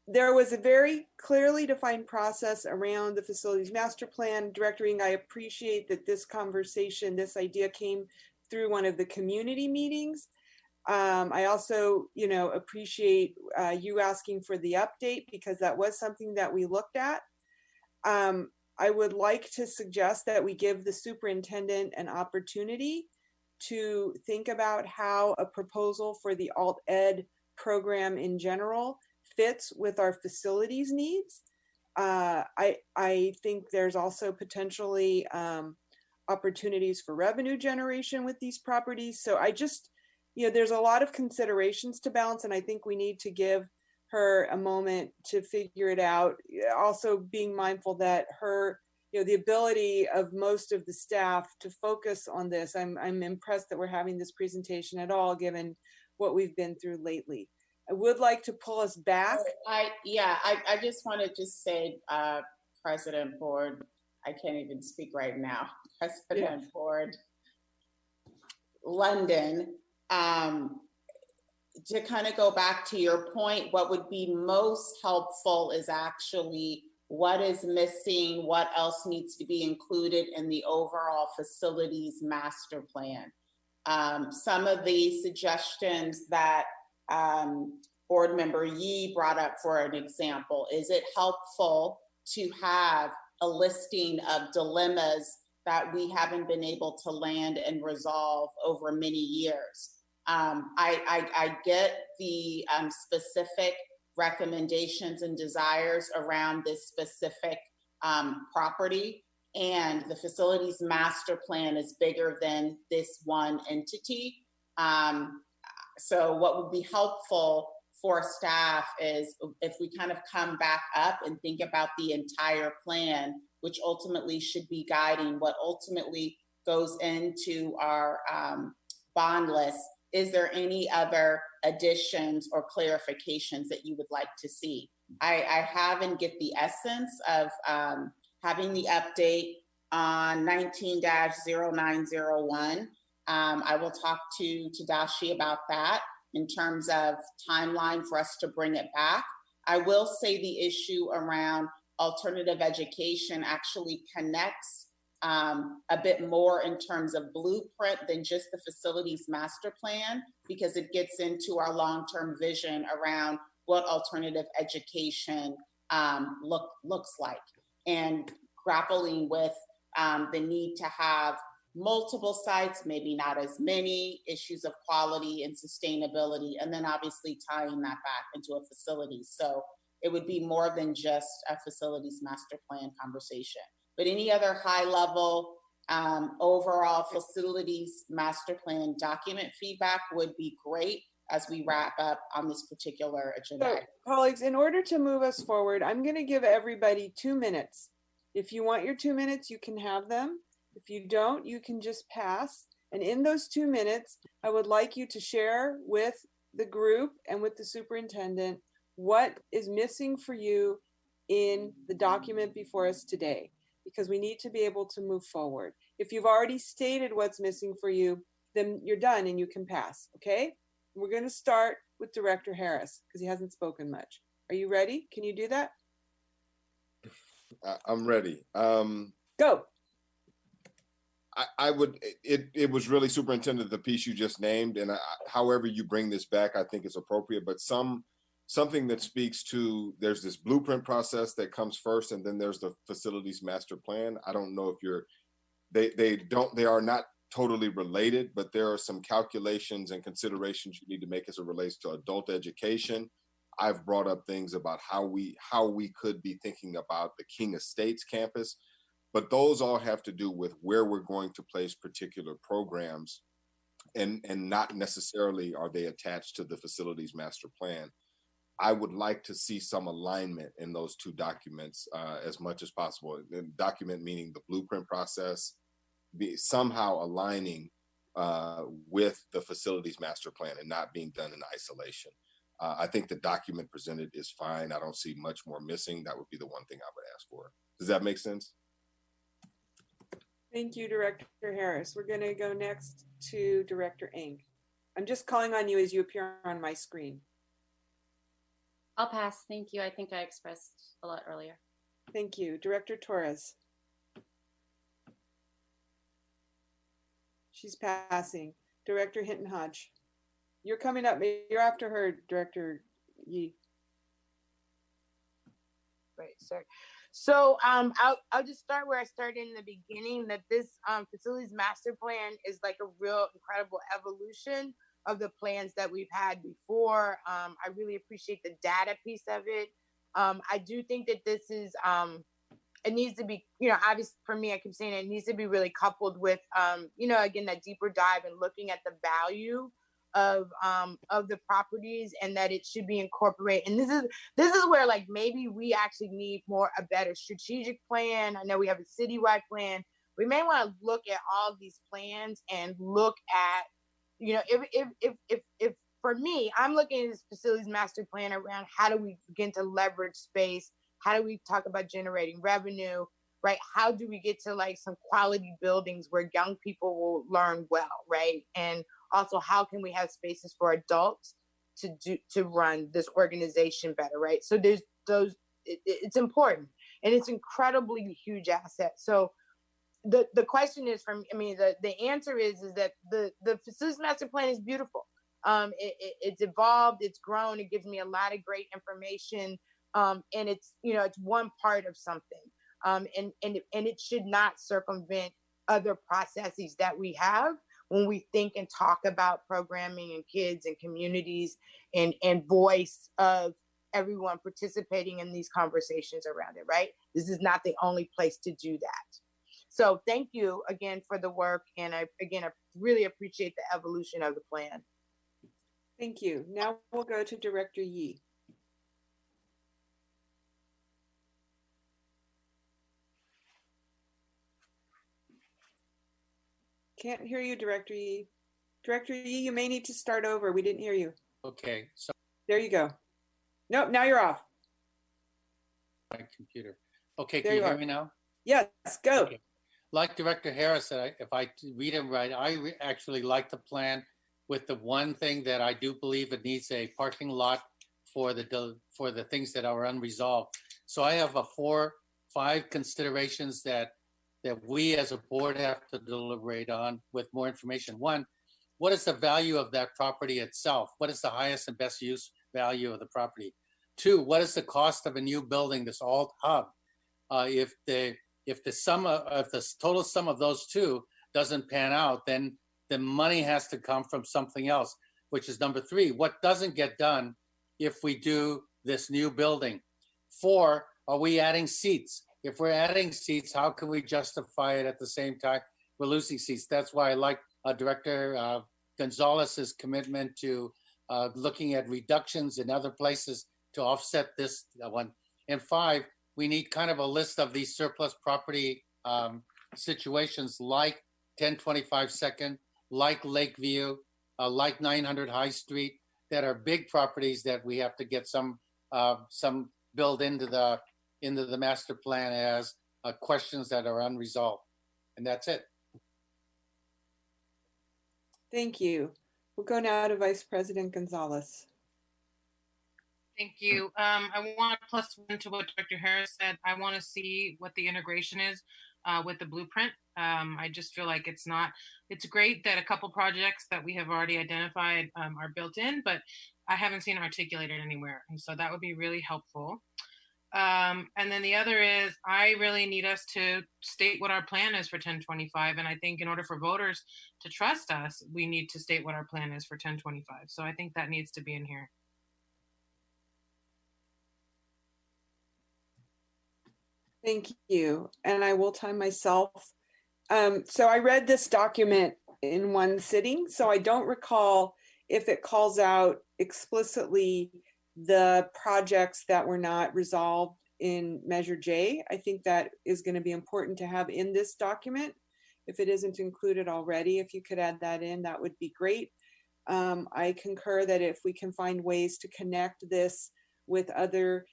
there was a very clearly defined process around the facilities master plan. Director Ng, I appreciate that this conversation, this idea came through one of the community meetings. I also, appreciate you asking for the update, because that was something that we looked at. I would like to suggest that we give the superintendent an opportunity to think about how a proposal for the alt ed program in general fits with our facilities needs. I think there's also potentially opportunities for revenue generation with these properties. So I just, there's a lot of considerations to balance, and I think we need to give her a moment to figure it out. Also being mindful that her, the ability of most of the staff to focus on this. I'm impressed that we're having this presentation at all, given what we've been through lately. I would like to pull us back. I just want to say, President Board, I can't even speak right now. President Board, London, to kind of go back to your point, what would be most helpful is actually what is missing, what else needs to be included in the overall facilities master plan. Some of the suggestions that Board Member Yee brought up, for an example, is it helpful to have a listing of dilemmas that we haven't been able to land and resolve over many years? I get the specific recommendations and desires around this specific property, and the facilities master plan is bigger than this one entity. So what would be helpful for staff is if we kind of come back up and think about the entire plan, which ultimately should be guiding what ultimately goes into our bond list. Is there any other additions or clarifications that you would like to see? I have and get the essence of having the update on 19-0901. I will talk to Tadashi about that in terms of timeline for us to bring it back. I will say the issue around alternative education actually connects a bit more in terms of blueprint than just the facilities master plan, because it gets into our long-term vision around what alternative education looks like, and grappling with the need to have multiple sites, maybe not as many, issues of quality and sustainability, and then obviously tying that back into a facility. So it would be more than just a facilities master plan conversation. But any other high level overall facilities master plan document feedback would be great as we wrap up on this particular agenda. So, colleagues, in order to move us forward, I'm going to give everybody 2 minutes. If you want your 2 minutes, you can have them. If you don't, you can just pass. And in those 2 minutes, I would like you to share with the group and with the superintendent what is missing for you in the document before us today, because we need to be able to move forward. If you've already stated what's missing for you, then you're done and you can pass, okay? We're gonna start with Director Harris because he hasn't spoken much. Are you ready? Can you do that? I'm ready. Go. I would, it was really, Superintendent, the piece you just named, and however you bring this back, I think is appropriate, but something that speaks to, there's this blueprint process that comes first, and then there's the facilities master plan. I don't know if they are not totally related, but there are some calculations and considerations you need to make as it relates to adult education. I've brought up things about how we could be thinking about the King Estates campus, but those all have to do with where we're going to place particular programs, and not necessarily are they attached to the facilities master plan. I would like to see some alignment in those two documents as much as possible. The document meaning the blueprint process, be somehow aligning with the facilities master plan and not being done in isolation. I think the document presented is fine. I don't see much more missing. That would be the one thing I would ask for. Does that make sense? Thank you, Director Harris. We're gonna go next to Director Ng. I'm just calling on you as you appear on my screen. I'll pass. Thank you. I think I expressed a lot earlier. Thank you. Director Torres. She's passing. Director Hinton Hodge. You're coming up. You're after her, Director Yee. Right, sorry. So I'll just start where I started in the beginning, that this facilities master plan is like a real incredible evolution of the plans that we've had before. I really appreciate the data piece of it. I do think that this is, it needs to be, obviously for me, I keep saying it needs to be really coupled with, again, that deeper dive and looking at the value of the properties, and that it should be incorporated. And this is where, like, maybe we actually need a better strategic plan. I know we have a citywide plan. We may want to look at all of these plans and look at, if for me, I'm looking at this facilities master plan around how do we begin to leverage space? How do we talk about generating revenue, right? How do we get to like some quality buildings where young people will learn well, right? And also, how can we have spaces for adults to run this organization better, right? So there's those, it's important, and it's incredibly huge asset. So the question is, the answer is that the facilities master plan is beautiful. It's evolved, it's grown, it gives me a lot of great information, and it's it's one part of something, and it should not circumvent other processes that we have when we think and talk about programming and kids and communities and voice of everyone participating in these conversations around it, right? This is not the only place to do that. So thank you again for the work. And I really appreciate the evolution of the plan. Thank you. Now we'll go to Director Yee. Can't hear you, Director Yee. Director Yee, you may need to start over. We didn't hear you. Okay, so There you go. Nope, now you're off. my computer. Okay, There can you you hear are. me now? Yes, go. Okay. Like Director Harris said, if I read him right, actually like the plan, with the one thing that I do believe it needs a parking lot for the things that are unresolved. So I have 5 considerations that we as a board have to deliberate on with more information. 1, what is the value of that property itself? What is the highest and best use value of the property? 2, what is the cost of a new building, this alt hub? If the total sum of those 2 doesn't pan out, then the money has to come from something else, which is number 3. What doesn't get done if we do this new building? 4, are we adding seats? If we're adding seats, how can we justify it at the same time we're losing seats? That's why I like Director Gonzalez's commitment to looking at reductions in other places to offset this one. And 5, we need kind of a list of these surplus property situations like 1025 Second, like Lakeview, like 900 High Street, that are big properties that we have to get some built into the master plan as questions that are unresolved. And that's it. Thank you. We'll go now to Vice President Gonzalez. Thank you. I want to plus one to what Dr. Harris said. I want to see what the integration is with the blueprint. I just feel like it's great that a couple projects that we have already identified are built in, but I haven't seen articulated anywhere. And so that would be really helpful. And then the other is I really need us to state what our plan is for 1025. And I think in order for voters to trust us, we need to state what our plan is for 1025. So I think that needs to be in here. Thank you. And I will time myself. So I read this document in one sitting, so I don't recall if it calls out explicitly the projects that were not resolved in Measure J. I think that is going to be important to have in this document. If it isn't included already, if you could add that in, that would be great. I concur that if we can find ways to connect this with other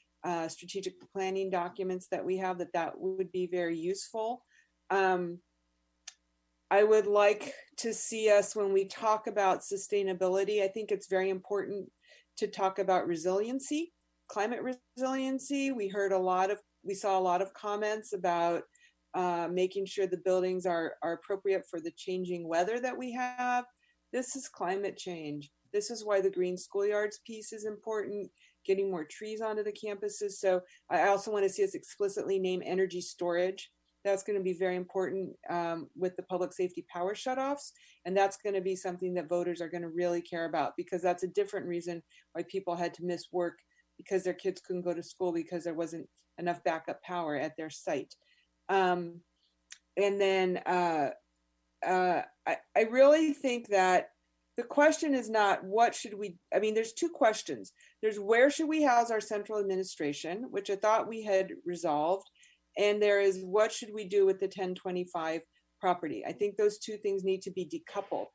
strategic planning documents that we have, that would be very useful. I would like to see us, when we talk about sustainability, I think it's very important to talk about resiliency, climate resiliency. We saw a lot of comments about making sure the buildings are appropriate for the changing weather that we have. This is climate change. This is why the green schoolyards piece is important, getting more trees onto the campuses. So I also want to see us explicitly name energy storage. That's going to be very important with the public safety power shutoffs. And that's going to be something that voters are going to really care about, because that's a different reason why people had to miss work, because their kids couldn't go to school because there wasn't enough backup power at their site. And then I really think that the question is not what should we, I mean, there's two questions. There's where should we house our central administration, which I thought we had resolved. And there is what should we do with the 1025 property. I think those two things need to be decoupled.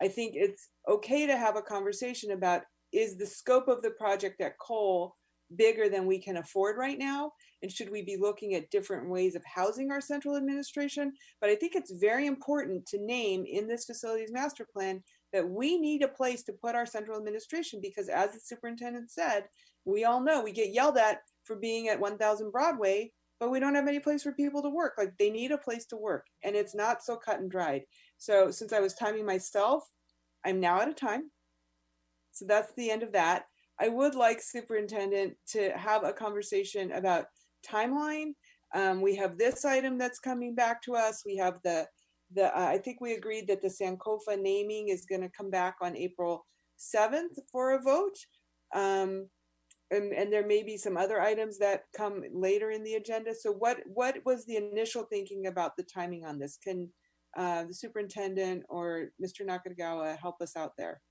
I think it's okay to have a conversation about, is the scope of the project at Cole bigger than we can afford right now? And should we be looking at different ways of housing our central administration? But I think it's very important to name in this facilities master plan that we need a place to put our central administration, because as the superintendent said, we all know we get yelled at for being at 1000 Broadway, but we don't have any place for people to work. Like, they need a place to work, and it's not so cut and dried. So since I was timing myself, I'm now out of time. So that's the end of that. I would like superintendent to have a conversation about timeline. We have this item that's coming back to us. We have I think we agreed that the Sankofa naming is going to come back on April 7th for a vote. And there may be some other items that come later in the agenda. So what was the initial thinking about the timing on this? Can the superintendent or Mr. Nakagawa help us out there?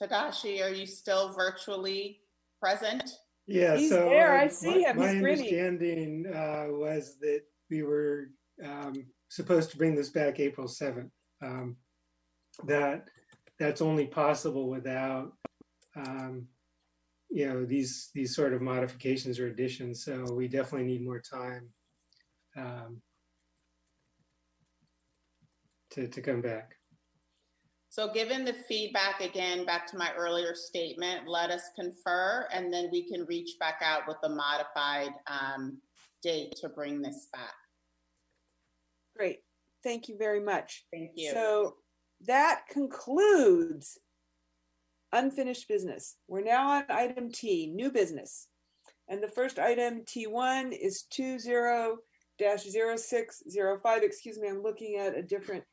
Tadashi, are you still virtually present? Yeah, He's so there. I see him. My He's grinning. understanding was that we were supposed to bring this back April 7th. That's only possible without these sort of modifications or additions. So we definitely need more time to come back. So given the feedback, again, back to my earlier statement, let us confer, and then we can reach back out with a modified date to bring this back. Great. Thank you very much. Thank you. So that concludes unfinished business. We're now on item T, new business. And the first item, T1, is 20-0605. Excuse me, I'm looking at a different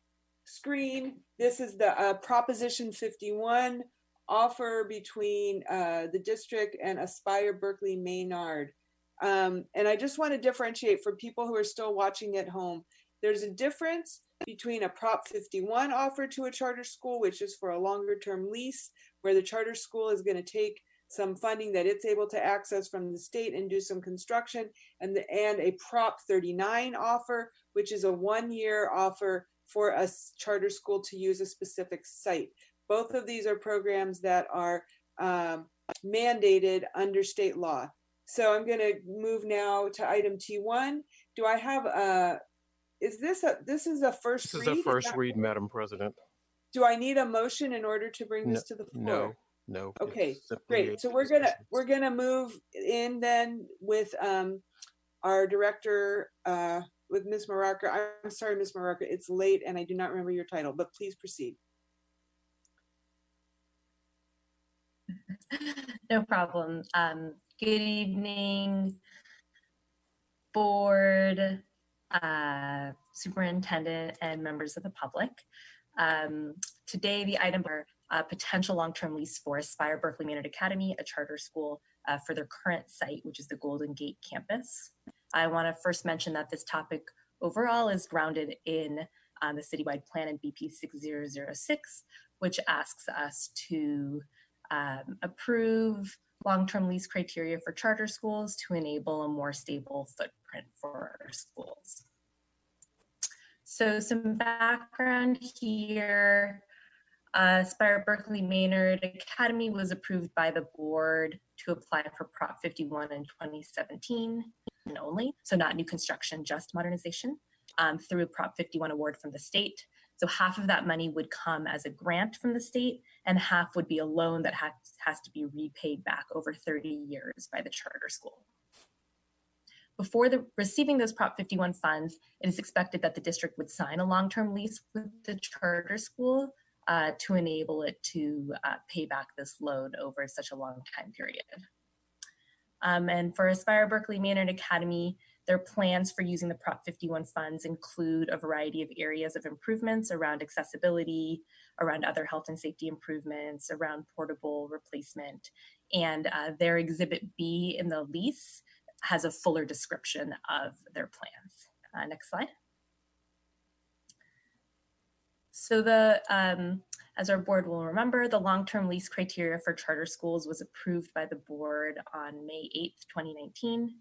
screen. This is the Proposition 51 offer between the district and Aspire Berkeley Maynard. And I just want to differentiate for people who are still watching at home. There's a difference between a Prop 51 offer to a charter school, which is for a longer term lease, where the charter school is going to take some funding that it's able to access from the state and do some construction, and a Prop 39 offer, which is a 1-year offer for a charter school to use a specific site. Both of these are programs that are mandated under state law. So I'm going to move now to item T1. Do I have is this a first This is read? a Is first that- read, Madam President. Do I need a motion in order to bring No, this to the floor? no. Okay, it's simply great. So we're gonna move in then with our director, with Ms. Maraka. I'm sorry, Ms. Maraka, it's late and I do not remember your title, but please proceed. No problem. Good evening, board, superintendent, and members of the public. Today, the item are potential long-term lease for Aspire Berkeley Maynard Academy, a charter school for their current site, which is the Golden Gate campus. I want to first mention that this topic overall is grounded in the citywide plan in BP 6006, which asks us to approve long-term lease criteria for charter schools to enable a more stable footprint for our schools. So some background here. Aspire Berkeley Maynard Academy was approved by the board to apply for Prop 51 in 2017 and only, so not new construction, just modernization, through a Prop 51 award from the state. So half of that money would come as a grant from the state and half would be a loan that has to be repaid back over 30 years by the charter school. Before receiving those Prop 51 funds, it is expected that the district would sign a long-term lease with the charter school to enable it to pay back this loan over such a long time period. And for Aspire Berkeley Maynard Academy, their plans for using the Prop 51 funds include a variety of areas of improvements around accessibility, around other health and safety improvements, around portable replacement. And their Exhibit B in the lease has a fuller description of their plans. Next slide. So as our board will remember, the long-term lease criteria for charter schools was approved by the board on May 8th, 2019.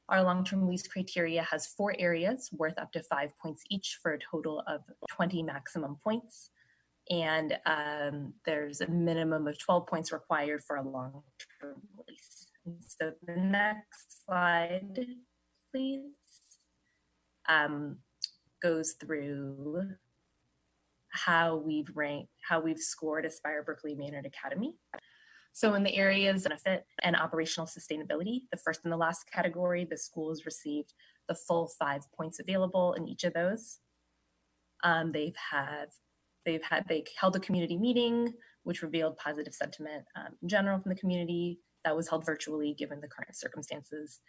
Our long-term lease criteria has 4 areas worth up to 5 points each for a total of 20 maximum points. And there's a minimum of 12 points required for a long-term lease. And so the next slide, please, goes through how we've scored Aspire Berkeley Maynard Academy. So in the areas of benefit and operational sustainability, the first and the last category, the schools received the full 5 points available in each of those. They held a community meeting, which revealed positive sentiment in general from the community. That was held virtually given the current circumstances.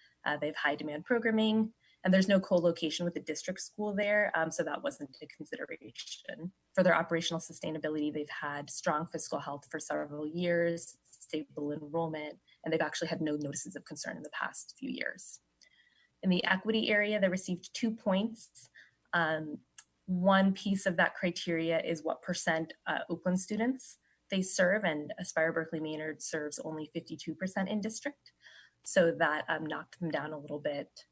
They have high demand programming, and there's no co-location with the district school there, so that wasn't a consideration. For their operational sustainability, they've had strong fiscal health for several years, stable enrollment, and they've actually had no notices of concern in the past few years. In the equity area, they received 2 points. One piece of that criteria is what percent Oakland students they serve, and Aspire Berkeley Maynard serves only 52% in district. So that knocked them down a little bit.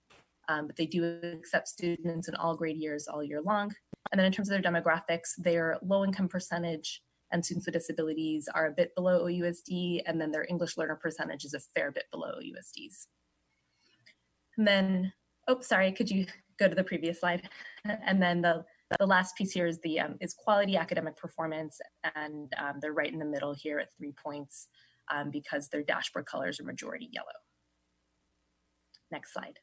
But they do accept students in all grade years all year long. And then in terms of their demographics, their low income percentage and students with disabilities are a bit below OUSD, and then their English learner percentage is a fair bit below OUSD's. And then, oh, sorry, could you go to the previous slide? And then the last piece here is is quality academic performance, and they're right in the middle here at 3 points because their dashboard colors are majority yellow. Next slide.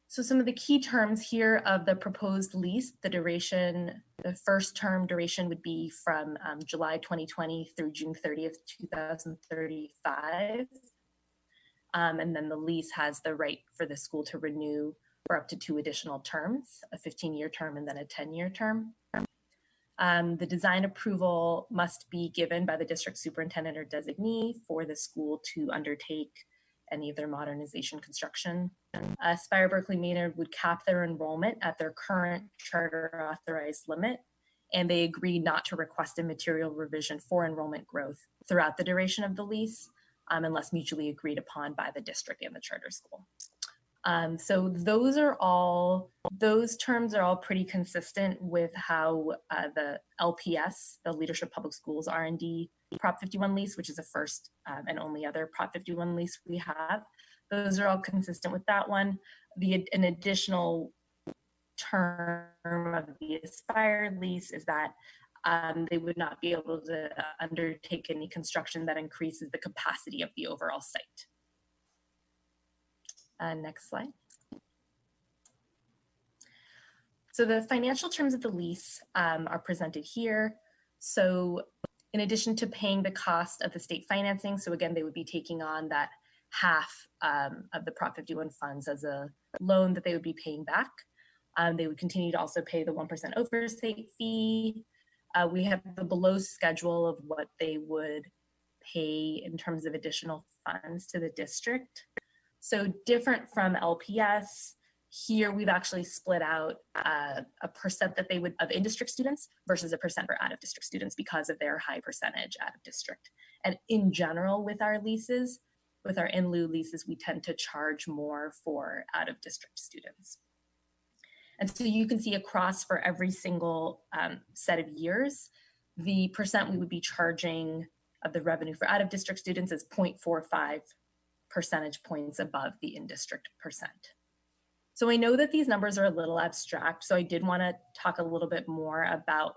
So some of the key terms here of the proposed lease, the duration, the first term duration would be from July 2020 through June 30th, 2035. And then the lease has the right for the school to renew for up to 2 additional terms, a 15-year term and then a 10-year term. The design approval must be given by the district superintendent or designee for the school to undertake any of their modernization construction. Aspire Berkeley Maynard would cap their enrollment at their current charter authorized limit, and they agree not to request a material revision for enrollment growth throughout the duration of the lease, unless mutually agreed upon by the district and the charter school. So those terms are all pretty consistent with how the LPS, the Leadership Public Schools R&D Prop 51 lease, which is the first and only other Prop 51 lease we have. Those are all consistent with that one. An additional term of the Aspire lease is that they would not be able to undertake any construction that increases the capacity of the overall site. Next slide. So the financial terms of the lease are presented here. So in addition to paying the cost of the state financing, so again, they would be taking on that half of the Prop 51 funds as a loan that they would be paying back. They would continue to also pay the 1% oversight fee. We have the below schedule of what they would pay in terms of additional funds to the district. So different from LPS, here we've actually split out a percent that they would of in-district students versus a percent for out-of-district students because of their high percentage out-of-district. And in general with our leases, with our in lieu leases, we tend to charge more for out-of-district students. And so you can see across for every single set of years, the percent we would be charging of the revenue for out-of-district students is 0.45 percentage points above the in-district percent. So I know that these numbers are a little abstract, so I did want to talk a little bit more about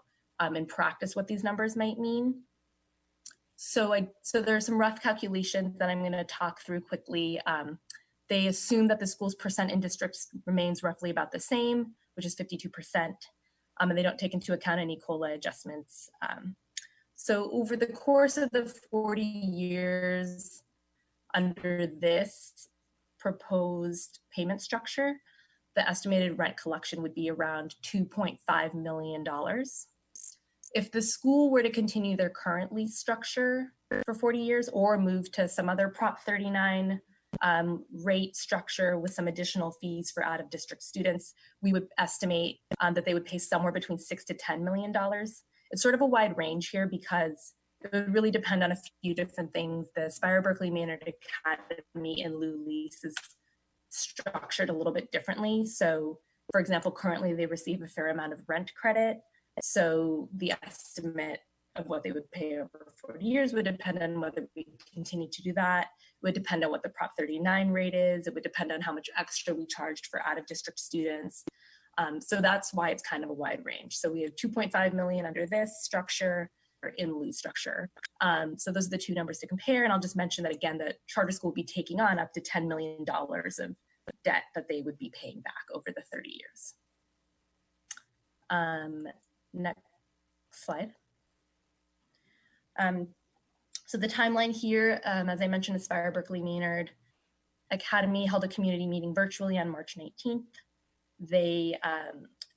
in practice what these numbers might mean. So there are some rough calculations that I'm going to talk through quickly. They assume that the school's percent in districts remains roughly about the same, which is 52%, and they don't take into account any COLA adjustments. So over the course of the 40 years under this proposed payment structure, the estimated rent collection would be around $2.5 million. If the school were to continue their current lease structure for 40 years or move to some other Prop 39 rate structure with some additional fees for out-of-district students, we would estimate that they would pay somewhere between $6 to $10 million. It's sort of a wide range here because it would really depend on a few different things. The Aspire Berkeley Manor Academy in lieu lease is structured a little bit differently. So, for example, currently they receive a fair amount of rent credit. So the estimate of what they would pay over 40 years would depend on whether we continue to do that. It would depend on what the Prop 39 rate is. It would depend on how much extra we charged for out-of-district students. So that's why it's kind of a wide range. So we have 2.5 million under this structure or in lieu structure. So those are the two numbers to compare. And I'll just mention that again, the charter school will be taking on up to $10 million of debt that they would be paying back over the 30 years. Next slide. So the timeline here, as I mentioned, Aspire Berkeley Maynard Academy held a community meeting virtually on March 19th. They,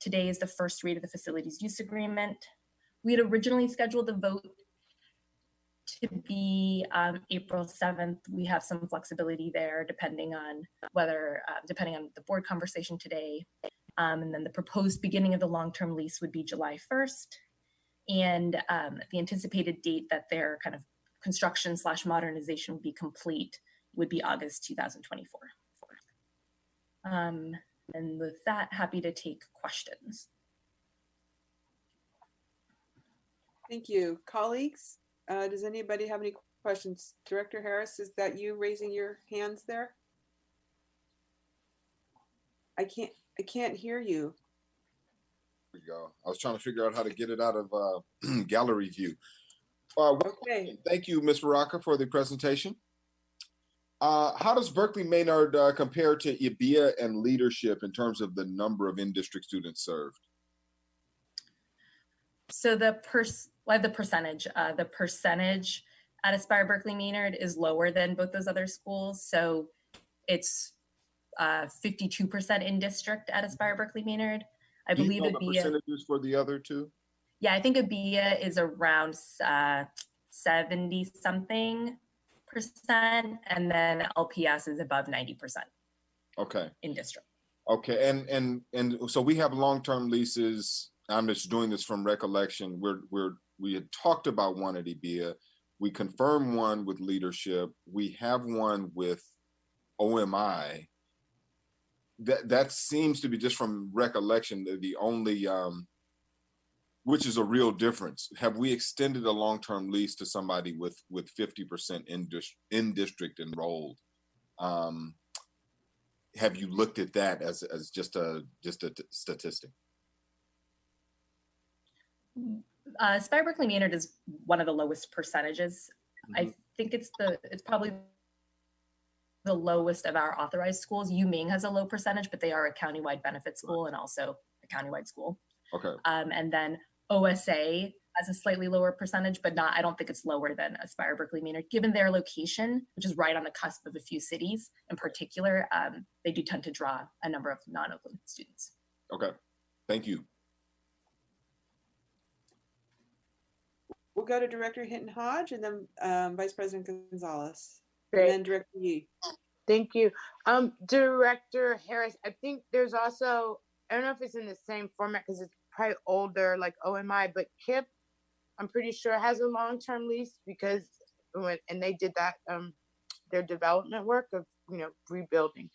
today is the first read of the facilities use agreement. We had originally scheduled the vote to be April 7th. We have some flexibility there depending on whether, depending on the board conversation today. And then the proposed beginning of the long-term lease would be July 1st. And the anticipated date that their kind of construction / modernization would be complete would be August 2024. And with that, happy to take questions. Thank you. Colleagues, does anybody have any questions? Director Harris, is that you raising your hands there? I can't hear you. There we go. I was trying to figure out how to get it out of gallery view. Okay. Thank you, Ms. Baraka, for the presentation. How does Berkeley Maynard compare to IBEA and leadership in terms of the number of in-district students served? So the percentage at Aspire Berkeley Maynard is lower than both those other schools. So it's 52% in district at Aspire Berkeley Maynard. I believe the IBEA percentages for the other two? Yeah, I think IBEA is around 70 something percent, and then LPS is above 90%. Okay. In district. Okay, and so we have long-term leases. I'm just doing this from recollection. We had talked about one at IBEA. We confirmed one with leadership. We have one with OMI. That seems to be, just from recollection, the only, which is a real difference. Have we extended a long-term lease to somebody with 50% in district enrolled? have you looked at that as just a statistic? Spire Berkeley Maynard is one of the lowest percentages. I Mhm. think it's probably the lowest of our authorized schools. UMing has a low percentage, but they are a countywide benefit school and also a countywide school. Okay. And then OSA has a slightly lower percentage, but I don't think it's lower than Aspire Berkeley Maynard. Given their location, which is right on the cusp of a few cities in particular, they do tend to draw a number of non-Oakland students. Okay, thank you. We'll go to Director Hinton Hodge and then Vice President Gonzalez. Great. And then Director Yee. Thank you. Director Harris, I think there's also, I don't know if it's in the same format because it's probably older, like OMI, but KIP, I'm pretty sure has a long-term lease because and they did that, their development work of, rebuilding.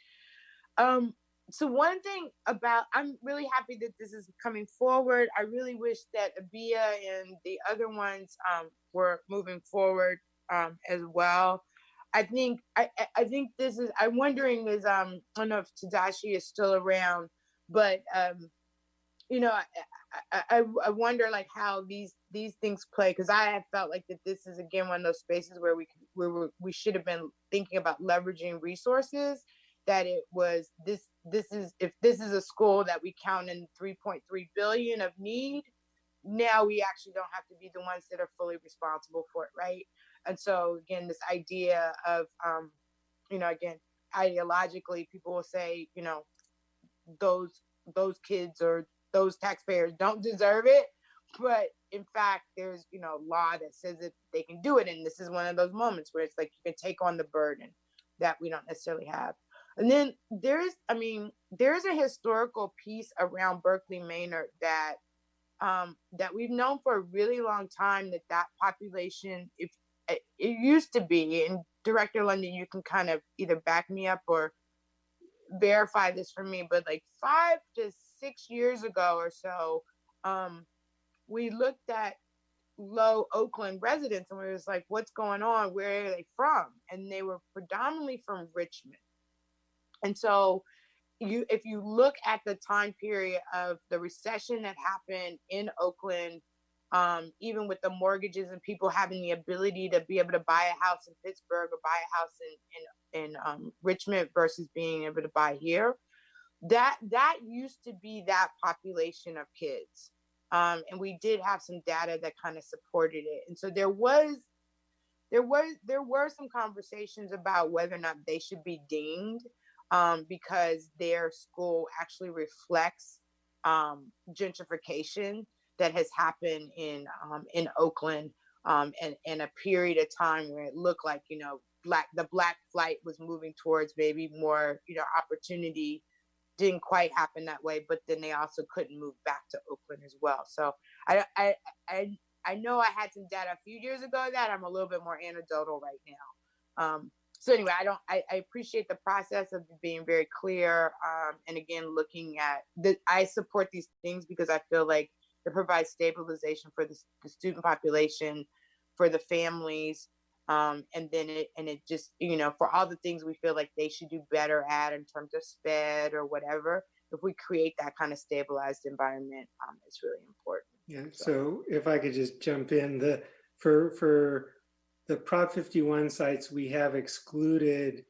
So one thing about, I'm really happy that this is coming forward. I really wish that ABIA and the other ones were moving forward as well. I think this is, I'm wondering is, I don't know if Tadashi is still around, but I wonder like how these things play, because I have felt like that this is again one of those spaces where we should have been thinking about leveraging resources. That it was if this is a school that we count in 3.3 billion of need, now we actually don't have to be the ones that are fully responsible for it, right? And so again, this idea of again, ideologically, people will say, those kids or those taxpayers don't deserve it, but in fact, there's law that says that they can do it, and this is one of those moments where it's like you can take on the burden that we don't necessarily have. And then there's a historical piece around Berkeley Maynard that we've known for a really long time that population, if it used to be, and Director London, you can kind of either back me up or verify this for me, but like 5 to 6 years ago or so, we looked at low Oakland residents and we was like, what's going on? Where are they from? And they were predominantly from Richmond. And so if you look at the time period of the recession that happened in Oakland, even with the mortgages and people having the ability to be able to buy a house in Pittsburgh or buy a house in Richmond versus being able to buy here, that used to be that population of kids. And we did have some data that kind of supported it. And so there were some conversations about whether or not they should be deemed because their school actually reflects gentrification that has happened in Oakland, and in a period of time where it looked like the black flight was moving towards maybe more opportunity. Didn't quite happen that way, but then they also couldn't move back to Oakland as well. So I know I had some data a few years ago that I'm a little bit more anecdotal right now. So anyway, I appreciate the process of being very clear. And again, looking at I support these things because I feel like it provides stabilization for the student population, for the families, and then it just, for all the things we feel like they should do better at in terms of SPED or whatever, if we create that kind of stabilized environment, it's really important. Yeah, so if I could just jump in, for the Prop 51 sites, we have excluded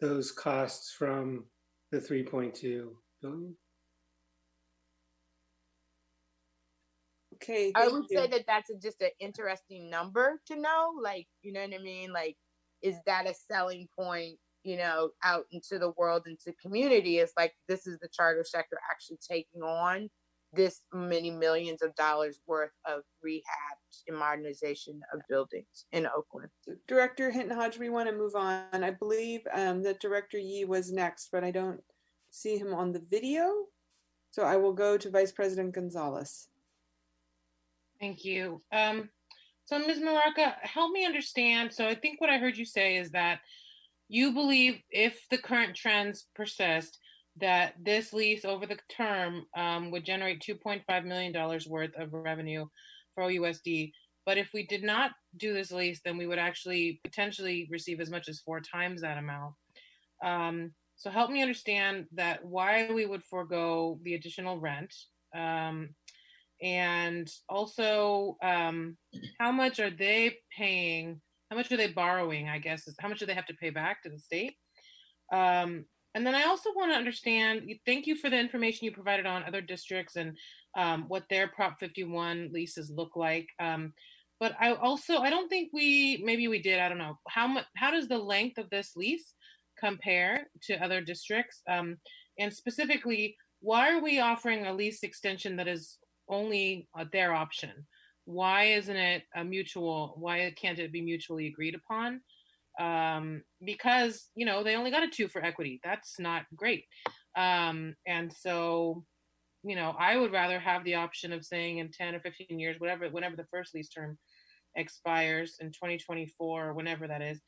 those costs from the 3.2 billion. Okay, I would say that that's just an interesting number to know, like, you know what I mean? Like, is that a selling point, out into the world, into community? It's like, this is the charter sector actually taking on this many millions of dollars worth of rehab and modernization of buildings in Oakland. Director Hinton Hodge, we want to move on. I believe that Director Yee was next, but I don't see him on the video. So I will go to Vice President Gonzalez. Thank you. So Ms. Maraca, help me understand. So I think what I heard you say is that you believe if the current trends persist, that this lease over the term would generate $2.5 million worth of revenue for OUSD. But if we did not do this lease, then we would actually potentially receive as much as 4 times that amount. So help me understand that why we would forego the additional rent. And also, how much are they paying? How much are they borrowing? I guess is how much do they have to pay back to the state? And then I also want to understand. Thank you for the information you provided on other districts and what their Prop 51 leases look like. But I don't think maybe we did. I don't know how does the length of this lease compare to other districts? And specifically, why are we offering a lease extension that is only their option? Why isn't it a mutual? Why can't it be mutually agreed upon? Because they only got a 2 for equity. That's not great. And so I would rather have the option of saying in 10 or 15 years, whenever the first lease term expires in 2024 or whenever that is,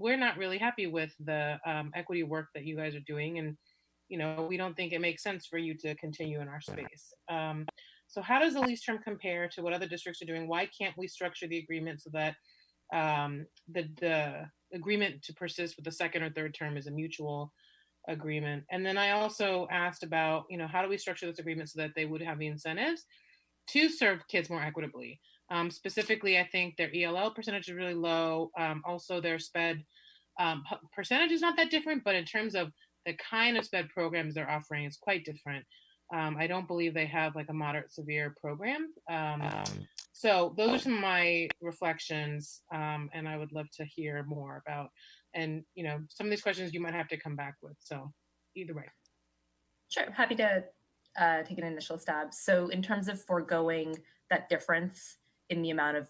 we're not really happy with the equity work that you guys are doing, and we don't think it makes sense for you to continue in our space. So how does the lease term compare to what other districts are doing? Why can't we structure the agreement so that the agreement to persist with the second or third term is a mutual agreement? And then I also asked about, how do we structure this agreement so that they would have the incentives to serve kids more equitably? Specifically, I think their ELL percentage is really low. Also, their SPED percentage is not that different, but in terms of the kind of SPED programs they're offering, it's quite different. I don't believe they have like a moderate severe program. So those are some of my reflections, and I would love to hear more about, and some of these questions you might have to come back with. So either way. Sure, happy to take an initial stab. So in terms of foregoing that difference in the amount of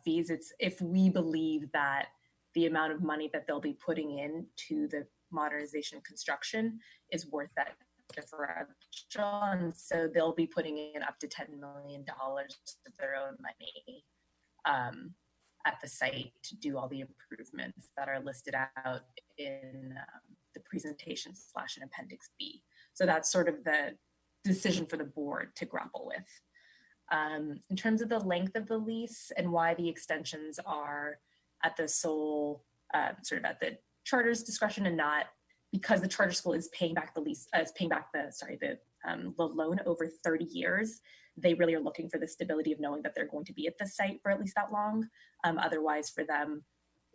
fees, it's if we believe that the amount of money that they'll be putting in to the modernization construction is worth that differential, and so they'll be putting in up to $10 million of their own money at the site to do all the improvements that are listed out in the presentation / in Appendix B. So that's sort of the decision for the board to grapple with. In terms of the length of the lease and why the extensions are at the sole, sort of at the charter's discretion and not because the charter school is paying back the lease, the loan over 30 years. They really are looking for the stability of knowing that they're going to be at the site for at least that long. Otherwise, for them,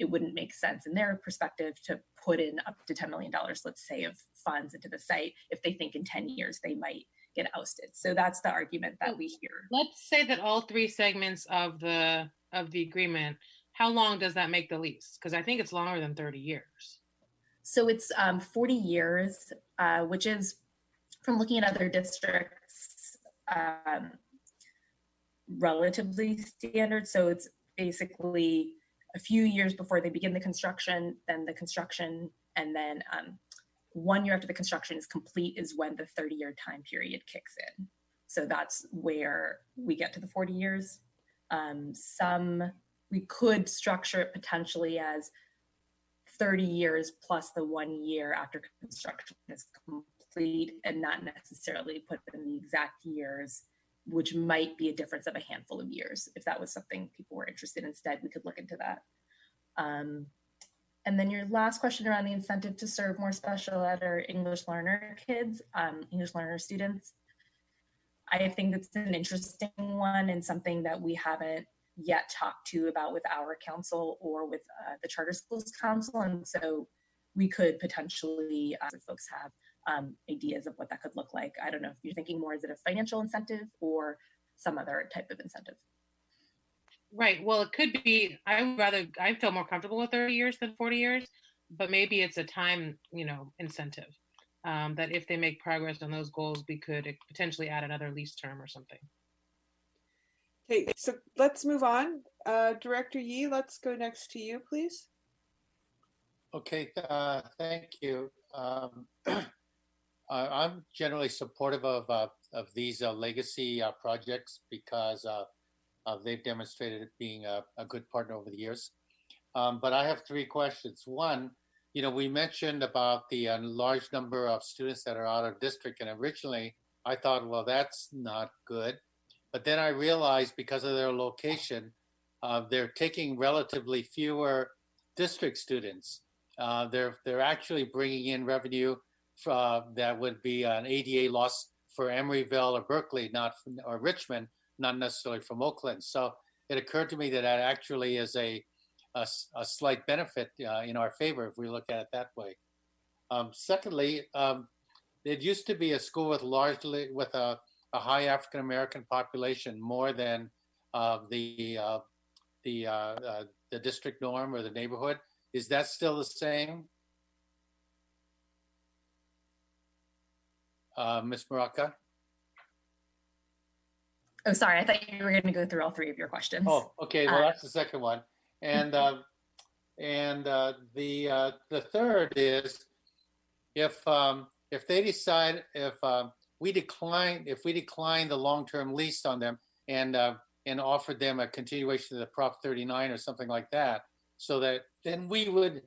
it wouldn't make sense in their perspective to put in up to $10 million, let's say, of funds into the site if they think in 10 years they might get ousted. So that's the argument that we hear. Let's say that all 3 segments of the agreement, how long does that make the lease? Because I think it's longer than 30 years. So it's 40 years, which is, from looking at other districts, relatively standard. So it's basically a few years before they begin the construction, then the construction, and then 1 year after the construction is complete is when the 30-year time period kicks in. So that's where we get to the 40 years. We could structure it potentially as 30 years plus the 1 year after construction is complete, and not necessarily put in the exact years, which might be a difference of a handful of years. If that was something people were interested in, instead, we could look into that. And then your last question around the incentive to serve more special ed or English learner kids, English learner students. I think it's an interesting one and something that we haven't yet talked to about with our council or with the Charter Schools Council. And so we could potentially, if folks have ideas of what that could look like. I don't know if you're thinking more, is it a financial incentive or some other type of incentive? Right. Well, it could be, I feel more comfortable with 30 years than 40 years, but maybe it's a time, incentive that if they make progress on those goals, we could potentially add another lease term or something. Okay, so let's move on. Director Yee, let's go next to you, please. Okay, thank you. I'm generally supportive of these legacy projects because they've demonstrated being a good partner over the years. But I have 3 questions. One, we mentioned about the large number of students that are out of district, and originally I thought, well, that's not good. But then I realized because of their location, they're taking relatively fewer district students they're actually bringing in revenue that would be an ADA loss for Emeryville or Berkeley, or Richmond, not necessarily from Oakland. So it occurred to me that that actually is a slight benefit in our favor if we look at it that way. Secondly, it used to be a school with a high African American population, more than the district norm or the neighborhood. Is that still the same? Ms. Maraca? Oh, sorry. I thought you were going to go through all three of your questions. Oh, okay. Well, that's the second one. And the third is if they decide if we decline the long-term lease on them and offered them a continuation of the Prop 39 or something like that, so that then we would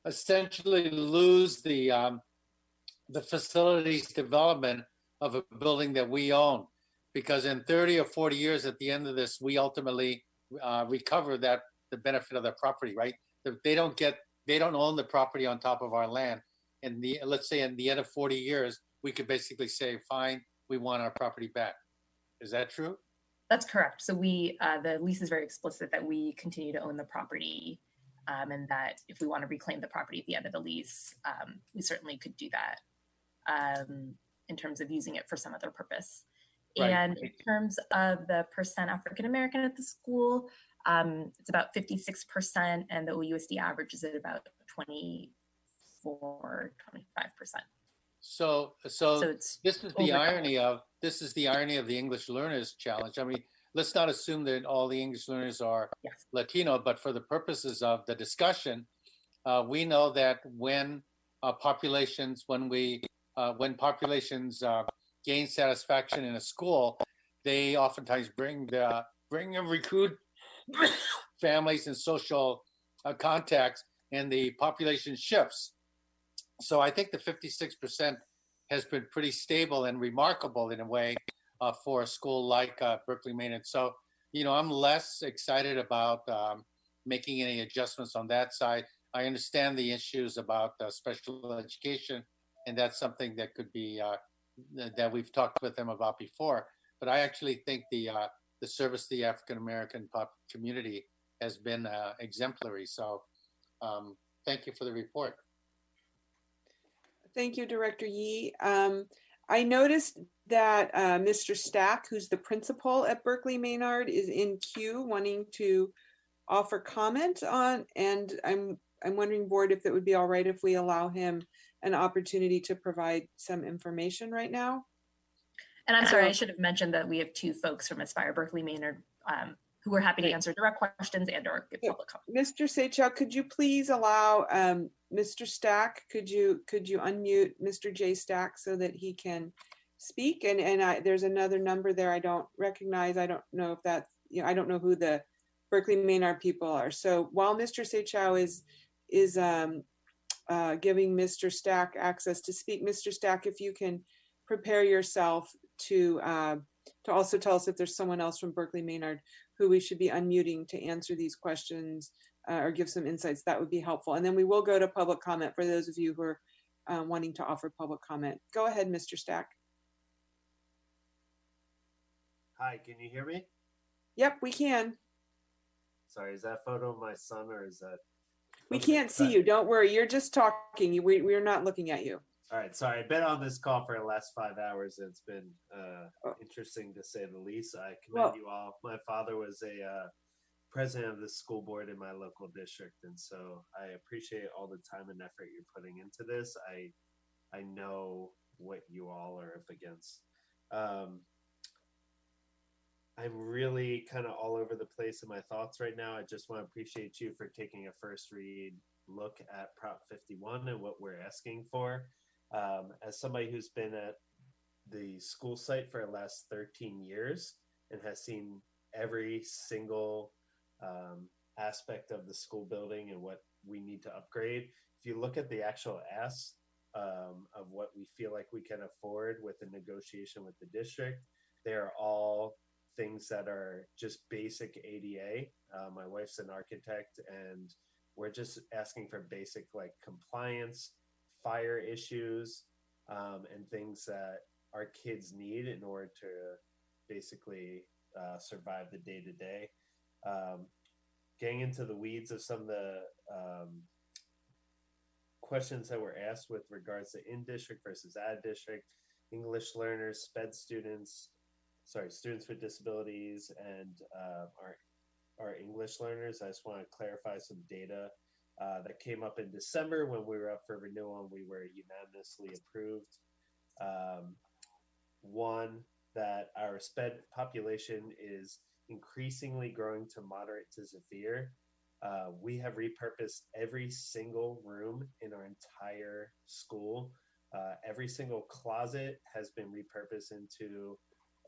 essentially lose the facilities development of a building that we own, because in 30 or 40 years at the end of this, we ultimately recover the benefit of the property, right? They don't own the property on top of our land. And let's say in the end of 40 years, we could basically say, fine, we want our property back. Is that true? That's correct. So the lease is very explicit that we continue to own the property, and that if we want to reclaim the property at the end of the lease, we certainly could do that in terms of using it for some other purpose. Right. And in terms of the percent African American at the school, it's about 56%, and the OUSD average is at about 24-25%. So this is the irony of the English Learners Challenge. I mean, let's not assume that all the English learners are Latino, but for the purposes of the discussion, we know that when populations gain satisfaction in a school, they oftentimes bring and recruit families and social contacts, and the population shifts. So I think the 56% has been pretty stable and remarkable in a way for a school like Berkeley Maynard. So, I'm less excited about making any adjustments on that side. I understand the issues about special education, and that's something that could be that we've talked with them about before. But I actually think the service to the African American community has been exemplary. So thank you for the report. Thank you, Director Yee. I noticed that Mr. Stack, who's the principal at Berkeley Maynard, is in queue wanting to offer comment on, and I'm wondering, board, if it would be all right if we allow him an opportunity to provide some information right now. And I'm sorry, I should have mentioned that we have two folks from Aspire Berkeley Maynard who are happy to answer direct questions and or give public comment. Mr. Seychell, could you please allow Mr. Stack, could you unmute Mr. J. Stack so that he can speak? And there's another number there I don't recognize. I don't know if that's, I don't know who the Berkeley Maynard people are. So while Mr. Seychell is giving Mr. Stack access to speak, Mr. Stack, if you can prepare yourself to also tell us if there's someone else from Berkeley Maynard who we should be unmuting to answer these questions or give some insights, that would be helpful. And then we will go to public comment for those of you who are wanting to offer public comment. Go ahead, Mr. Stack. Hi, can you hear me? Yep, we can. Sorry, is that photo of my son or is that? We can't see you, don't worry. You're just talking. We're not looking at you. All right, sorry, I've been on this call for the last 5 hours. And it's been interesting to say the least. I commend you all. My father was a president of the school board in my local district. And so I appreciate all the time and effort you're putting into this. I know what you all are up against. I'm really kind of all over the place in my thoughts right now. I just want to appreciate you for taking a first read look at Prop 51 and what we're asking for. As somebody who's been at the school site for the last 13 years and has seen every single aspect of the school building and what we need to upgrade, if you look at the actual ask of what we feel like we can afford with the negotiation with the district, they are all things that are just basic ADA. My wife's an architect, and We're just asking for basic like compliance, fire issues, and things that our kids need in order to basically survive the day to day. Getting into the weeds of some of the questions that were asked with regards to in-district versus out-of-district, English learners, students with disabilities, and our English learners. I just want to clarify some data that came up in December when we were up for renewal and we were unanimously approved. One, that our SPED population is increasingly growing to moderate to severe. We have repurposed every single room in our entire school. Every single closet has been repurposed into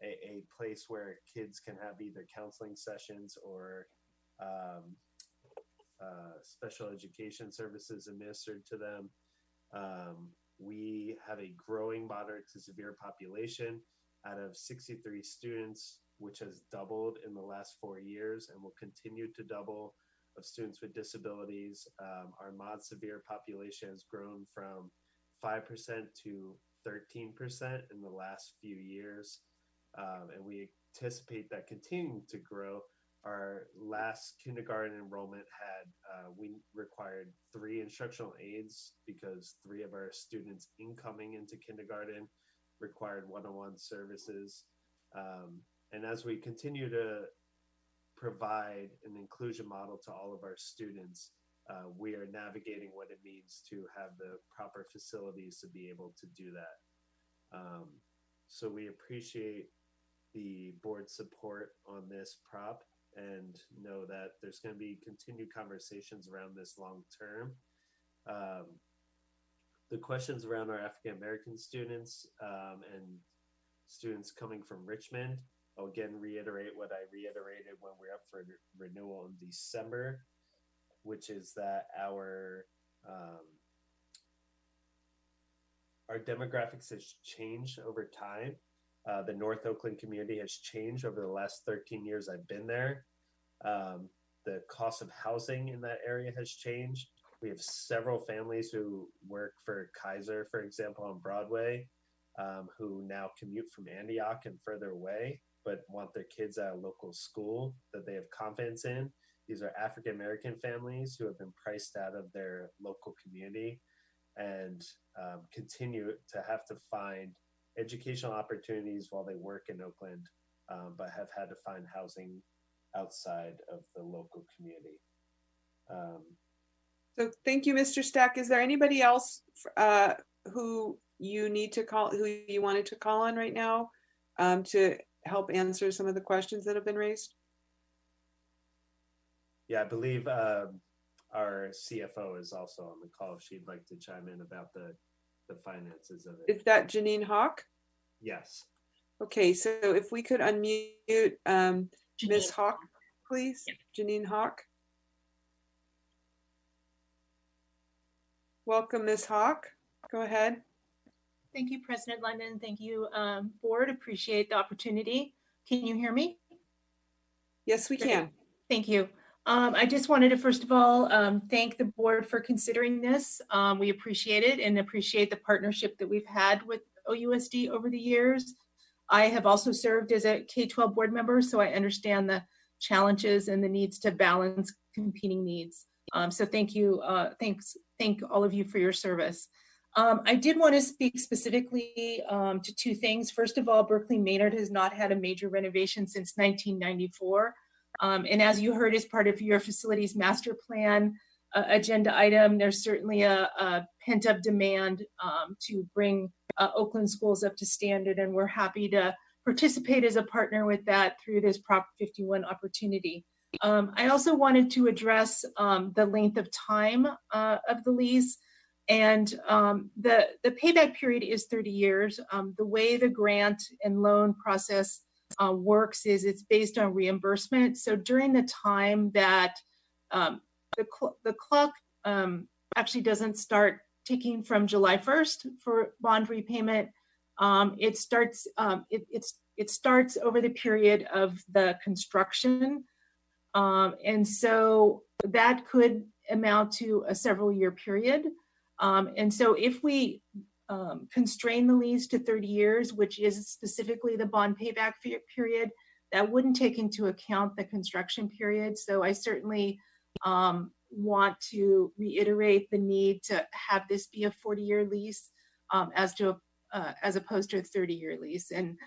a place where kids can have either counseling sessions or special education services administered to them. We have a growing moderate to severe population. Out of 63 students, which has doubled in the last 4 years and will continue to double, of students with disabilities. Our mod severe population has grown from 5% to 13% in the last few years. And we anticipate that continuing to grow. Our last kindergarten enrollment had, we required 3 instructional aides because 3 of our students incoming into kindergarten required one-on-one services. And as we continue to provide an inclusion model to all of our students, we are navigating what it means to have the proper facilities to be able to do that. So we appreciate the board's support on this prop and know that there's going to be continued conversations around this long term. The questions around our African American students and students coming from Richmond, I'll again reiterate what I reiterated when we were up for renewal in December, which is that our demographics has changed over time. The North Oakland community has changed over the last 13 years I've been there. The cost of housing in that area has changed. We have several families who work for Kaiser, for example, on Broadway, who now commute from Antioch and further away, but want their kids at a local school that they have confidence in. These are African American families who have been priced out of their local community and continue to have to find educational opportunities while they work in Oakland, but have had to find housing outside of the local community. So thank you, Mr. Stack. Is there anybody else who you need to call, who you wanted to call on right now to help answer some of the questions that have been raised? Yeah, I believe our CFO is also on the call if she'd like to chime in about the finances of it. Is that Janine Hawk? Yes. Okay, so if we could unmute Ms. Hawk, please. Yep. Janine Hawk. Welcome, Ms. Hawk. Go ahead. Thank you, President London. Thank you, board. Appreciate the opportunity. Can you hear me? Yes, we can. Thank you. I just wanted to, first of all, thank the board for considering this. We appreciate it and appreciate the partnership that we've had with OUSD over the years. I have also served as a K-12 board member, so I understand the challenges and the needs to balance competing needs. So thank you. Thank all of you for your service. I did want to speak specifically to 2 things. First of all, Berkeley Maynard has not had a major renovation since 1994. And as you heard as part of your facilities master plan agenda item, there's certainly a pent-up demand to bring Oakland schools up to standard, and we're happy to participate as a partner with that through this Prop 51 opportunity. I also wanted to address the length of time of the lease, and the payback period is 30 years. The way the grant and loan process works is it's based on reimbursement. So during the time that the clock actually doesn't start ticking from July 1st for bond repayment, it starts over the period of the construction. And so that could amount to a several year period. And so if we constrain the lease to 30 years, which is specifically the bond payback period, that wouldn't take into account the construction period. So I certainly want to reiterate the need to have this be a 40-year lease as opposed to a 30-year lease. And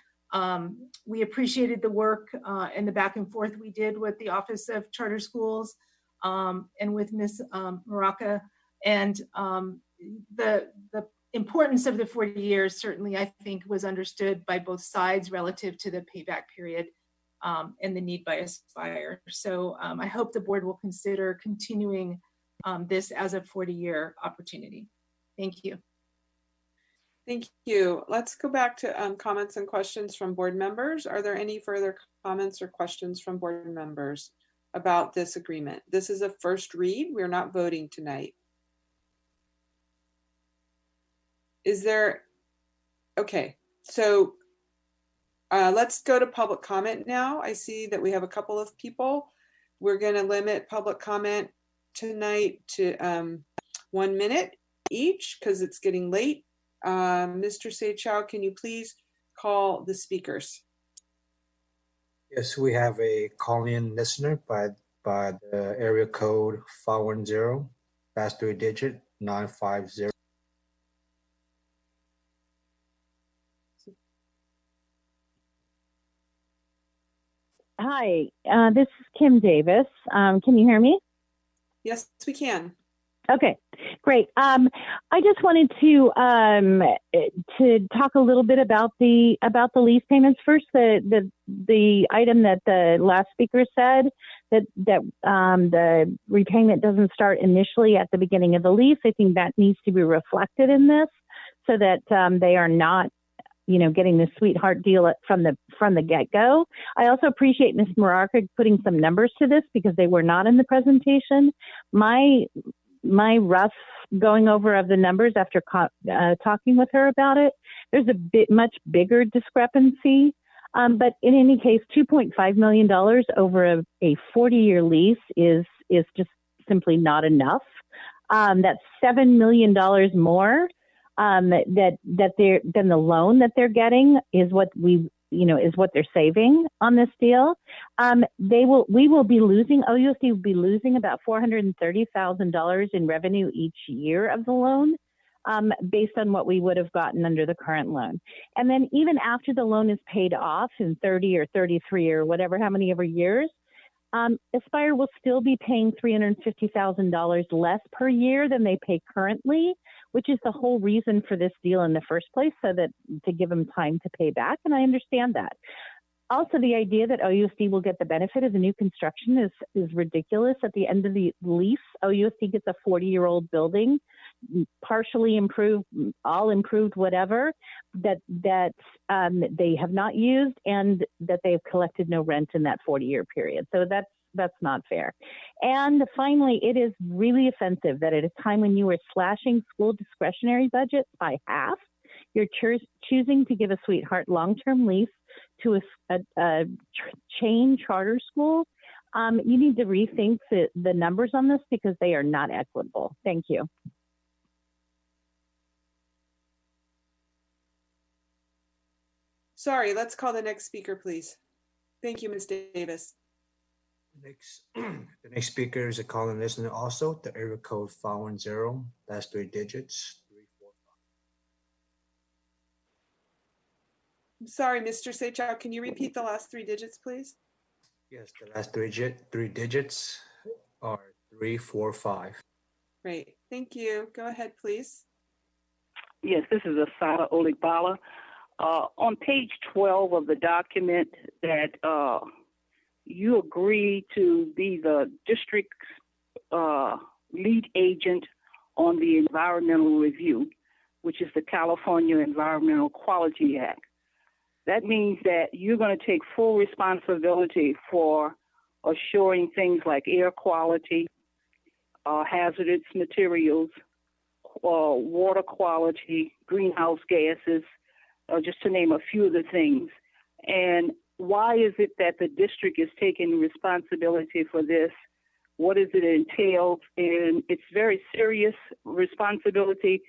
we appreciated the work and the back and forth we did with the Office of Charter Schools and with Ms. Maraca. And the importance of the 40 years certainly, I think, was understood by both sides relative to the payback period and the need by Aspire. So I hope the board will consider continuing this as a 40-year opportunity. Thank you. Thank you. Let's go back to comments and questions from board members. Are there any further comments or questions from board members about this agreement? This is a first read. We're not voting tonight. Is there, okay, so let's go to public comment now. I see that we have a couple of people. We're going to limit public comment tonight to 1 minute each because it's getting late. Mr. Seychow, can you please call the speakers? Yes, we have a call-in listener by the area code 510, last 3 digit 950. Hi, this is Kim Davis. Can you hear me? Yes, we can. Okay, great. I just wanted to talk a little bit about the lease payments. First, the item that the last speaker said that the repayment doesn't start initially at the beginning of the lease. I think that needs to be reflected in this so that they are not, getting the sweetheart deal from the get-go. I also appreciate Ms. Maraca putting some numbers to this because they were not in the presentation. My rough going over of the numbers after talking with her about it, there's a much bigger discrepancy. But in any case, $2.5 million over a 40-year lease is just simply not enough. That's $7 million more than the loan that they're getting is what they're saving on this deal. We will be losing, OUSD will be losing about $430,000 in revenue each year of the loan, based on what we would have gotten under the current loan. And then even after the loan is paid off in 30 or 33 or whatever, how many ever years, Aspire will still be paying $350,000 less per year than they pay currently, which is the whole reason for this deal in the first place, so that to give them time to pay back. And I understand that. Also, the idea that OUSD will get the benefit of the new construction is ridiculous. At the end of the lease, OUSD gets a 40-year-old building, partially improved, all improved, whatever, that they have not used and that they've collected no rent in that 40-year period. So that's not fair. And finally, it is really offensive that at a time when you are slashing school discretionary budgets by half, you're choosing to give a sweetheart long-term lease to a chain charter school. You need to rethink the numbers on this because they are not equitable. Thank you. Sorry, let's call the next speaker, please. Thank you, Ms. Davis. The next speaker is a call-in listener also, the area code 510, last 3 digits 345. I'm sorry, Mr. Seychow, can you repeat the last 3 digits, please? Yes, the last 3 digits are 345. Great, thank you. Go ahead, please. Yes, this is Asada Oligbala. On page 12 of the document that you agree to be the district's lead agent on the environmental review, which is the California Environmental Quality Act. That means that you're going to take full responsibility for assuring things like air quality, hazardous materials, water quality, greenhouse gases, just to name a few of the things. And why is it that the district is taking responsibility for this what is it entails, and it's very serious responsibility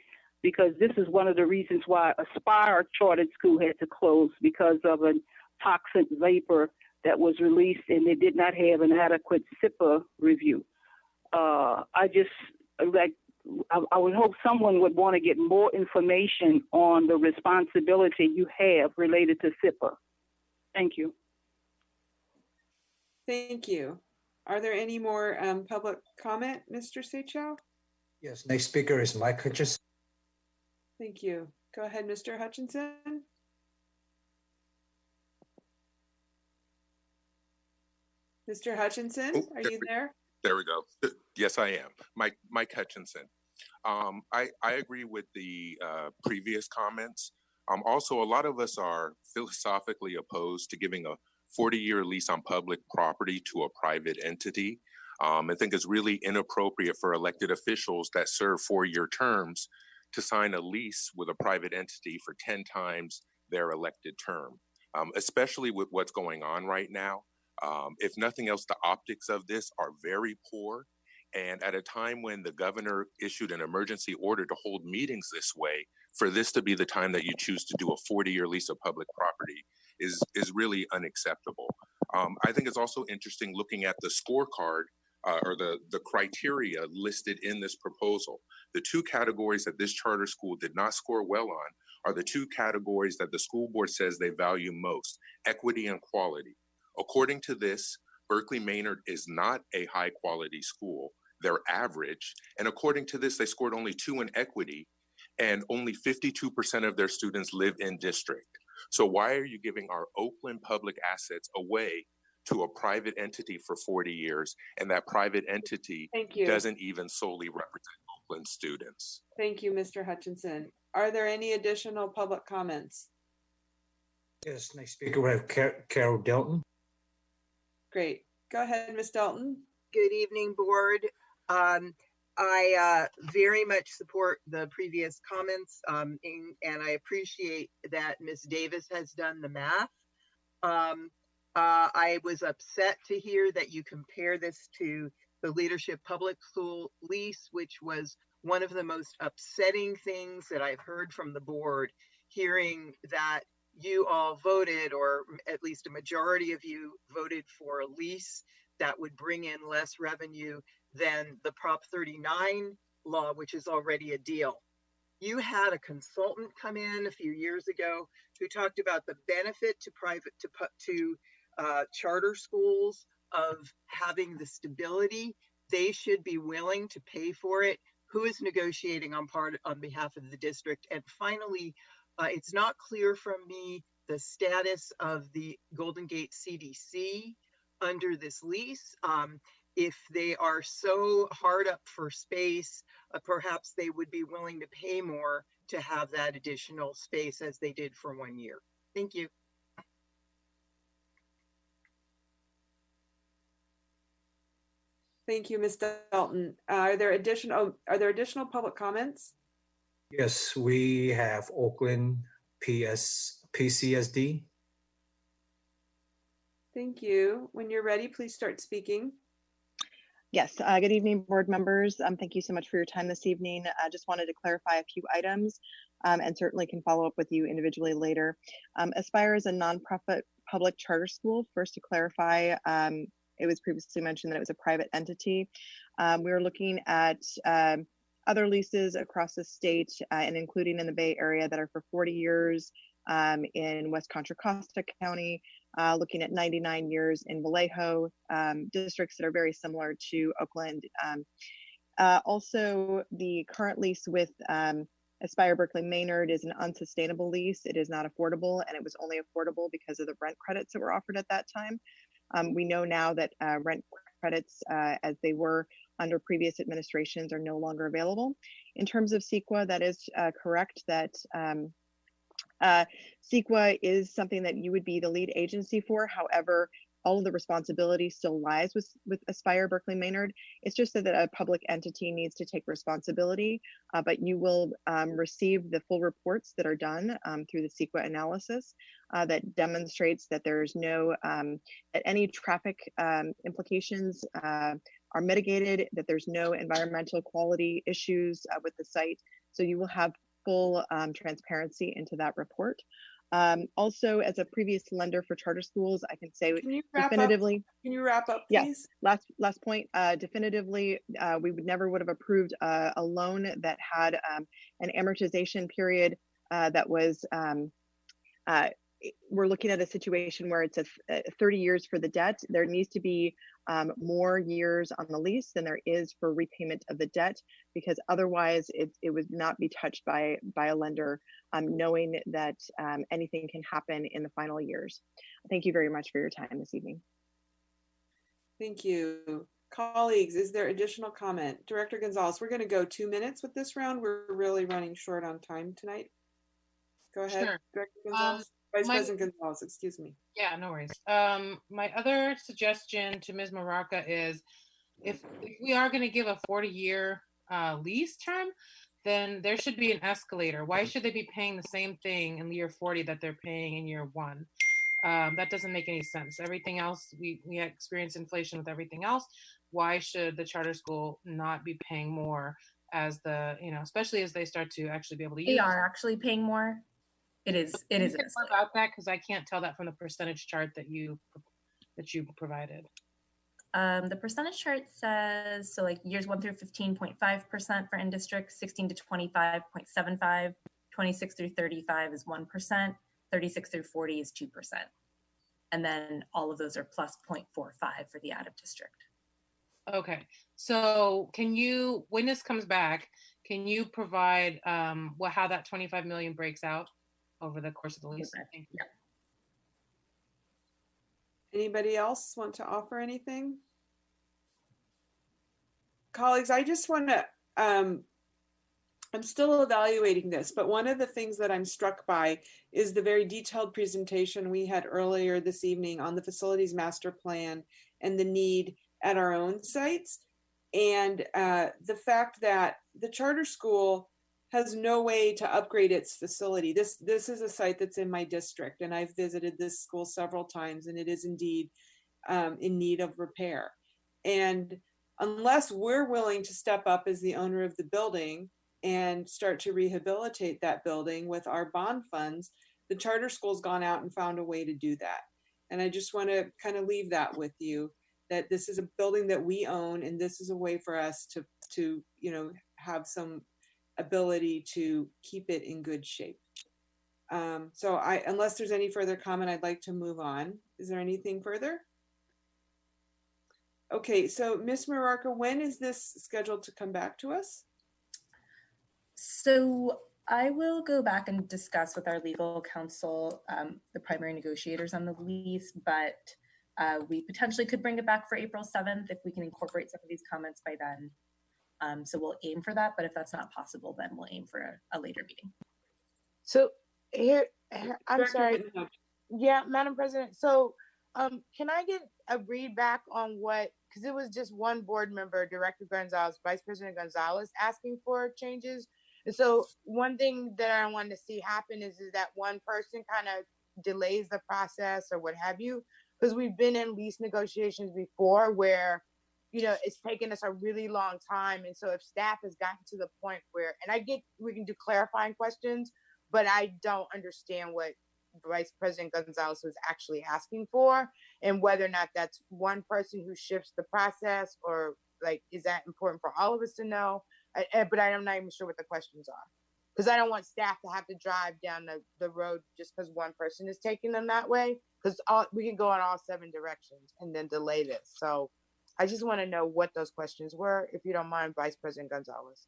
because this is one of the reasons why Aspire Chartered School had to close because of a toxic vapor that was released, and they did not have an adequate SIPA review. I would hope someone would want to get more information on the responsibility you have related to SIPA. Thank you. Thank you. Are there any more public comment, Mr. Seychow? Yes, next speaker is Mike Hutchison. Thank you. Go ahead, Mr. Hutchinson. Mr. Hutchinson, are you there? There we go. Yes, I am. Mike Hutchinson. I agree with the previous comments. Also, a lot of us are philosophically opposed to giving a 40-year lease on public property to a private entity. I think it's really inappropriate for elected officials that serve 4-year terms to sign a lease with a private entity for 10 times their elected term, especially with what's going on right now. If nothing else, the optics of this are very poor. And at a time when the governor issued an emergency order to hold meetings this way, for this to be the time that you choose to do a 40-year lease of public property is really unacceptable. I think it's also interesting looking at the scorecard or the criteria listed in this proposal. The two categories that this charter school did not score well on are the two categories that the school board says they value most: equity and quality. According to this, Berkeley Maynard is not a high quality school. They're average. And according to this, they scored only 2 in equity, and only 52% of their students live in district. So why are you giving our Oakland public assets away to a private entity for 40 years, and that private entity doesn't even solely represent Oakland students? Thank you, Mr. Hutchinson. Are there any additional public comments? Yes, next speaker we have Carol Delton. Great. Go ahead, Ms. Delton. Good evening, board. I very much support the previous comments, and I appreciate that Ms. Davis has done the math. I was upset to hear that you compare this to the Leadership Public School lease, which was one of the most upsetting things that I've heard from the board, hearing that you all voted, or at least a majority of you voted for a lease that would bring in less revenue than the Prop 39 law, which is already a deal. You had a consultant come in a few years ago who talked about the benefit to charter schools of having the stability. They should be willing to pay for it. Who is negotiating on behalf of the district? And finally, it's not clear from me the status of the Golden Gate CDC under this lease. If they are so hard up for space, perhaps they would be willing to pay more to have that additional space as they did for 1 year. Thank you. Thank you, Ms. Dalton. Are there additional public comments? Yes, we have Oakland PCSD. Thank you. When you're ready, please start speaking. Yes, good evening, board members. Thank you so much for your time this evening. I just wanted to clarify a few items and certainly can follow up with you individually later. Aspire is a nonprofit public charter school. First, to clarify, it was previously mentioned that it was a private entity. We were looking at other leases across the state and including in the Bay Area that are for 40 years in West Contra Costa County, looking at 99 years in Vallejo, districts that are very similar to Oakland. Also, the current lease with Aspire Berkeley Maynard is an unsustainable lease. It is not affordable, and it was only affordable because of the rent credits that were offered at that time. We know now that rent credits, as they were under previous administrations, are no longer available. In terms of CEQA, that is correct that CEQA is something that you would be the lead agency for. However, all of the responsibility still lies with Aspire Berkeley Maynard. It's just that a public entity needs to take responsibility, but you will receive the full reports that are done through the CEQA analysis that demonstrates that there's no, that any traffic implications are are mitigated, that there's no environmental quality issues with the site. So you will have full transparency into that report. Also, as a previous lender for charter schools, I can say Can you wrap definitively. up? Can you wrap up, Yes. please? Last point. Definitively, we would never would have approved a loan that had an amortization period that was. We're looking at a situation where it's 30 years for the debt. There needs to be more years on the lease than there is for repayment of the debt, because otherwise it would not be touched by a lender, knowing that anything can happen in the final years. Thank you very much for your time this evening. Thank you. Colleagues, is there additional comment? Director Gonzalez, we're going to go 2 minutes with this round. We're really running short on time tonight. Go ahead, Sure. Director Gonzalez. Vice President Gonzalez, excuse me. Yeah, no worries. My other suggestion to Ms. Maraca is if we are going to give a 40-year lease term, then there should be an escalator. Why should they be paying the same thing in year 40 that they're paying in year 1? That doesn't make any sense. Everything else, we experience inflation with everything else. Why should the charter school not be paying more as especially as they start to actually be able to use? They are actually paying more. It is. Can you say more about that, because I can't tell that from the percentage chart that you provided. The percentage chart says, so like years 1 through 15.5% for in-district, 16 to 25.75, 26 through 35 is 1%, 36 through 40 is 2%. And then all of those are plus 0.45 for the out of district. Okay, so can you, when this comes back, can you provide how that 25 million breaks out over the course of the lease? Thank you. Anybody else want to offer anything? Colleagues, I just want to, I'm still evaluating this, but one of the things that I'm struck by is the very detailed presentation we had earlier this evening on the facilities master plan and the need at our own sites. And the fact that the charter school has no way to upgrade its facility. This is a site that's in my district, and I've visited this school several times, and it is indeed in need of repair. And unless we're willing to step up as the owner of the building and start to rehabilitate that building with our bond funds, the charter school's gone out and found a way to do that. And I just want to kind of leave that with you, that this is a building that we own, and this is a way for us to have some ability to keep it in good shape. So unless there's any further comment, I'd like to move on. Is there anything further? Okay, so Ms. Maraca, when is this scheduled to come back to us? So I will go back and discuss with our legal counsel, the primary negotiators on the lease, but we potentially could bring it back for April 7th if we can incorporate some of these comments by then. So we'll aim for that, but if that's not possible, then we'll aim for a later meeting. So here I'm sorry. Yeah, Madam President. So can I get a read back on what, because it was just one board member, Director Gonzalez, Vice President Gonzalez, asking for changes. And so one thing that I wanted to see happen is that one person kind of delays the process or what have you, because we've been in lease negotiations before where it's taken us a really long time. And so if staff has gotten to the point where, and I get, we can do clarifying questions, but I don't understand what Vice President Gonzalez was actually asking for, and whether or not that's one person who shifts the process, or like, is that important for all of us to know? But I'm not even sure what the questions are, because I don't want staff to have to drive down the road just because one person is taking them that way, because we can go in all 7 directions and then delay this. So I just want to know what those questions were, if you don't mind, Vice President Gonzalez.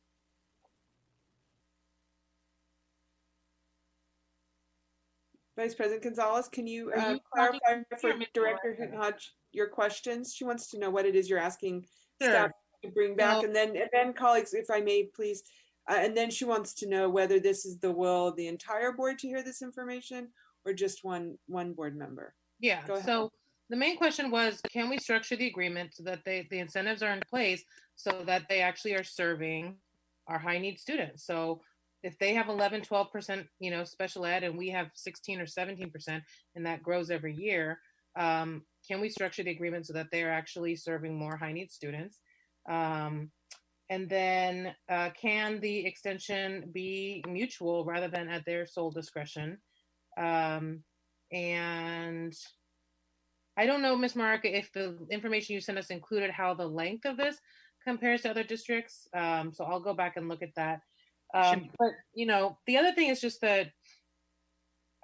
Vice President Gonzalez, can you clarify for Director Hodge your questions? She wants to know what it is you're asking staff to bring back, and then colleagues, if I may, please. And then she wants to know whether this is the will of the entire board to hear this information, or just one board member. Yeah. So the main question was, can we structure the agreement so that the incentives are in place so that they actually are serving our high need students? So if they have 11, 12%, special ed, and we have 16 or 17%, and that grows every year, can we structure the agreement so that they are actually serving more high need students? And then can the extension be mutual rather than at their sole discretion? And I don't know, Ms. Marika, if the information you sent us included how the length of this compares to other districts. So I'll go back and look at that. But, you know, the other thing is just that,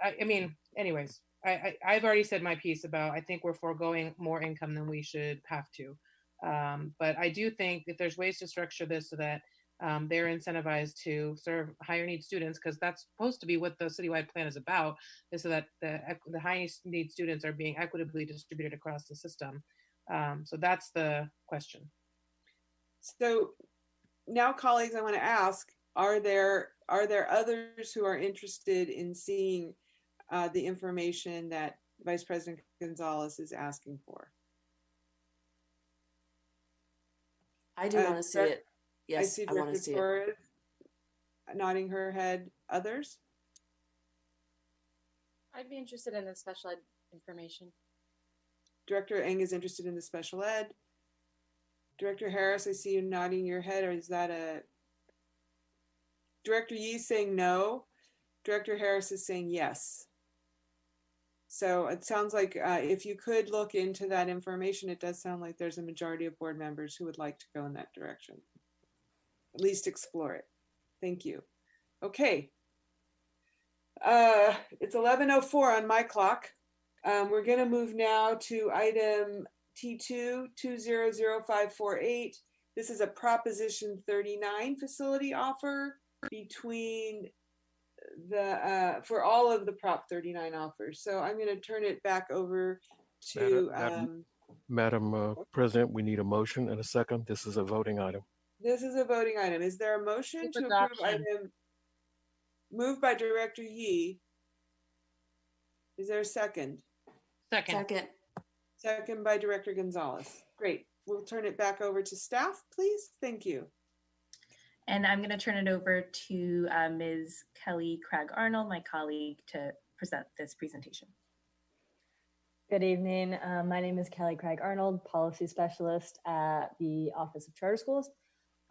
I mean, anyways, I've already said my piece about, I think we're foregoing more income than we should have to. But I do think if there's ways to structure this so that they're incentivized to serve higher need students, because that's supposed to be what the citywide plan is about, is so that the high need students are being equitably distributed across the system. So that's the question. So now, colleagues, I want to ask, are there others who are interested in seeing the information that Vice President Gonzalez is asking for? I do want to see it. Yes, I see want to Director see Torres nodding her head. Others? I'd be interested in the special ed information. Director Eng is interested in the special ed. Director Harris, I see you nodding your head, or is that a... Director Yee saying no. Director Harris is saying yes. So it sounds like if you could look into that information, it does sound like there's a majority of board members who would like to go in that direction. At least explore it. Thank you. Okay. It's 11:04 on my clock. We're going to move now to item T2 200548. This is a Proposition 39 facility offer between the for all of the Prop 39 offers. So I'm going to turn it back over to Madam President, we need a motion and a second. This is a voting item. This is a voting item. Is there a motion to approve item moved by Director Yee? Is there a second? Second. Second by Director Gonzalez. Great. We'll turn it back over to staff, please. Thank you. And I'm going to turn it over to Ms. Kelly Craig-Arnold, my colleague, to present this presentation. Good evening. My name is Kelly Craig-Arnold, Policy Specialist at the Office of Charter Schools.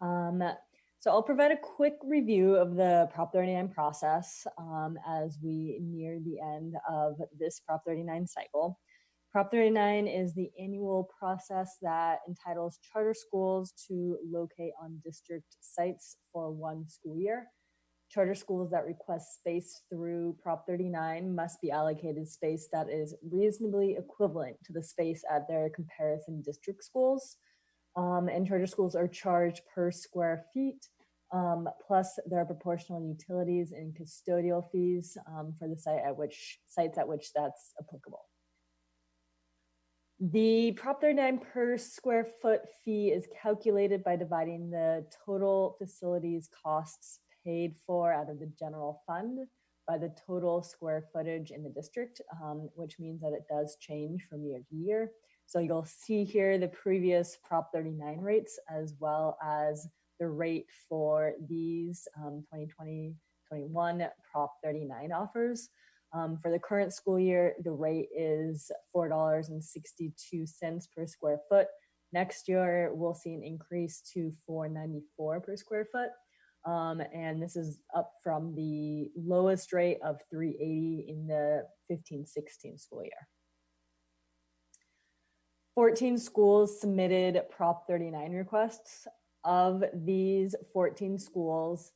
So I'll provide a quick review of the Prop 39 process as we near the end of this Prop 39 cycle. Prop 39 is the annual process that entitles charter schools to locate on district sites for one school year. Charter schools that request space through Prop 39 must be allocated space that is reasonably equivalent to the space at their comparison district schools. And charter schools are charged per square feet, plus their proportional utilities and custodial fees for the sites at which that's applicable. The Prop 39 per square foot fee is calculated by dividing the total facilities costs paid for out of the general fund by the total square footage in the district, which means that it does change from year to year. So you'll see here the previous Prop 39 rates, as well as the rate for these 2020-21 Prop 39 offers. For the current school year, the rate is $4.62 per square foot. Next year, we'll see an increase to $4.94 per square foot. And this is up from the lowest rate of $3.80 in the 15-16 school year. 14 schools submitted Prop 39 requests. Of these 14 schools,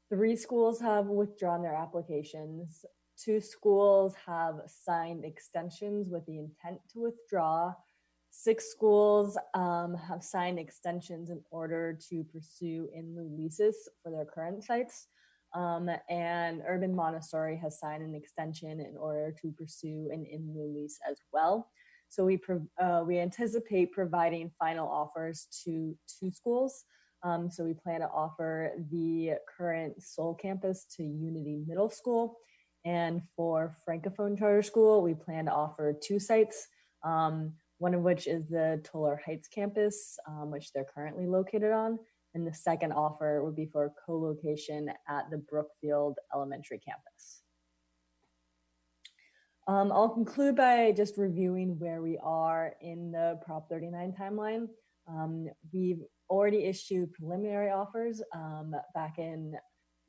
3 schools have withdrawn their applications. 2 schools have signed extensions with the intent to withdraw. 6 schools have signed extensions in order to pursue in lieu leases for their current sites. And Urban Montessori has signed an extension in order to pursue an in lieu lease as well. So we anticipate providing final offers to 2 schools. So we plan to offer the current Seoul campus to Unity Middle School. And for Francophone Charter School, we plan to offer 2 sites, one of which is the Tolar Heights campus, which they're currently located on. And the second offer would be for co-location at the Brookfield Elementary campus. I'll conclude by just reviewing where we are in the Prop 39 timeline. We've already issued preliminary offers back in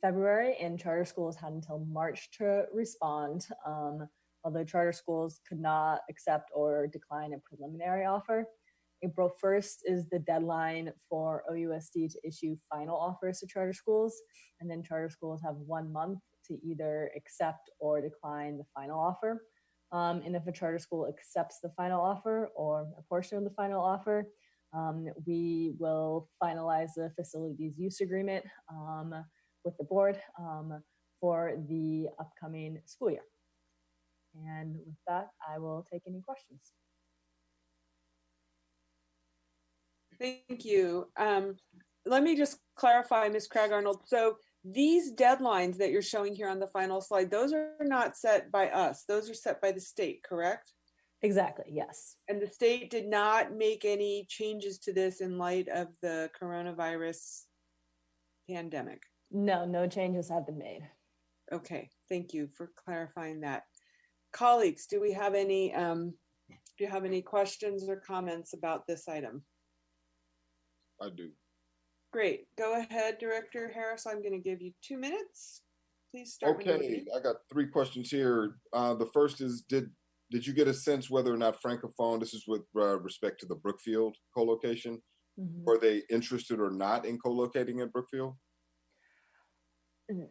February, and charter schools had until March to respond. Although charter schools could not accept or decline a preliminary offer. April 1st is the deadline for OUSD to issue final offers to charter schools, and then charter schools have 1 month to either accept or decline the final offer. And if a charter school accepts the final offer or a portion of the final offer, we will finalize the facilities use agreement with the board for the upcoming school year. And with that, I will take any questions. Thank you. Let me just clarify, Ms. Craig Arnold. So these deadlines that you're showing here on the final slide, those are not set by us. Those are set by the state, correct? Exactly, yes. And the state did not make any changes to this in light of the coronavirus pandemic? No, no changes have been made. Okay, thank you for clarifying that. Colleagues, do we have any, do you have any questions or comments about this item? I do. Great, go ahead, Director Harris. I'm going to give you 2 minutes. Please start. Okay, I got 3 questions here. The first is, did you get a sense whether or not Francophone, this is with respect to the Brookfield co-location, were they interested or not in co-locating at Brookfield?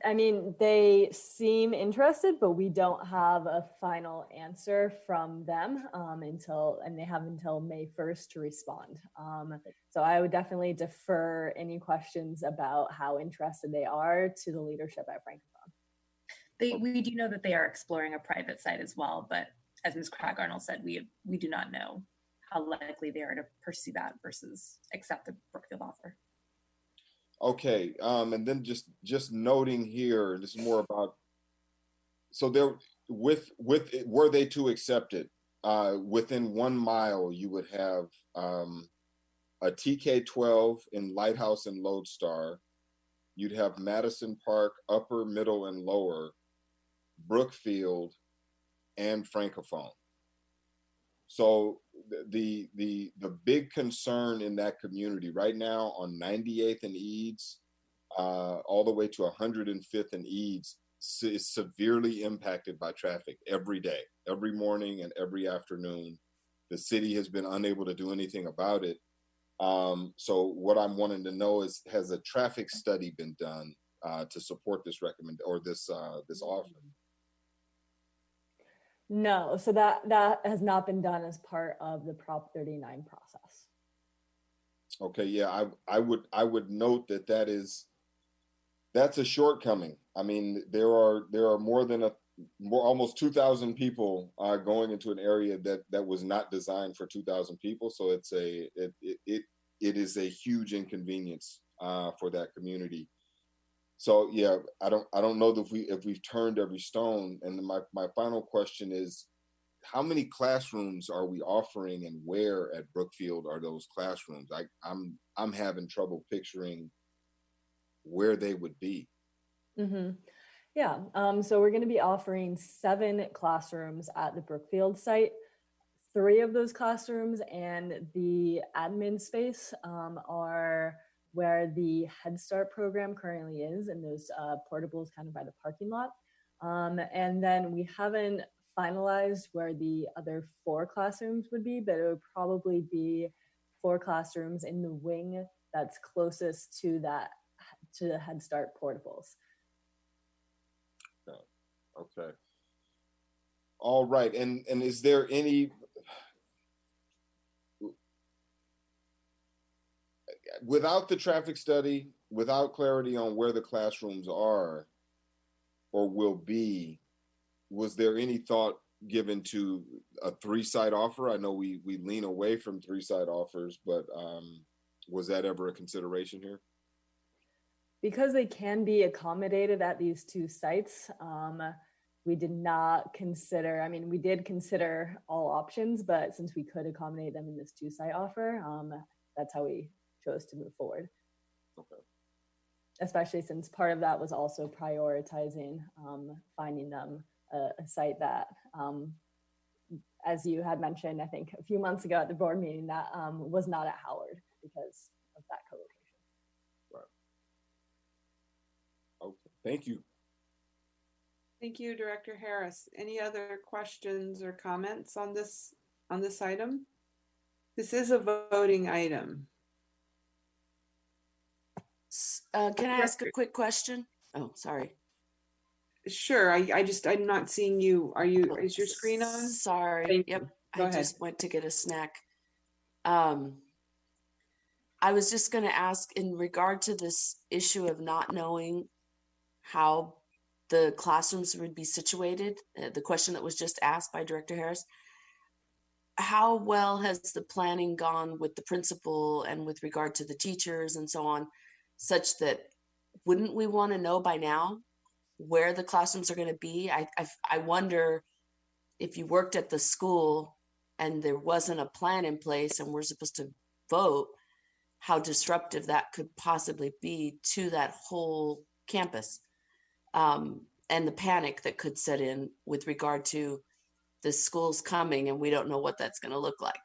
I mean, they seem interested, but we don't have a final answer from them and they have until May 1st to respond. So I would definitely defer any questions about how interested they are to the leadership at Francophone. We do know that they are exploring a private site as well, but as Ms. Craig Arnold said, we do not know how likely they are to pursue that versus accept the Brookfield offer. Okay, and then just noting here, this is more about, so there were they to accept it, within 1 mile you would have a TK-12 in Lighthouse and Lodestar. You'd have Madison Park, Upper, Middle, and Lower, Brookfield, and Francophone. So the big concern in that community right now on 98th and Eads, all the way to 105th and Eads, is severely impacted by traffic every day, every morning and every afternoon. The city has been unable to do anything about it. So what I'm wanting to know is, has a traffic study been done to support this this offer? No, so that has not been done as part of the Prop 39 process. Okay, yeah, I would note that's a shortcoming. I mean, there are more than almost 2,000 people going into an area that was not designed for 2,000 people. So it is a huge inconvenience for that community. So yeah, I don't know if we've turned every stone. And my final question is, how many classrooms are we offering, and where at Brookfield are those classrooms? I'm having trouble picturing where they would be. Mm-hmm. Yeah, so we're going to be offering 7 classrooms at the Brookfield site. 3 of those classrooms and the admin space are where the Head Start program currently is, and those portables kind of by the parking lot. And then we haven't finalized where the other 4 classrooms would be, but it would probably be 4 classrooms in the wing that's closest to the Head Start portables. Okay. All right. And is there any, without the traffic study, without clarity on where the classrooms are or will be, was there any thought given to a 3-site offer? I know we lean away from 3-site offers, but was that ever a consideration here? Because they can be accommodated at these 2 sites, we did not consider, I mean, we did consider all options, but since we could accommodate them in this 2-site offer, that's how we chose to move forward. Okay. Especially since part of that was also prioritizing finding them a site that, as you had mentioned, I think a few months ago at the board meeting, that was not at Howard. because of that co-location. Okay, thank you. Thank you, Director Harris. Any other questions or comments on this item? This is a voting item. Can I ask a quick question? Oh, sorry. Sure. I'm not seeing you. Is your screen on? Sorry. Yep. Go I ahead. just went to get a snack. I was just going to ask in regard to this issue of not knowing how the classrooms would be situated, the question that was just asked by Director Harris. How well has the planning gone with the principal and with regard to the teachers and so on, such that wouldn't we want to know by now where the classrooms are going to be? I wonder if you worked at the school and there wasn't a plan in place and we're supposed to vote, how disruptive that could possibly be to that whole campus, and the panic that could set in with regard to the school's coming and we don't know what that's going to look like.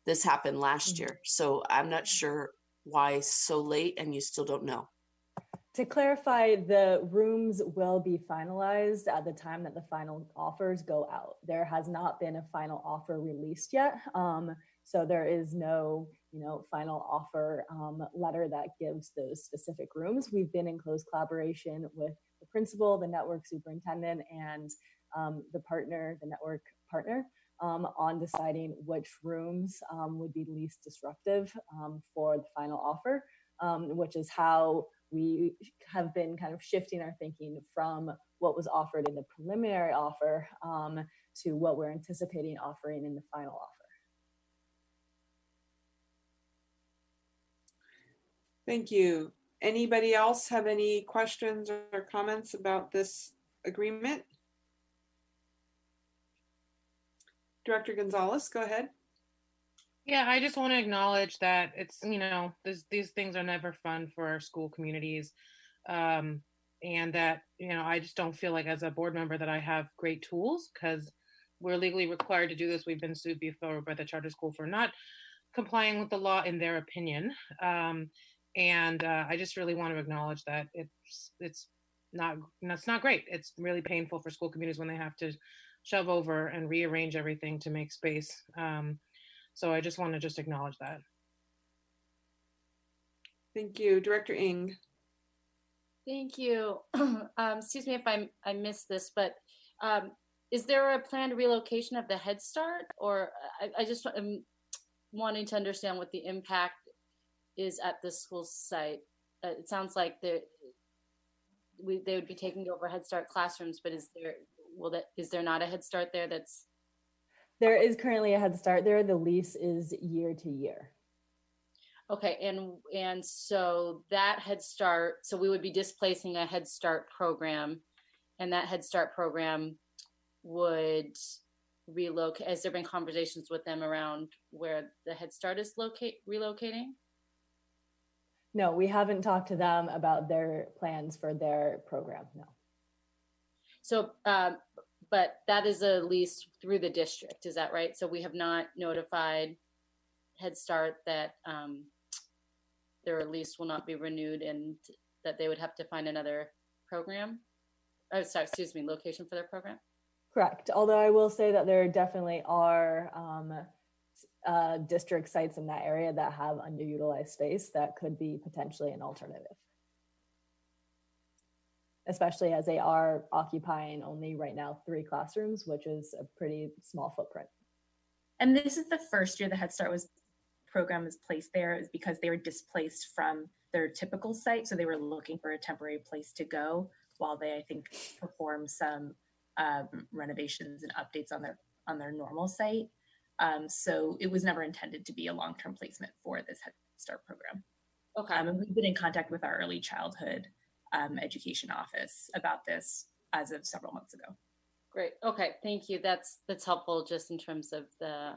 This happened last year, so I'm not sure why so late and you still don't know. To clarify, the rooms will be finalized at the time that the final offers go out. There has not been a final offer released yet. So there is no, final offer letter that gives those specific rooms. We've been in close collaboration with the principal, the network superintendent, and the network partner on deciding which rooms would be least disruptive for the final offer, which is how we have been kind of shifting our thinking from what was offered in the preliminary offer to what we're anticipating offering in the final offer. Thank you. Anybody else have any questions or comments about this agreement? Director Gonzalez, go ahead. Yeah, I just want to acknowledge that it's, these things are never fun for our school communities. And that, I just don't feel like as a board member that I have great tools because we're legally required to do this. We've been sued before by the charter school for not complying with the law in their opinion. And I just really want to acknowledge that it's not great. It's really painful for school communities when they have to shove over and rearrange everything to make space. So I just want to acknowledge that. Thank you. Director Ng. Thank you. Excuse me if I missed this, but is there a planned relocation of the Head Start? Or I just am wanting to understand what the impact is at the school site. It sounds like they would be taking over Head Start classrooms, but is there not a Head Start there that's? There is currently a Head Start there. The lease is year to year. Okay, and so that Head Start, so we would be displacing a Head Start program, and that Head Start program would relocate. Has there been conversations with them around where the Head Start is relocating? No, we haven't talked to them about their plans for their program, no. So, but that is a lease through the district, is that right? So we have not notified Head Start that their lease will not be renewed and that they would have to find another program? Oh, sorry, excuse me, location for their program? Correct. Although I will say that there definitely are district sites in that area that have underutilized space that could be potentially an alternative. Especially as they are occupying only right now 3 classrooms, which is a pretty small footprint. And this is the first year the Head Start program was placed there is because they were displaced from their typical site. So they were looking for a temporary place to go while they, I think, perform some renovations and updates on their normal site. So it was never intended to be a long-term placement for this Head Start program. Okay. And we've been in contact with our early childhood education office about this as of several months ago. Great. Okay. Thank you. That's helpful just in terms of the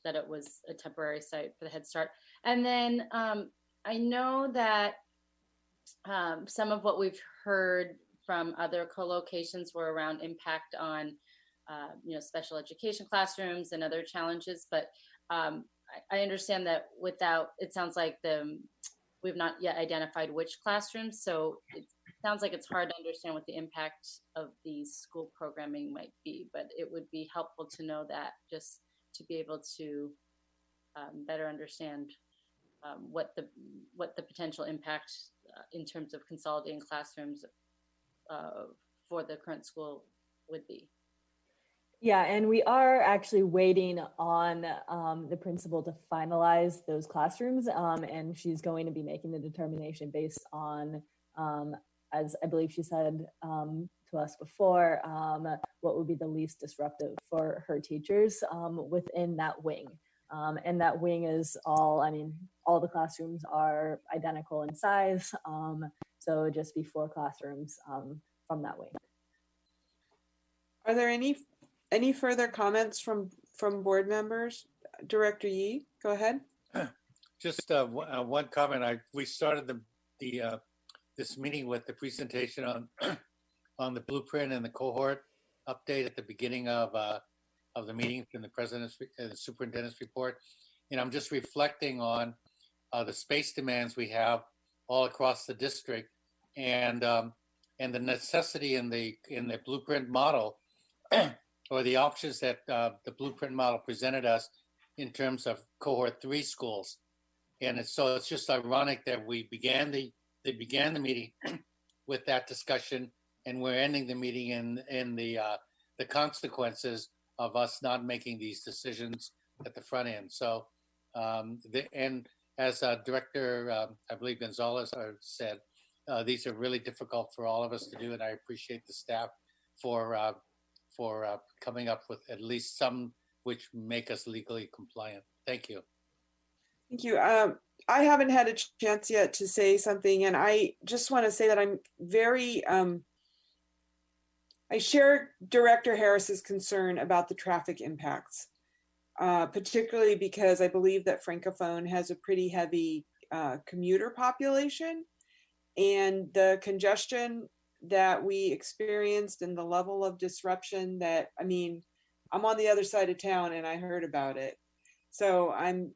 that it was a temporary site for the Head Start. And then I know that some of what we've heard from other co-locations were around impact on special education classrooms and other challenges. But I understand that it sounds like we've not yet identified which classrooms, so it sounds like it's hard to understand what the impact of the school programming might be, but it would be helpful to know that, just to be able to better understand what the potential impact in terms of consolidating classrooms for the current school would be. Yeah, and we are actually waiting on the principal to finalize those classrooms, and she's going to be making the determination based on, as I believe she said to us before, what would be the least disruptive for her teachers within that wing. And that wing is all the classrooms are identical in size, so it would just be 4 classrooms from that wing. Are there any further comments from board members? Director Yee, go ahead. Just one comment. We started this meeting with the presentation on on the blueprint and the cohort update at the beginning of the meeting from the superintendent's report, and I'm just reflecting on the space demands we have all across the district, and the necessity in the blueprint model or the options that the blueprint model presented us in terms of cohort 3 schools. And it's just ironic that they began the meeting with that discussion, and we're ending the meeting in the consequences of us not making these decisions at the front end. So, and as Director, I believe Gonzalez said, these are really difficult for all of us to do, and I appreciate the staff for coming up with at least some which make us legally compliant. Thank you. Thank you. I haven't had a chance yet to say something, and I just want to say that I'm very, I share Director Harris's concern about the traffic impacts, particularly because I believe that Francophone has a pretty heavy commuter population, and the congestion that we experienced and the level of disruption that, I'm on the other side of town and I heard about it. So I'm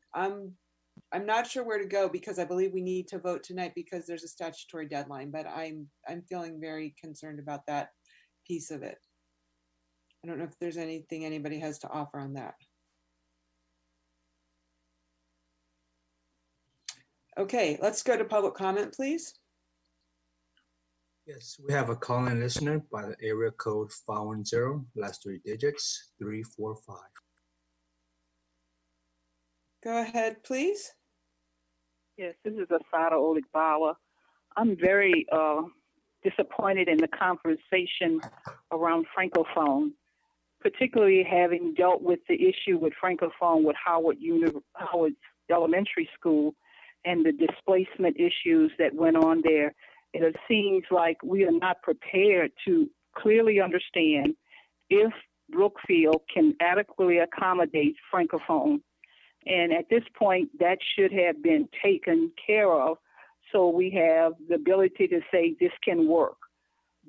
not sure where to go, because I believe we need to vote tonight because there's a statutory deadline, but I'm feeling very concerned about that piece of it. I don't know if there's anything anybody has to offer on that. Okay, let's go to public comment, please. Yes, we have a call-in listener by the area code 510, last 3 digits, 345. Go ahead, please. Yes, this is Asada Oligbawa. I'm very disappointed in the conversation around Francophone, particularly having dealt with the issue with Francophone with Howard Elementary School and the displacement issues that went on there. It seems like we are not prepared to clearly understand if Brookfield can adequately accommodate Francophone. And at this point, that should have been taken care of, so we have the ability to say this can work.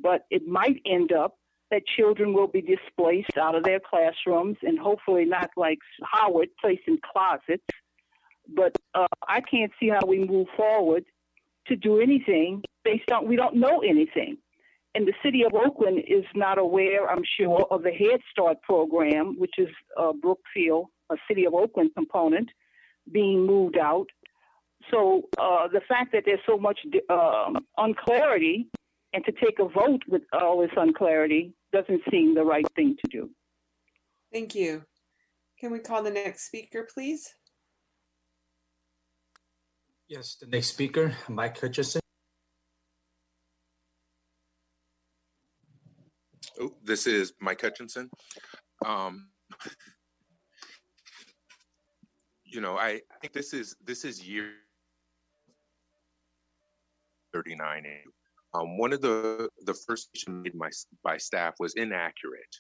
But it might end up that children will be displaced out of their classrooms, and hopefully not like Howard, placed in closets. But I can't see how we move forward to do anything based on, we don't know anything. And the city of Oakland is not aware, I'm sure, of the Head Start program, which is Brookfield, a city of Oakland component, being moved out. So the fact that there's so much unclarity, and to take a vote with all this unclarity doesn't seem the right thing to do. Thank you. Can we call the next speaker, please? Yes, the next speaker, Mike Hutchinson. Oh, this is Mike Hutchinson. I think this is year 39. One of the first made by staff was inaccurate.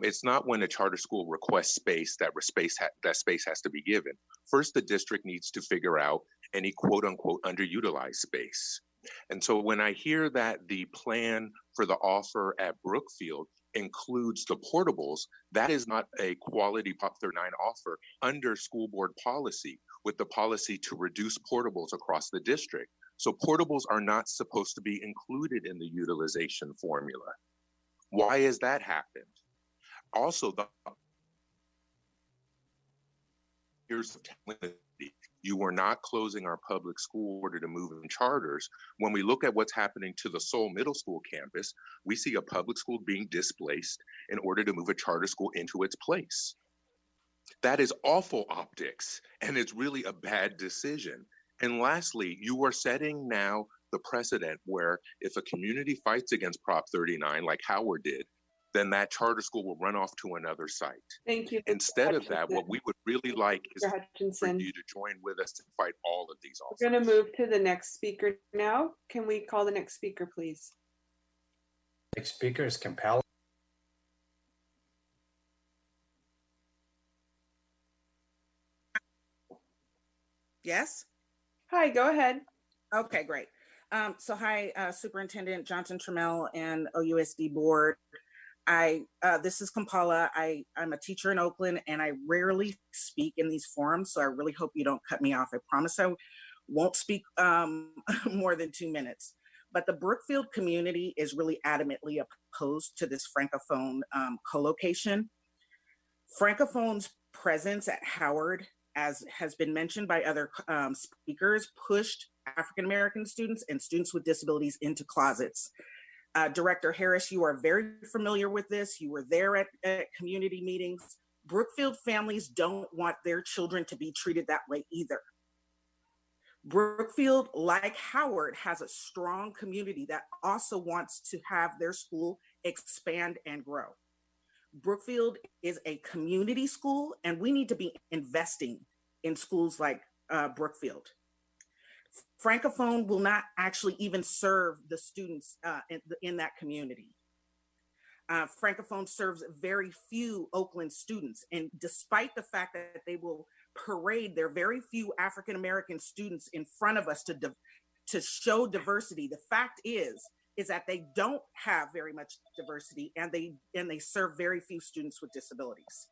It's not when a charter school requests space that space has to be given. First, the district needs to figure out any quote unquote underutilized space. And so when I hear that the plan for the offer at Brookfield includes the portables, that is not a quality Prop 39 offer under school board policy, with the policy to reduce portables across the district. So portables are not supposed to be included in the utilization formula. Why has that happened? Also, the years of talent, you were not closing our public school in order to move in charters. When we look at what's happening to the Seoul Middle School campus, we see a public school being displaced in order to move a charter school into its place. That is awful optics, and it's really a bad decision. And lastly, you are setting now the precedent where if a community fights against Prop 39, like Howard did, then that charter school will run off to another site. Thank you. Instead of that, what we would really like is Mr. for Hutchinson. you to join with us to fight all of these offers. We're going to move to the next speaker now. Can we call the next speaker, please? Next speaker is Kampala. Yes? Hi, go ahead. Okay, great. So hi, Superintendent Johnson Trammell and OUSD Board. This is Kampala. I'm a teacher in Oakland and I rarely speak in these forums, so I really hope you don't cut me off. I promise I won't speak more than 2 minutes. But the Brookfield community is really adamantly opposed to this Francophone co-location. Francophone's presence at Howard, as has been mentioned by other speakers, pushed African-American students and students with disabilities into closets. Director Harris, you are very familiar with this. You were there at community meetings. Brookfield families don't want their children to be treated that way either. Brookfield, like Howard, has a strong community that also wants to have their school expand and grow. Brookfield is a community school, and we need to be investing in schools like Brookfield. Francophone will not actually even serve the students in that community. Francophone serves very few Oakland students, and despite the fact that they will parade their very few African-American students in front of us to show diversity, the fact is that they don't have very much diversity, and they serve very few students with disabilities.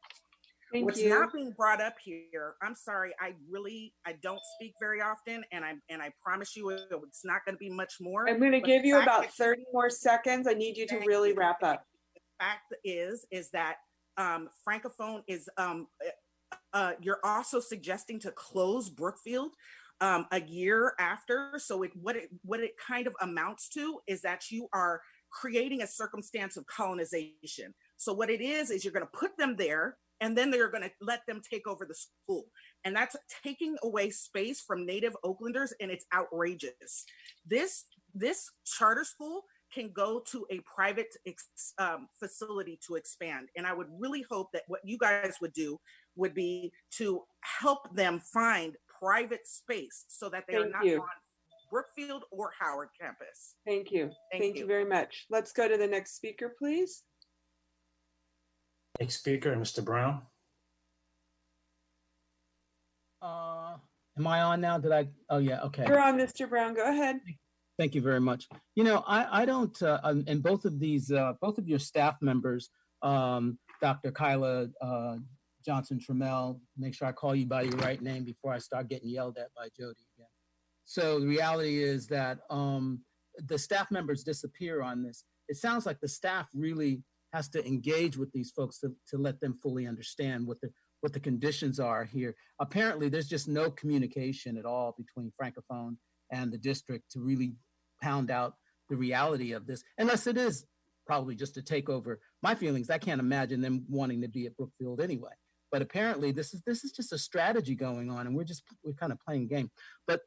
What's not being brought up here, I'm sorry, I don't speak very often, and I promise you it's not going to be much more. I'm going to give you about 30 more seconds. I need you to really wrap up. The fact is that Francophone is, you're also suggesting to close Brookfield a year after. So what it kind of amounts to is that you are creating a circumstance of colonization. So what it is you're going to put them there, and then they're going to let them take over the school. And that's taking away space from Native Oaklanders, and it's outrageous. This charter school can go to a private facility to expand. And I would really hope that what you guys would do would be to help them find private space so that they are not on Brookfield or Howard campus. Thank you. Thank you very much. Let's go to the next speaker, please. Next speaker, Mr. Brown. Am I on now? Oh yeah, okay. You're on, Mr. Brown, go ahead. Thank you very much. You know, I don't, and both of your staff members, Dr. Kyla Johnson Trammell, make sure I call you by your right name before I start getting yelled at by Jody again. So the reality is that the staff members disappear on this. It sounds like the staff really has to engage with these folks to let them fully understand what the conditions are here. Apparently, there's just no communication at all between Francophone and the district to really pound out the reality of this, unless it is probably just to take over. My feelings, I can't imagine them wanting to be at Brookfield anyway. But apparently, this is just a strategy going on, and we're kind of playing game. But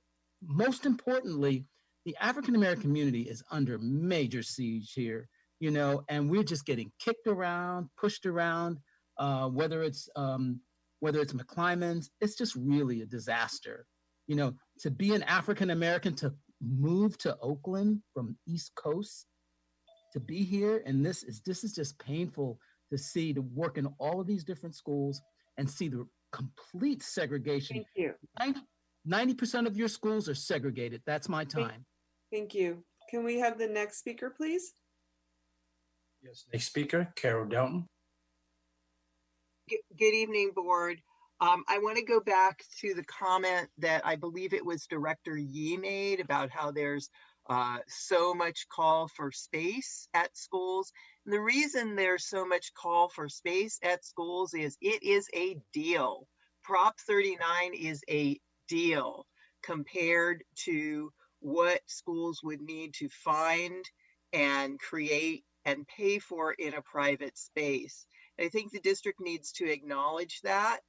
most importantly, the African American community is under major siege here. You know, and we're just getting kicked around, pushed around, whether it's McClymonds, it's just really a disaster. You know, to be an African-American, to move to Oakland from East Coast, to be here, and this is just painful to see, to work in all of these different schools and see the complete segregation. Thank you. 90% of your schools are segregated. That's my time. Thank you. Can we have the next speaker, please? Yes. Next speaker, Carol Delton. Good evening, board. I want to go back to the comment that I believe it was Director Yee made about how there's so much call for space at schools. And the reason there's so much call for space at schools is it is a deal. Prop 39 is a deal compared to what schools would need to find and create and pay for in a private space. I think the district needs to acknowledge that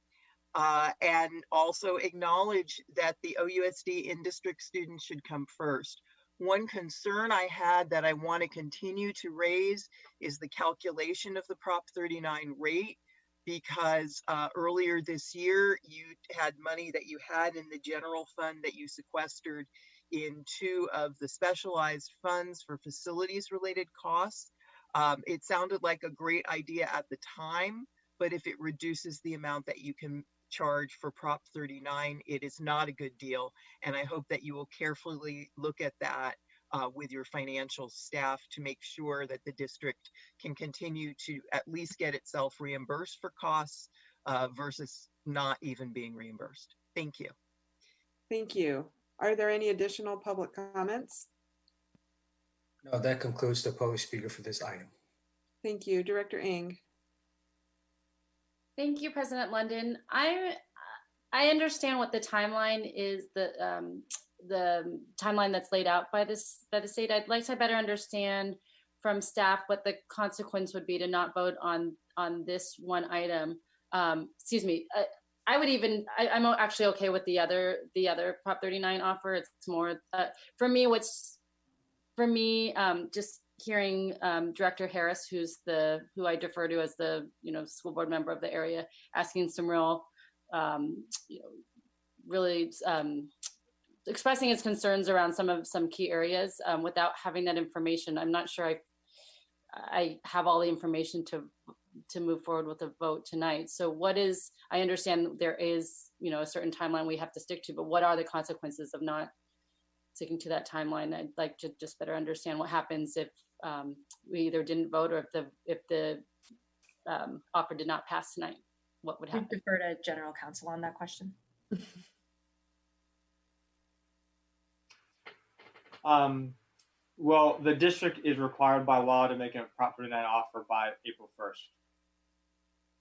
and also acknowledge that the OUSD in-district students should come first. One concern I had that I want to continue to raise is the calculation of the Prop 39 rate, because earlier this year you had money that you had in the general fund that you sequestered in 2 of the specialized funds for facilities related costs. It sounded like a great idea at the time, but if it reduces the amount that you can charge for Prop 39, it is not a good deal. And I hope that you will carefully look at that with your financial staff to make sure that the district can continue to at least get itself reimbursed for costs versus not even being reimbursed. Thank you. Thank you. Are there any additional public comments? No, that concludes the public speaker for this item. Thank you. Director Ng. Thank you, President London. I understand what the timeline is, the timeline that's laid out by the state. I'd like to better understand from staff what the consequence would be to not vote on this one item. Excuse me. I'm actually okay with the other Prop 39 offer. It's more for me. Just hearing Director Harris, who I defer to as the school board member of the area, asking some real, really expressing his concerns around some key areas without having that information. I'm not sure I have all the information to move forward with a vote tonight. So I understand there is a certain timeline we have to stick to, but what are the consequences of not sticking to that timeline? I'd like to just better understand what happens if we either didn't vote or if the offer did not pass tonight. What would happen? We defer to General Counsel on that question. Well, the district is required by law to make a Prop 39 offer by April 1st.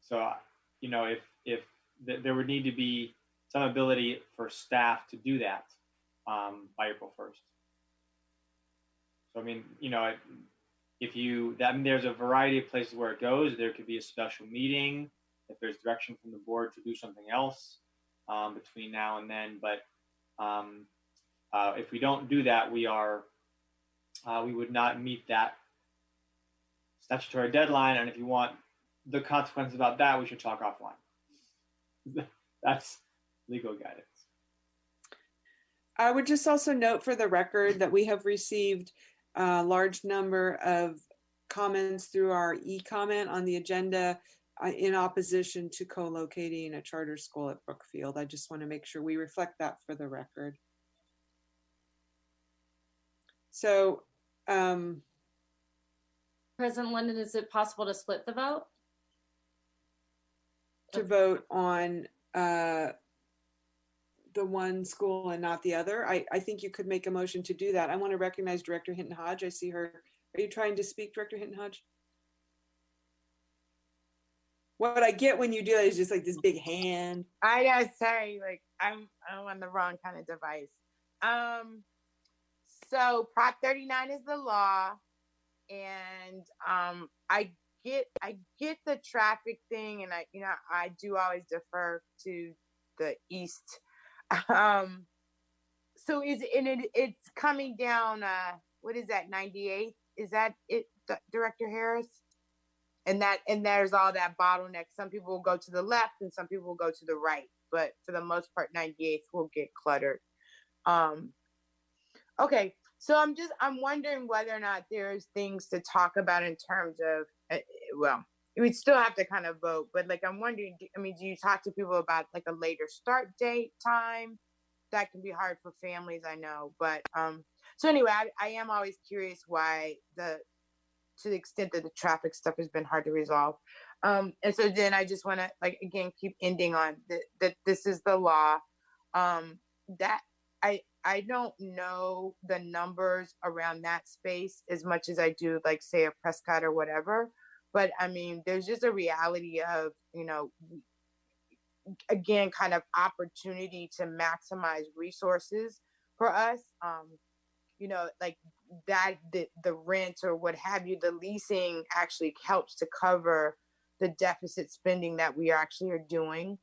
So, if there would need to be some ability for staff to do that by April 1st. So, there's a variety of places where it goes. There could be a special meeting if there's direction from the board to do something else between now and then. But if we don't do that, we would not meet that statutory deadline. And if you want the consequences about that, we should talk offline. That's legal guidance. I would just also note for the record that we have received a large number of comments through our e-comment on the agenda in opposition to co-locating a charter school at Brookfield. I just want to make sure we reflect that for the record. So, President London, is it possible to split the vote? To vote on the one school and not the other? I think you could make a motion to do that. I want to recognize Director Hinton Hodge. I see her. Are you trying to speak, Director Hinton Hodge? What I get when you do that is just like this big hand. I know, sorry, I'm on the wrong kind of device. So Prop 39 is the law, and I get the traffic thing, and I do always defer to the east. So it's coming down. What is that? 98? Is that it, Director Harris? And there's all that bottleneck. Some people will go to the left, and some people will go to the right. But for the most part, 98th will get cluttered. Okay. So I'm wondering whether or not there's things to talk about in terms of, we'd still have to kind of vote, but I'm wondering, do you talk to people about a later start date time? That can be hard for families, I know, but, so anyway, I am always curious why the to the extent that the traffic stuff has been hard to resolve. And so then I just want to like again keep ending on that this is the law. That I don't know the numbers around that space as much as I do like say a Prescott or whatever. But I mean, there's just a reality of, you know, again, kind of opportunity to maximize resources for us. You know, like that, the rent or what have you, the leasing actually helps to cover the deficit spending that we actually are doing.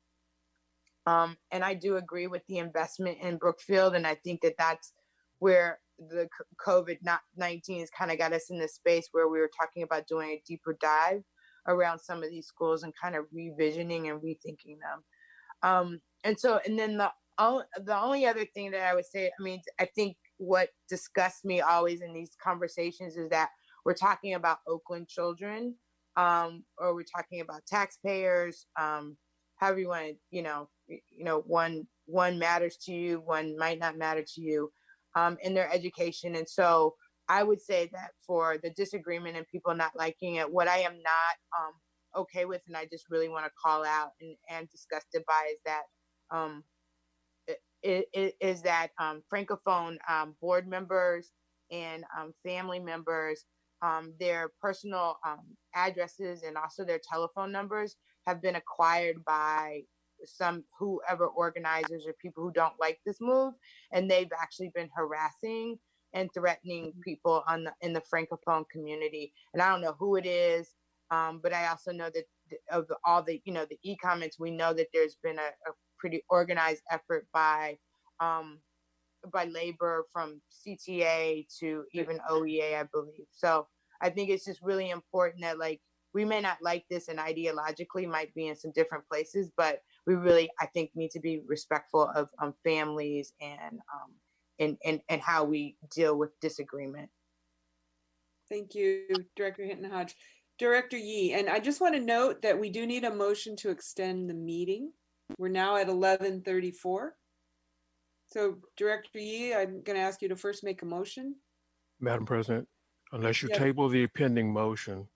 And I do agree with the investment in Brookfield. And I think that that's where the COVID-19 has kind of got us in this space where we were talking about doing a deeper dive around some of these schools and kind of revisioning and rethinking them. And then the only other thing that I would say, I mean, I think what disgusts me always in these conversations is that we're talking about Oakland children, or we're talking about taxpayers, however you want to, you know, one matters to you, one might not matter to you, in their education. And so I would say that for the disagreement and people not liking it, what I am not okay with, and I just really want to call out and disgusted by is that is that Francophone board members and family members, their personal addresses and also their telephone numbers have been acquired by whoever organizers or people who don't like this move, and they've actually been harassing and threatening people in the Francophone community. And I don't know who it is, but I also know that of all the, you know, the e-comments, we know that there's been a pretty organized effort by labor from CTA to even OEA, I believe. So I think it's just really important that, like, we may not like this and ideologically might be in some different places, but we really, I think, need to be respectful of families and how we deal with disagreement. Thank you, Director Hinton Hodge. Director Yee, and I just want to note that we do need a motion to extend the meeting. We're now at 11:34. So Director Yee, I'm going to ask you to first make a motion. Madam President, unless you Yes. table the pending motion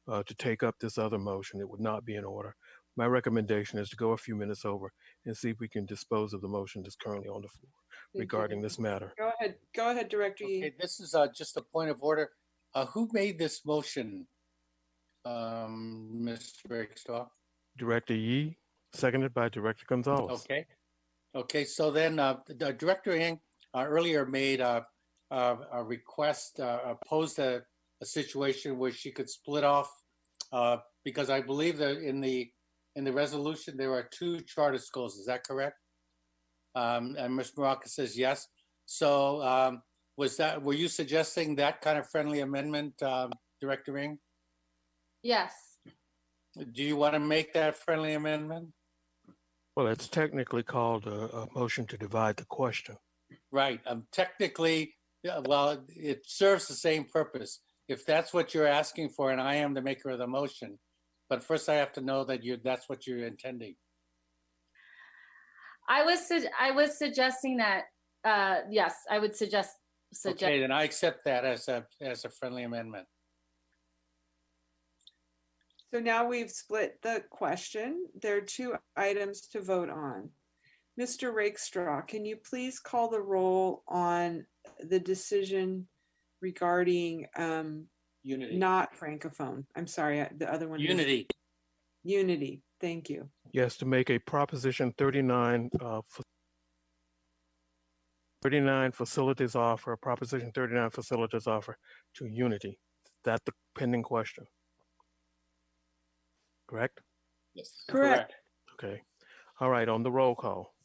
to take up this other motion, it would not be in order. My recommendation is to go a few minutes over and see if we can dispose of the motion that's currently on the floor regarding this matter. Go ahead, Director Yee. Okay, this is just a point of order. Who made this motion, Mr. Rakestraw? Director Yee, seconded by Director Gonzalez. Okay. So then Director Ng earlier made a request, posed a situation where she could split off, because I believe that in the resolution there are two charter schools. Is that correct? And Ms. Moraka says yes. So were you suggesting that kind of friendly amendment, Director Ng? Yes. Do you want to make that friendly amendment? Well, it's technically called a motion to divide the question. Right. Technically, well, it serves the same purpose. If that's what you're asking for, and I am the maker of the motion, but first I have to know that that's what you're intending. I was suggesting that, yes, I would suggest. Okay, then I accept that as a friendly amendment. So now we've split the question. There are two items to vote on. Mr. Rakestraw, can you please call the roll on the decision regarding Unity, not Francophone? I'm sorry, the other one. Unity. Unity. Thank you. Yes, to make a Proposition 39 facilities offer, Proposition 39 facilities offer to Unity. That's the pending question. Correct? Yes. Correct. Okay. All right, on the roll call.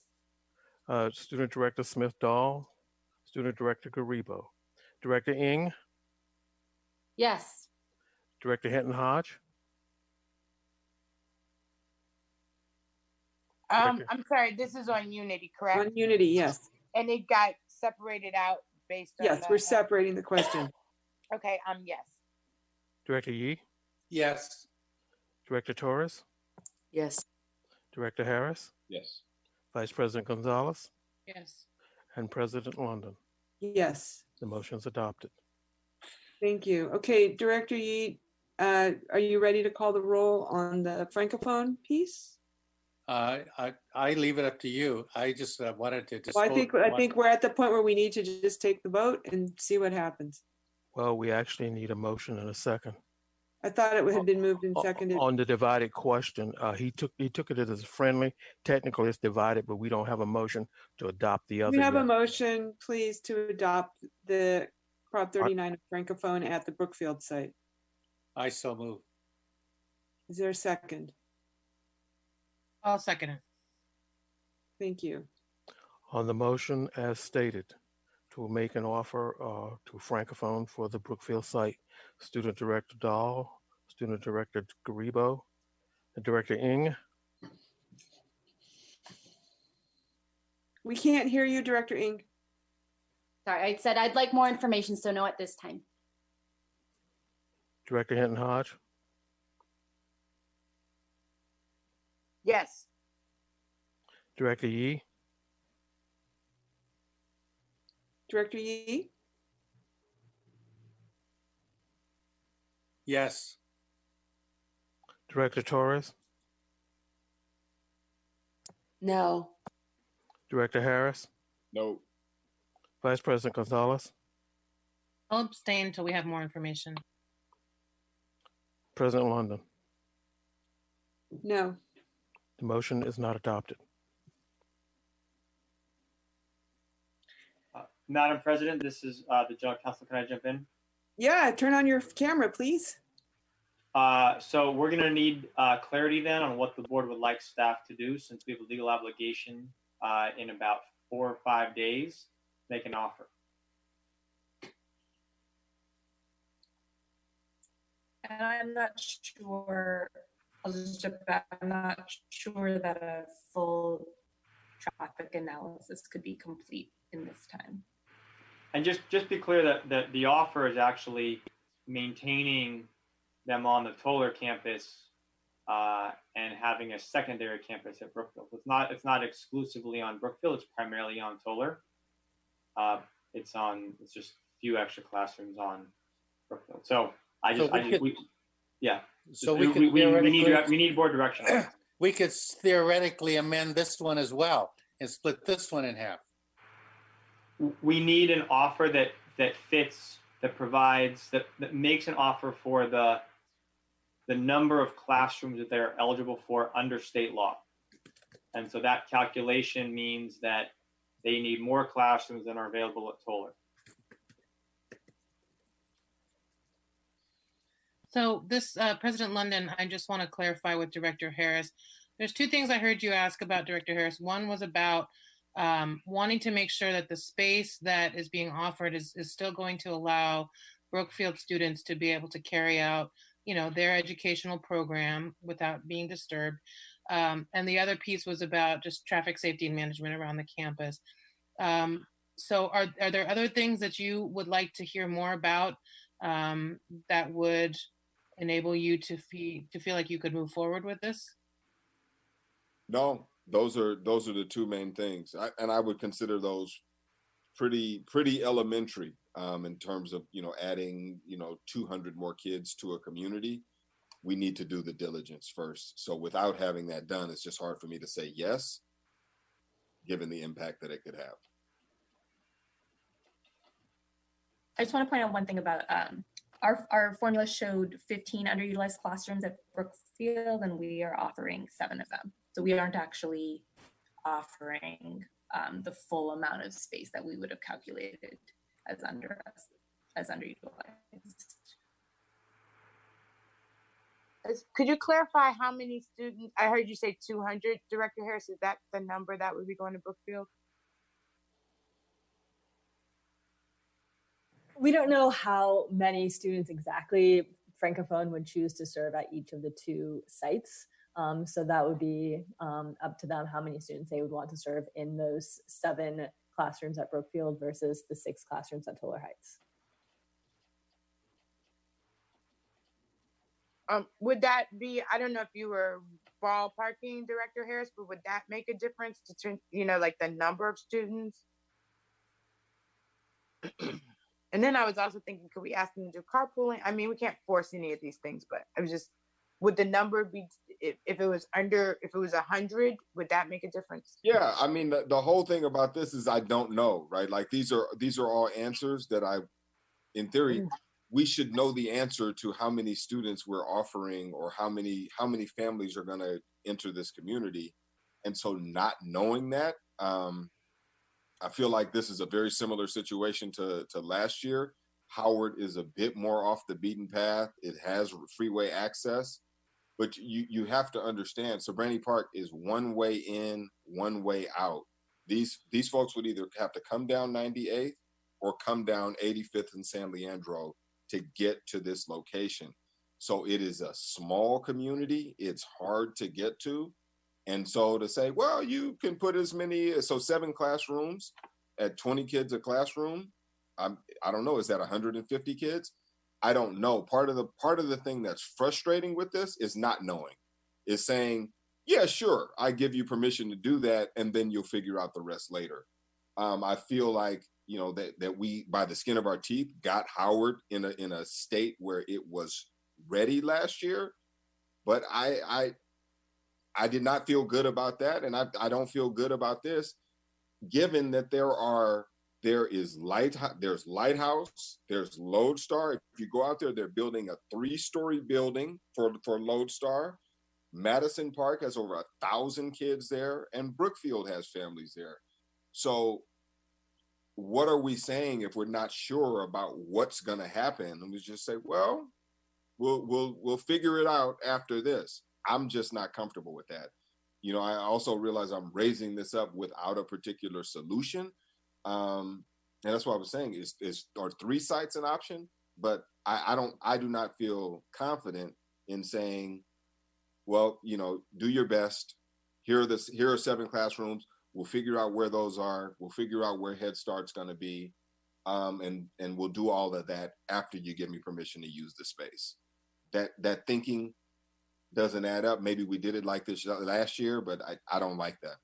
Student Director Smith-Dahl, Student Director Garibo, Director Ng, Yes. Director Hinton Hodge. I'm sorry, this is on Unity, correct? On Unity, yes. And it got separated out based on. Yes, we're separating the question. Okay, yes. Director Yee, Yes. Director Torres, Yes. Director Harris, Yes. Vice President Gonzalez, Yes. and President London. Yes. The motion's adopted. Thank you. Okay, Director Yi, are you ready to call the roll on the Francophone piece? I leave it up to you. I just wanted to Well, dispose. I think we're at the point where we need to just take the vote and see what happens. Well, we actually need a motion and a second. I thought it had been moved and seconded. On the divided question, he took it as friendly. Technically, it's divided, but we don't have a motion to adopt the other We have yet. a motion, please, to adopt the Prop 39 of Francophone at the Brookfield site. I so move. Is there a second? I'll second it. Thank you. On the motion as stated, to make an offer to Francophone for the Brookfield site, Student Director Dahl, Student Director Garibo, and Director Ng. We can't hear you, Director Ng. Sorry, I said I'd like more information, so no at this time. Director Hinton Hodge, Yes. Director Yi, Director Yi? Yes. Director Torres, No. Director Harris, No. Vice President Gonzalez, I'll abstain until we have more information. President London. No. The motion is not adopted. Madam President, this is the General Counsel. Can I jump in? Yeah, turn on your camera, please. So we're going to need clarity then on what the board would like staff to do, since we have a legal obligation in about 4 or 5 days to make an offer. And I'm not sure, I'll just jump back, I'm not sure that a full traffic analysis could be complete in this time. And just be clear that the offer is actually maintaining them on the Toller campus and having a secondary campus at Brookfield. It's not exclusively on Brookfield. It's primarily on Toller. It's just a few extra classrooms on Brookfield. So we need board direction. We could theoretically amend this one as well and split this one in half. We need an offer that fits, that provides, that makes an offer for the number of classrooms that they're eligible for under state law. And so that calculation means that they need more classrooms than are available at Toller. So this, President London, I just want to clarify with Director Harris. There's two things I heard you ask about, Director Harris. One was about wanting to make sure that the space that is being offered is still going to allow Brookfield students to be able to carry out, their educational program without being disturbed. And the other piece was about just traffic safety and management around the campus. So are there other things that you would like to hear more about that would enable you to feel like you could move forward with this? No, those are the two main things. I would consider those pretty elementary in terms of, adding, 200 more kids to a community. We need to do the diligence first. So without having that done, it's just hard for me to say yes, given the impact that it could have. I just want to point out one thing about our formula showed 15 underutilized classrooms at Brookfield, and we are offering 7 of them. So we aren't actually offering the full amount of space that we would have calculated as underutilized. Could you clarify how many students? I heard you say 200, Director Harris. Is that the number that would be going to Brookfield? We don't know how many students exactly Francophone would choose to serve at each of the 2 sites. So that would be up to them how many students they would want to serve in those 7 classrooms at Brookfield versus the 6 classrooms at Toller Heights. Would that be, I don't know if you were ballparking, Director Harris, but would that make a difference to, like the number of students? And then I was also thinking, could we ask them to do carpooling? I mean, we can't force any of these things, but I was just, would the number be, if it was 100, would that make a difference? Yeah, I mean, the whole thing about this is I don't know, right? Like these are all answers that in theory, we should know the answer to how many students we're offering or how many families are going to enter this community. And so not knowing that, I feel like this is a very similar situation to last year. Howard is a bit more off the beaten path. It has freeway access, but you have to understand, Sobrani Park is one way in, one way out. These folks would either have to come down 98th or come down 85th and San Leandro to get to this location. So it is a small community. It's hard to get to. And so to say, well, you can put as many, so 7 classrooms at 20 kids a classroom. I don't know, is that 150 kids? I don't know. Part of the thing that's frustrating with this is not knowing, is saying, yeah, sure, I give you permission to do that, and then you'll figure out the rest later. I feel like, you know, that we, by the skin of our teeth, got Howard in a state where it was ready last year, but I did not feel good about that, and I don't feel good about this, given that there's Lighthouse, there's Lodestar. If you go out there, they're building a 3-story building for Lodestar. Madison Park has over 1,000 kids there, and Brookfield has families there. So what are we saying if we're not sure about what's going to happen? And we just say, well, we'll figure it out after this. I'm just not comfortable with that. You know, I also realize I'm raising this up without a particular solution. And that's what I was saying, are 3 sites an option? But I do not feel confident in saying, well, you know, do your best. Here are 7 classrooms. We'll figure out where those are. We'll figure out where Head Start's going to be. And we'll do all of that after you give me permission to use the space. That thinking doesn't add up. Maybe we did it like this last year, but I don't like that.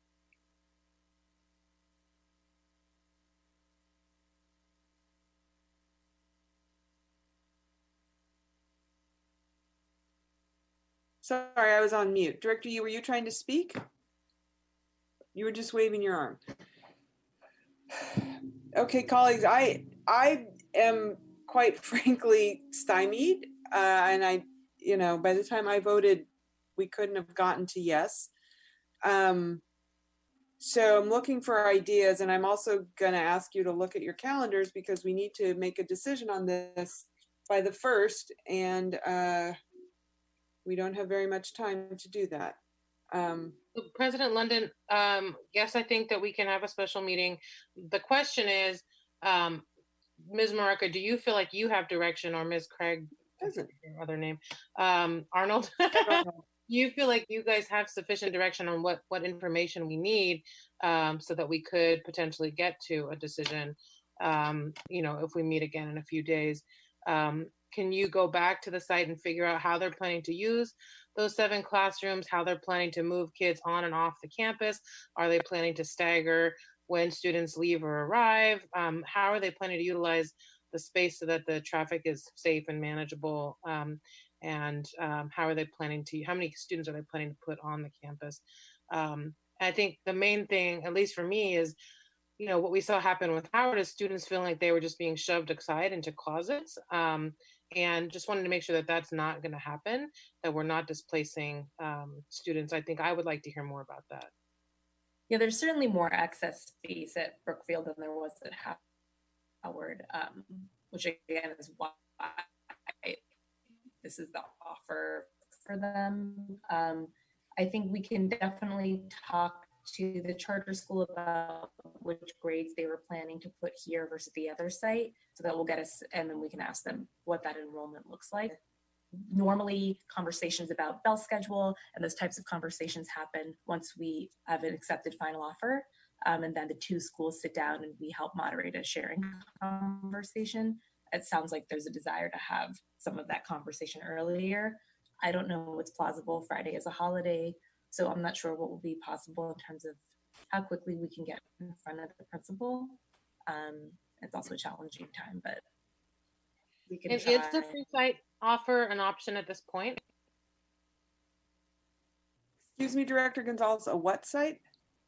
Sorry, I was on mute. Director, were you trying to speak? You were just waving your arm. Okay, colleagues, I am quite frankly stymied, and by the time I voted, we couldn't have gotten to yes. So I'm looking for ideas, and I'm also going to ask you to look at your calendars because we need to make a decision on this by the 1st, and we don't have very much time to do that. President London, yes, I think that we can have a special meeting. The question is, Ms. Maraca, do you feel like you have direction, or Ms. Craig, your other name, Arnold? You feel like you guys have sufficient direction on what information we need so that we could potentially get to a decision, if we meet again in a few days. Can you go back to the site and figure out how they're planning to use those 7 classrooms, how they're planning to move kids on and off the campus? Are they planning to stagger when students leave or arrive? How are they planning to utilize the space so that the traffic is safe and manageable? And how many students are they planning to put on the campus? I think the main thing, at least for me, is what we saw happen with Howard is students feeling like they were just being shoved aside into closets. And just wanted to make sure that that's not going to happen, that we're not displacing students. I think I would like to hear more about that. Yeah, there's certainly more access space at Brookfield than there was at Howard, which again is why this is the offer for them. I think we can definitely talk to the charter school about which grades they were planning to put here versus the other site, so that will get us, and then we can ask them what that enrollment looks like. Normally, conversations about bell schedule and those types of conversations happen once we have an accepted final offer, and then the 2 schools sit down and we help moderate a sharing conversation. It sounds like there's a desire to have some of that conversation earlier. I don't know what's plausible. Friday is a holiday, so I'm not sure what will be possible in terms of how quickly we can get in front of the principal. It's also a challenging time, but we can And try. is the free site offer an option at this point? Excuse me, Director Gonzalez, a what site?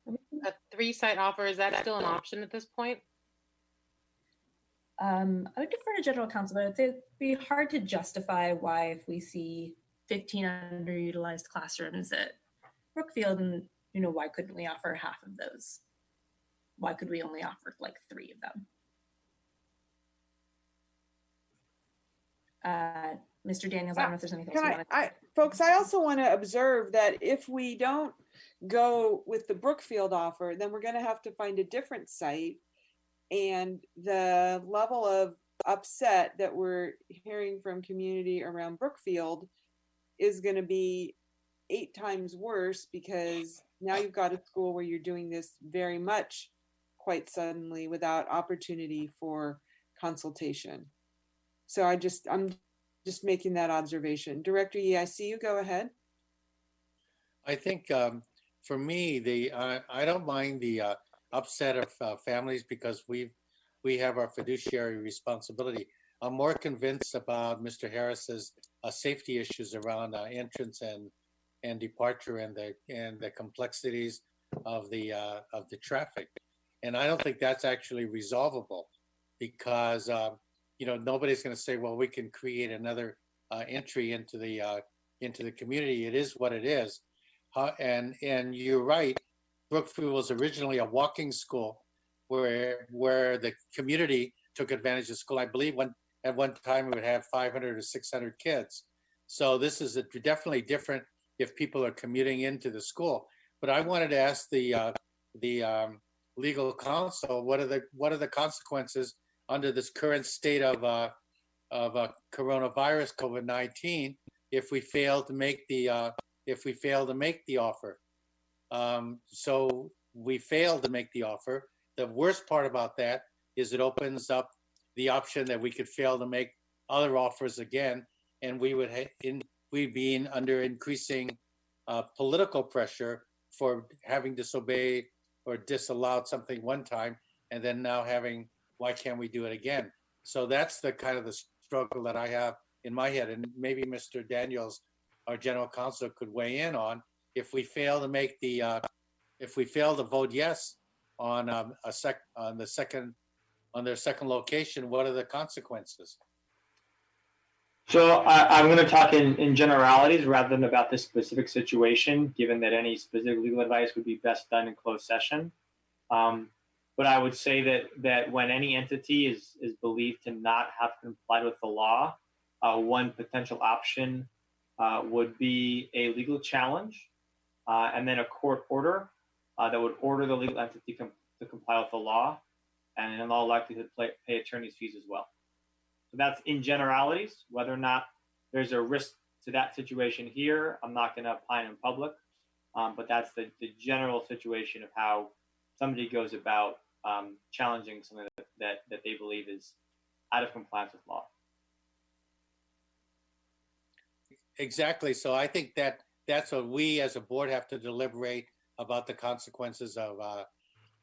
A 3-site offer, is that still an option at this point? I would defer to general counsel, but it'd be hard to justify why if we see 15 underutilized classrooms at Brookfield, and why couldn't we offer half of those? Why could we only offer like 3 of them? Mr. Daniels, I don't know if there's anything else you want to. Folks, I also want to observe that if we don't go with the Brookfield offer, then we're going to have to find a different site. And the level of upset that we're hearing from community around Brookfield is going to be 8 times worse, because now you've got a school where you're doing this very much quite suddenly without opportunity for consultation. So I'm just making that observation. Director Yee, I see you. Go ahead. I think for me, I don't mind the upset of families, because we have our fiduciary responsibility. I'm more convinced about Mr. Harris's safety issues around entrance and departure and the complexities of the traffic, and I don't think that's actually resolvable, because nobody's going to say, well, we can create another entry into the community. It is what it is, and you're right. Brookfield was originally a walking school where the community took advantage of school. I believe at one time it would have 500 or 600 kids. So this is definitely different if people are commuting into the school. But I wanted to ask the legal counsel, what are the consequences under this current state of coronavirus, COVID-19, if we fail to make the offer? So we failed to make the offer. The worst part about that is it opens up the option that we could fail to make other offers again, and we'd be under increasing political pressure for having disobeyed or disallowed something one time, and then now having, why can't we do it again? So that's the kind of the struggle that I have in my head, and maybe Mr. Daniels, our general counsel, could weigh in on if we fail to make if we fail to vote yes on their second location, what are the consequences? So I'm going to talk in generalities rather than about this specific situation, given that any specific legal advice would be best done in closed session. But I would say that when any entity is believed to not have complied with the law, one potential option would be a legal challenge, and then a court order that would order the legal entity to comply with the law, and in all likelihood pay attorney's fees as well. So that's in generalities. Whether or not there's a risk to that situation here, I'm not going to opine in public, but that's the general situation of how somebody goes about challenging something that they believe is out of compliance with law. Exactly. So I think that's what we as a board have to deliberate about, the consequences of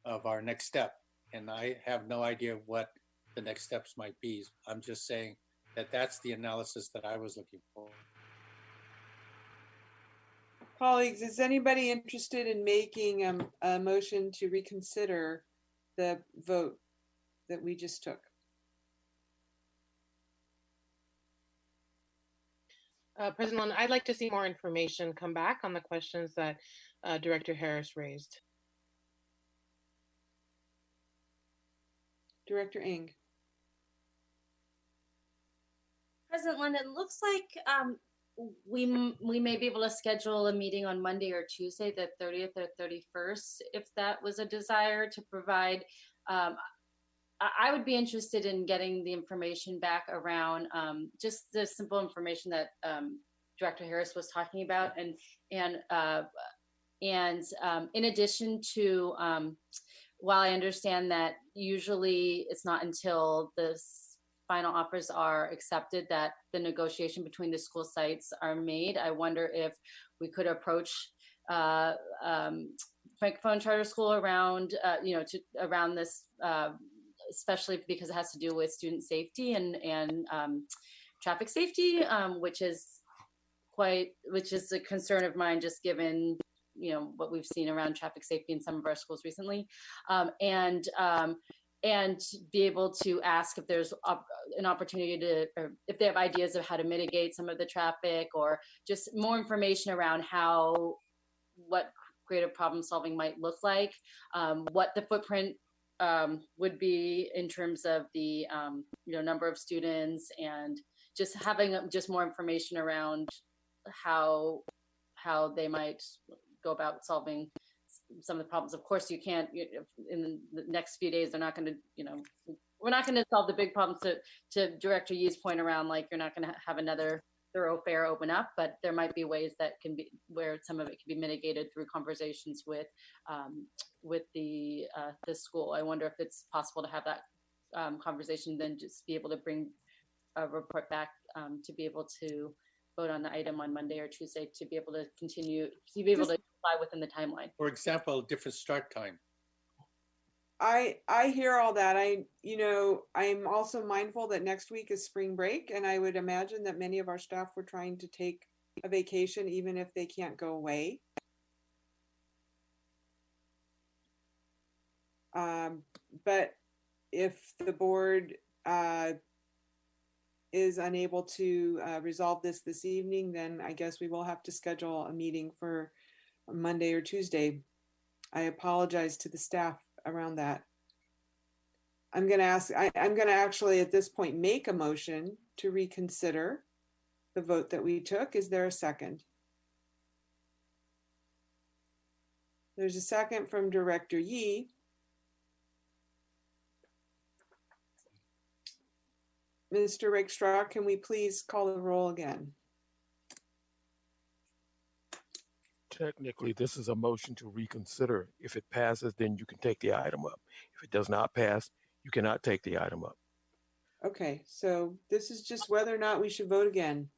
our next step. And I have no idea what the next steps might be. I'm just saying that that's the analysis that I was looking for. Colleagues, is anybody interested in making a motion to reconsider the vote that we just took? President Lund, I'd like to see more information come back on the questions that Director Harris raised. Director Ng. President Lund, it looks like we may be able to schedule a meeting on Monday or Tuesday, the 30th or 31st, if that was a desire to provide. I would be interested in getting the information back around just the simple information that Director Harris was talking about, and in addition to, while I understand that usually it's not until the final offers are accepted that the negotiation between the school sites are made, I wonder if we could approach Francophone Charter School around, around this especially because it has to do with student safety and traffic safety, which is a concern of mine, just given what we've seen around traffic safety in some of our schools recently, and be able to ask if there's an opportunity to, or if they have ideas of how to mitigate some of the traffic, or just more information around what creative problem solving might look like, what the footprint would be in terms of the number of students, and just having just more information around how they might go about solving some of the problems. Of course, you can't, in the next few days, they're not going to, we're not going to solve the big problems to Director Yee's point around, like, you're not going to have another thoroughfare open up, but there might be ways that can be, where some of it can be mitigated through conversations with the school. I wonder if it's possible to have that conversation, then just be able to bring a report back to be able to vote on the item on Monday or Tuesday, to be able to continue, to be able to comply within the timeline. For example, different start time. I hear all that. I'm also mindful that next week is spring break, and I would imagine that many of our staff were trying to take a vacation, even if they can't go away. But if the board is unable to resolve this evening, then I guess we will have to schedule a meeting for Monday or Tuesday. I apologize to the staff around that. I'm going to actually at this point make a motion to reconsider the vote that we took. Is there a second? There's a second from Director Yee. Mr. Rakestraw, can we please call the roll again? Technically, this is a motion to reconsider. If it passes, then you can take the item up. If it does not pass, you cannot take the item up. Okay, so this is just whether or not we should vote again.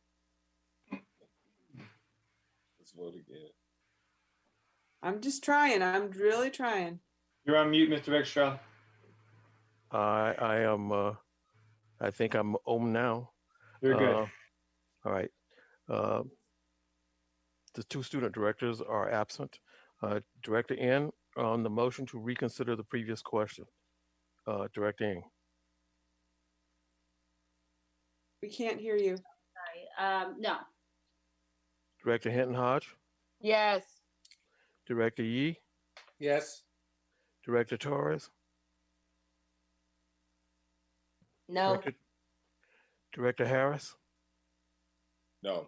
Let's vote again. I'm just trying. I'm really trying. You're on mute, Mr. Rakestraw. I am. I think I'm home now. You're good. All right. The two student directors are absent. Director N, on the motion to reconsider the previous question. Director Ng. We can't hear you. Sorry. No. Director Hinton Hodge. Yes. Director Yee. Yes. Director Torres. No. Director Harris. No.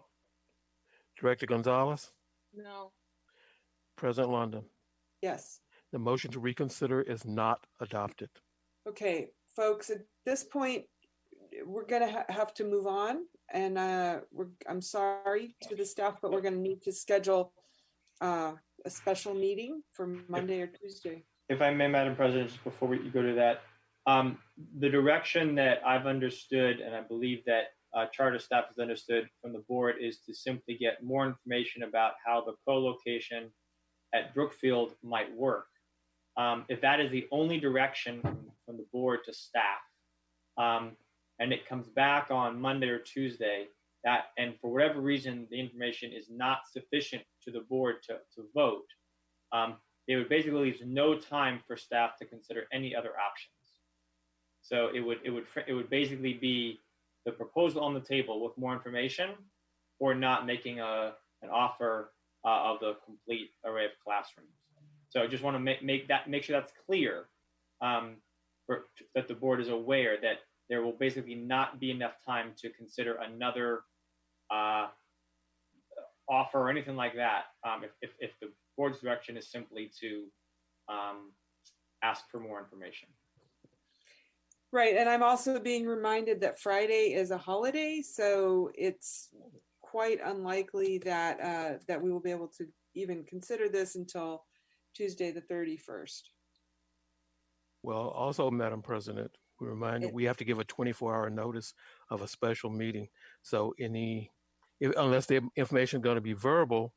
Director Gonzalez. No. President London. Yes. The motion to reconsider is not adopted. Okay, folks, at this point, we're going to have to move on. And I'm sorry to the staff, but we're going to need to schedule a special meeting for Monday or Tuesday. If I may, Madam President, just before we go to that, the direction that I've understood, and I believe that charter staff has understood from the board, is to simply get more information about how the co-location at Brookfield might work. If that is the only direction from the board to staff, and it comes back on Monday or Tuesday, and for whatever reason the information is not sufficient to the board to vote, it would basically leave no time for staff to consider any other options. So it would basically be the proposal on the table with more information, or not making an offer of the complete array of classrooms. So I just want to make sure that's clear, that the board is aware that there will basically not be enough time to consider another offer or anything like that, if the board's direction is simply to ask for more information. Right, and I'm also being reminded that Friday is a holiday, so it's quite unlikely that that we will be able to even consider this until Tuesday the 31st. Well, also, Madam President, we remind we have to give a 24-hour notice of a special meeting. So unless the information is going to be verbal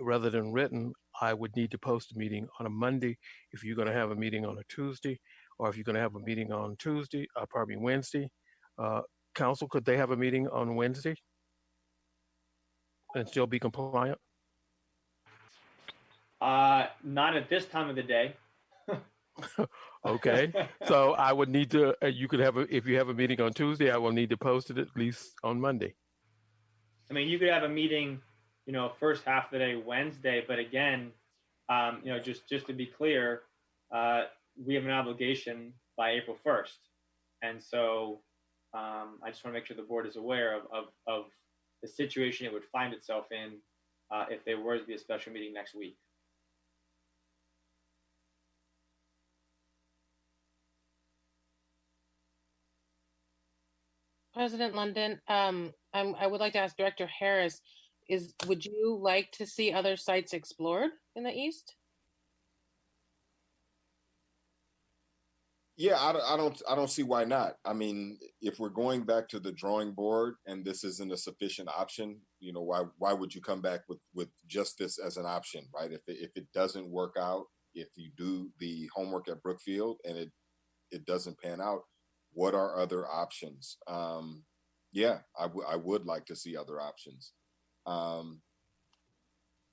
rather than written, I would need to post a meeting on a Monday if you're going to have a meeting on a Tuesday, or if you're going to have a meeting on Tuesday, pardon me, Wednesday. Council, could they have a meeting on Wednesday and still be compliant? Not at this time of the day. Okay, so I would need to, you could have, if you have a meeting on Tuesday, I will need to post it at least on Monday. I mean, you could have a meeting, first half of the day Wednesday, but again, just to be clear, we have an obligation by April 1st. And so I just want to make sure the board is aware of the situation it would find itself in if there were to be a special meeting next week. President London, I would like to ask Director Harris, would you like to see other sites explored in the East? Yeah, I don't see why not. I mean, if we're going back to the drawing board and this isn't a sufficient option, why would you come back with just this as an option, right? If it doesn't work out, if you do the homework at Brookfield and it doesn't pan out, what are other options? Yeah, I would like to see other options.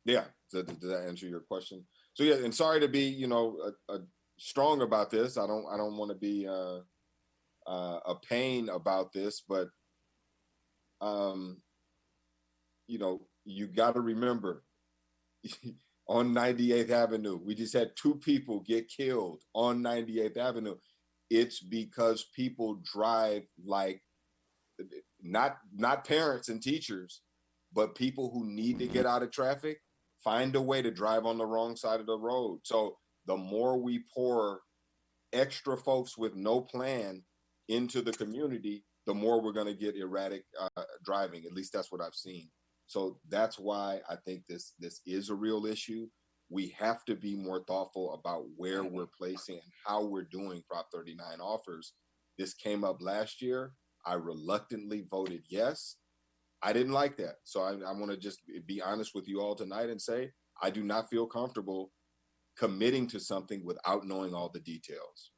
Yeah, did that answer your question? So yeah, and sorry to be, strong about this. I don't want to be a pain about this, but you got to remember on 98th Avenue, we just had 2 people get killed on 98th Avenue. It's because people drive like not parents and teachers, but people who need to get out of traffic find a way to drive on the wrong side of the road. So the more we pour extra folks with no plan into the community, the more we're going to get erratic driving. At least that's what I've seen. So that's why I think this is a real issue. We have to be more thoughtful about where we're placing and how we're doing Prop 39 offers. This came up last year. I reluctantly voted yes. I didn't like that. So I want to just be honest with you all tonight and say, I do not feel comfortable committing to something without knowing all the details.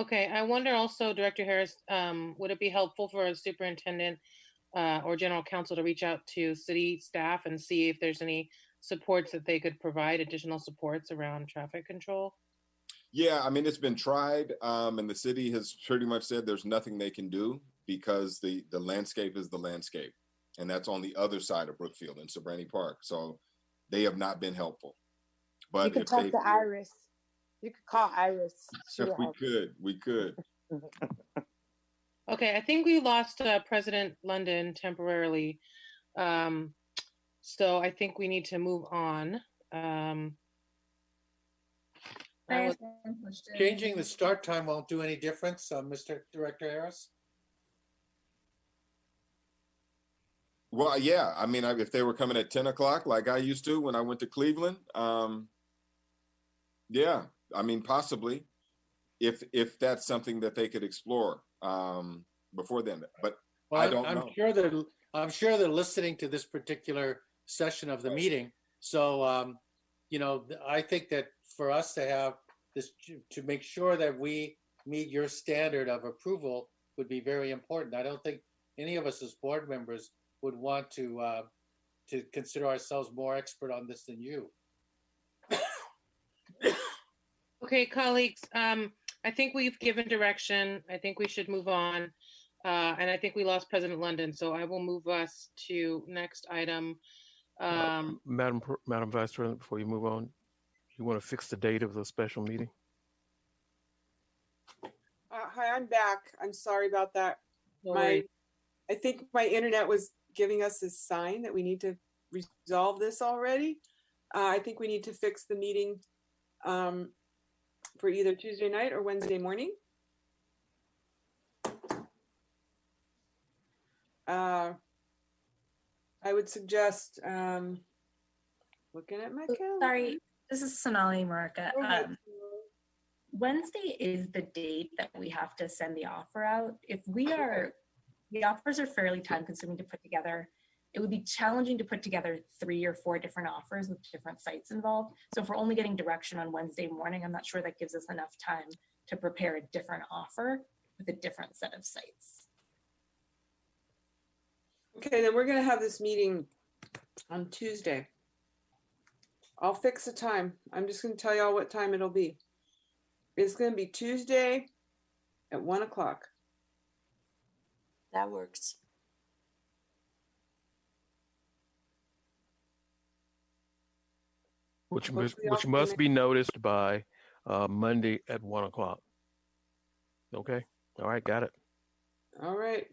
Okay, I wonder also, Director Harris, would it be helpful for a superintendent or general counsel to reach out to city staff and see if there's any supports that they could provide, additional supports around traffic control? Yeah, I mean, it's been tried, and the city has pretty much said there's nothing they can do because the landscape is the landscape, and that's on the other side of Brookfield in Sobrani Park. So they have not been helpful. But you could talk to Iris. You could call Iris. We could. Okay, I think we lost President London temporarily. So I think we need to move on. Changing the start time won't do any difference, Mr. Director Harris? Well, yeah. I mean, if they were coming at 10 o'clock like I used to when I went to Cleveland, yeah, I mean, possibly if that's something that they could explore before then. But well, I don't know. I'm sure they're listening to this particular session of the meeting. So, I think that for us to have this, to make sure that we meet your standard of approval would be very important. I don't think any of us as board members would want to consider ourselves more expert on this than you. Okay, colleagues, I think we've given direction. I think we should move on. And I think we lost President London, so I will move us to next item. Madam Vice President, before you move on, you want to fix the date of the special meeting? Hi, I'm back. I'm sorry about that. I think my internet was giving us a sign that we need to resolve this already. I think we need to fix the meeting for either Tuesday night or Wednesday morning. I would suggest looking at my calendar. Sorry, this is Sonali Marika. Wednesday is the date that we have to send the offer out. If we are, the offers are fairly time consuming to put together. it would be challenging to put together 3 or 4 different offers with different sites involved. So if we're only getting direction on Wednesday morning, I'm not sure that gives us enough time to prepare a different offer with a different set of sites. Okay, then we're gonna have this meeting on Tuesday. I'll fix the time. I'm just gonna tell y'all what time it'll be. It's gonna be Tuesday at 1 o'clock. That works. Which Hopefully y'all can must make- be noticed by Monday at 1 o'clock. Okay. All right. Got it. All right.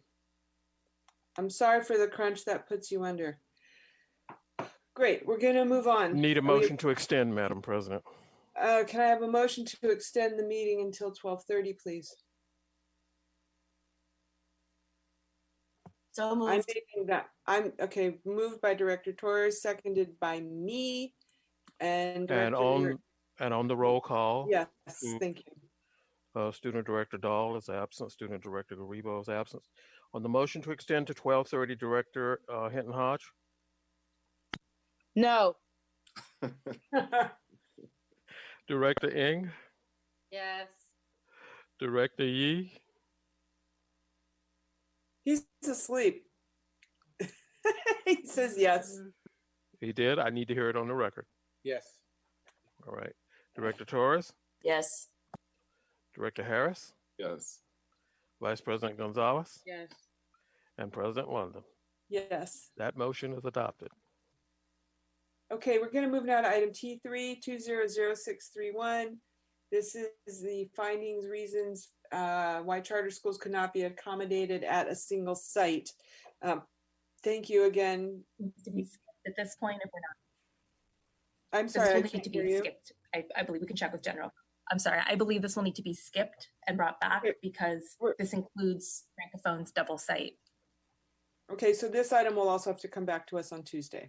I'm sorry for the crunch that puts you under. Great, we're gonna move on. Need a motion to extend, Madam President. Can I have a motion to extend the meeting until 12:30, please? So moved. I'm making that, okay, moved by Director Torres, seconded by me, and Director. And on the roll call. Yes, thank you. Student Director Dahl is absent. Student Director Garibo is absent. On the motion to extend to 12:30, Director Hinton Hodge. No. Director Ng. Yes. Director Yee. He's asleep. He says yes. He did. I need to hear it on the record. Yes. All right. Director Torres. Yes. Director Harris. Yes. Vice President Gonzalez. Yes. And President London. Yes. That motion is adopted. Okay, we're gonna move now to item T3, 200631. This is the findings, reasons why charter schools could not be accommodated at a single site. Thank you again. To be skipped at this point, if we're not. I'm This sorry, I will need can't to hear be you. skipped. I believe we can check with general. I'm sorry. I believe this will need to be skipped and brought back because this includes Francophone's double site. Okay, so this item will also have to come back to us on Tuesday.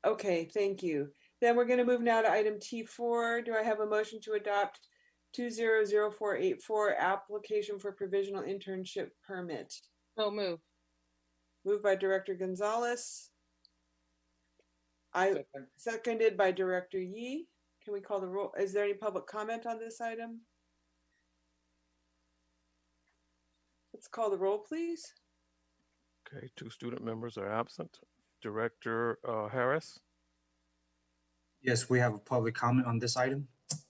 Okay, thank you. Then we're gonna move now to item T4. Do I have a motion to adopt 200484 application for provisional internship permit? So move. Moved by Director Gonzalez. Seconded by Director Yee. Can we call the roll? Is there any public comment on this item? Let's call the roll, please. Okay, 2 student members are absent. Director Harris. Yes, we have a public comment on this item.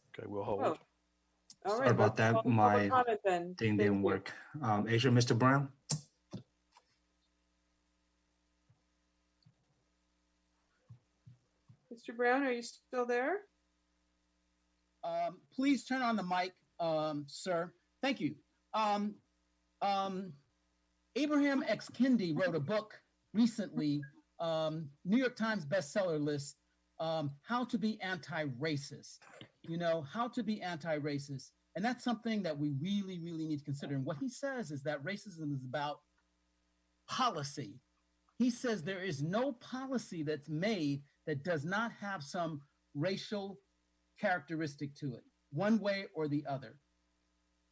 Okay, we'll hold. Oh, all Sorry right, about let's call that. the public My comment then. thing Thank didn't you. work. Asia, Mr. Brown. Mr. Brown, are you still there? Please turn on the mic, sir. Thank you. Abraham X. Kendi wrote a book recently, New York Times bestseller list, How to Be Anti-Racist. You know, how to be anti-racist. And that's something that we really, really need to consider. And what he says is that racism is about policy. He says there is no policy that's made that does not have some racial characteristic to it, one way or the other.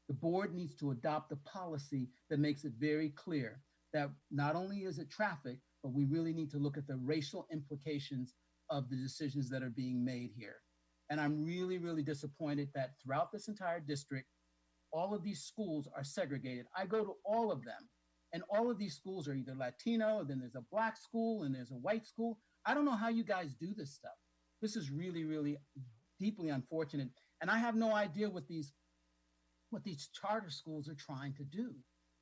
The board needs to adopt a policy that makes it very clear that not only is it traffic, but we really need to look at the racial implications of the decisions that are being made here. And I'm really, really disappointed that throughout this entire district, all of these schools are segregated. I go to all of them, and all of these schools are either Latino, or then there's a Black school, and there's a white school. I don't know how you guys do this stuff. This is really, really deeply unfortunate. And I have no idea what these charter schools are trying to do.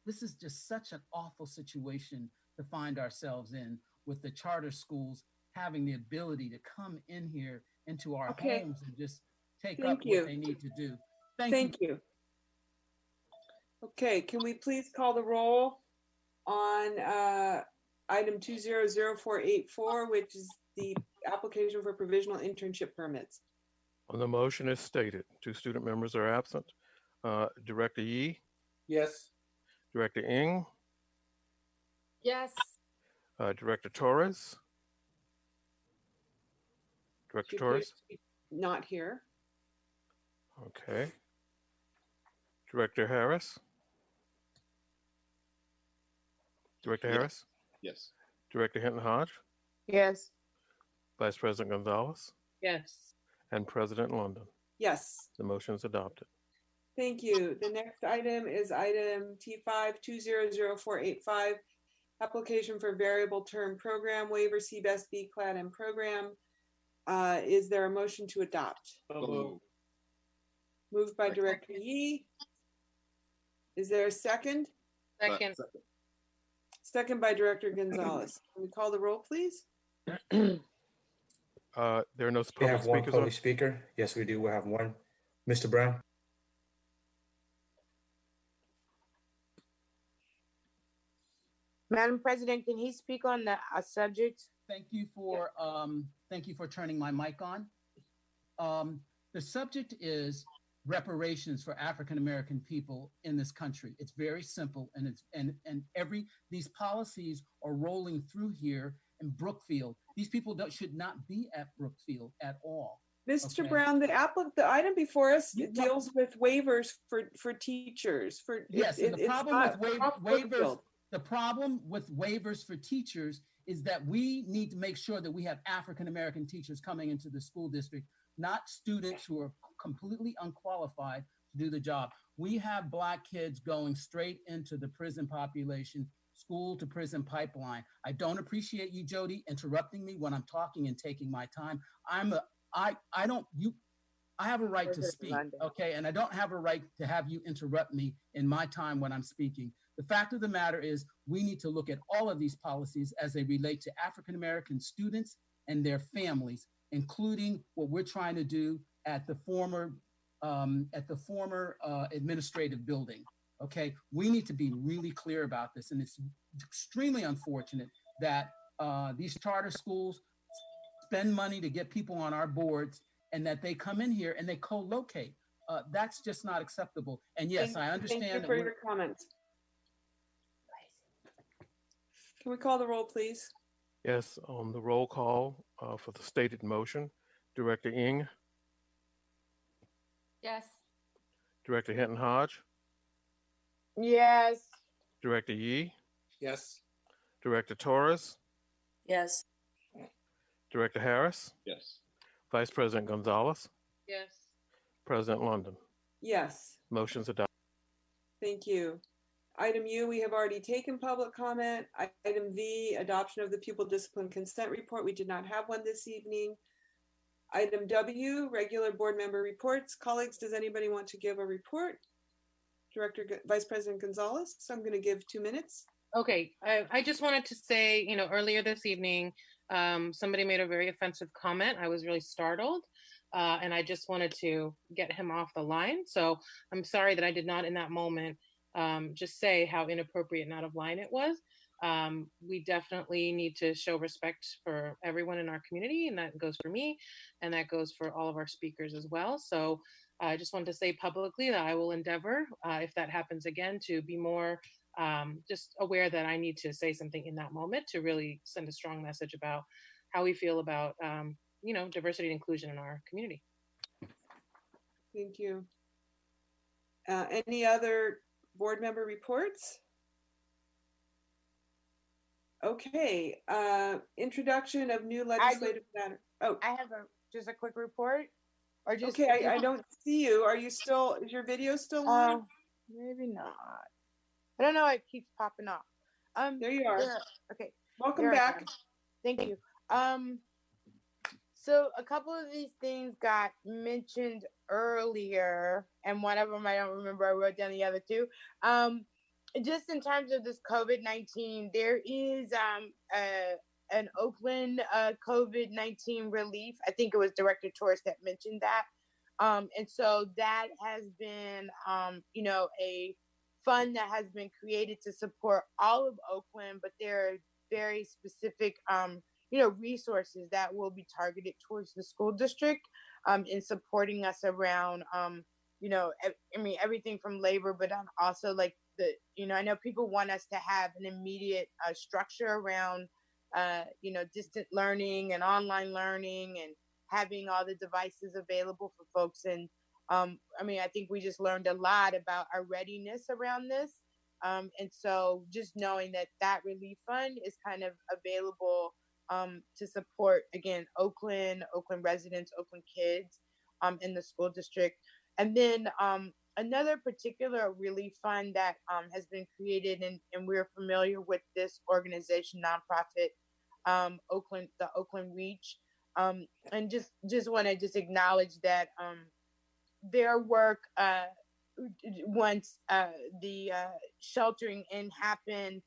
This is just such an awful situation to find ourselves in, with the charter schools having the ability to come in here into our homes and just take up what they need to do. Thank you. Okay, can we please call the roll on item 200484, which is the application for provisional internship permits? On the motion as stated, 2 student members are absent. Director Yee. Yes. Director Ng. Yes. Director Torres. Director She Torres. appears to be not here. Okay. Director Harris. Director Harris. Yes. Director Hinton Hodge, Yes. Vice President Gonzalez, Yes. and President London. Yes. The motion is adopted. Thank you. The next item is item T5 200485, application for variable term program waiver, CBEST B clad and program. Is there a motion to adopt? Moved by Director Yee. Is there a second? Second. Second by Director Gonzalez. Can we call the roll, please? There are no We public have one speakers. public speaker. Yes, we do. We have one. Mr. Brown. Madam President, can he speak on the subject? Thank you for turning my mic on. The subject is reparations for African American people in this country. It's very simple, and these policies are rolling through here in Brookfield. These people should not be at Brookfield at all. Mr. Okay. Brown, the item before us deals with waivers for teachers. Yes, and the problem with waivers. Brookfield. The problem with waivers for teachers is that we need to make sure that we have African American teachers coming into the school district, not students who are completely unqualified to do the job. We have Black kids going straight into the prison population, school to prison pipeline. I don't appreciate you, Jody, interrupting me when I'm talking and taking my time. I have a right to speak, okay? And I don't have a right to have you interrupt me in my time when I'm speaking. The fact of the matter is we need to look at all of these policies as they relate to African-American students and their families, including what we're trying to do at the former administrative building, okay? We need to be really clear about this, and it's extremely unfortunate that these charter schools spend money to get people on our boards and that they come in here and they co-locate. That's just not acceptable. And yes, I understand. Thank you for your comments. Can we call the roll, please? Yes, on the roll call for the stated motion, Director Ng, Yes. Director Hinton Hodge, Yes. Director Yee, Yes. Director Torres, Yes. Director Harris, Yes. Vice President Gonzalez, Yes. President London. Yes. Motion's adopted. Thank you. Item U, we have already taken public comment. Item V, adoption of the pupil discipline consent report. We did not have one this evening. Item W, regular board member reports. Colleagues, does anybody want to give a report? Vice President Gonzalez, so I'm going to give 2 minutes. Okay, I just wanted to say, earlier this evening, somebody made a very offensive comment. I was really startled, and I just wanted to get him off the line. So I'm sorry that I did not in that moment just say how inappropriate and out of line it was. We definitely need to show respect for everyone in our community, and that goes for me, and that goes for all of our speakers as well. So I just wanted to say publicly that I will endeavor, if that happens again, to be more just aware that I need to say something in that moment to really send a strong message about how we feel about, diversity and inclusion in our community. Thank you. Any other board member reports? Okay, introduction of new legislative matter. Oh, I have just a quick report. Or just okay, I don't see you. Are you still, is your video still on? Maybe not. I don't know. It keeps popping off. There you are. Okay. Welcome there I back. am. Thank you. So a couple of these things got mentioned earlier, and one of them I don't remember. I wrote down the other two. Just in terms of this COVID-19, there is an Oakland COVID-19 relief. I think it was Director Torres that mentioned that. And so that has been, a fund that has been created to support all of Oakland, but there are very specific, resources that will be targeted towards the school district in supporting us around, everything from labor, but also like I know people want us to have an immediate structure around, distant learning and online learning and having all the devices available for folks. And I think we just learned a lot about our readiness around this. And so just knowing that that relief fund is kind of available to support, again, Oakland residents, Oakland kids in the school district. And then another particular relief fund that has been created, and we're familiar with this organization, nonprofit, the Oakland Reach. And just want to just acknowledge that their work once the sheltering in happened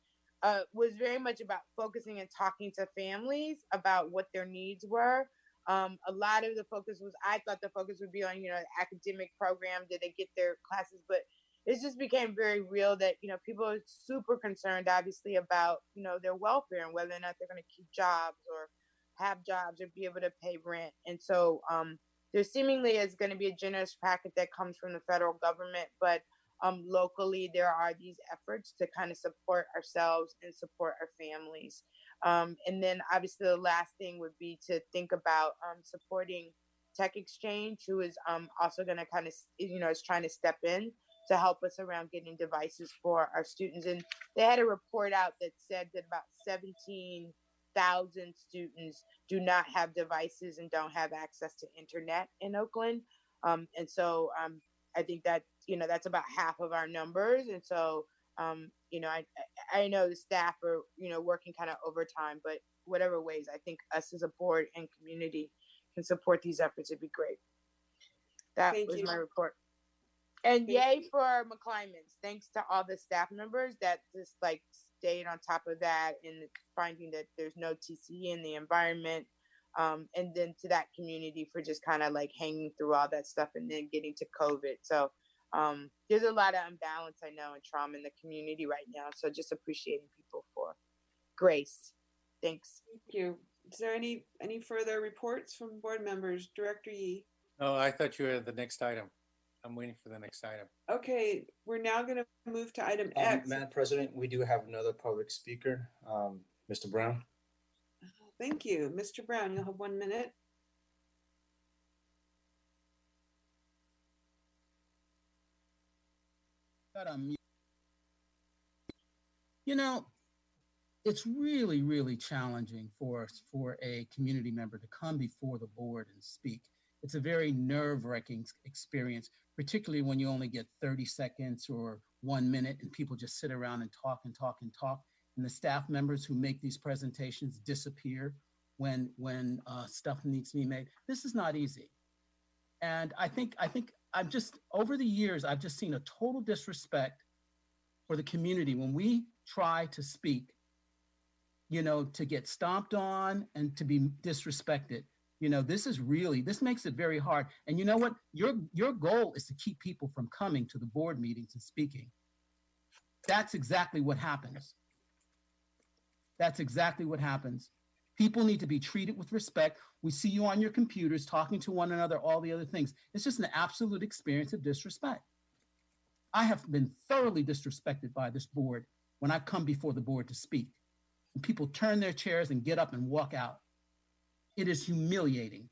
was very much about focusing and talking to families about what their needs were. A lot of the focus was, I thought the focus would be on, the academic program, did they get their classes? But it just became very real that, people are super concerned, obviously, about, their welfare and whether or not they're going to keep jobs or have jobs or be able to pay rent. And so there seemingly is going to be a generous packet that comes from the federal government, but locally there are these efforts to kind of support ourselves and support our families. And then obviously the last thing would be to think about supporting Tech Exchange, who is also going to kind of, is trying to step in to help us around getting devices for our students. And they had a report out that said that about 17,000 students do not have devices and don't have access to internet in Oakland. And so I think that, that's about half of our numbers. And so, I know the staff are, working kind of overtime, but whatever ways, I think us as a board and community can support these efforts, it'd be great. That was my report. And yay for McClymonds. Thanks to all the staff members that just stayed on top of that and finding that there's no TCE in the environment. And then to that community for just kind of hanging through all that stuff and then getting to COVID. So there's a lot of imbalance, I know, and trauma in the community right now. So just appreciating people for grace. Thanks. Thank you. Is there any further reports from board members? Director Yee. Oh, I thought you were the next item. I'm waiting for the next item. Okay, we're now going to move to item X. Madam President, we do have another public speaker, Mr. Brown. Thank you. Mr. Brown, you'll have 1 minute. It's really, really challenging for a community member to come before the board and speak. It's a very nerve-wracking experience, particularly when you only get 30 seconds or 1 minute and people just sit around and talk and talk and talk. And the staff members who make these presentations disappear when stuff needs to be made. This is not easy. And I think I've just, over the years, I've just seen a total disrespect for the community when we try to speak, to get stomped on and to be disrespected. This makes it very hard. And you know what? Your goal is to keep people from coming to the board meetings and speaking. That's exactly what happens. That's exactly what happens. People need to be treated with respect. We see you on your computers talking to one another, all the other things. It's just an absolute experience of disrespect. I have been thoroughly disrespected by this board when I come before the board to speak. And people turn their chairs and get up and walk out. It is humiliating.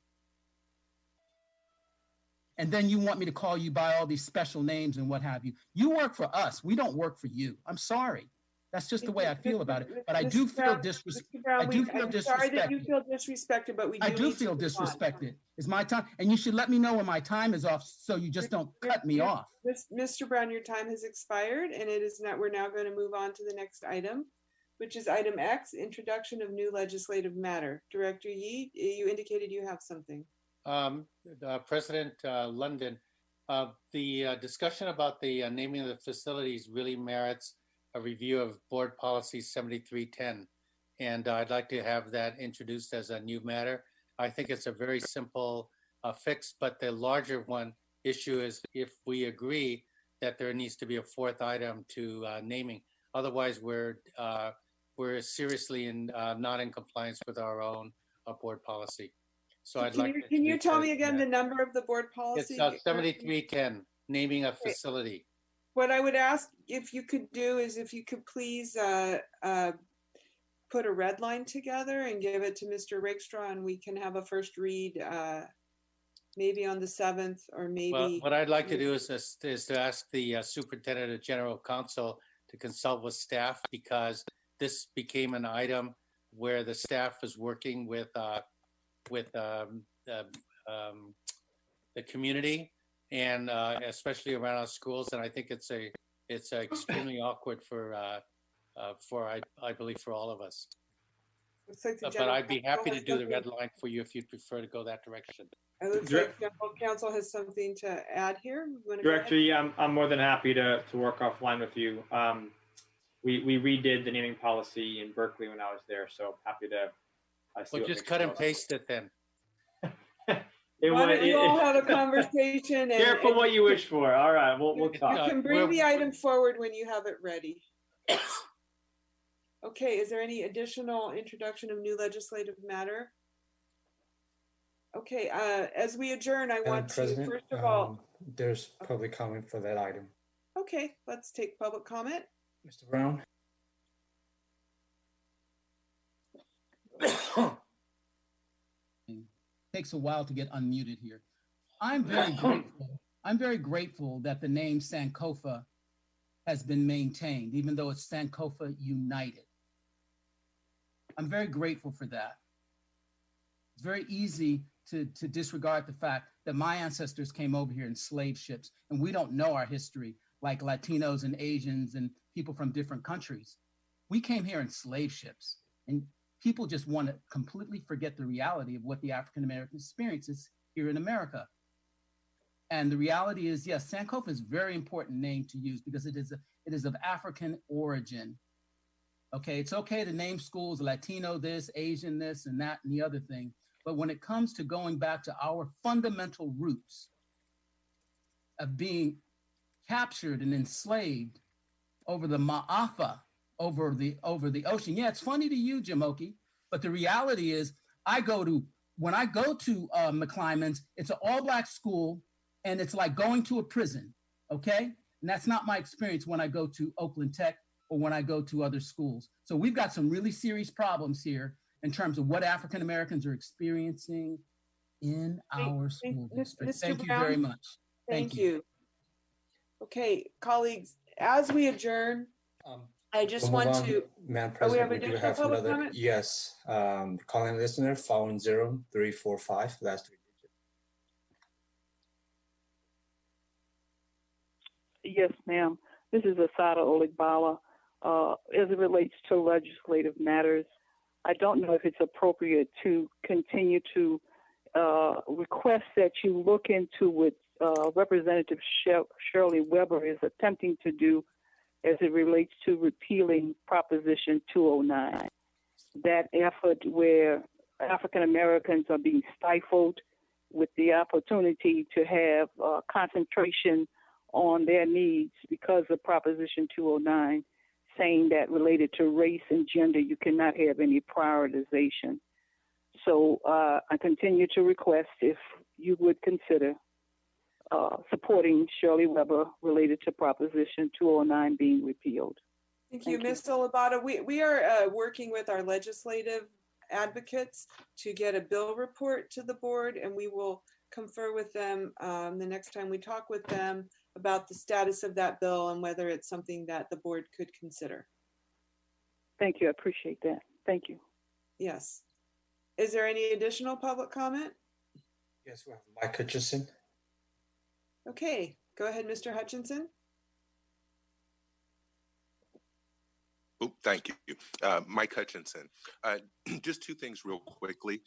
And then you want me to call you by all these special names and what have you. You work for us. We don't work for you. I'm sorry. That's just the way I feel about it. But I do feel disrespected. I'm sorry that you feel disrespected, but I do feel disrespected. It's my time. And you should let me know when my time is off so you just don't cut me off. Mr. Brown, your time has expired and we're now going to move on to the next item, which is item X, introduction of new legislative matter. Director Yee, you indicated you have something. President London, the discussion about the naming of the facilities really merits a review of Board Policy 7310. And I'd like to have that introduced as a new matter. I think it's a very simple fix, but the larger issue is if we agree that there needs to be a fourth item to naming. Otherwise, we're seriously not in compliance with our own board policy. So can you tell me again the number of the board policy? It's 7310, naming a facility. What I would ask if you could do is if you could please put a red line together and give it to Mr. Rakestraw, and we can have a first read maybe on the 7th or maybe. Well, what I'd like to do is to ask the superintendent of general counsel to consult with staff because this became an item where the staff was working with the community and especially around our schools. And I think it's extremely awkward for I believe for all of us. Looks like the But general I'd be counsel happy to has do the something- red line for you if you'd prefer to go that direction. It looks like general counsel has something to add here. You wanna go Director, ahead? yeah, I'm more than happy to work offline with you. We redid the naming policy in Berkeley when I was there, so happy to. Well, just cut and paste it then. Why don't we all have a conversation? Careful what you wish for. All right, we'll You talk. can bring the item forward when you have it ready. Okay, is there any additional introduction of new legislative matter? Okay, as we adjourn, I want to, President, first of all, there's public comment for that item. okay, let's take public comment. Mr. Brown? Takes a while to get unmuted here. I'm very grateful. I'm very grateful that the name Sankofa has been maintained, even though it's Sankofa United. I'm very grateful for that. It's very easy to disregard the fact that my ancestors came over here in slave ships, and we don't know our history like Latinos and Asians and people from different countries. We came here in slave ships, and people just want to completely forget the reality of what the African American experience is here in America. And the reality is, yes, Sankofa is a very important name to use because it is of African origin. Okay, it's okay to name schools Latino this, Asian this, and that, and the other thing. But when it comes to going back to our fundamental roots of being captured and enslaved over the Ma'afa, over the ocean. Yeah, it's funny to you, Jim Oakey, but the reality is when I go to McClymonds, it's an all-Black school, and it's like going to a prison, okay? And that's not my experience when I go to Oakland Tech or when I go to other schools. So we've got some really serious problems here in terms of what African Americans are experiencing in our school district. Mr. Thank you Brown, very much. Thank you. Okay, colleagues, as we adjourn, I just We'll move want on. to. Madam Oh, we have President, we do additional have public another, comment? yes, calling listener, following 0345, last three digits. Yes, ma'am. This is Asada Oligbala. As it relates to legislative matters, I don't know if it's appropriate to continue to request that you look into what Representative Shirley Weber is attempting to do as it relates to repealing Proposition 209. That effort where African Americans are being stifled with the opportunity to have concentration on their needs because of Proposition 209, saying that related to race and gender, you cannot have any prioritization. So I continue to request if you would consider supporting Shirley Weber related to Proposition 209 being repealed. Thank you, Ms. Olabada. We are working with our legislative advocates to get a bill report to the board, and we will confer with them the next time we talk with them about the status of that bill and whether it's something that the board could consider. Thank you. I appreciate that. Thank you. Yes. Is there any additional public comment? Yes, we have Mike Hutchinson. Okay, go ahead, Mr. Hutchinson. Oh, thank you. Mike Hutchinson. Just two things real quickly.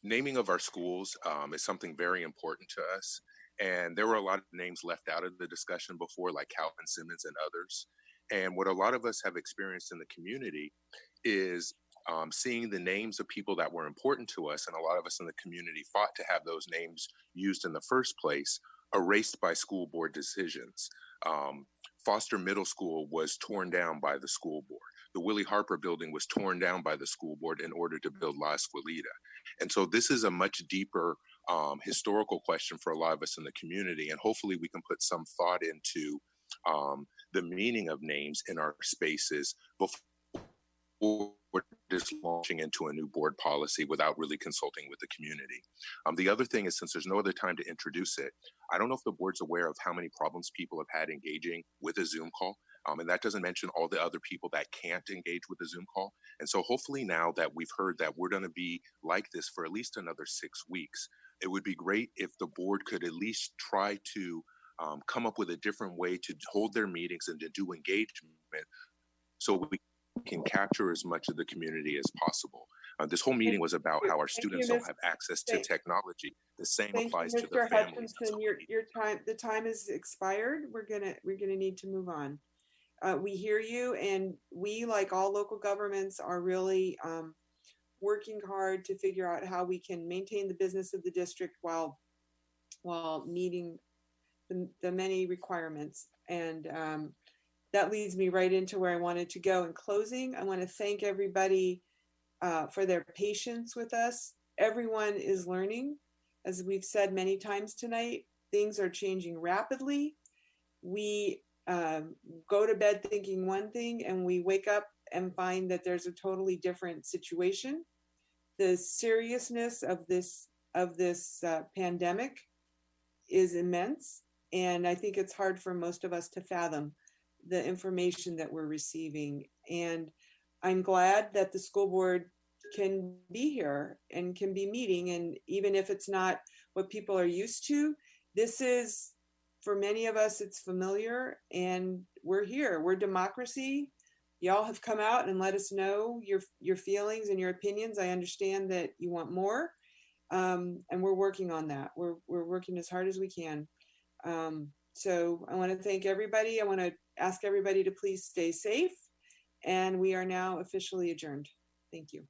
Naming of our schools is something very important to us. And there were a lot of names left out of the discussion before, like Calvin Simmons and others. And what a lot of us have experienced in the community is seeing the names of people that were important to us, and a lot of us in the community fought to have those names used in the first place, erased by school board decisions. Foster Middle School was torn down by the school board. The Willie Harper building was torn down by the school board in order to build La Escuelita. And so this is a much deeper historical question for a lot of us in the community. And hopefully we can put some thought into the meaning of names in our spaces before just launching into a new board policy without really consulting with the community. The other thing is, since there's no other time to introduce it, I don't know if the board's aware of how many problems people have had engaging with a Zoom call. And that doesn't mention all the other people that can't engage with a Zoom call. And so hopefully now that we've heard that we're going to be like this for at least another 6 weeks, it would be great if the board could at least try to come up with a different way to hold their meetings and to do engagement so we can capture as much of the community as possible. This whole meeting was about how our students don't have access to technology. The same applies to the Mr. families. Hutchinson, the time is expired. We're gonna need to move on. We hear you, and we, like all local governments, are really working hard to figure out how we can maintain the business of the district while meeting the many requirements. And that leads me right into where I wanted to go. In closing, I want to thank everybody for their patience with us. Everyone is learning. As we've said many times tonight, things are changing rapidly. We go to bed thinking one thing, and we wake up and find that there's a totally different situation. The seriousness of this pandemic is immense, and I think it's hard for most of us to fathom the information that we're receiving. And I'm glad that the school board can be here and can be meeting, and even if it's not what people are used to, this is, for many of us, it's familiar, and we're here. We're democracy. Y'all have come out and let us know your feelings and your opinions. I understand that you want more, and we're working on that. We're working as hard as we can. So I want to thank everybody. I want to ask everybody to please stay safe, and we are now officially adjourned. Thank you.